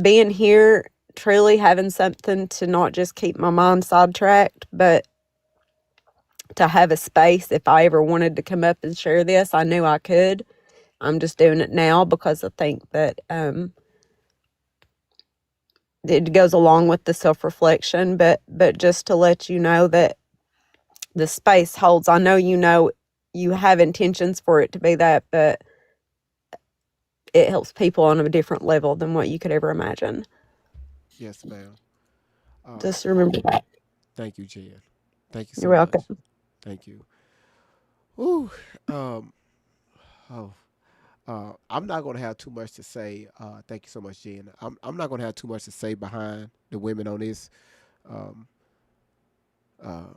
S6: being here truly having something to not just keep my mind sidetracked, but to have a space if I ever wanted to come up and share this, I knew I could. I'm just doing it now because I think that it goes along with the self-reflection, but just to let you know that the space holds. I know you have intentions for it to be that, but it helps people on a different level than what you could ever imagine.
S2: yes, ma'am.
S6: Just remember that.
S2: Thank you, Jen. Thank you
S6: You're
S2: so much.
S6: welcome.
S2: Thank you. Ooh, oh, I'm not going to have too much to say. Thank you so much, Jen. I'm not going to have too much to say behind the women on this. Um, uh,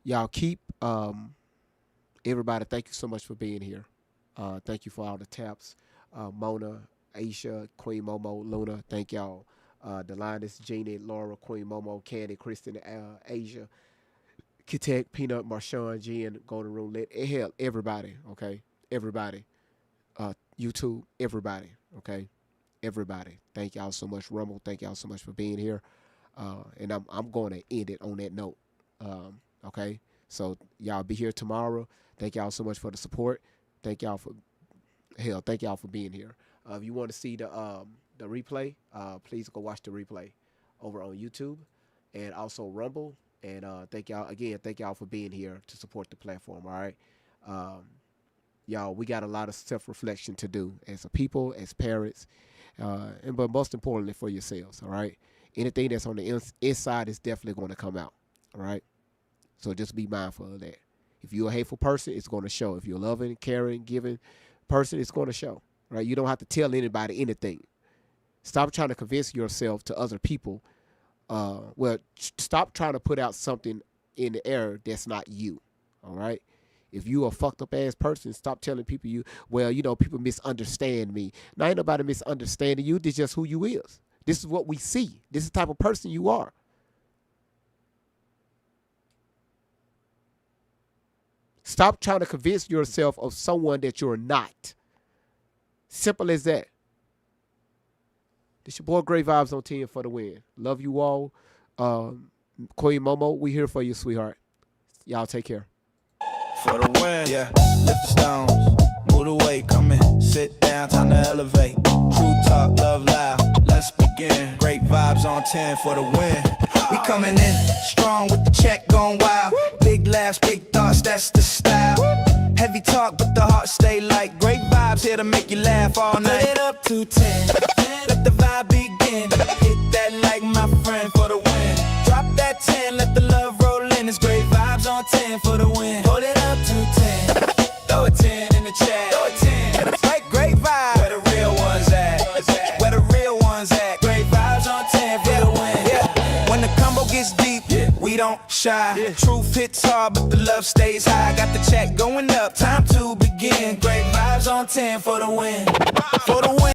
S2: y'all keep everybody. Thank you so much for being here. Thank you for all the taps. Mona, Aisha, Queen Momo, Luna. Thank y'all. Delinus, Jeannie, Laura, Queen Momo, Candy, Kristen, Asia, Kitek, Peanut, Marshawn, Jen, Golden Rule, hell, everybody, okay? Everybody. YouTube, everybody, okay? Everybody. Thank y'all so much, Rumble. Thank y'all so much for being here. And I'm going to end it on that note. Okay? So y'all be here tomorrow. Thank y'all so much for the support. Thank y'all for being here. If you want to see the replay, please go watch the replay over on YouTube and also Rumble. And thank y'all for being here to support the platform. All right. Y'all, we got a lot of self-reflection to do as a people, as parents, but most importantly for yourselves. All right. Anything that's on the inside is definitely going to come out. All right. So just be mindful of that. If you're a hateful person, it's going to show. If you're a loving, caring, giving person, it's going to show. Right? You don't have to tell anybody anything. Stop trying to convince yourself to other people. Stop trying to put out something in the air that's not you. All right. If you a fucked up ass person, stop telling people people misunderstand me. Now ain't nobody misunderstanding you. This is just who you is. This is what we see. This is the type of person you are. Stop trying to convince yourself of someone that you're not. Simple as that. This your boy Great Vibes on 10 for the win. Love you all. Queen Momo, we here for you, sweetheart. Y'all take care.
S1: For the win, yeah. Lift the stones, move the weight, come in, sit down, time to elevate. True talk, love loud, let's begin. Great vibes on 10 for the win. We coming in strong with the check going wild. Big laughs, big thoughts, that's the style. Heavy talk, but the heart stay light. Great vibes here to make you laugh all night. Put it up to 10, let the vibe begin. Hit that like my friend for the win. Drop that 10, let the love roll in. It's great vibes on 10 for the win. Hold it up to 10, throw a 10 in the chat. Throw a 10, great vibe. Where the real ones at? Where the real ones at? Great vibes on 10 for the win. Yeah. When the combo gets deep, we don't shy. Truth hits hard, but the love stays high. Got the check going up, time to begin. Great vibes on 10 for the win. For the win.